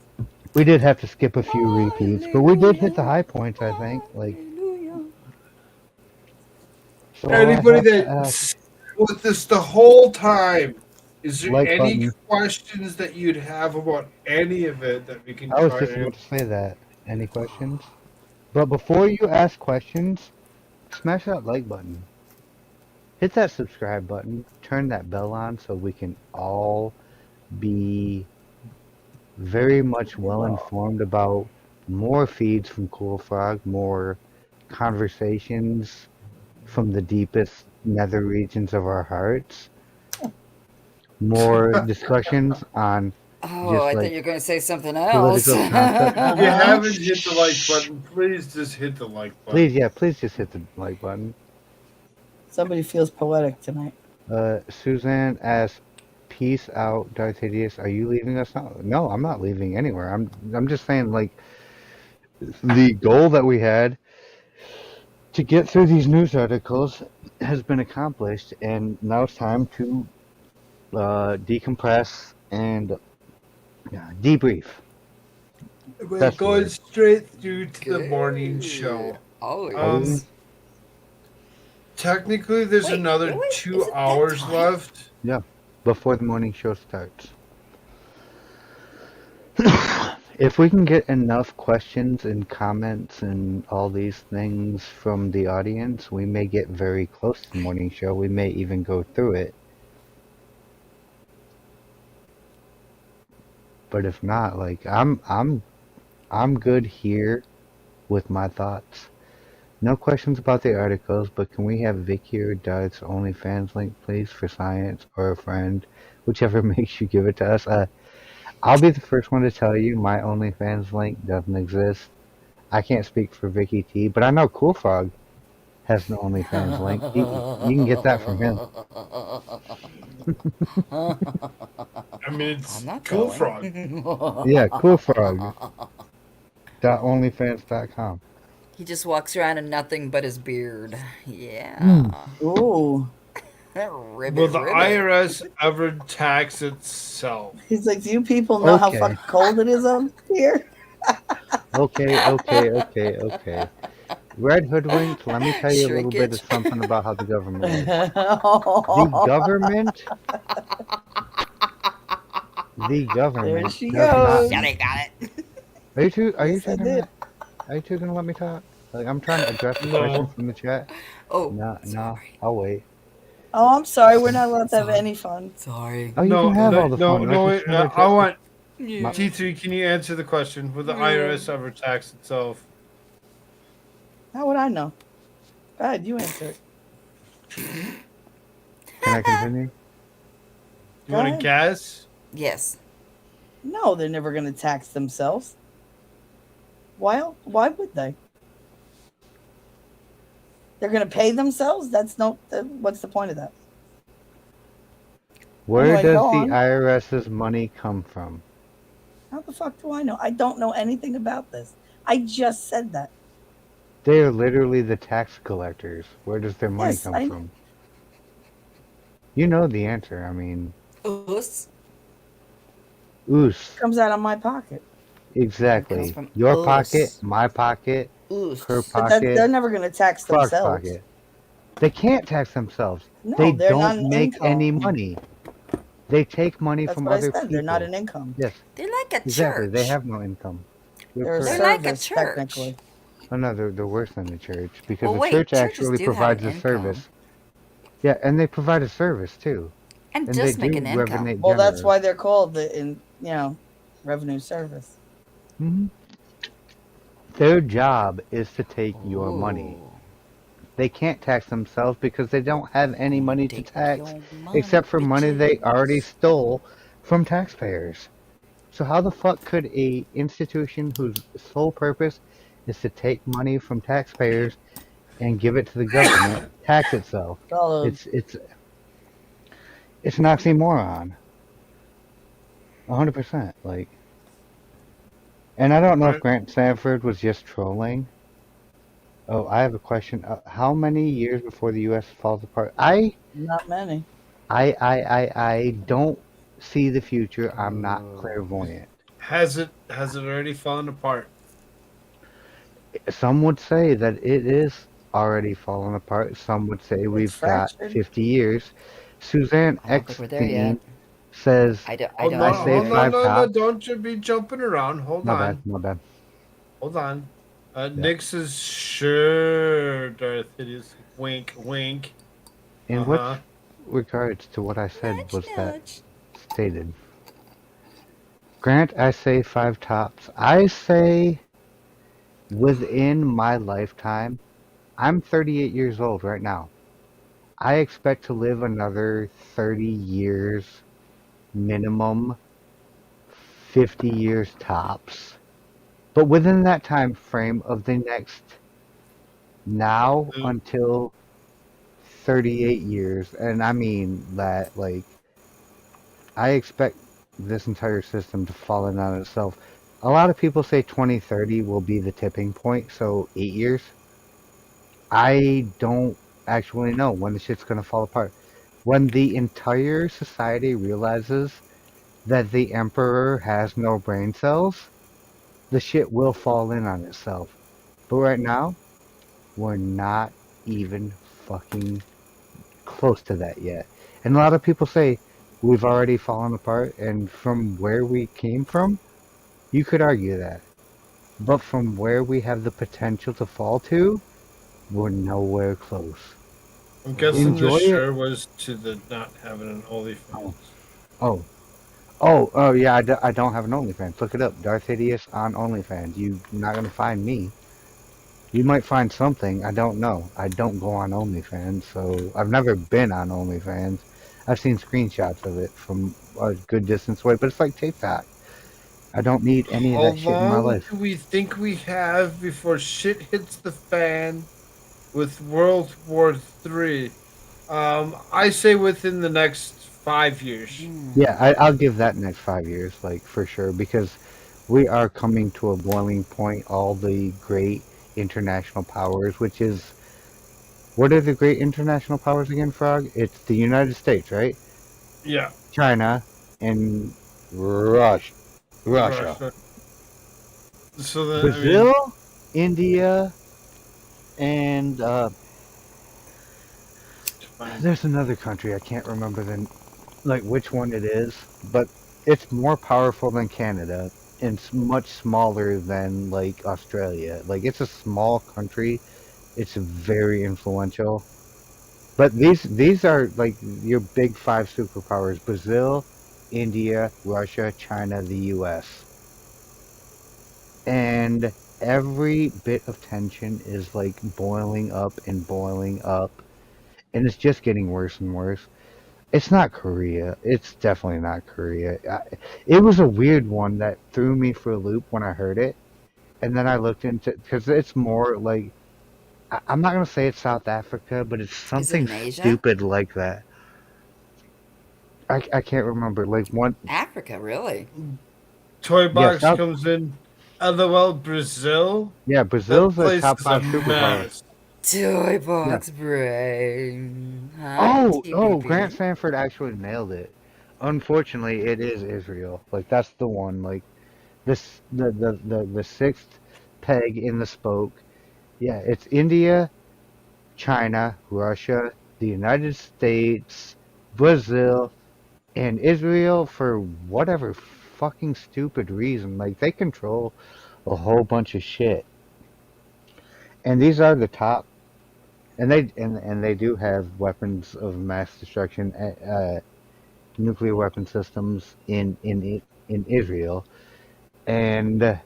We did have to skip a few repeats, but we did hit the high points, I think. Like, so all I Anybody have to that ask- with this the whole time, is there Like any button. questions that you'd have about any of it that we can I was try just to about to say that. Any questions? But before you ask questions, smash that like button. Hit that subscribe button. Turn that bell on so we can all be very much well informed about more feeds from Koolfrogg, more conversations from the deepest nether regions of our hearts, more discussions on Oh, Just I like thought you were going to say something else. political concepts. If you haven't hit the like button, please just hit the like button. Please just hit the like button. Somebody feels poetic tonight. Suzanne asks, "Peace out, Darth Hideous. Are you leaving us now?" No, I'm not leaving anywhere. I'm just saying, like, the goal that we had to get through these news articles has been accomplished, and now it's time to decompress and debrief. We're That's the going word. straight through to the morning Good. show. Always. Technically, there's Wait, another really? Is 2 it that hours time? left. Before the morning show starts. If we can get enough questions and comments and all these things from the audience, we may get very close to the morning show. We may even go through it. But if not, like I'm good here with my thoughts. No questions about the articles, but can we have Vicky or Darth's OnlyFans link, please, for science or a friend, whichever makes you give it to us. I'll be the first one to tell you my OnlyFans link doesn't exist. I can't speak for Vicky T, but I know Koolfrogg has an OnlyFans link. You can get that from him. I mean, it's I'm not Cool going. Frog. Yeah, Koolfrogg.onlyfans.com. He just walks around in nothing but his beard. Yeah. Mm. Ooh. Ribbit, Will the ribbit. IRS ever tax itself? He's like, do you people know how Okay. fucking cold it is up here? Okay. Red Hoodwinked, let me tell you a little bit of Shrinkage. something about how the government works. The government There she does goes. not. Johnny got it. Are you two Yes, I did. gonna let me talk? Like, I'm trying to address the No. question from the chat. Oh, No, sorry. I'll wait. Oh, I'm sorry. We're not allowed to have Sorry. any fun. Sorry. Oh, you No, can have all the fun. no, Let's wait, just I want Yeah. T3. Can you answer the question? Will the IRS ever tax itself? How would I know? Go ahead, you answer it. Can I continue? You Go want to ahead. guess? Yes. No, they're never going to tax themselves. Why would they? They're going to pay themselves? That's no. What's the point of that? Where Anyway, does go the on. IRS's money come from? How the fuck do I know? I don't know anything about this. I just said that. They are literally the tax collectors. Where does their money Yes, come I- from? You know the answer. I mean, Us. oos. Comes out of my pocket. Exactly. from Your us. pocket, my pocket, Us. her But they're pocket, never going to tax Frog's themselves. pocket. They can't tax themselves. No, They they're not don't an make any income. money. They take money That's from what I other said. people. They're not an income. Yes, They're like a exactly. church. They have no income. They're a correct. They're like a service, church. technically. Oh no, they're worse than the church because Well, the wait, church churches actually do have provides an a income. service. Yeah, and they provide a service too. And And does they make do an income. revenue Well, that's generous. why they're called revenue service. Mhm. Their job is to take your money. Ooh. They can't tax themselves because they don't have any money to Take tax your money, except for money they already bitches. stole from taxpayers. So how the fuck could a institution whose sole purpose is to take money from taxpayers and give it to the government tax itself? It's an oxymoron. 100%. Like, and I don't know if Right. Grant Sanford was just trolling. Oh, I have a question. How many years before the U.S. falls apart? Not many. I don't see the future. I'm not clairvoyant. Has it already fallen apart? Some would say that it is already falling apart. Some would say It's we've got fractured. 50 years. Suzanne I don't think we're there yet. Eckstein says, I don't Hold think I on, we're say hold there on, five yet. no, tops. don't you be jumping around. Hold My on, bad. hold on. Yeah. Nick says, sure, Darth Hideous. Wink, wink. In which regards to what I said Nudge, was that nudge. stated. Grant, I say five tops. I say within my lifetime, I'm 38 years old right now. I expect to live another 30 years minimum, 50 years tops. But within that time frame of the next now until 38 years, and I mean that, like, I expect this entire system to fall in on itself. A lot of people say 2030 will be the tipping point, so 8 years. I don't actually know when the shit's gonna fall apart. When the entire society realizes that the Emperor has no brain cells, the shit will fall in on itself. But right now, we're not even fucking close to that yet. And a lot of people say we've already fallen apart, and from where we came from, you could argue that. But from where we have the potential to fall to, we're nowhere close. I'm guessing Enjoy the it. sure was to the not having an OnlyFans. Oh, yeah, I don't have an OnlyFans. Look it up. Darth Hideous on OnlyFans. You're not going to find me. You might find something. I don't know. I don't go on OnlyFans, so I've never been on OnlyFans. I've seen screenshots of it from a good distance away, but it's like TikTok. I don't need any of How that shit in my long life. do we think we have before shit hits the fan with World War III? I say within the next 5 years. Yeah, I'll give that next 5 years, like for sure, because we are coming to a boiling point. All the great international powers, which is what are the great international powers again, Frog? It's the United States, right? Yeah, China and Russia. Russia. Russia. So then, I mean, Brazil, India, and fine. there's another country I can't remember like which one it is, but it's more powerful than Canada and it's much smaller than like Australia. Like it's a small country. It's very influential. But these are like your big five superpowers: Brazil, India, Russia, China, the US. And every bit of tension is like boiling up and boiling up, and it's just getting worse and worse. It's not Korea. It's definitely not Korea. It was a weird one that threw me for a loop when I heard it, and then I looked into because it's more like I'm not gonna say it's South Africa, but it's Is it something in Asia? stupid like that. I can't remember like one. Africa, really? Toy Yeah, Box South. comes in. LOL, Brazil. Yeah, That Brazil's a place top is a five superpower. mess. Toy Yeah. box brain. Hi, Oh, Grant TPP. Sanford actually nailed it. Unfortunately, it is Israel. Like that's the one. Like this, the sixth peg in the spoke. Yeah, it's India, China, Russia, the United States, Brazil, and Israel for whatever fucking stupid reason. Like they control a whole bunch of shit. And these are the top, and they do have weapons of mass destruction, nuclear weapon systems in Israel, and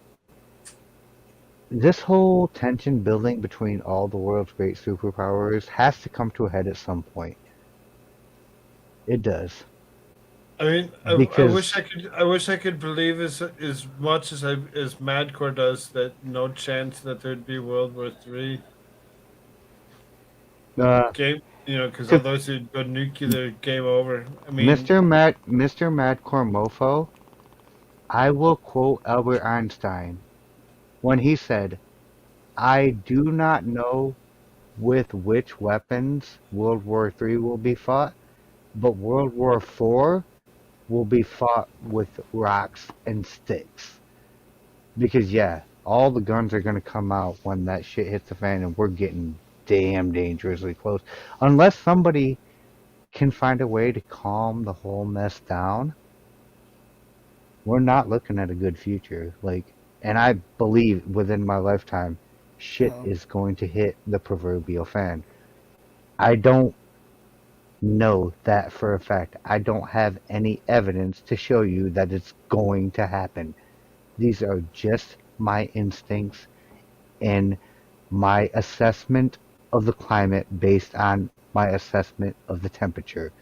this whole tension building between all the world's great superpowers has to come to a head at some point. It does I mean, I wish because I could. I wish I could believe as much as Madcore does that no chance that there'd be World War III uh, game. Because 'cause otherwise it'd go nuclear, game over. I mean, Mr. Madcore Mofo, I will quote Albert Einstein when he said, "I do not know with which weapons World War III will be fought, but World War IV will be fought with rocks and sticks." Because yeah, all the guns are gonna come out when that shit hits the fan, and we're getting damn dangerously close. Unless somebody can find a way to calm the whole mess down, we're not looking at a good future. Like, and I believe within my lifetime, shit Oh, is going to hit the proverbial fan. I don't know that for a fact. I don't have any evidence to show you that it's going to happen. These are just my instincts and my assessment of the climate based on my assessment of the temperature.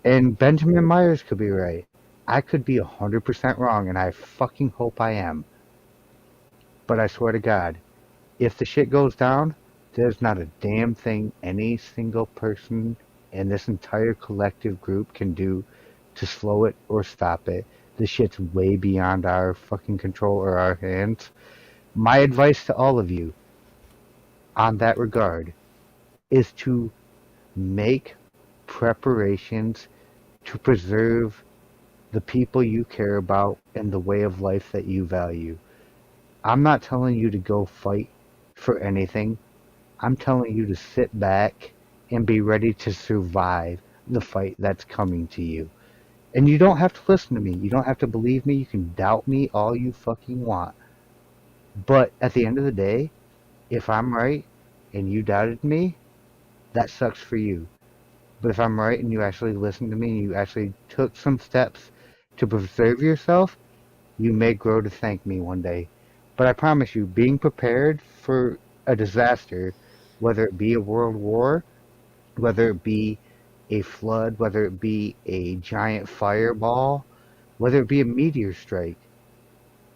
And Benjamin Myers could be right. I could be 100% wrong, and I fucking hope I am. But I swear to God, if the shit goes down, there's not a damn thing any single person in this entire collective group can do to slow it or stop it. This shit's way beyond our fucking control or our hands. My advice to all of you on that regard is to make preparations to preserve the people you care about and the way of life that you value. I'm not telling you to go fight for anything. I'm telling you to sit back and be ready to survive the fight that's coming to you. And you don't have to listen to me. You don't have to believe me. You can doubt me all you fucking want. But at the end of the day, if I'm right and you doubted me, that sucks for you. But if I'm right and you actually listened to me and you actually took some steps to preserve yourself, you may grow to thank me one day. But I promise you, being prepared for a disaster, whether it be a world war, whether it be a flood, whether it be a giant fireball, whether it be a meteor strike,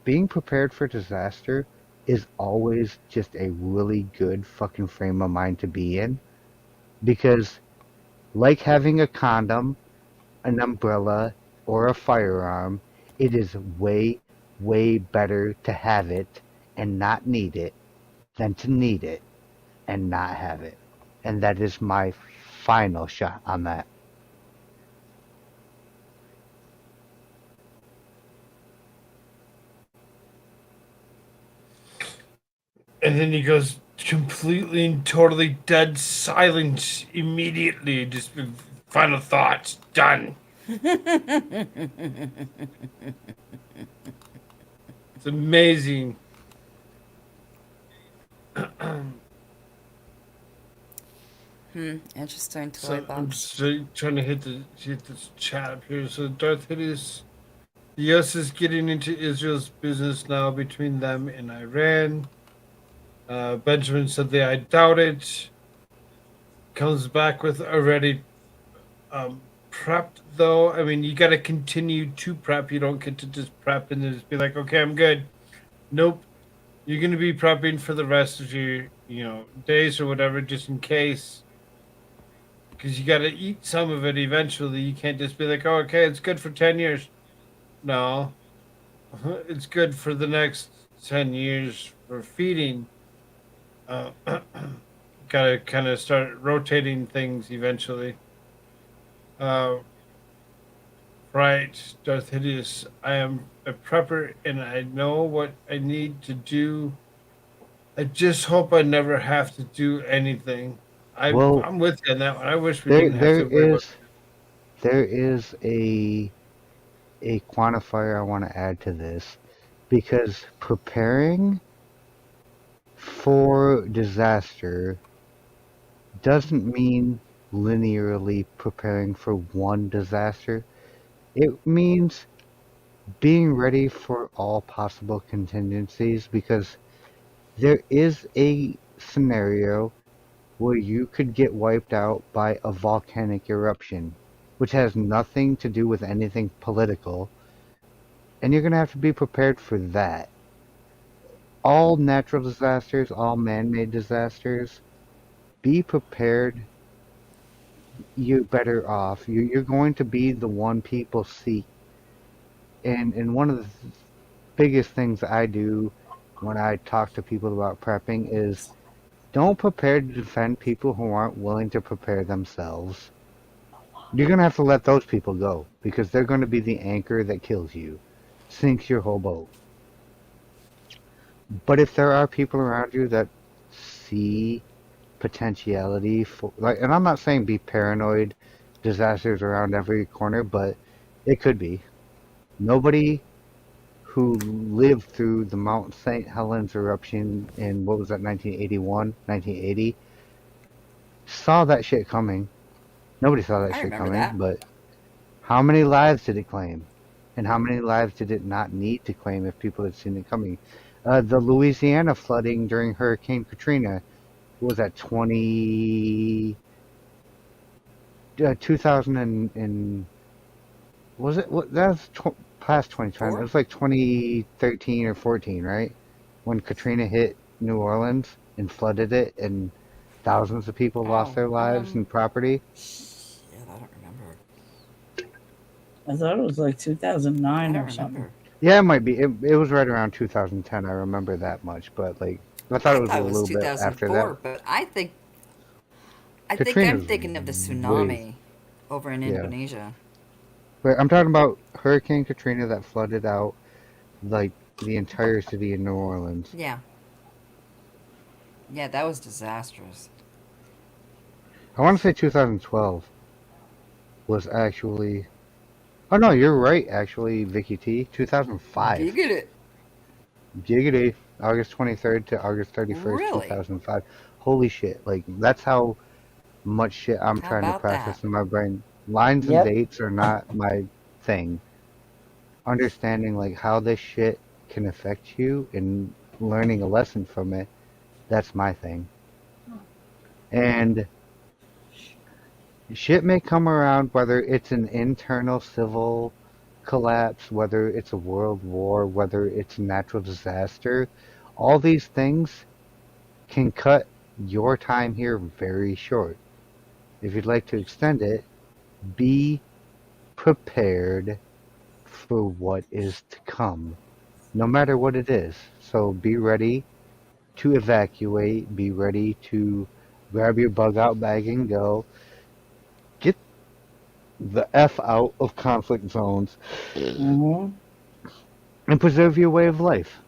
being prepared for disaster is always just a really good fucking frame of mind to be in. Because, like having a condom, an umbrella, or a firearm, it is way, way better to have it and not need it than to need it and not have it. And that is my final shot on that. And then he goes completely and totally dead silence immediately. Just final thoughts. Done. It's amazing. Interesting toy So I'm box. just trying to hit this chat up here. So Darth Hideous, the U.S. is getting into Israel's business now between them and Iran. Benjamin said that I doubt it. Comes back with already prepped though. I mean, you got to continue to prep. You don't get to just prep and then just be like, okay, I'm good. Nope. You're going to be prepping for the rest of your, days or whatever, just in case. Because you got to eat some of it eventually. You can't just be like, oh, okay, it's good for 10 years. No. It's good for the next 10 years for feeding. Got to kind of start rotating things eventually. Right, Darth Hideous. I am a prepper and I know what I need to do. I just hope I never have to do anything. Well, I'm with you on that one. I wish we there didn't have there to worry about. is a quantifier I want to add to this, because preparing for disaster doesn't mean linearly preparing for one disaster. It means being ready for all possible contingencies, because there is a scenario where you could get wiped out by a volcanic eruption, which has nothing to do with anything political, and you're going to have to be prepared for that. All natural disasters, all man-made disasters, be prepared. You're better off. You're going to be the one people seek. And one of the biggest things I do when I talk to people about prepping is don't prepare to defend people who aren't willing to prepare themselves. You're going to have to let those people go, because they're going to be the anchor that kills you, sinks your whole boat. But if there are people around you that see potentiality for, like, and I'm not saying be paranoid, disasters around every corner, but it could be. Nobody who lived through the Mount St. Helens eruption in, what was that, 1981, 1980, saw that shit coming. Nobody saw that I shit remember coming, that. but how many lives did it claim? And how many lives did it not need to claim if people had seen it coming? The Louisiana flooding during Hurricane Katrina, what was that, 2000 and was it, what, that was past 2010, it 4? was like 2013 or 14, right? When Katrina hit New Orleans and flooded it, and thousands of people lost Oh, their lives and property. yeah, I don't remember. I thought it was like I 2009 don't or something. remember. Yeah, it might be. It was right around 2010. I remember that much, but like I thought I it was a thought it was little bit after that. 2004, but I think I'm Katrina's thinking of the way, tsunami over in yeah. Indonesia. But I'm talking about Hurricane Katrina that flooded out like the entire city of New Orleans. Yeah. Yeah, that was disastrous. I want to say 2012 was actually. Oh no, you're right. Actually, Vicky T. 2005. Giggity. Giggity. August 23rd to August 31st, Really? 2005. Holy shit! Like that's how much shit I'm How trying to about that? process in my brain. Lines and Yep. dates are not my thing. Understanding like how this shit can affect you and learning a lesson from it. That's my thing. And shit may come around, whether it's an internal civil collapse, whether it's a world war, whether it's a natural disaster. All these things can cut your time here very short. If you'd like to extend it, be prepared for what is to come, no matter what it is. So be ready to evacuate, be ready to grab your bug out bag and go. Get the F out of conflict zones Mhm. and preserve your way of life.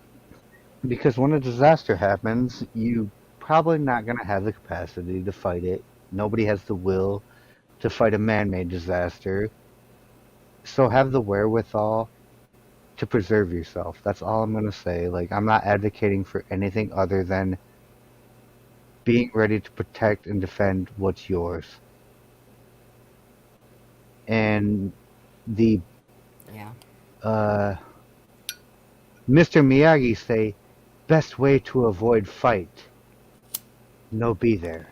Because when a disaster happens, you probably not going to have the capacity to fight it. Nobody has the will to fight a man-made disaster. So have the wherewithal to preserve yourself. That's all I'm going to say. Like, I'm not advocating for anything other than being ready to protect and defend what's yours. And the Yeah. Mr. Miyagi say, best way to avoid fight, no be there.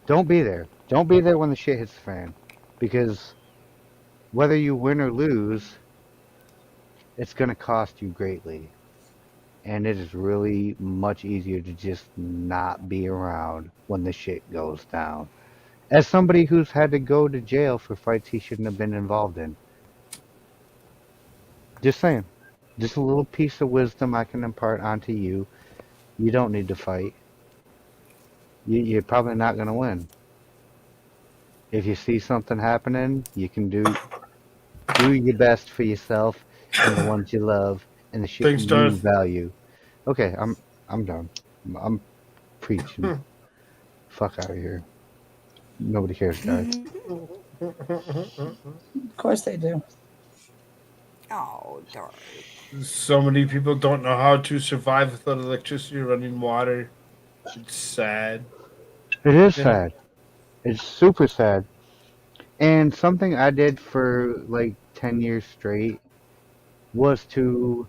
Don't be there. Don't be there when the shit hits the fan. Because whether you win or lose, it's going to cost you greatly. And it is really much easier to just not be around when the shit goes down. As somebody who's had to go to jail for fights he shouldn't have been involved in. Just saying. Just a little piece of wisdom I can impart onto you. You don't need to fight. You're probably not going to win. If you see something happening, you can do your best for yourself and the ones you love and the shit Thanks, you Darth. value. Okay, I'm done. I'm preaching. Fuck out of here. Nobody cares, guys. Of course they do. Oh, darn. So many people don't know how to survive without electricity or running water. It's sad. It is Yeah. sad. It's super sad. And something I did for like 10 years straight was to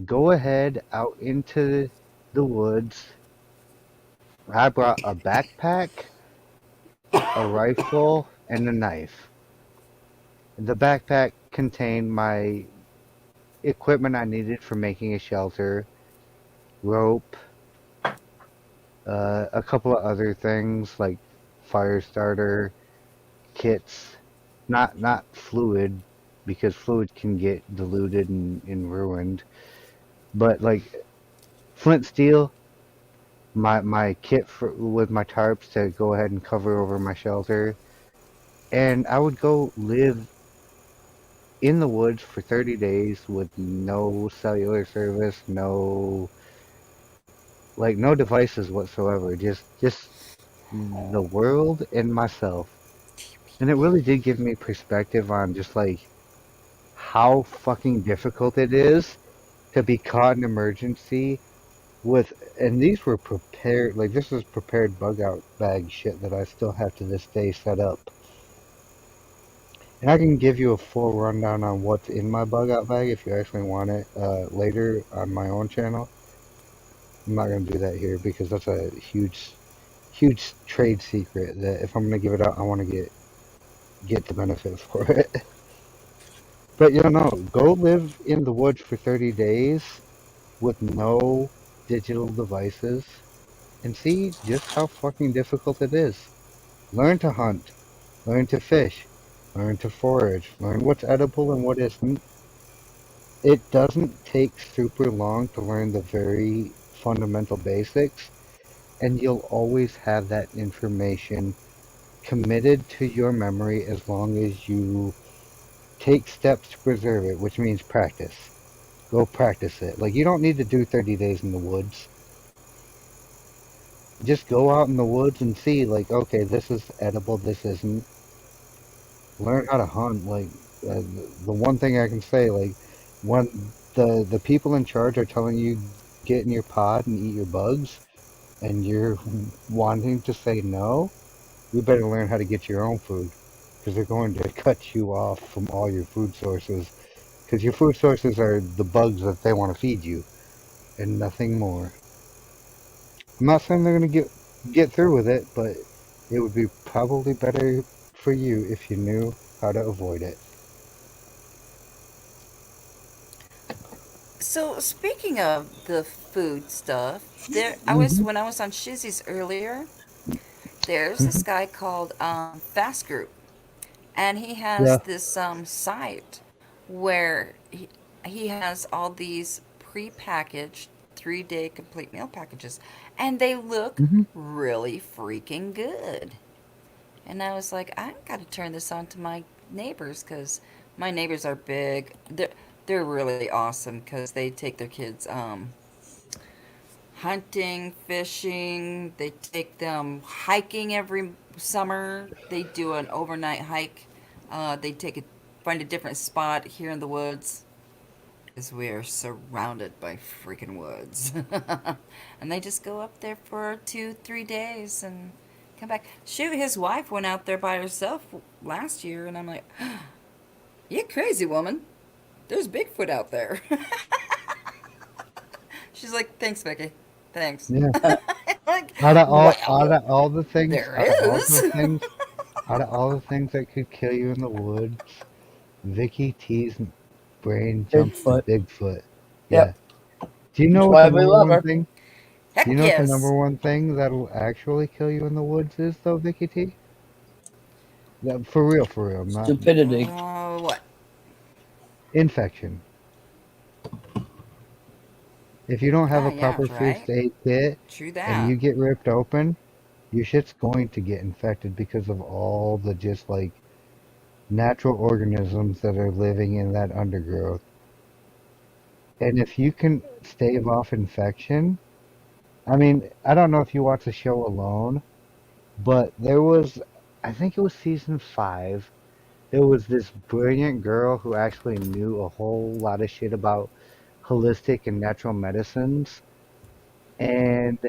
go ahead out into the woods. I brought a backpack, a rifle, and a knife. The backpack contained my equipment I needed for making a shelter, rope, a couple of other things like fire starter, kits, not fluid because fluid can get diluted and ruined, but like flint steel, my kit for with my tarps to go ahead and cover over my shelter, and I would go live in the woods for 30 days with no cellular service, no devices whatsoever, just the world and myself. And it really did give me perspective on just like how fucking difficult it is to be caught in emergency with, and these were prepared, like this is prepared bug out bag shit that I still have to this day set up. And I can give you a full rundown on what's in my bug out bag if you actually want it later on my own channel. I'm not going to do that here because that's a huge trade secret that if I'm going to give it out, I want to get the benefit for it. But you know, go live in the woods for 30 days with no digital devices and see just how fucking difficult it is. Learn to hunt, learn to fish, learn to forage, learn what's edible and what isn't. It doesn't take super long to learn the very fundamental basics, and you'll always have that information committed to your memory as long as you take steps to preserve it, which means practice. Go practice it. Like, you don't need to do 30 days in the woods. Just go out in the woods and see, like, okay, this is edible, this isn't. Learn how to hunt. Like, the one thing I can say, like, when the people in charge are telling you get in your pod and eat your bugs, and you're wanting to say no, you better learn how to get your own food, because they're going to cut you off from all your food sources, because your food sources are the bugs that they want to feed you. and nothing more. I'm not saying they're gonna get through with it, but it would be probably better for you if you knew how to avoid it. So speaking of the food stuff, Hmm. when I was on Shizzy's earlier, there's Hmm. this guy called Fast Group, and he has Yeah. this site where he has all these pre-packaged 3-day complete meal packages, and they look Hmm. really freaking good. And I was like, I got to turn this on to my neighbors because my neighbors are big. They're really awesome because they take their kids hunting, fishing. They take them hiking every summer. They do an overnight hike. They find a different spot here in the woods because we are surrounded by freaking woods. And they just go up there for 2, 3 days and come back. Shoot, his wife went out there by herself last year, and I'm like, you crazy woman. There's Bigfoot out there. She's like, thanks, Becky. Thanks. Yeah. Like, Out well, of all the things, there is. out of all the things that could kill you in the woods, Vicky T's brain jumps to Bigfoot. Bigfoot. Yeah. Yep. Do you know That's what why the we number love one her. thing? Do you Heck know what the number yes. one thing that'll actually kill you in the woods is, though, Vicky T? For real, for real. Not Stupidity. What? infection. If you don't have Ah, a yeah, proper right. first aid kit True and that. you get ripped open, your shit's going to get infected because of all the just like natural organisms that are living in that undergrowth. And if you can stave off infection, I mean, I don't know if you watch the show Alone, but I think it was season 5. There was this brilliant girl who actually knew a whole lot of shit about holistic and natural medicines. And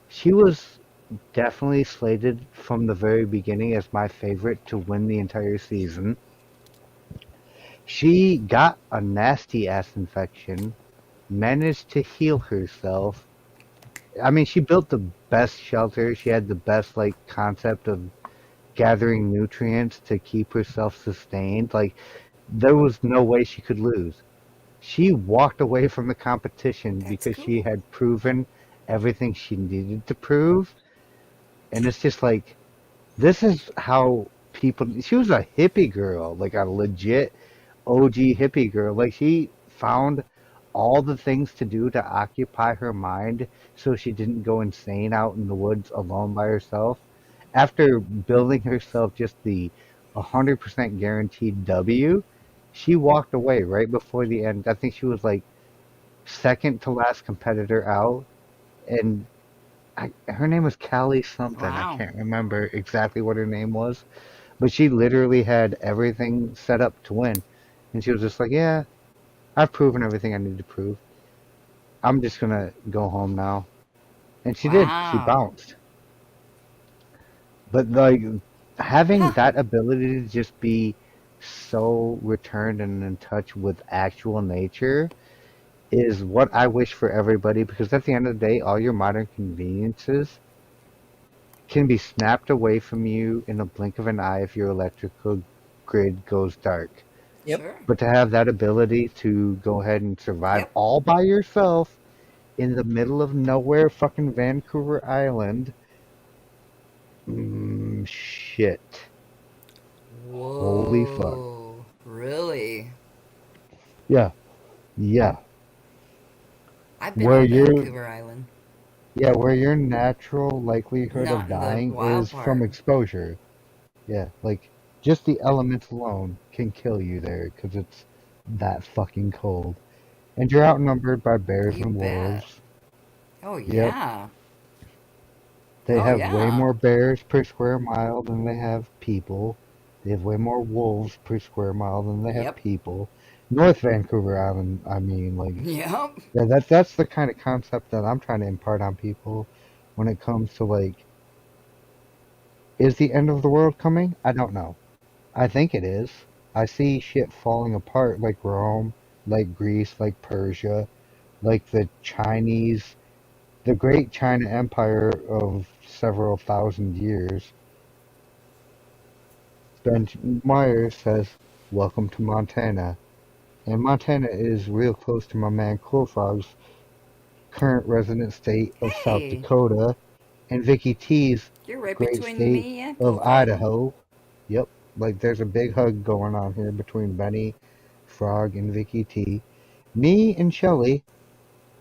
she was definitely slated from the very beginning as my favorite to win the entire season. She got a nasty ass infection, managed to heal herself. I mean, she built the best shelter. She had the best like concept of gathering nutrients to keep herself sustained. Like there was no way she could lose. She walked away from the competition That's because she cool. had proven everything she needed to prove. And it's just like this is how people. She was a hippie girl, like a legit OG hippie girl. Like she found all the things to do to occupy her mind so she didn't go insane out in the woods alone by herself. After building herself just the 100% guaranteed W, she walked away right before the end. I think she was like second to last competitor out, and her name was Callie something. I Wow. can't remember exactly what her name was, but she literally had everything set up to win. And she was just like, yeah, I've proven everything I need to prove. I'm just gonna go home now. And she did. She Wow. bounced. But like having that ability to just be so returned and in touch with actual nature is what I wish for everybody because at the end of the day, all your modern conveniences can be snapped away from you in a blink of an eye if your electrical grid goes dark. Yep. Sure. But to have that ability to go ahead and survive Yep. all by yourself in the middle of nowhere, fucking Vancouver Island, shit. Holy fuck. Whoa. Really? Yeah, yeah. I've been Where on your Vancouver Island. where your natural likelihood of Not in the dying wild is from part. exposure. Yeah, like just the elements alone can kill you there because it's that fucking cold. And you're outnumbered by bears You and bet. wolves. Oh, Yep. yeah. They Oh, have way yeah. more bears per square mile than they have people. They have way more wolves per square mile than they have Yep. people. North Vancouver Island, I mean, like, Yep. yeah, that's the kind of concept that I'm trying to impart on people when it comes to like, is the end of the world coming? I don't know. I think it is. I see shit falling apart like Rome, like Greece, like Persia, like the great China Empire of several thousand years. Ben Myers says, "Welcome to Montana." And Montana is real close to my man Koolfrogg's current resident state of South Hey, Dakota and Vicky T's you're right great between state me and of Bullfrog. Idaho. Yep, like there's a big hug going on here between Benny Frog and Vicky T. Me and Shelly.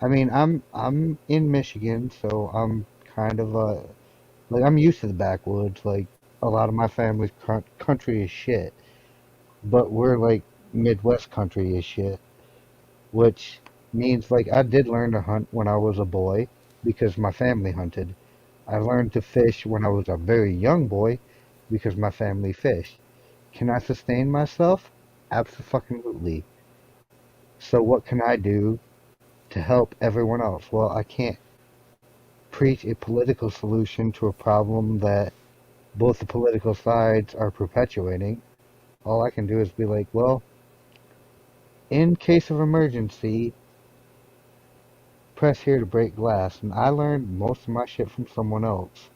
I mean, I'm in Michigan, so I'm kind of like I'm used to the backwoods. Like a lot of my family's country is shit, but we're like Midwest country is shit, which means like I did learn to hunt when I was a boy because my family hunted. I learned to fish when I was a very young boy because my family fished. Can I sustain myself? Absolutely. So what can I do to help everyone else? Well, I can't preach a political solution to a problem that both the political sides are perpetuating. All I can do is be like, well, in case of emergency, press here to break glass. And I learned most of my shit from someone else.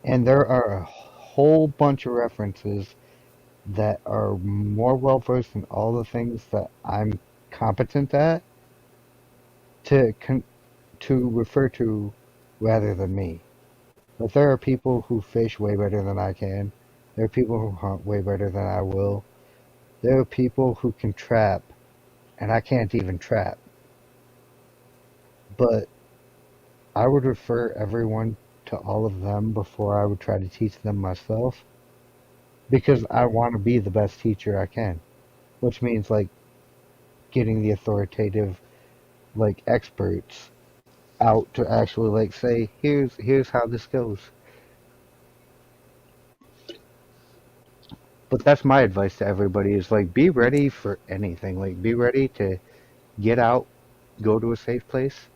And there are a whole bunch of references that are more well versed in all the things that I'm competent at to refer to rather than me. But there are people who fish way better than I can. There are people who hunt way better than I will. There are people who can trap, and I can't even trap. But I would refer everyone to all of them before I would try to teach them myself because I want to be the best teacher I can, which means like getting the authoritative like experts out to actually like say here's how this goes. But that's my advice to everybody is like be ready for anything. Like be ready to get out, go to a safe place,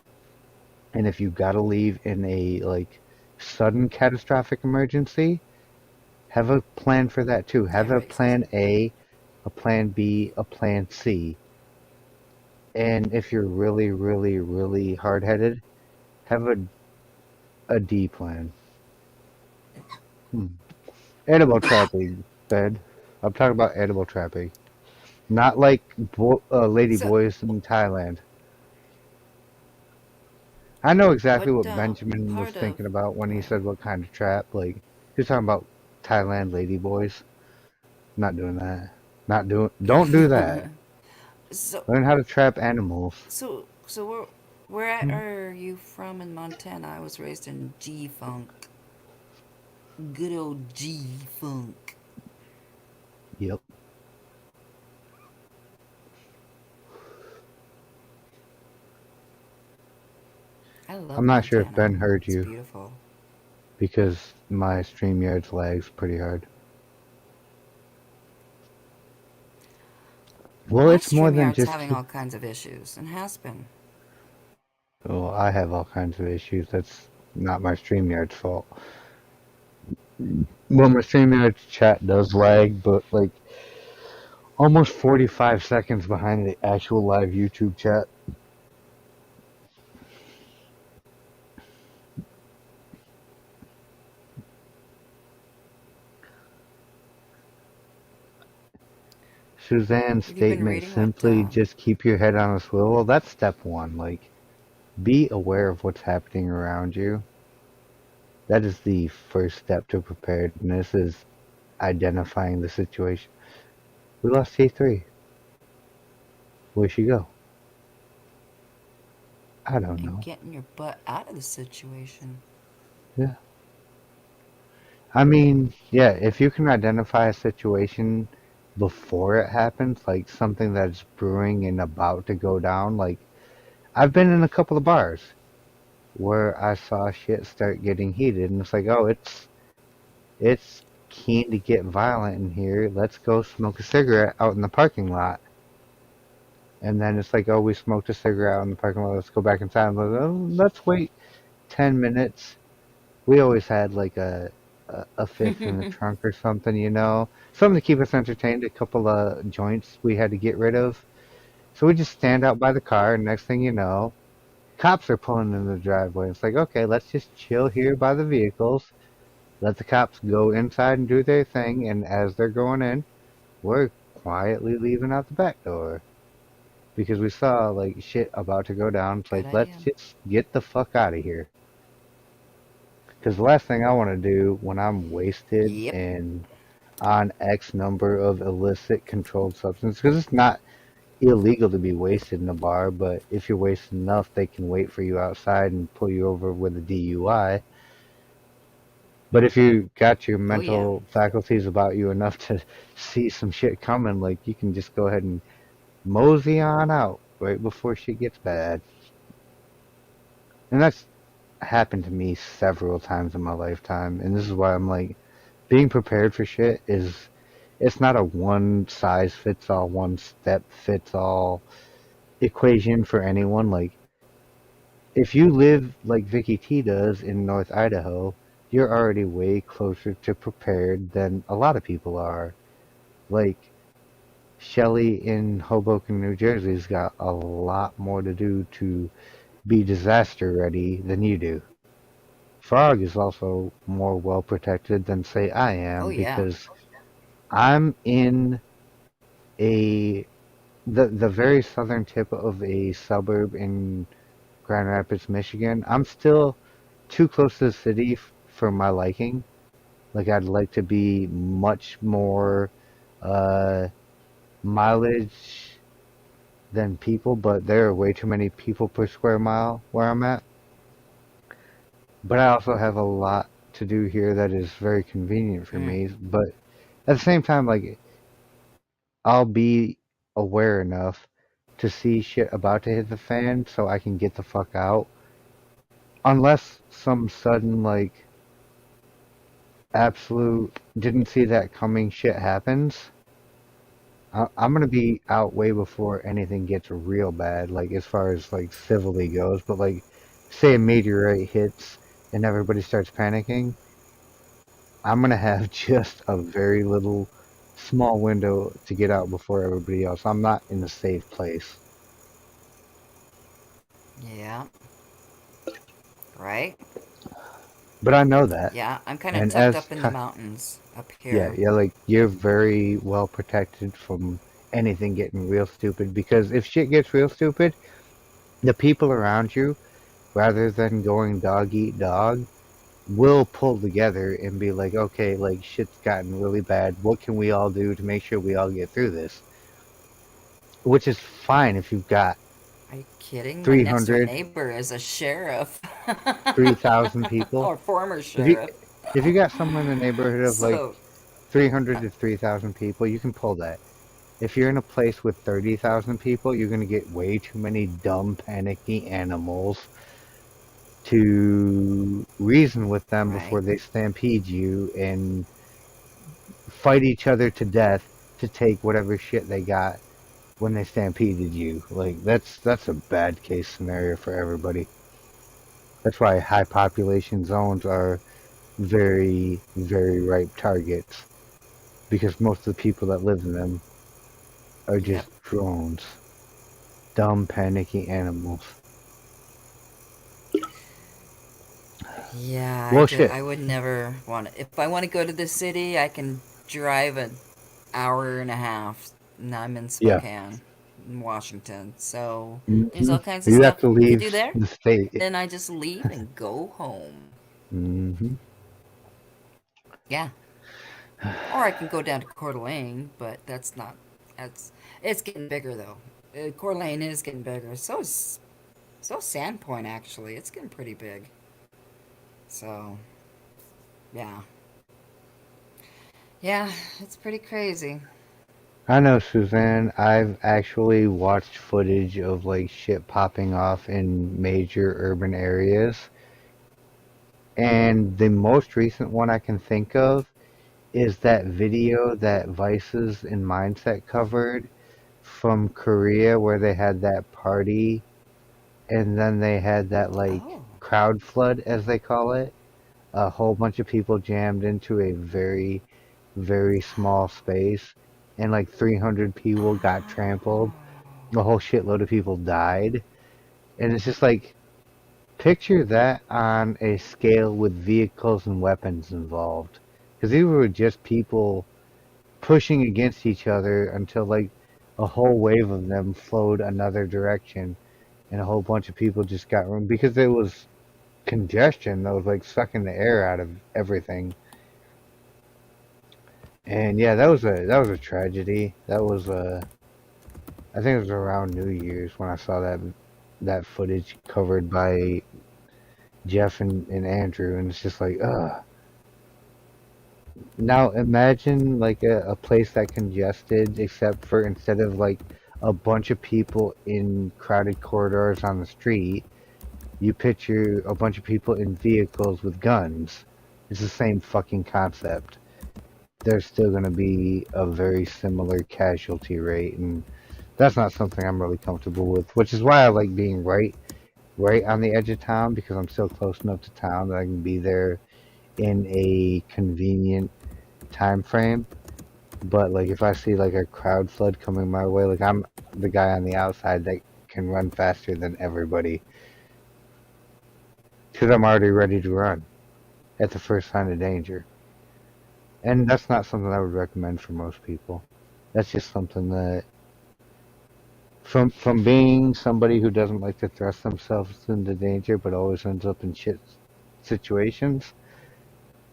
and if you gotta leave in a like sudden catastrophic emergency, have a plan for that too. Have That a racist. plan A, a plan B, a plan C. And if you're really, really, really hard headed, have a D plan. Hmm. Animal trapping, Ben. I'm talking about animal trapping. Not like lady So, boys in Thailand. I know exactly what what Benjamin was part of? thinking about when he Uh, said what kind of trap. Like, he's talking about Thailand lady boys. Not doing that. Not doing. Don't do that. so, Learn how to trap animals. so where Hmm. are you from in Montana? I was raised in G Funk. Good old G Funk. Yep. I I'm love not sure if Montana. Ben heard It's you beautiful. because my StreamYard's lags pretty hard. Well, My it's more than StreamYard's just. having all kinds of issues and has been. Oh, I have all kinds of issues. That's not my StreamYard's fault. Well, my StreamYard chat does lag, but like almost 45 seconds behind the actual live YouTube chat. Suzanne's Have you been statement reading what? simply just keep your head on a swivel. Well, that's step one. Like, be aware of what's happening around you. That is the first step to preparedness is identifying the situation. We lost T3. Where'd she go? I don't And know. getting your butt out of the situation. Yeah. I mean, yeah, if you can identify a situation before it happens, like something that's brewing and about to go down, like I've been in a couple of bars where I saw shit start getting heated and it's like, oh, it's keen to get violent in here. Let's go smoke a cigarette out in the parking lot. And then it's like, oh, we smoked a cigarette out in the parking lot. Let's go back inside. I'm like, oh, let's wait 10 minutes. We always had like a fifth in the trunk or something, you know, something to keep us entertained. A couple of joints we had to get rid of, So we just stand out by the car, and next thing you know, cops are pulling in the driveway. It's like, okay, let's just chill here by the vehicles. Let the cops go inside and do their thing, and as they're going in, we're quietly leaving out the back door. Because we saw, like, shit about to go down. It's Good like, let's idea. just get the fuck out of here. Because the last thing I want to do when I'm wasted Yep. and on X number of illicit controlled substances, because it's not illegal to be wasted in a bar, but if you're wasted enough, they can wait for you outside and pull you over with a DUI. But if you got your Oh yeah. mental faculties about you enough to see some shit coming, like, you can just go ahead and mosey on out right before shit gets bad. And that's happened to me several times in my lifetime, and this is why I'm like, being prepared for shit is, it's not a one size fits all, one step fits all equation for anyone. Like, if you live like Vicky T does in North Idaho, you're already way closer to prepared than a lot of people are. Like, Shelly in Hoboken, New Jersey's got a lot more to do to be disaster ready than you do. Frog is also more well protected than, say, I Oh am, yeah. because I'm in a the very southern tip of a suburb in Grand Rapids, Michigan. I'm still too close to the city for my liking. Like, I'd like to be much more uh, mileage than people, but there are way too many people per square mile where I'm at. But I also have a lot to do here that is very convenient for Mm. me. But at the same time, like, I'll be aware enough to see shit about to hit the fan so I can get the fuck out. Unless some sudden, like, absolute didn't see that coming shit happens, I'm gonna be out way before anything gets real bad, like, as far as, like, civilly goes. But, like, say a meteorite hits and everybody starts panicking, I'm gonna have just a very little small window to get out before everybody else. I'm not in a safe place. Yeah. Right? But I know that. Yeah. I'm kind of And tucked as up in the mountains up yeah, here. yeah, like, you're very well protected from anything getting real stupid, because if shit gets real stupid, the people around you, rather than going dog eat dog, will pull together and be like, okay, like, shit's gotten really bad. What can we all do to make sure we all get through this? Which is fine if you've got Are you kidding? My next door 300, neighbor is a sheriff 3,000 people. or former If you sheriff. if you got someone in the neighborhood of like So, 300 to 3,000 people, you can pull that. If you're in a place with 30,000 people, you're going to get way too many dumb, panicky animals to reason with them right. before they stampede you and fight each other to death to take whatever shit they got when they stampeded you. Like, that's a bad case scenario for everybody. That's why high population zones are very, very ripe targets, because most of the people that live in them are Yep. just drones. Dumb, panicky animals. Yeah, Well, shit. I would never want to. If I want to go to the city, I can drive an hour and a half. And I'm in Yeah. Spokane, in Washington. So there's Hmm. all kinds of You have stuff to to leave do there. the state. Then I just leave and go home. Hmm. Yeah. Or I can go down to Coeur d'Alene, but that's not. That's it's getting bigger though. Coeur d'Alene is getting bigger. So Sandpoint actually. It's getting pretty big. So yeah. Yeah, it's pretty crazy. I know, Suzanne. I've actually watched footage of like shit popping off in major urban areas. And the most recent one I can think of is that video that Vices and Mindset covered from Korea, where they had that party and then they had that like Oh. crowd flood, as they call it. A whole bunch of people jammed into a very, very small space, and like 300 people got trampled. a whole shitload of people died. And it's just like, picture that on a scale with vehicles and weapons involved. Because these were just people pushing against each other until like a whole wave of them flowed another direction, and a whole bunch of people just got ruined because there was congestion that was like sucking the air out of everything. And yeah, that was a tragedy. That was I think it was around New Year's when I saw that footage covered by Jeff and Andrew, and it's just like, ugh. Now imagine like a place that congested, except for instead of like a bunch of people in crowded corridors on the street, you picture a bunch of people in vehicles with guns. It's the same fucking concept. There's still going to be a very similar casualty rate, and that's not something I'm really comfortable with, which is why I like being right on the edge of town, because I'm still close enough to town that I can be there in a convenient time frame. But like if I see like a crowd flood coming my way, like I'm the guy on the outside that can run faster than everybody, because I'm already ready to run at the first sign of danger. And that's not something I would recommend for most people. That's just something that, from being somebody who doesn't like to thrust themselves into danger but always ends up in shit situations,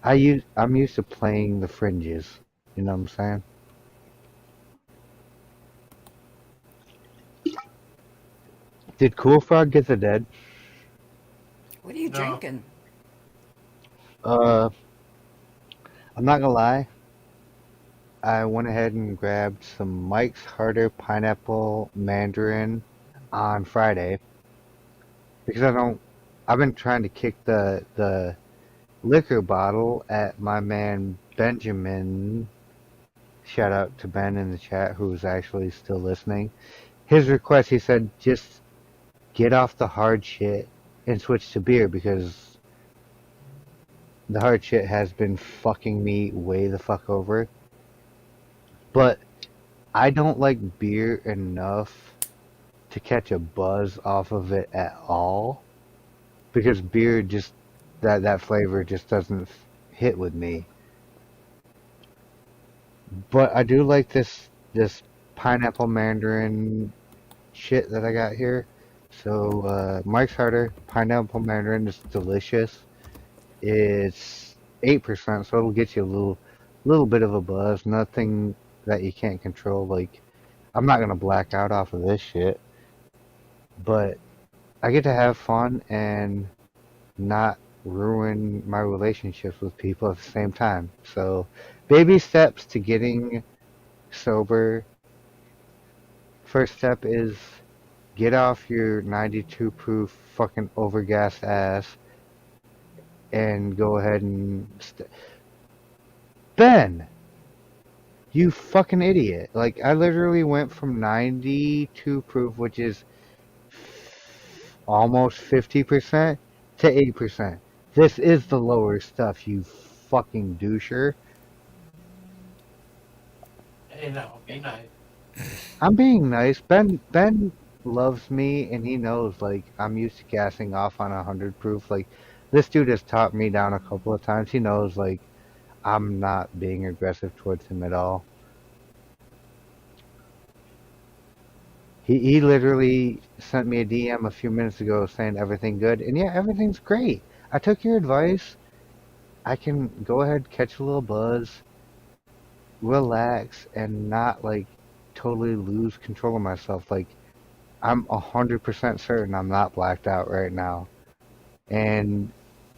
I'm used to playing the fringes. You know what I'm saying? Did Koolfrogg get the dead? What are you No. drinking? I'm not gonna lie. I went ahead and grabbed some Mike's Harder Pineapple Mandarin on Friday because I've been trying to kick the liquor bottle at my man Benjamin. Shout out to Ben in the chat who's actually still listening. His request, he said, just get off the hard shit and switch to beer because the hard shit has been fucking me way the fuck over. But I don't like beer enough to catch a buzz off of it at all because beer just that flavor just doesn't hit with me. But I do like this pineapple mandarin shit that I got here. So Mike's Harder pineapple mandarin is delicious. It's 8%, so it'll get you a little bit of a buzz. Nothing that you can't control. Like I'm not gonna black out off of this shit, but I get to have fun and not ruin my relationships with people at the same time. So baby steps to getting sober. First step is get off your 92 proof fucking overgassed ass and go ahead and Ben, you fucking idiot. Like I literally went from 92 proof, which is almost 50%, to 8%. This is the lower stuff, you fucking doucher. Hey, no, be nice. I'm being nice. Ben loves me and he knows like I'm used to gassing off on 100 proof. Like this dude has talked me down a couple of times. He knows like I'm not being aggressive towards him at all. He literally sent me a DM a few minutes ago saying everything good, and yeah, everything's great. I took your advice. I can go ahead, catch a little buzz, relax, and not like totally lose control of myself. Like I'm 100% certain I'm not blacked out right now. And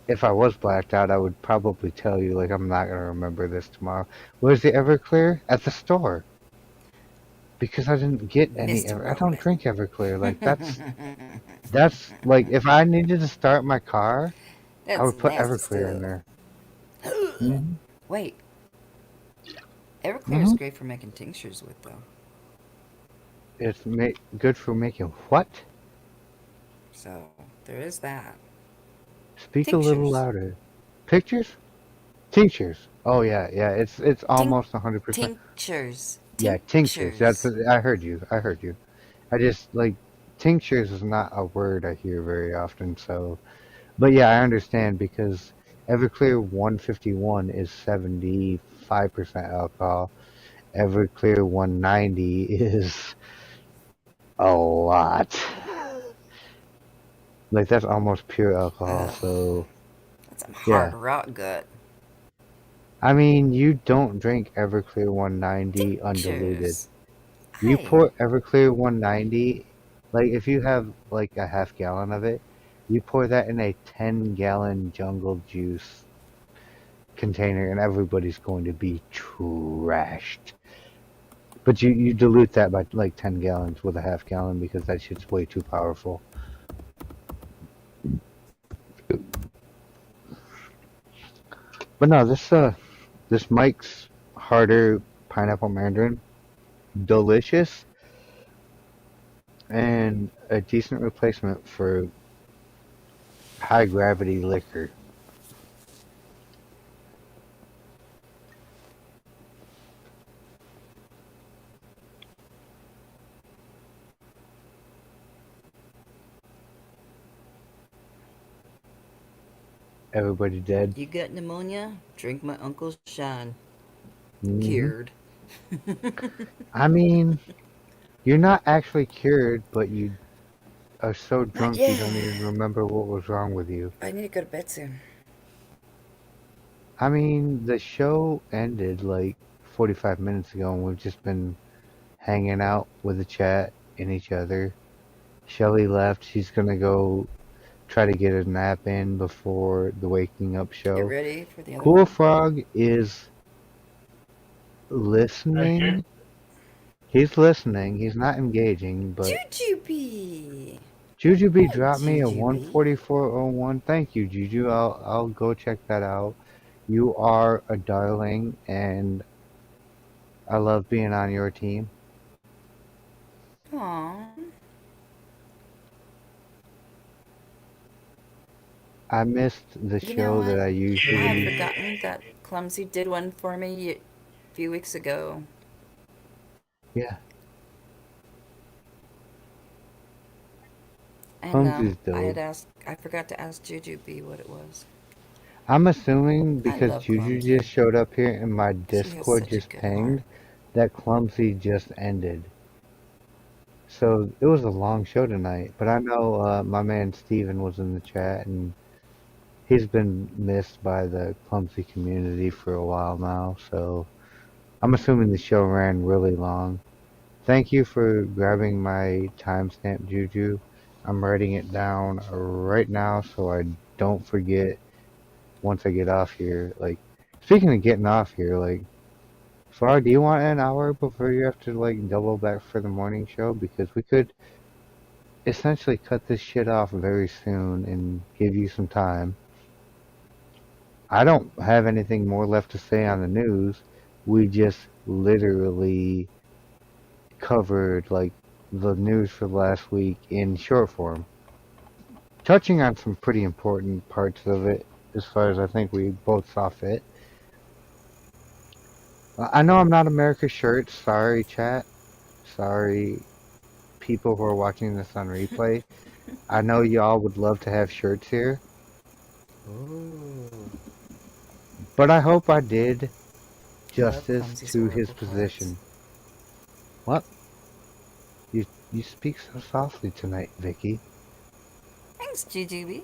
if I was blacked out, I would probably tell you like I'm not gonna remember this tomorrow. Where's the Everclear? At the store. Because I didn't get any Mr. I don't Roland. drink Everclear. Like that's like if I needed to start my car, I That's would put nasty Everclear in stuff. there. Hmm. Wait, Everclear is Hmm. great for making tinctures with, though. It's good for making what? So there is that. Speak a little Tinctures. louder. Pictures? Tinctures. Oh yeah, yeah. It's almost 100%. Tinctures. Yeah, tinctures. That's Tinctures. I heard you. I heard you. I just like tinctures is not a word I hear very often. So, but yeah, I understand because Everclear 151 is 75% alcohol. Everclear 190 is a lot. Like that's almost pure alcohol. Ugh, So that's some hard yeah, rock gut. I mean you don't drink Everclear 190 undiluted. Tinctures. You Hey, pour Everclear 190, like if you have like a half gallon of it, you pour that in a 10-gallon jungle juice container and everybody's going to be trashed. But you dilute that by like 10 gallons with a half gallon because that shit's way too powerful. But no, this Mike's Harder Pineapple Mandarin, delicious and a decent replacement for high gravity liquor. Everybody dead. you got pneumonia? Drink my uncle's shine. Hmm. Cured. I mean, you're not actually cured, but you are so Not drunk you don't even yet. remember what was wrong with you. I need to go to bed soon. I mean, the show ended like 45 minutes ago, and we've just been hanging out with the chat and each other. Shelly left. She's gonna go try to get a nap in before the waking up Get show. ready for the other Cool one. Frog is Okay. listening. He's listening. He's not engaging, but Jujubee. Jujubee Hi, dropped me a Jujubee. 144.01. Thank you, Juju. I'll go check that out. You are a darling, and I love being on your team. Aww. I missed the You know show that what? I I had usually. forgotten that Clumsy did one for me a few weeks ago. Yeah, And Clumsy's dope. I forgot to ask Jujubee what it was. I'm assuming I because love Juju Clumsy. just showed up here and my She has Discord such a just good heart. pinged that Clumsy just ended. So it was a long show tonight, but I know my man Steven was in the chat and he's been missed by the Clumsy community for a while now, so I'm assuming the show ran really long. Thank you for grabbing my timestamp, Juju. I'm writing it down right now so I don't forget once I get off here. Like, speaking of getting off here, like, Frog, do you want an hour before you have to, like, double back for the morning show? Because we could essentially cut this shit off very soon and give you some time. I don't have anything more left to say on the news. We just literally covered like the news for last week in short form, touching on some pretty important parts of it as far as I think we both saw fit. I know I'm not America's shirt. Sorry, chat. Sorry, people who are watching this on replay. I know y'all would love to have shirts here, Ooh. but I hope I did I love justice Clumsy's to his horrible parts. position. What? You speak so softly tonight, Vicky. Thanks, Jujubee.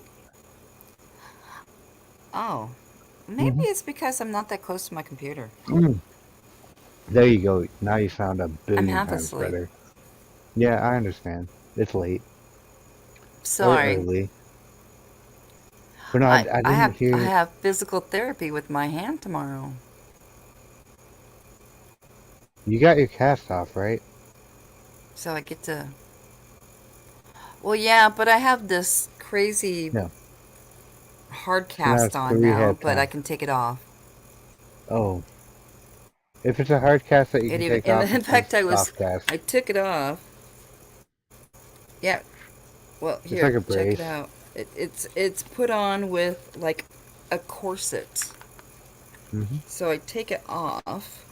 Oh, maybe Mm-hmm. it's because I'm not that close to my computer. There you go. Now you sound a I'm billion half times asleep. better. Yeah, I understand. It's late or Sorry. early. But no, I didn't I hear. have physical therapy with my hand tomorrow. You got your cast off, right? So I get to. Well, yeah, but I have this crazy No. hard So now cast it's the on now, rehab but I time. can take it off. Oh. If it's a hard cast that you It can even, take off, in it's a fact, soft cast. I took it off. Yeah. Well, It's like here, a check it brace. out. It's put on with like a corset. Hmm. So I take it off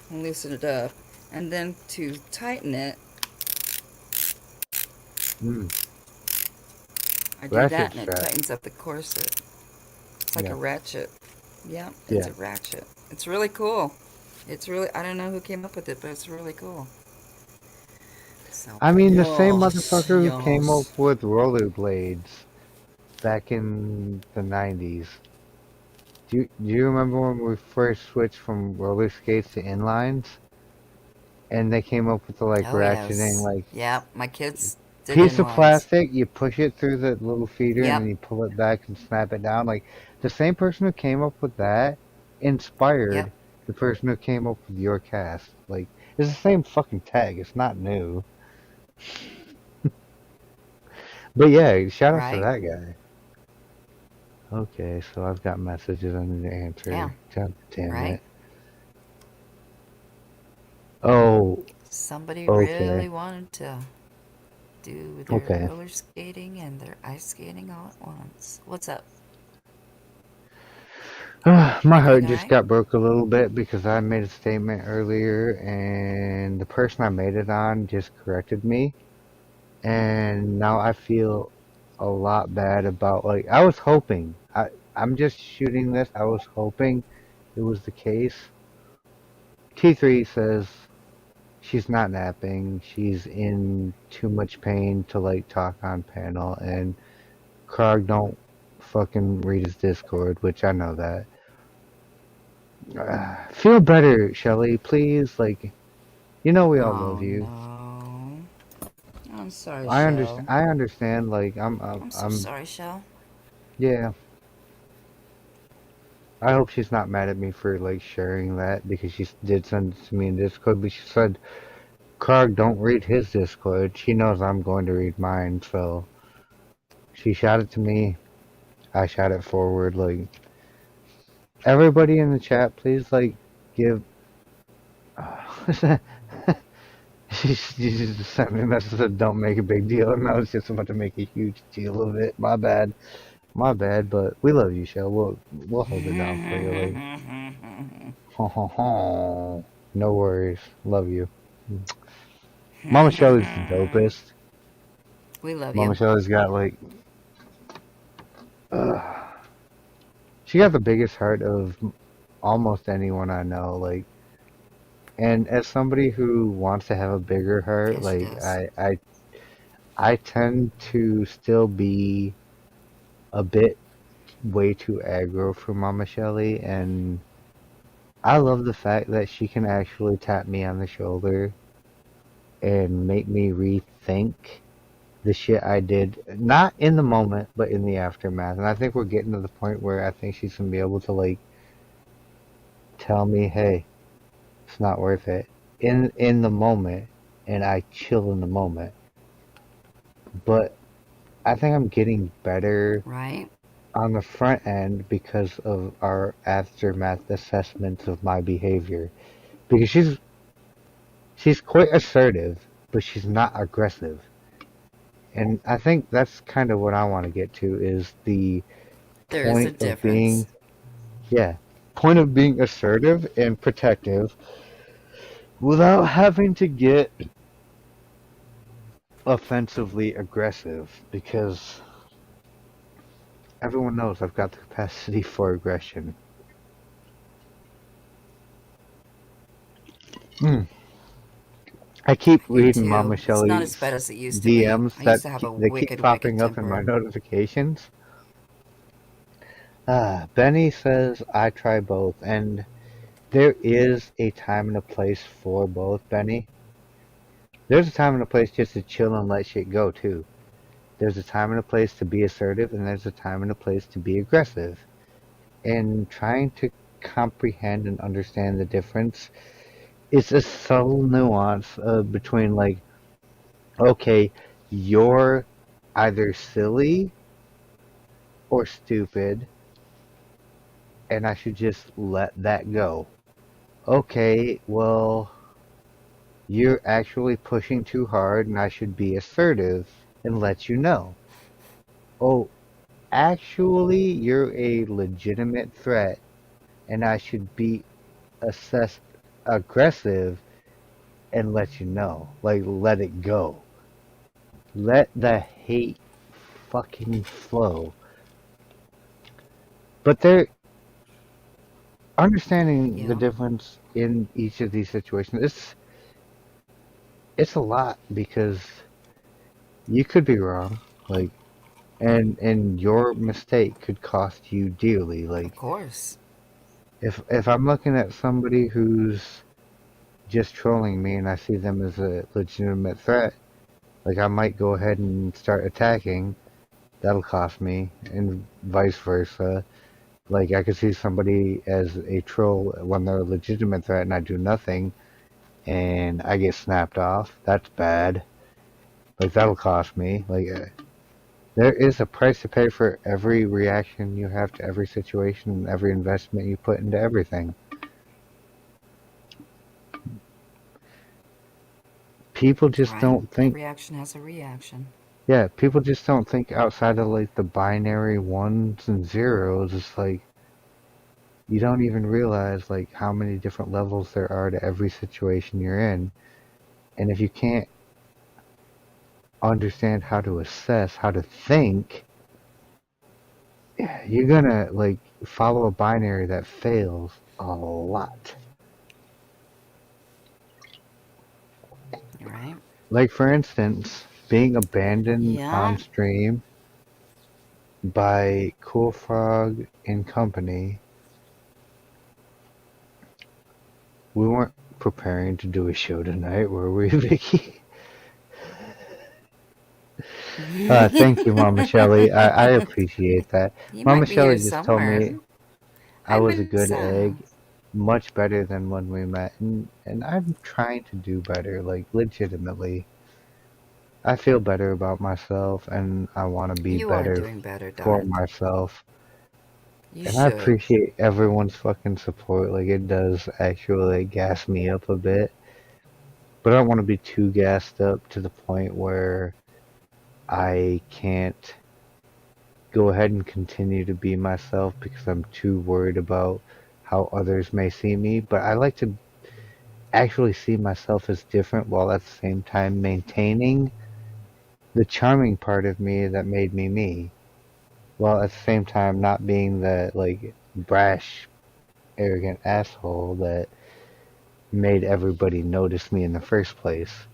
and loosen it up, and then to tighten it, Mm, I do ratchet that and it strap. tightens up the corset. It's like Yeah. a ratchet. Yeah, it's Yeah. a ratchet. It's really cool. It's really, I don't know who came up with it, but it's really cool. So, I mean, the same yes, motherfucker who came up yes. with rollerblades back in the 90s. Do you remember when we first switched from roller skates to inlines? And they came up with the like Oh, ratcheting, yes. like Yeah, my kids did piece of inlines. plastic, you push it through the little feeder and then Yep, you pull it back and snap it down. Like the same person who came up with that yep, inspired the person who came up with your cast. Like it's the same fucking tag. It's not new. But yeah, shout out to right? that guy. Okay, so I've got messages I need to Yeah, answer. God damn right? it. Oh, Somebody okay. really wanted to do their Okay. roller skating and their ice skating all at once. What's up? My You heart doing all just right? got broke a little bit because I made a statement earlier and the person I made it on just corrected me. And now I feel a lot bad about like I was hoping. I'm just shooting this. I was hoping it was the case. T3 says she's not napping. She's in too much pain to like talk on panel and Krog don't fucking read his Discord, which I know that. Feel better, Shelly, please. Like, you know we all love Oh, you. no. I'm sorry, I understand. Shell. I understand. Like, I'm, I'm, I'm so I'm. sorry, Shell. Yeah. I hope she's not mad at me for like sharing that because she did send it to me in Discord. But she said, "Krog, don't read his Discord." She knows I'm going to read mine, so she shot it to me. I shot it forward. Like, everybody in the chat, please, like, give. She just sent me a message that said, "Don't make a big deal." And I was just about to make a huge deal of it. My bad. But we love you, Shell. We'll hold it down for you. Like, no worries. Love you. Mama Shelly's the dopest. We love Mama you. Shelly's got like, she got the biggest heart of almost anyone I know. Like, and as somebody who wants to have a bigger heart, Yes, she like does. I tend to still be a bit way too aggro for Mama Shelly, and I love the fact that she can actually tap me on the shoulder and make me rethink the shit I did, not in the moment, but in the aftermath. And I think we're getting to the point where I think she's gonna be able to like tell me, "Hey, it's not worth it," in the moment, and I chill in the moment. But I think I'm getting better Right? on the front end because of our aftermath assessments of my behavior. Because she's quite assertive, but she's not aggressive. And I think that's kind of what I want to get to is the There is a point of being, difference. yeah, point of being assertive and protective without having to get offensively aggressive because everyone knows I've got the capacity for aggression. Mm. I keep I do reading too. Mama It's not Shelly's as bad as it used to be. DMs I used that to have a they keep wicked, wicked popping up in my temper. notifications. Benny says I try both, and there is a time and a place for both, Benny. There's a time and a place just to chill and let shit go, too. There's a time and a place to be assertive, and there's a time and a place to be aggressive. And trying to comprehend and understand the difference is a subtle nuance between, like, okay, you're either silly or stupid, and I should just let that go. Okay, well, you're actually pushing too hard, and I should be assertive and let you know. Oh, actually, you're a legitimate threat, and I should be assessed aggressive and let you know. Like, let it go. let the hate fucking flow. But they're understanding the Yeah. difference in each of these situations. It's a lot because you could be wrong, like, and your mistake could cost you dearly. Of Like, course. if I'm looking at somebody who's just trolling me and I see them as a legitimate threat, like I might go ahead and start attacking. That'll cost me, and vice versa. Like I could see somebody as a troll when they're a legitimate threat and I do nothing and I get snapped off. That's bad. Like that'll cost me. Like there is a price to pay for every reaction you have to every situation and every investment you put into everything. People just Right. don't think, Every action has a reaction. yeah, people just don't think outside of like the binary ones and zeros. It's like you don't even realize like how many different levels there are to every situation you're in. And if you can't understand how to assess, how to think, you're gonna like follow a binary that fails a lot. Right. Like for instance, being abandoned Yeah. on stream by Koolfrogg and company. We weren't preparing to do a show tonight, were we, Vicky? Thank you, Mama Shelley. I appreciate that. You Mama might be here Shelley just told somewhere. me I Hi, was a good Melissa. egg, much better than when we met, and I'm trying to do better, like legitimately. I feel better about myself, and I want to be You are better doing better, for darling. myself. You And I should. appreciate everyone's fucking support. Like it does actually gas me up a bit, but I don't want to be too gassed up to the point where I can't go ahead and continue to be myself because I'm too worried about how others may see me. But I like to actually see myself as different while at the same time maintaining the charming part of me that made me me, while at the same time not being the like brash, arrogant asshole that made everybody notice me in the first place.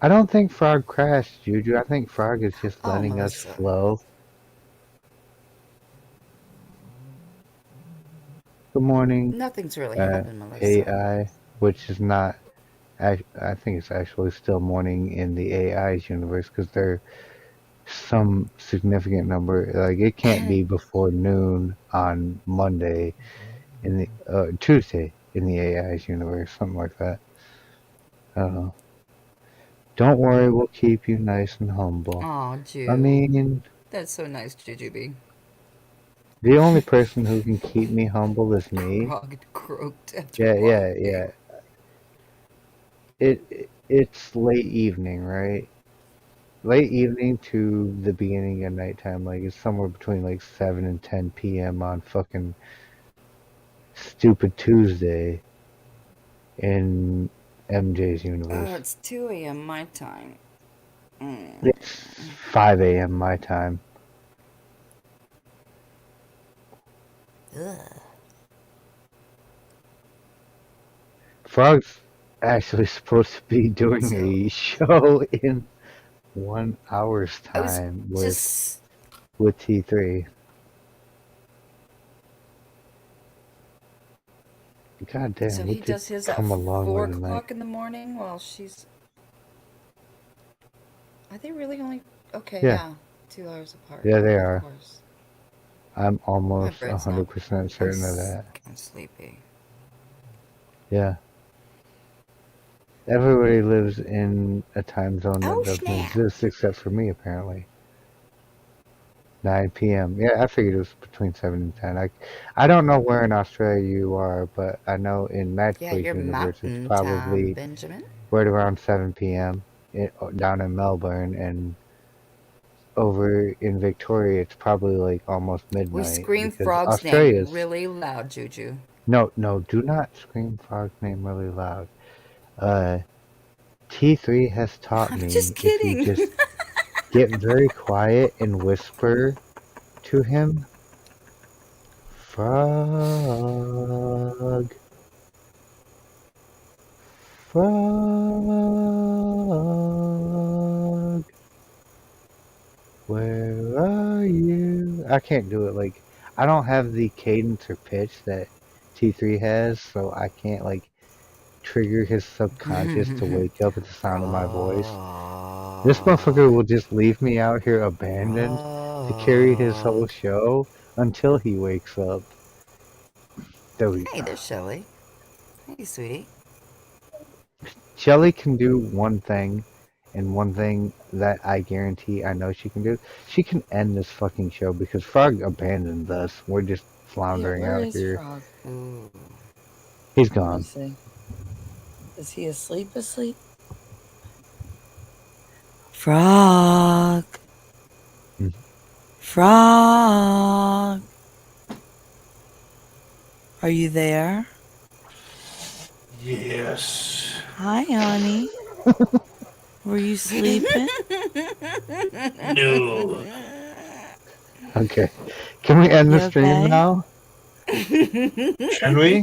I don't think Frog crashed, Juju. I think Frog is just Oh, letting us Melissa. flow. Good morning, Nothing's really happened, Melissa. AI, which is not. I think it's actually still morning in the AI's universe because they're some significant number. Like it can't be before noon on Monday in the Tuesday in the AI's universe, something like that. I don't know. Don't worry, we'll keep you nice and humble. Oh, I Jew. mean, That's so nice, Jujubee. the only person who can keep me humble is me. Krog croaked after Yeah, yeah, barking. yeah. It's late evening, right? Late evening to the beginning of nighttime. Like it's somewhere between like 7 and 10 p.m. on fucking stupid Tuesday in MJ's universe. Oh, it's 2 a.m. my time. It's 5 a.m. my time. Ugh. Frog's actually supposed to be doing So, a show in 1 hour's I was time just. with T3. God damn, So we he did does his at come a long 4 way tonight. o'clock in the morning while she's. Are they really only. Okay, Yeah. yeah. 2 hours apart. Yeah, they Of are. course. I'm My almost brain's not. 100% certain of that. I'm sleepy. Yeah. Everybody lives in a time zone that Oh, doesn't snap. exist except for me, apparently. 9 p.m. Yeah, I figured it was between 7 and 10. I don't know where in Australia you are, but I know in Mad Yeah, Quay's your universe it's mountain time, probably Benjamin. right around 7 p.m. Down in Melbourne, and over in Victoria it's probably like almost We midnight scream because Frog's name Australia's... really loud, Juju. No, do not scream Frog's name really loud. Uh, T3 has taught I'm me just if you kidding. just get very quiet and whisper to him, frog, frog, where are you? I can't do it. Like, I don't have the cadence or pitch that T3 has, so I can't, like, trigger his subconscious to wake up at the sound of my voice. This motherfucker will just leave me out here abandoned to carry his whole show until he wakes up. Hey, there's Shelly. Hey, sweetie. Shelly can do one thing, and one thing that I guarantee I know she can do. She can end this fucking show because Frog abandoned us. We're just Yeah, floundering where out is here. Frog? Ooh. He's Let me gone. see. Is he asleep? Asleep? Frog. Hmm. Frog. Are you there? Yes. Hi, honey. Were you sleeping? No. Okay. Can we end the You stream okay? now? Can we?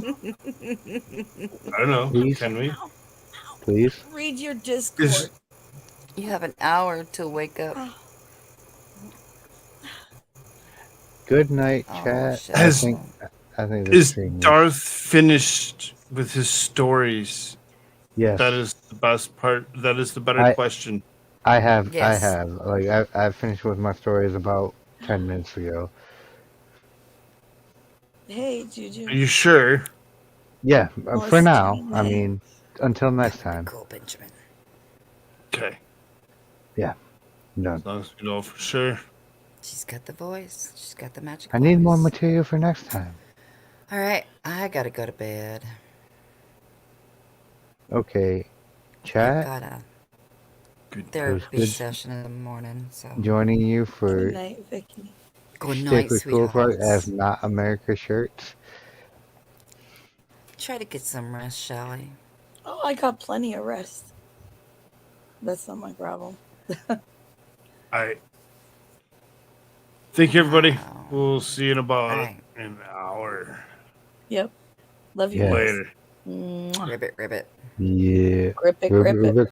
I don't know. Please? Can we? Please? Read your Is Discord. You have an hour to wake up. Good night, Oh, chat. Has I think this is stream is. Darth finished with his stories? Yes. That is the best part. That is the better I question. I Yes. have. Like I finished with my stories about 10 minutes ago. Hey, Are Juju. you sure? Yeah, Well, for it's now. stream I day. mean, until next That would time. be cool, Benjamin. Okay. Yeah, I'm done. As long as we know for sure. She's got the voice. She's got the magic I voice. need more material for next time. All right, I gotta go to bed. Okay, I've chat. got a Good. therapy good. session in the morning, so Joining you Good for night, Vicky. good Shtick night, with Koolfrogg as sweethearts. Not America shirts. Try to get some rest, Shelly. Oh, I got plenty of rest. That's not my problem. I thank you, everybody. Wow. We'll see you in All about right. an hour Yep. Love you Yeah. guys. later. Mwah. Ribbit, ribbit. Yeah. Grip it, grip it.